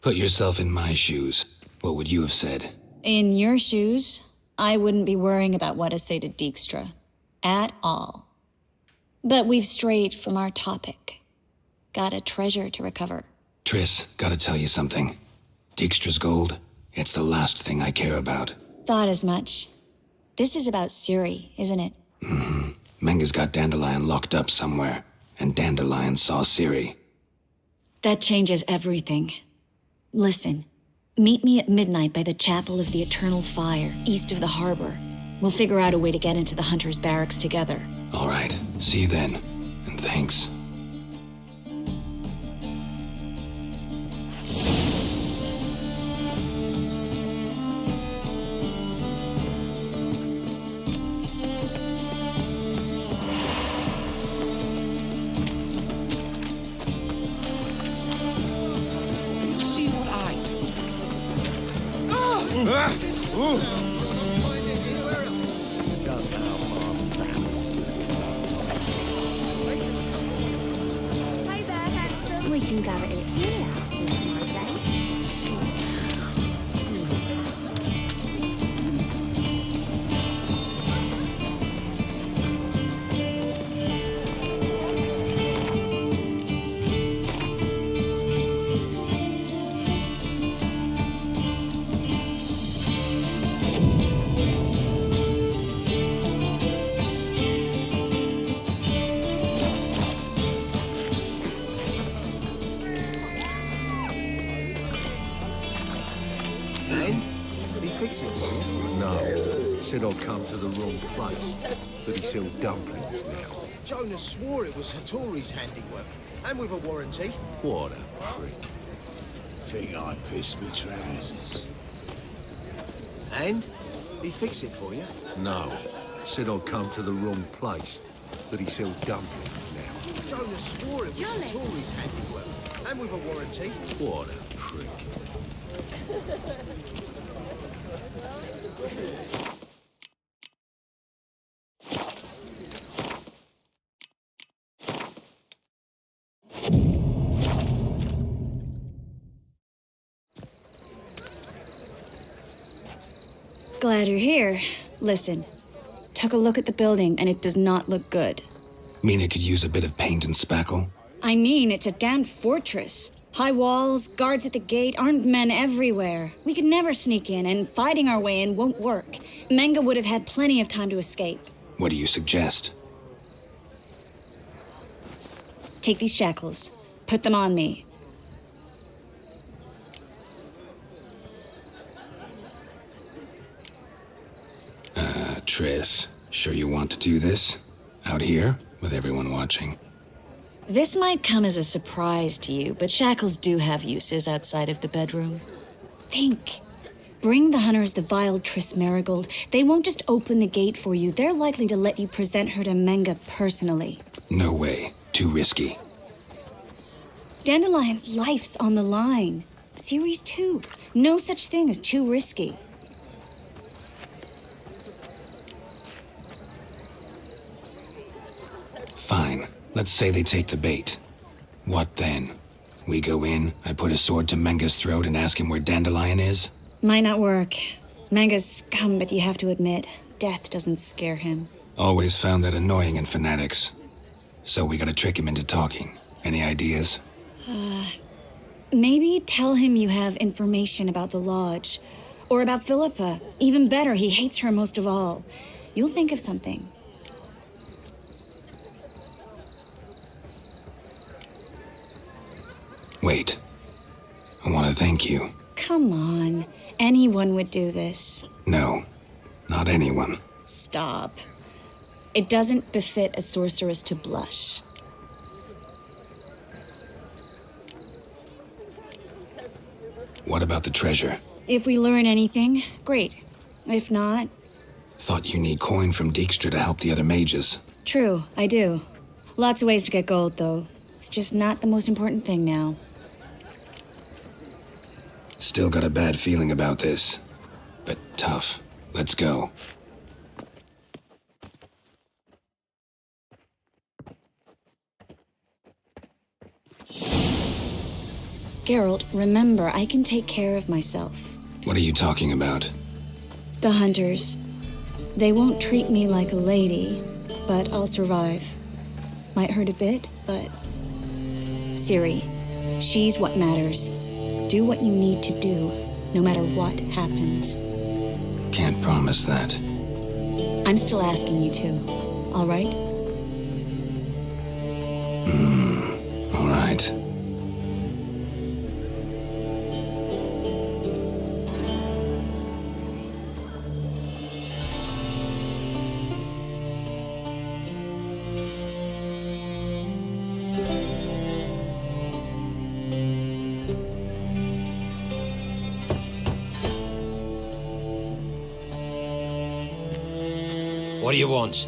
Speaker 2: Put yourself in my shoes. What would you have said?
Speaker 21: In your shoes, I wouldn't be worrying about what to say to Dijkstra. At all. But we've strayed from our topic. Got a treasure to recover.
Speaker 2: Triss, gotta tell you something. Dijkstra's gold, it's the last thing I care about.
Speaker 21: Thought as much. This is about Ciri, isn't it?
Speaker 2: Mm-hmm. Menga's got Dandelion locked up somewhere, and Dandelion saw Ciri.
Speaker 21: That changes everything. Listen, meet me at midnight by the Chapel of the Eternal Fire, east of the harbor. We'll figure out a way to get into the Hunter's barracks together.
Speaker 2: All right, see you then, and thanks.
Speaker 3: Just how far south?
Speaker 21: Hey there, handsome. We can gather it here, my place.
Speaker 3: Fix it for you?
Speaker 5: No. Said I'd come to the wrong place. But he sells dumplings now.
Speaker 3: Jonas swore it was Hattori's handiwork. And with a warranty.
Speaker 5: What a prick.
Speaker 3: Think I pissed me trousers. And? He fix it for you?
Speaker 5: No. Said I'd come to the wrong place. But he sells dumplings now.
Speaker 3: Jonas swore it was Hattori's handiwork. And with a warranty.
Speaker 5: What a prick.
Speaker 21: Glad you're here. Listen, took a look at the building and it does not look good.
Speaker 2: Mean it could use a bit of paint and spackle?
Speaker 21: I mean, it's a damn fortress. High walls, guards at the gate, armed men everywhere. We could never sneak in, and fighting our way in won't work. Menga would have had plenty of time to escape.
Speaker 2: What do you suggest?
Speaker 21: Take these shackles. Put them on me.
Speaker 2: Triss, sure you want to do this? Out here, with everyone watching?
Speaker 21: This might come as a surprise to you, but shackles do have uses outside of the bedroom. Think. Bring the hunters the vile Triss Marigold. They won't just open the gate for you. They're likely to let you present her to Menga personally.
Speaker 2: No way. Too risky.
Speaker 21: Dandelion's life's on the line. Ciri's too. No such thing as too risky.
Speaker 2: Fine. Let's say they take the bait. What then? We go in, I put a sword to Menga's throat and ask him where Dandelion is?
Speaker 21: Might not work. Menga's scum, but you have to admit, death doesn't scare him.
Speaker 2: Always found that annoying in fanatics. So we gotta trick him into talking. Any ideas?
Speaker 21: Maybe tell him you have information about the Lodge. Or about Philippa. Even better, he hates her most of all. You'll think of something.
Speaker 2: Wait. I want to thank you.
Speaker 21: Come on. Anyone would do this.
Speaker 2: No. Not anyone.
Speaker 21: Stop. It doesn't befit a sorceress to blush.
Speaker 2: What about the treasure?
Speaker 21: If we learn anything, great. If not...
Speaker 2: Thought you need coin from Dijkstra to help the other mages.
Speaker 21: True, I do. Lots of ways to get gold, though. It's just not the most important thing now.
Speaker 2: Still got a bad feeling about this. But tough. Let's go.
Speaker 21: Geralt, remember, I can take care of myself.
Speaker 2: What are you talking about?
Speaker 21: The hunters. They won't treat me like a lady, but I'll survive. Might hurt a bit, but... Ciri, she's what matters. Do what you need to do, no matter what happens.
Speaker 2: Can't promise that.
Speaker 21: I'm still asking you to, all right?
Speaker 2: All right.
Speaker 10: What do you want?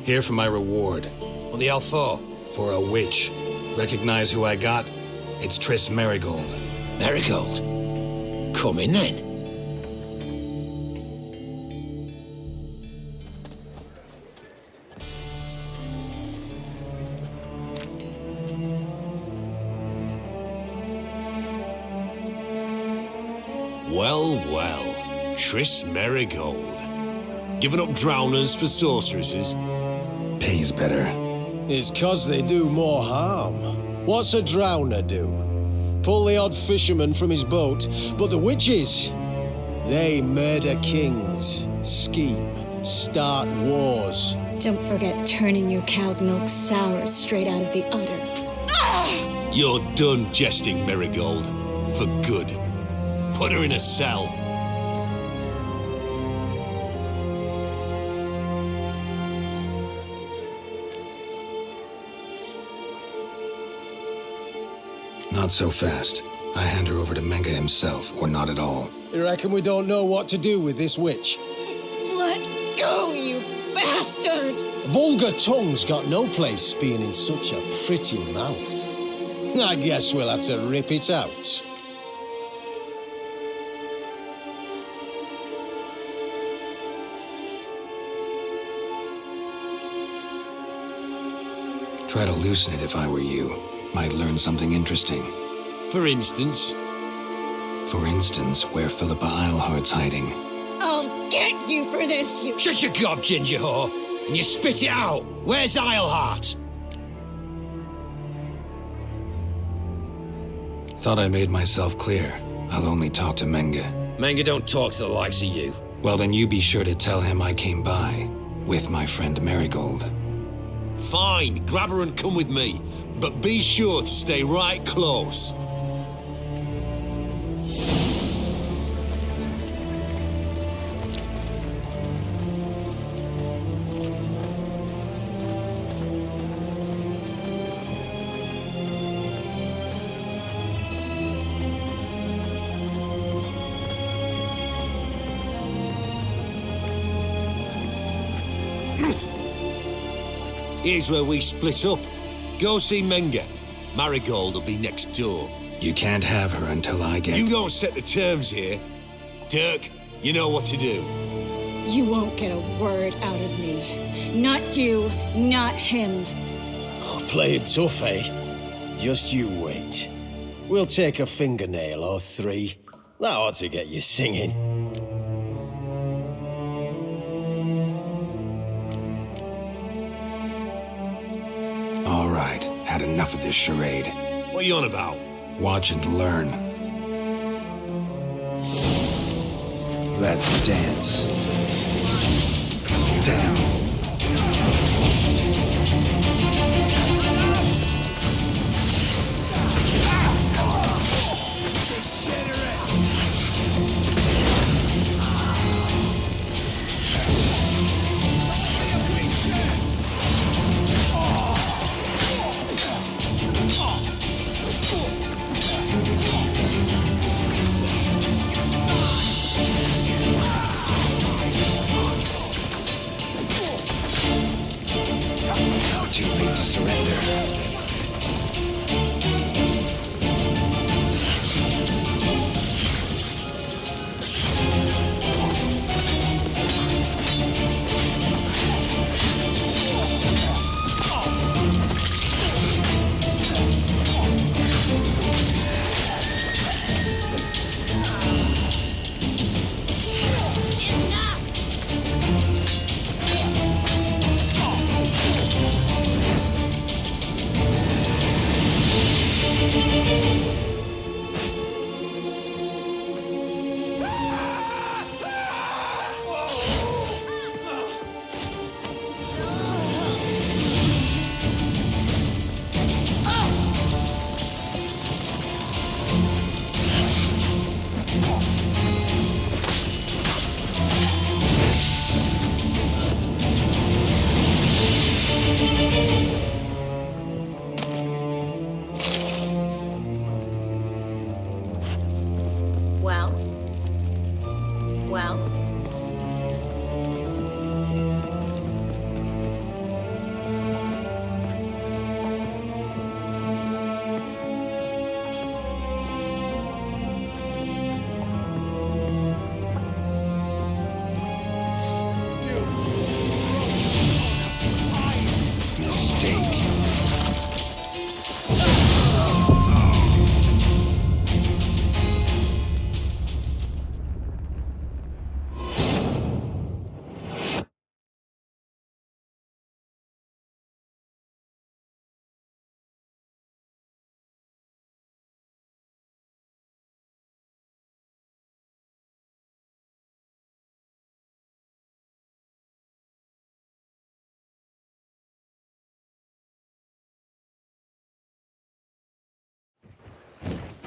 Speaker 2: Here for my reward.
Speaker 10: What the hell for?
Speaker 2: For a witch. Recognize who I got? It's Triss Merigold.
Speaker 10: Merigold? Come in then.
Speaker 15: Well, well. Triss Merigold. Giving up drowners for sorceresses?
Speaker 2: Pays better.
Speaker 13: It's 'cause they do more harm. What's a drowner do? Pull the odd fisherman from his boat, but the witches, they murder kings, scheme, start wars.
Speaker 21: Don't forget turning your cow's milk sour straight out of the udder.
Speaker 15: You're done jesting, Merigold. For good. Put her in a cell.
Speaker 2: Not so fast. I hand her over to Menga himself, or not at all.
Speaker 13: You reckon we don't know what to do with this witch?
Speaker 21: Let go, you bastard!
Speaker 13: Vulgar tongue's got no place being in such a pretty mouth. I guess we'll have to rip it out.
Speaker 2: Try to loosen it if I were you. Might learn something interesting.
Speaker 15: For instance?
Speaker 2: For instance, where Philippa Eilhart's hiding.
Speaker 21: I'll get you for this, you...
Speaker 10: Shut your gob, ginger whore, and you spit it out. Where's Eilhart?
Speaker 2: Thought I made myself clear. I'll only talk to Menga.
Speaker 10: Menga don't talk to the likes of you.
Speaker 2: Well, then you be sure to tell him I came by, with my friend Merigold.
Speaker 15: Fine, grab her and come with me. But be sure to stay right close. Here's where we split up. Go see Menga. Marigold will be next door.
Speaker 2: You can't have her until I get...
Speaker 15: You don't set the terms here. Dirk, you know what to do.
Speaker 21: You won't get a word out of me. Not you, not him.
Speaker 13: Oh, playing tough, eh? Just you wait. We'll take a fingernail or three. That ought to get you singing.
Speaker 2: All right, had enough of this charade.
Speaker 15: What are you on about?
Speaker 2: Watch and learn. Let's dance. Damn.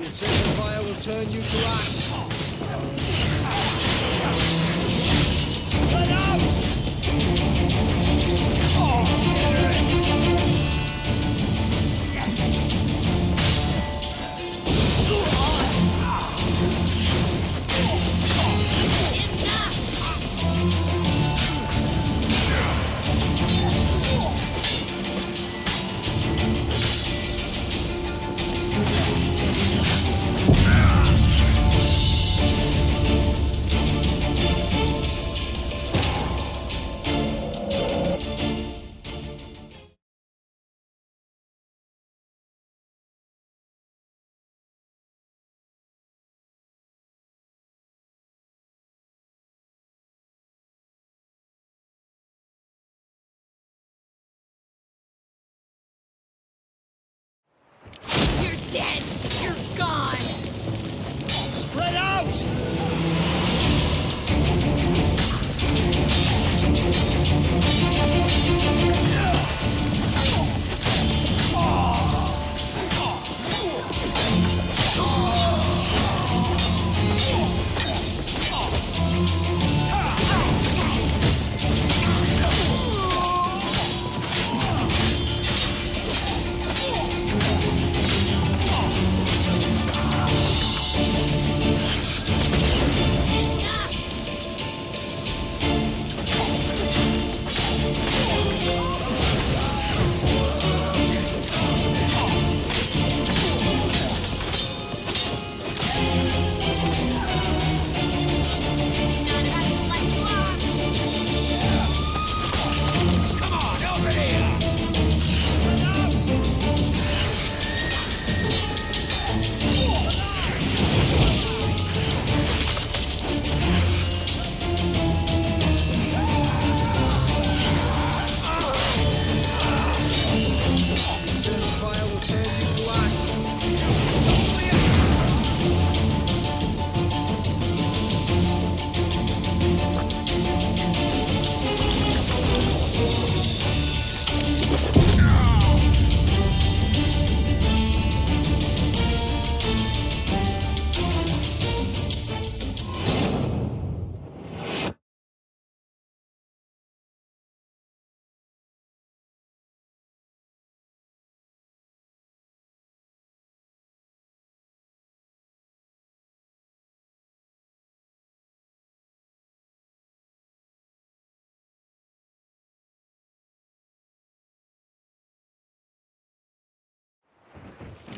Speaker 13: Eternal fire will turn you to ash.
Speaker 3: Let out!
Speaker 17: Dead! You're gone!
Speaker 3: Spread out!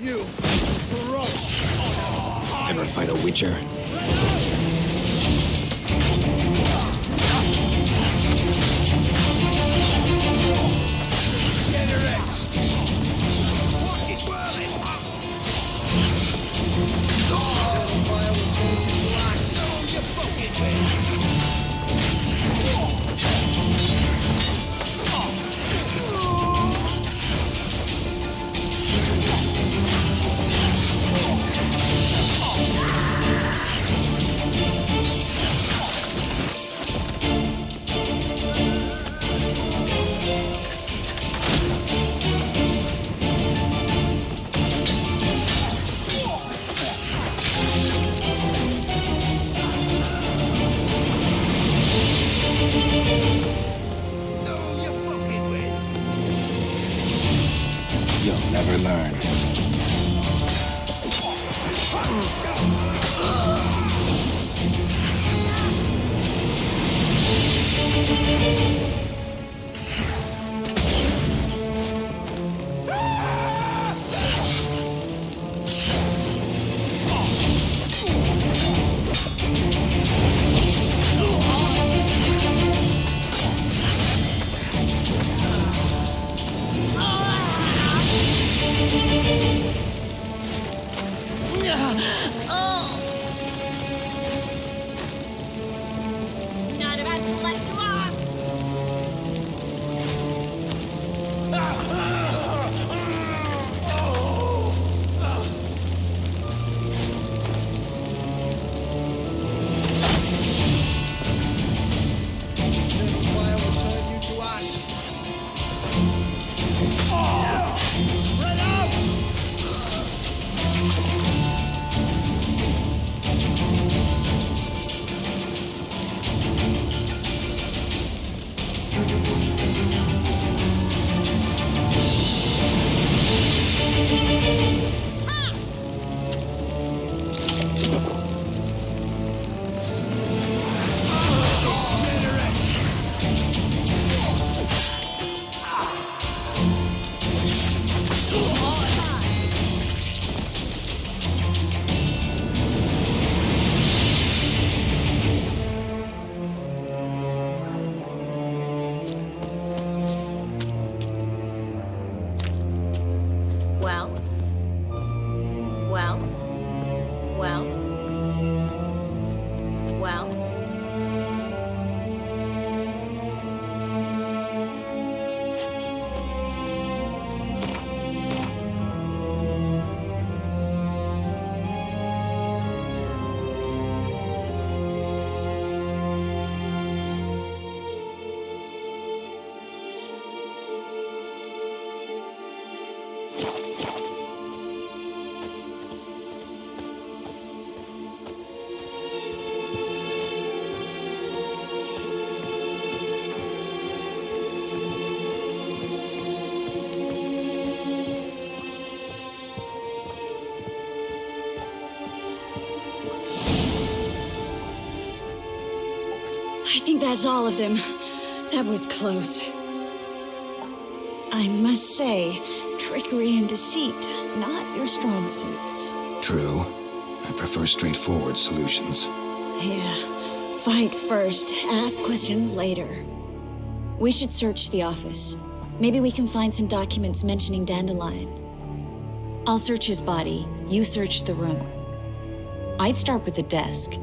Speaker 13: You, gross!
Speaker 2: Ever fight a witcher? You'll never learn.
Speaker 17: Not about to let you off!
Speaker 3: Spread out!
Speaker 21: Well? Well? I think that's all of them. That was close. I must say, trickery and deceit, not your strong suits.
Speaker 2: True. I prefer straightforward solutions.
Speaker 21: Yeah. Fight first, ask questions later. We should search the office. Maybe we can find some documents mentioning Dandelion. I'll search his body, you search the room. I'd start with the desk.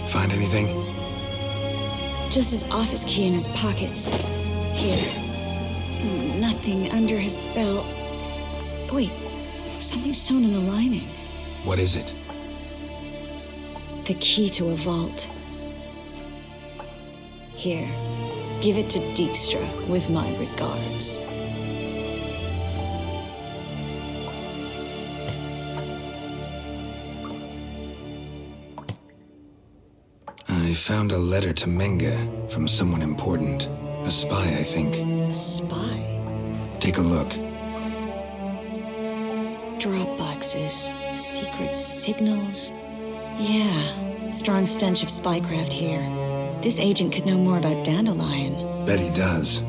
Speaker 2: Find anything?
Speaker 21: Just his office key in his pockets. Here. Nothing under his belt. Wait, something's sewn in the lining.
Speaker 2: What is it?
Speaker 21: The key to a vault. Here, give it to Dijkstra with my regards.
Speaker 2: I found a letter to Menga from someone important. A spy, I think.
Speaker 21: A spy?
Speaker 2: Take a look.
Speaker 21: Drop boxes, secret signals. Yeah, strong stench of spycraft here. This agent could know more about Dandelion.
Speaker 2: Bet he does.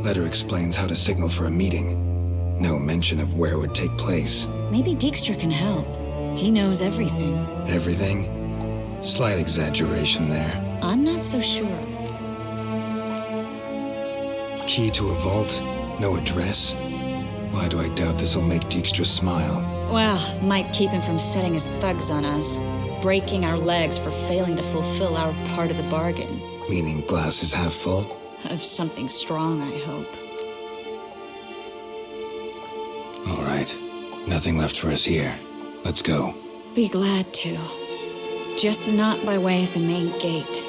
Speaker 2: Letter explains how to signal for a meeting. No mention of where it would take place.
Speaker 21: Maybe Dijkstra can help. He knows everything.
Speaker 2: Everything? Slight exaggeration there.
Speaker 21: I'm not so sure.
Speaker 2: Key to a vault? No address? Why do I doubt this'll make Dijkstra smile?
Speaker 21: Well, might keep him from setting his thugs on us. Breaking our legs for failing to fulfill our part of the bargain.
Speaker 2: Meaning glass is half full?
Speaker 21: Of something strong, I hope.
Speaker 2: All right. Nothing left for us here. Let's go.
Speaker 21: Be glad to. Just not by way of the main gate.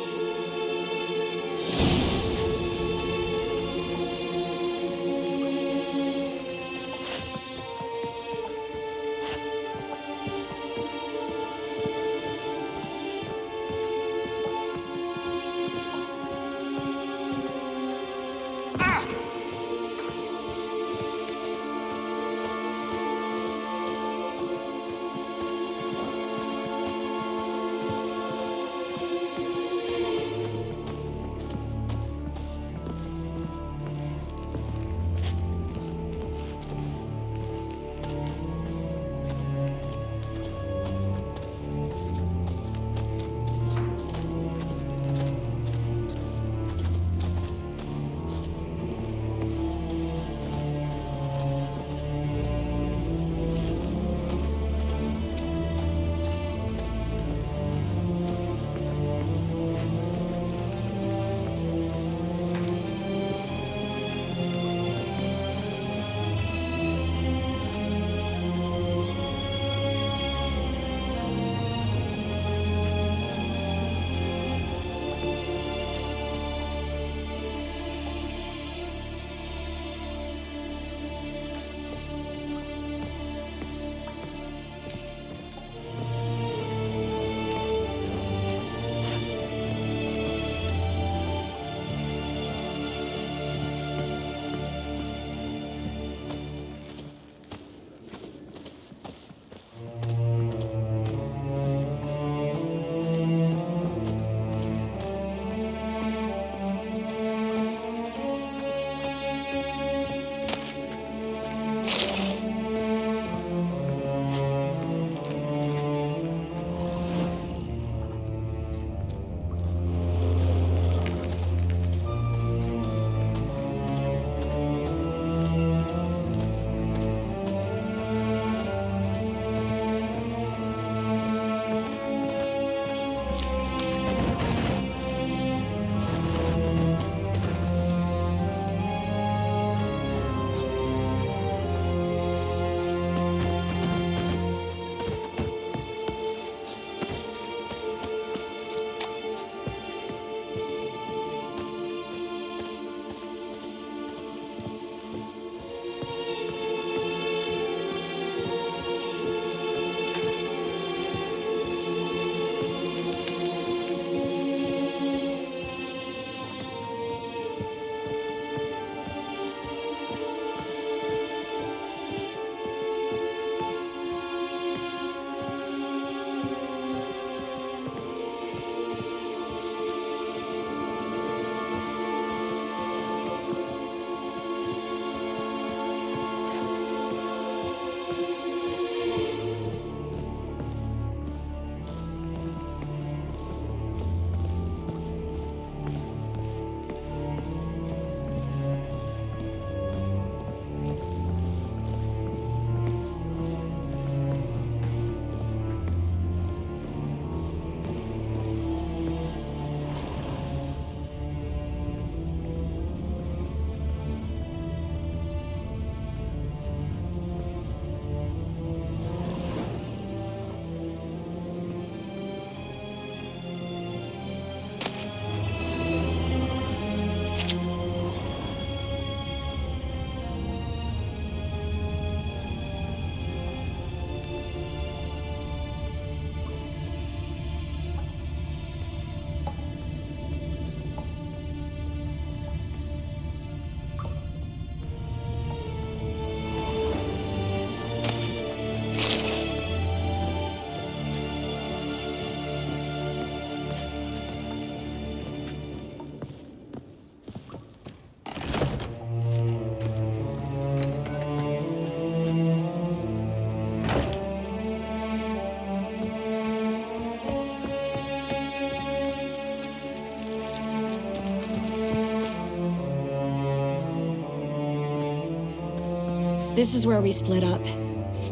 Speaker 21: This is where we split up.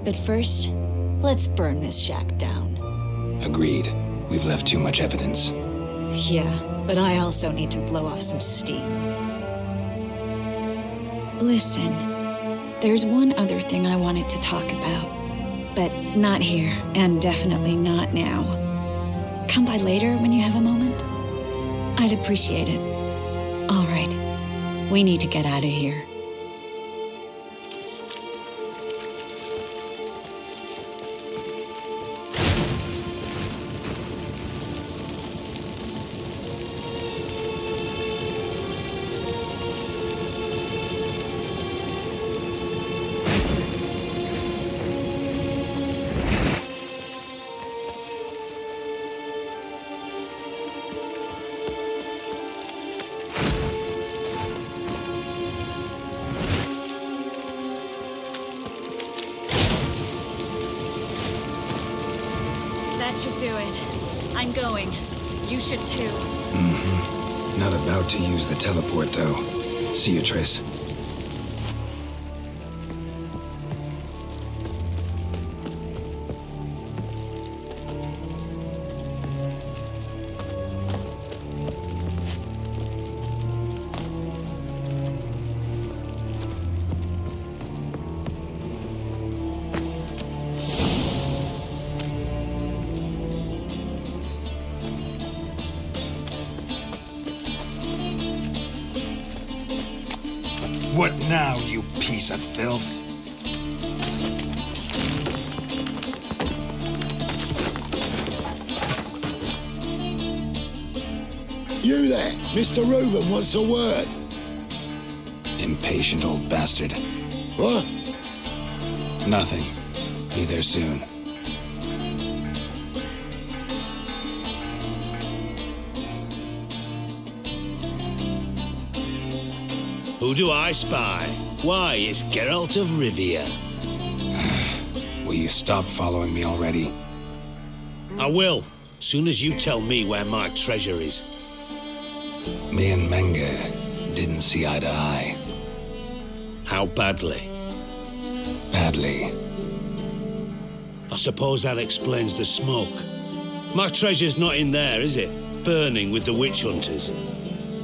Speaker 21: But first, let's burn this shack down.
Speaker 2: Agreed. We've left too much evidence.
Speaker 21: Yeah, but I also need to blow off some steam. Listen, there's one other thing I wanted to talk about. But not here, and definitely not now. Come by later when you have a moment? I'd appreciate it. All right, we need to get out of here. Should do it. I'm going. You should too.
Speaker 2: Not about to use the teleport, though. See you, Triss.
Speaker 4: What now, you piece of filth?
Speaker 18: You there, Mr. Reuven wants a word.
Speaker 2: Impatient old bastard.
Speaker 18: What?
Speaker 2: Nothing. Be there soon.
Speaker 25: Who do I spy? Why, it's Geralt of Rivia.
Speaker 2: Will you stop following me already?
Speaker 25: I will, soon as you tell me where my treasure is.
Speaker 2: Me and Menge didn't see eye to eye.
Speaker 25: How badly?
Speaker 2: Badly.
Speaker 25: I suppose that explains the smoke. My treasure's not in there, is it? Burning with the witch hunters.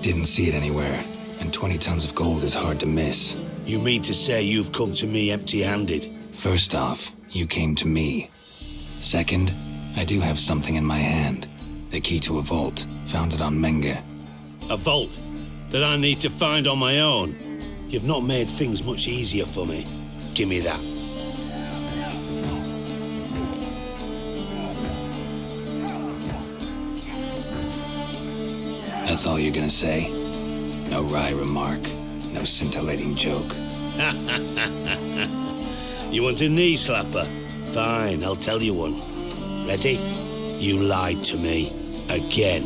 Speaker 2: Didn't see it anywhere. And 20 tons of gold is hard to miss.
Speaker 25: You mean to say you've come to me empty-handed?
Speaker 2: First off, you came to me. Second, I do have something in my hand. The key to a vault, found it on Menge.
Speaker 25: A vault? That I need to find on my own? You've not made things much easier for me. Give me that.
Speaker 2: That's all you're gonna say? No wry remark, no scintillating joke.
Speaker 25: You want a knee slapper? Fine, I'll tell you one. Ready? You lied to me. Again.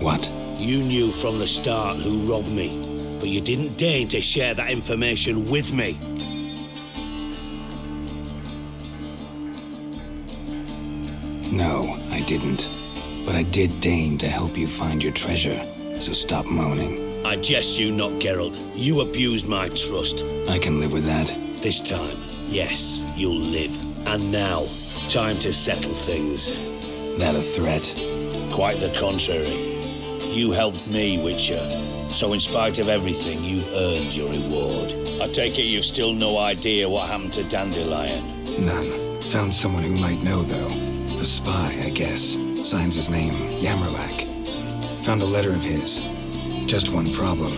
Speaker 2: What?
Speaker 25: You knew from the start who robbed me, but you didn't deign to share that information with me.
Speaker 2: No, I didn't. But I did deign to help you find your treasure, so stop moaning.
Speaker 25: I jest you not, Geralt. You abused my trust.
Speaker 2: I can live with that.
Speaker 25: This time, yes, you'll live. And now, time to settle things.
Speaker 2: That a threat?
Speaker 25: Quite the contrary. You helped me, Witcher. So in spite of everything, you've earned your reward. I take it you've still no idea what happened to Dandelion?
Speaker 2: None. Found someone who might know, though. A spy, I guess. Signs his name, Yammerlack. Found a letter of his. Just one problem.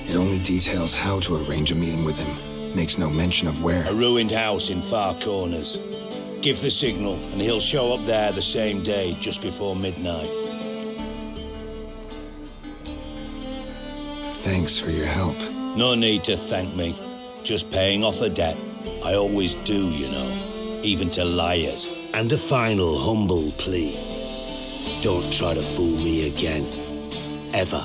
Speaker 2: It only details how to arrange a meeting with him. Makes no mention of where.
Speaker 25: A ruined house in Far Corners. Give the signal, and he'll show up there the same day, just before midnight.
Speaker 2: Thanks for your help.
Speaker 25: No need to thank me. Just paying off a debt. I always do, you know. Even to liars. And a final humble plea. Don't try to fool me again. Ever.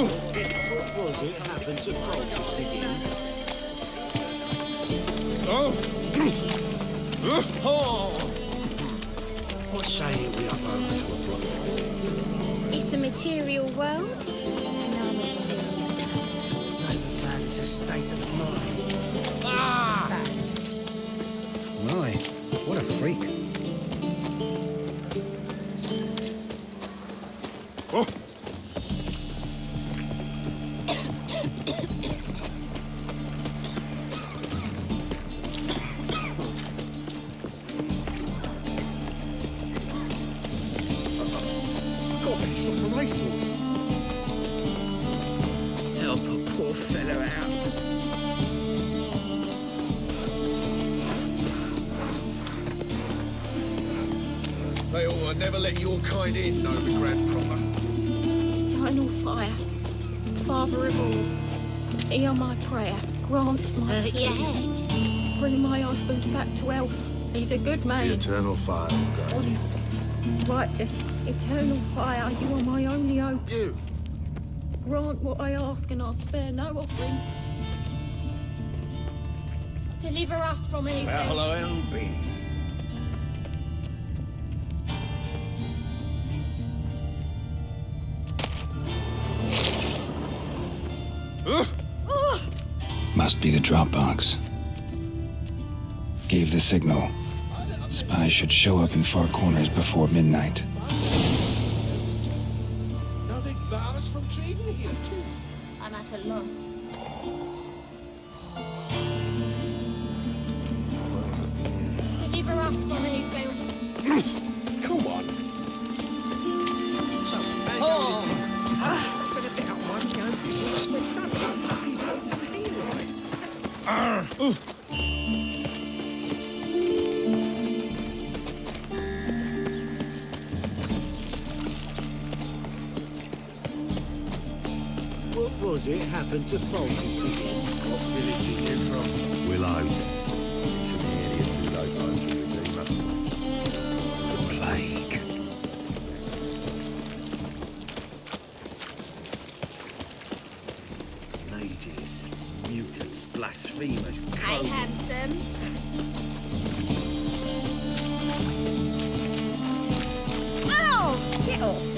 Speaker 4: What was it happened to Francis again?
Speaker 3: What say we up over to a prophet?
Speaker 17: It's a material world.
Speaker 3: Man, it's a state of mind. My, what a freak.
Speaker 9: Oh.
Speaker 3: Stop the racehorse. Help a poor fellow out.
Speaker 5: They ought to never let your kind in, Novigrad proper.
Speaker 17: Eternal fire. Father of all. Hear my prayer. Grant my
Speaker 3: your head.
Speaker 17: Bring my husband back to health. He's a good man.
Speaker 9: The eternal fire will guide you.
Speaker 17: Honest. Righteous. Eternal fire. You are my only hope.
Speaker 9: You.
Speaker 17: Grant what I ask and I'll spare no offering. Deliver us from evil.
Speaker 3: Well, I'll be.
Speaker 2: Must be the drop box. Gave the signal. Spies should show up in far corners before midnight.
Speaker 3: Nothing bars us from trading here, too.
Speaker 17: I'm at a loss. Deliver us from evil.
Speaker 3: Come on. So, for a bit out mind my own business, when suddenly he holds up heels like.
Speaker 4: What was it happened to Francis again?
Speaker 3: What village are you from?
Speaker 12: Willows. Sits in the area to those roads through the zebra.
Speaker 3: The plague. Mages, mutants, blasphemers,
Speaker 17: Hey, handsome. Ow! Get off.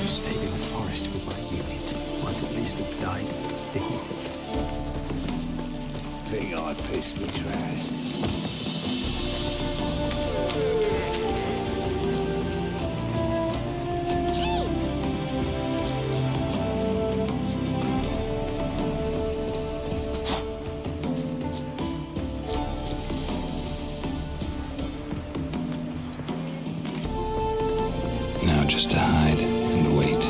Speaker 3: Stayed in the forest with my unit. Might at least have died with dignity.
Speaker 12: Think I pissed me trousers.
Speaker 2: Now just to hide and wait.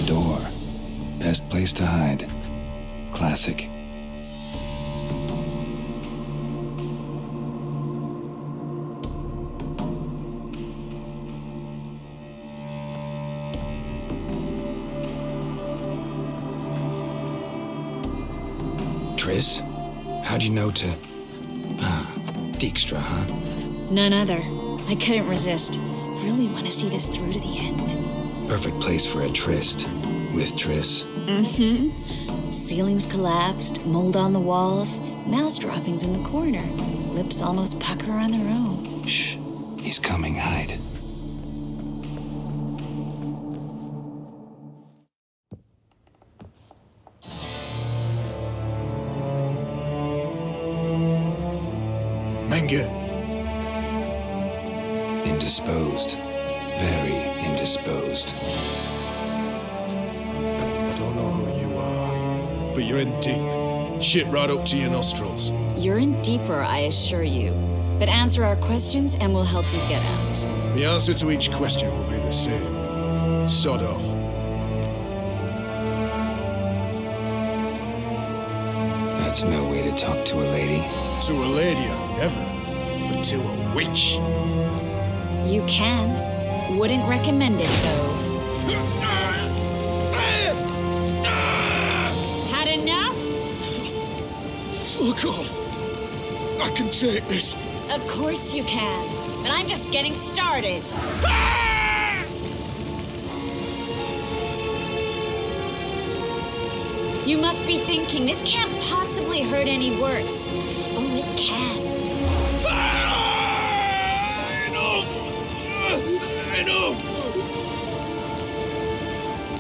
Speaker 2: Door. Best place to hide. Classic. Triss? How'd you know to... Dijkstra, huh?
Speaker 21: None other. I couldn't resist. Really want to see this through to the end.
Speaker 2: Perfect place for a tryst. With Triss.
Speaker 21: Mm-hmm. Ceilings collapsed, mold on the walls, mouse droppings in the corner. Lips almost pucker on their own.
Speaker 2: Shh. He's coming. Hide.
Speaker 9: Menge?
Speaker 2: Indisposed. Very indisposed.
Speaker 9: I don't know who you are, but you're in deep. Shit right up to your nostrils.
Speaker 21: You're in deeper, I assure you. But answer our questions and we'll help you get out.
Speaker 9: The answer to each question will be the same. Sod off.
Speaker 2: That's no way to talk to a lady.
Speaker 9: To a lady, I never. But to a witch.
Speaker 21: You can. Wouldn't recommend it, though. Had enough?
Speaker 9: Fuck off. I can take this.
Speaker 21: Of course you can. But I'm just getting started. You must be thinking, this can't possibly hurt any worse. Oh, it can.
Speaker 9: Enough!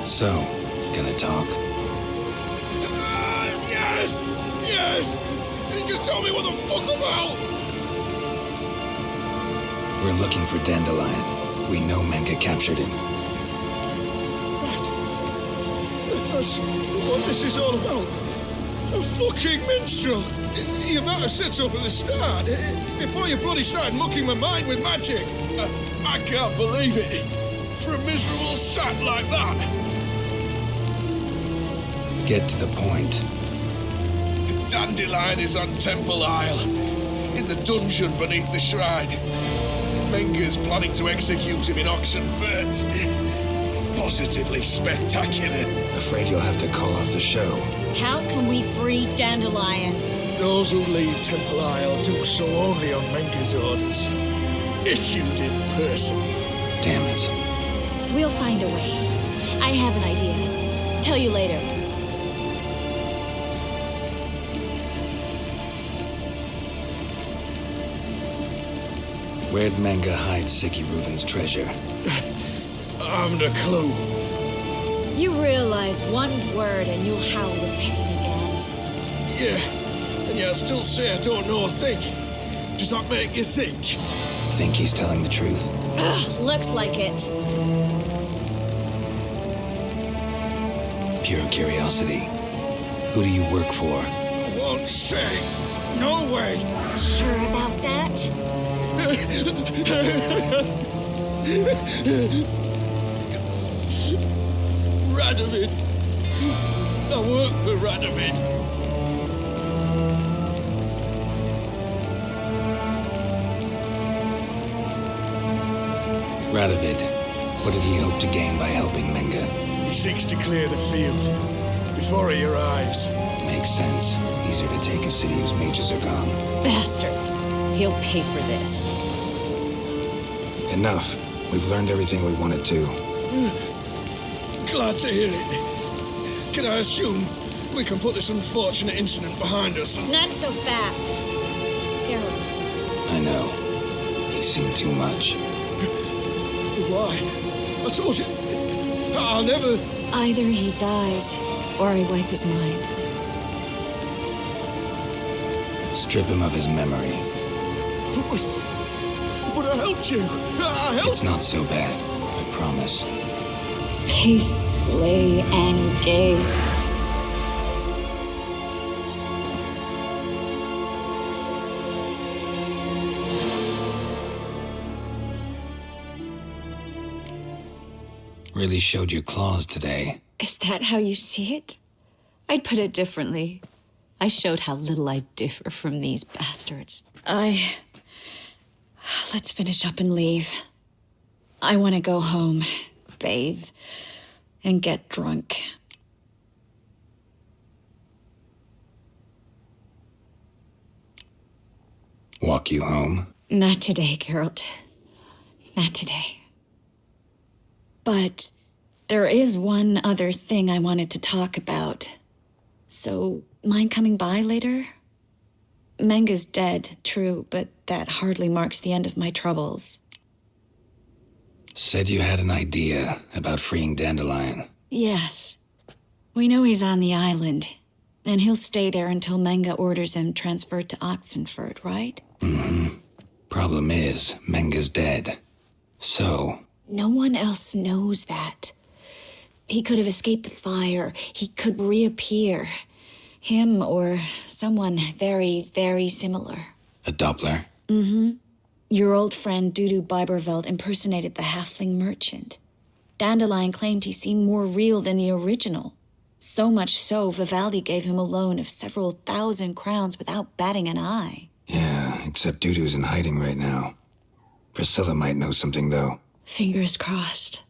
Speaker 2: So, gonna talk?
Speaker 9: Yes! Yes! Just tell me what the fuck about!
Speaker 2: We're looking for Dandelion. We know Menge captured him.
Speaker 9: Right. That's what this is all about. A fucking minstrel! You might have said so from the start. Before you bloody started mucking my mind with magic. I can't believe it. For a miserable sap like that.
Speaker 2: Get to the point.
Speaker 9: Dandelion is on Temple Isle, in the dungeon beneath the shrine. Menge's planning to execute him in Oxenfurt. Positively spectacular.
Speaker 2: Afraid you'll have to call off the show.
Speaker 21: How can we free Dandelion?
Speaker 9: Those who leave Temple Isle do so only on Menge's orders. Issued in person.
Speaker 2: Damn it.
Speaker 21: We'll find a way. I have an idea. Tell you later.
Speaker 2: Where'd Menge hide Ciri Reuven's treasure?
Speaker 9: I haven't a clue.
Speaker 21: You realize one word and you'll howl with pain again.
Speaker 9: Yeah, and yet I still say I don't know a thing. Does that make you think?
Speaker 2: Think he's telling the truth?
Speaker 21: Ugh, looks like it.
Speaker 2: Pure curiosity. Who do you work for?
Speaker 9: I won't say. No way.
Speaker 21: Sure about that?
Speaker 9: Radovid. I work for Radovid.
Speaker 2: Radovid. What did he hope to gain by helping Menge?
Speaker 9: He seeks to clear the field before he arrives.
Speaker 2: Makes sense. Easier to take a city whose mages are gone.
Speaker 21: Bastard. He'll pay for this.
Speaker 2: Enough. We've learned everything we wanted to.
Speaker 9: Glad to hear it. Can I assume we can put this unfortunate incident behind us?
Speaker 21: Not so fast. Geralt.
Speaker 2: I know. He's seen too much.
Speaker 9: Why? I told you. I'll never...
Speaker 21: Either he dies, or I wipe his mind.
Speaker 2: Strip him of his memory.
Speaker 9: But I helped you. I helped...
Speaker 2: It's not so bad. I promise.
Speaker 21: Peace, slay, and gay.
Speaker 2: Really showed your claws today.
Speaker 21: Is that how you see it? I'd put it differently. I showed how little I differ from these bastards. Let's finish up and leave. I want to go home, bathe, and get drunk.
Speaker 2: Walk you home?
Speaker 21: Not today, Geralt. Not today. But there is one other thing I wanted to talk about. So, mind coming by later? Menge's dead, true, but that hardly marks the end of my troubles.
Speaker 2: Said you had an idea about freeing Dandelion.
Speaker 21: Yes. We know he's on the island, And he'll stay there until Menga orders him transferred to Oxenfurt, right?
Speaker 2: Mm-hmm. Problem is, Menga's dead. So...
Speaker 21: No one else knows that. He could have escaped the fire. He could reappear. Him or someone very, very similar.
Speaker 2: A Doppler?
Speaker 21: Mm-hmm. Your old friend Dudu Biberveld impersonated the halfling merchant. Dandelion claimed he seemed more real than the original. So much so, Vivaldi gave him a loan of several thousand crowns without batting an eye.
Speaker 2: Yeah, except Dudu's in hiding right now. Priscilla might know something, though.
Speaker 21: Fingers crossed.